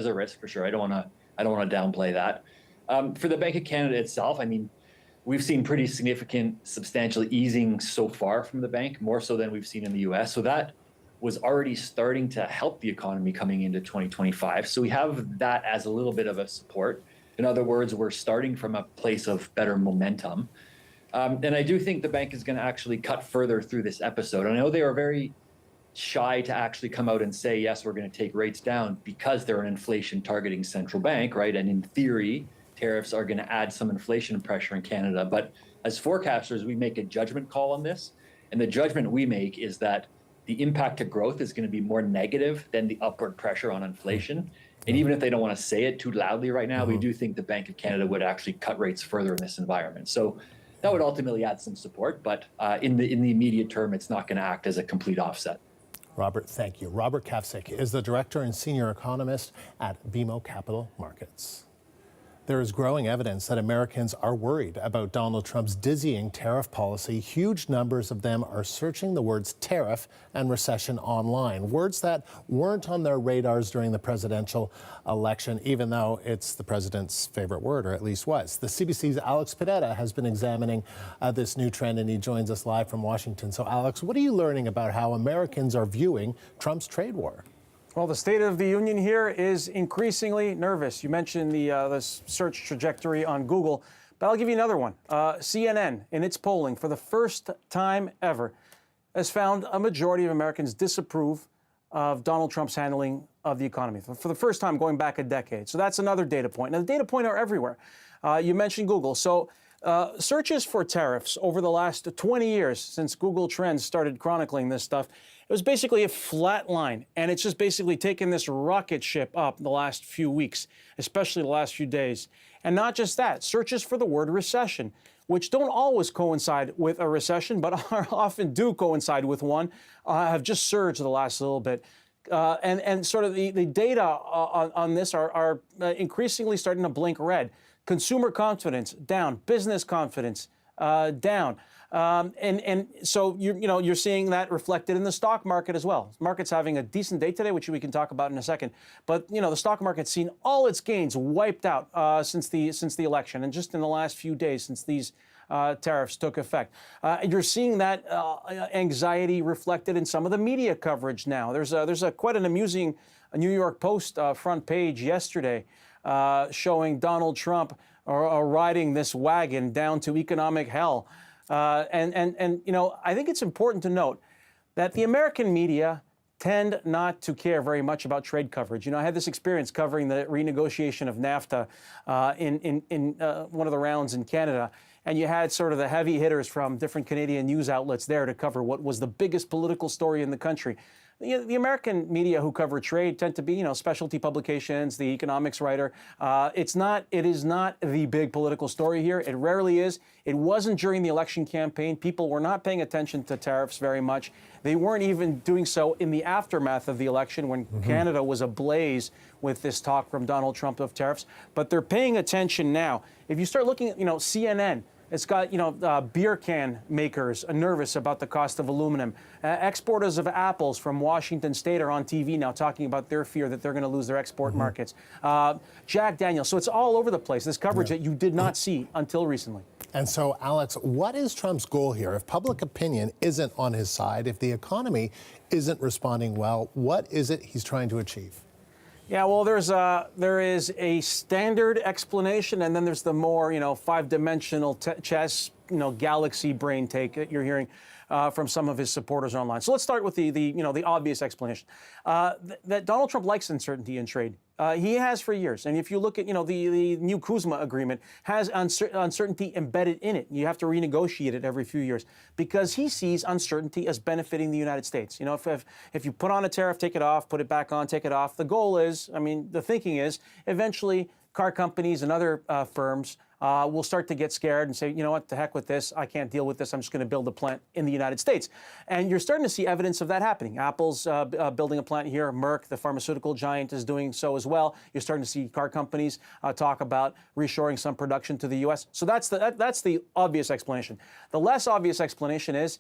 a risk for sure. I don't want to downplay that. For the Bank of Canada itself, I mean, we've seen pretty significant, substantial easing so far from the bank, more so than we've seen in the U.S. So that was already starting to help the economy coming into 2025. So we have that as a little bit of a support. In other words, we're starting from a place of better momentum. And I do think the bank is going to actually cut further through this episode. And I know they are very shy to actually come out and say, yes, we're going to take rates down, because they're an inflation targeting central bank, right? And in theory, tariffs are going to add some inflation pressure in Canada. But as forecasters, we make a judgment call on this. And the judgment we make is that the impact to growth is going to be more negative than the upward pressure on inflation. And even if they don't want to say it too loudly right now, we do think the Bank of Canada would actually cut rates further in this environment. So That would ultimately add some support, but in the immediate term, it's not going to act as a complete offset. Robert, thank you. Robert Kafsik is the director and senior economist at BMO Capital Markets. There is growing evidence that Americans are worried about Donald Trump's dizzying tariff policy. Huge numbers of them are searching the words tariff and recession online, words that weren't on their radars during the presidential election, even though it's the president's favorite word, or at least was. The CBC's Alex Pineda has been examining this new trend, and he joins us live from Washington. So, Alex, what are you learning about how Americans are viewing Trump's trade war? Well, the State of the Union here is increasingly nervous. You mentioned the search trajectory on Google, but I'll give you another one. CNN, in its polling, for the first time ever, has found a majority of Americans disapprove of Donald Trump's handling of the economy for the first time going back a decade. So that's another data point. Now, the data points are everywhere. You mentioned Google. So searches for tariffs over the last 20 years, since Google Trends started chronicling this stuff, it was basically a flat line, and it's just basically taken this rocket ship up the last few weeks, especially the last few days. And not just that, searches for the word recession, which don't always coincide with a recession, but often do coincide with one, have just surged the last little bit. And sort of the data on this are increasingly starting to blink red. Consumer confidence down, business confidence down. And so you're seeing that reflected in the stock market as well. The market's having a decent day today, which we can talk about in a second. But the stock market's seen all its gains wiped out since the election, and just in the last few days since these tariffs took effect. You're seeing that anxiety reflected in some of the media coverage now. There's quite an amusing New York Post front page yesterday showing Donald Trump riding this wagon down to economic hell. And I think it's important to note that the American media tend not to care very much about trade coverage. I had this experience covering the renegotiation of NAFTA in one of the rounds in Canada, and you had sort of the heavy hitters from different Canadian news outlets there to cover what was the biggest political story in the country. The American media who cover trade tend to be, specialty publications, the economics writer. It is not the big political story here. It rarely is. It wasn't during the election campaign. People were not paying attention to tariffs very much. They weren't even doing so in the aftermath of the election when Canada was ablaze with this talk from Donald Trump of tariffs. But they're paying attention now. If you start looking at, CNN, it's got, beer can makers nervous about the cost of aluminum. Exporters of apples from Washington State are on TV now talking about their fear that they're going to lose their export markets. Jack Daniels. So it's all over the place, this coverage that you did not see until recently. And so, Alex, what is Trump's goal here? If public opinion isn't on his side, if the economy isn't responding well, what is it he's trying to achieve? Yeah, well, there is a standard explanation, and then there's the more, five-dimensional chess, galaxy brain take that you're hearing from some of his supporters online. So let's start with the obvious explanation that Donald Trump likes uncertainty in trade. He has for years, and if you look at the new Kuzma agreement has uncertainty embedded in it. You have to renegotiate it every few years because he sees uncertainty as benefiting the United States. If you put on a tariff, take it off, put it back on, take it off. The goal is, the thinking is, eventually car companies and other firms will start to get scared and say, you know what, to heck with this. I can't deal with this. I'm just going to build a plant in the United States. And you're starting to see evidence of that happening. Apple's building a plant here. Merck, the pharmaceutical giant, is doing so as well. You're starting to see car companies talk about reshoring some production to the U.S. So that's the obvious explanation. The less obvious explanation is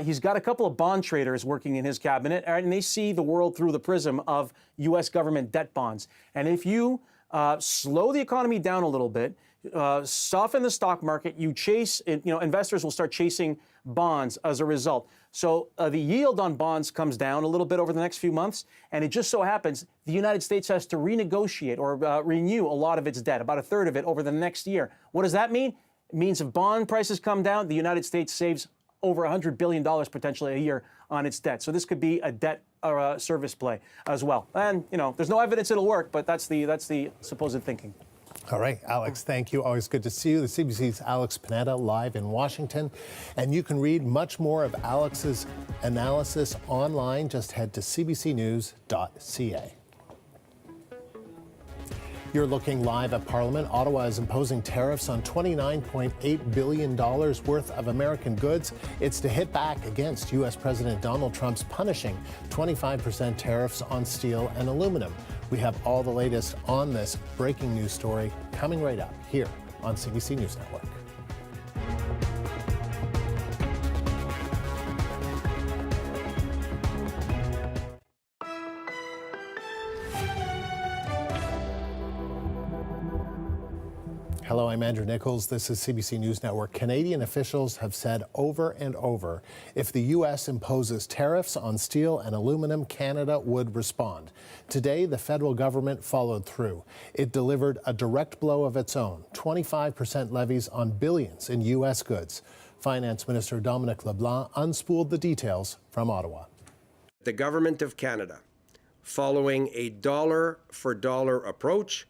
he's got a couple of bond traders working in his cabinet, and they see the world through the prism of U.S. government debt bonds. And if you slow the economy down a little bit, soften the stock market, you chase, investors will start chasing bonds as a result. So the yield on bonds comes down a little bit over the next few months, and it just so happens the United States has to renegotiate or renew a lot of its debt, about a third of it over the next year. What does that mean? It means if bond prices come down, the United States saves over $100 billion potentially a year on its debt. So this could be a debt or a service play as well. And, there's no evidence it'll work, but that's the supposed thinking. All right, Alex, thank you. Always good to see you. The CBC's Alex Pineda live in Washington. And you can read much more of Alex's analysis online. Just head to CBCNews.ca. You're looking live at Parliament. Ottawa is imposing tariffs on $29.8 billion worth of American goods. It's to hit back against U.S. President Donald Trump's punishing 25% tariffs on steel and aluminum. We have all the latest on this breaking news story coming right up here on CBC News Network. Hello, I'm Andrew Nichols. This is CBC News Network. Canadian officials have said over and over, if the U.S. imposes tariffs on steel and aluminum, Canada would respond. Today, the federal government followed through. It delivered a direct blow of its own, 25% levies on billions in U.S. goods. Finance Minister Dominic LeBlanc unspooled the details from Ottawa. The Government of Canada, following a dollar-for-dollar approach,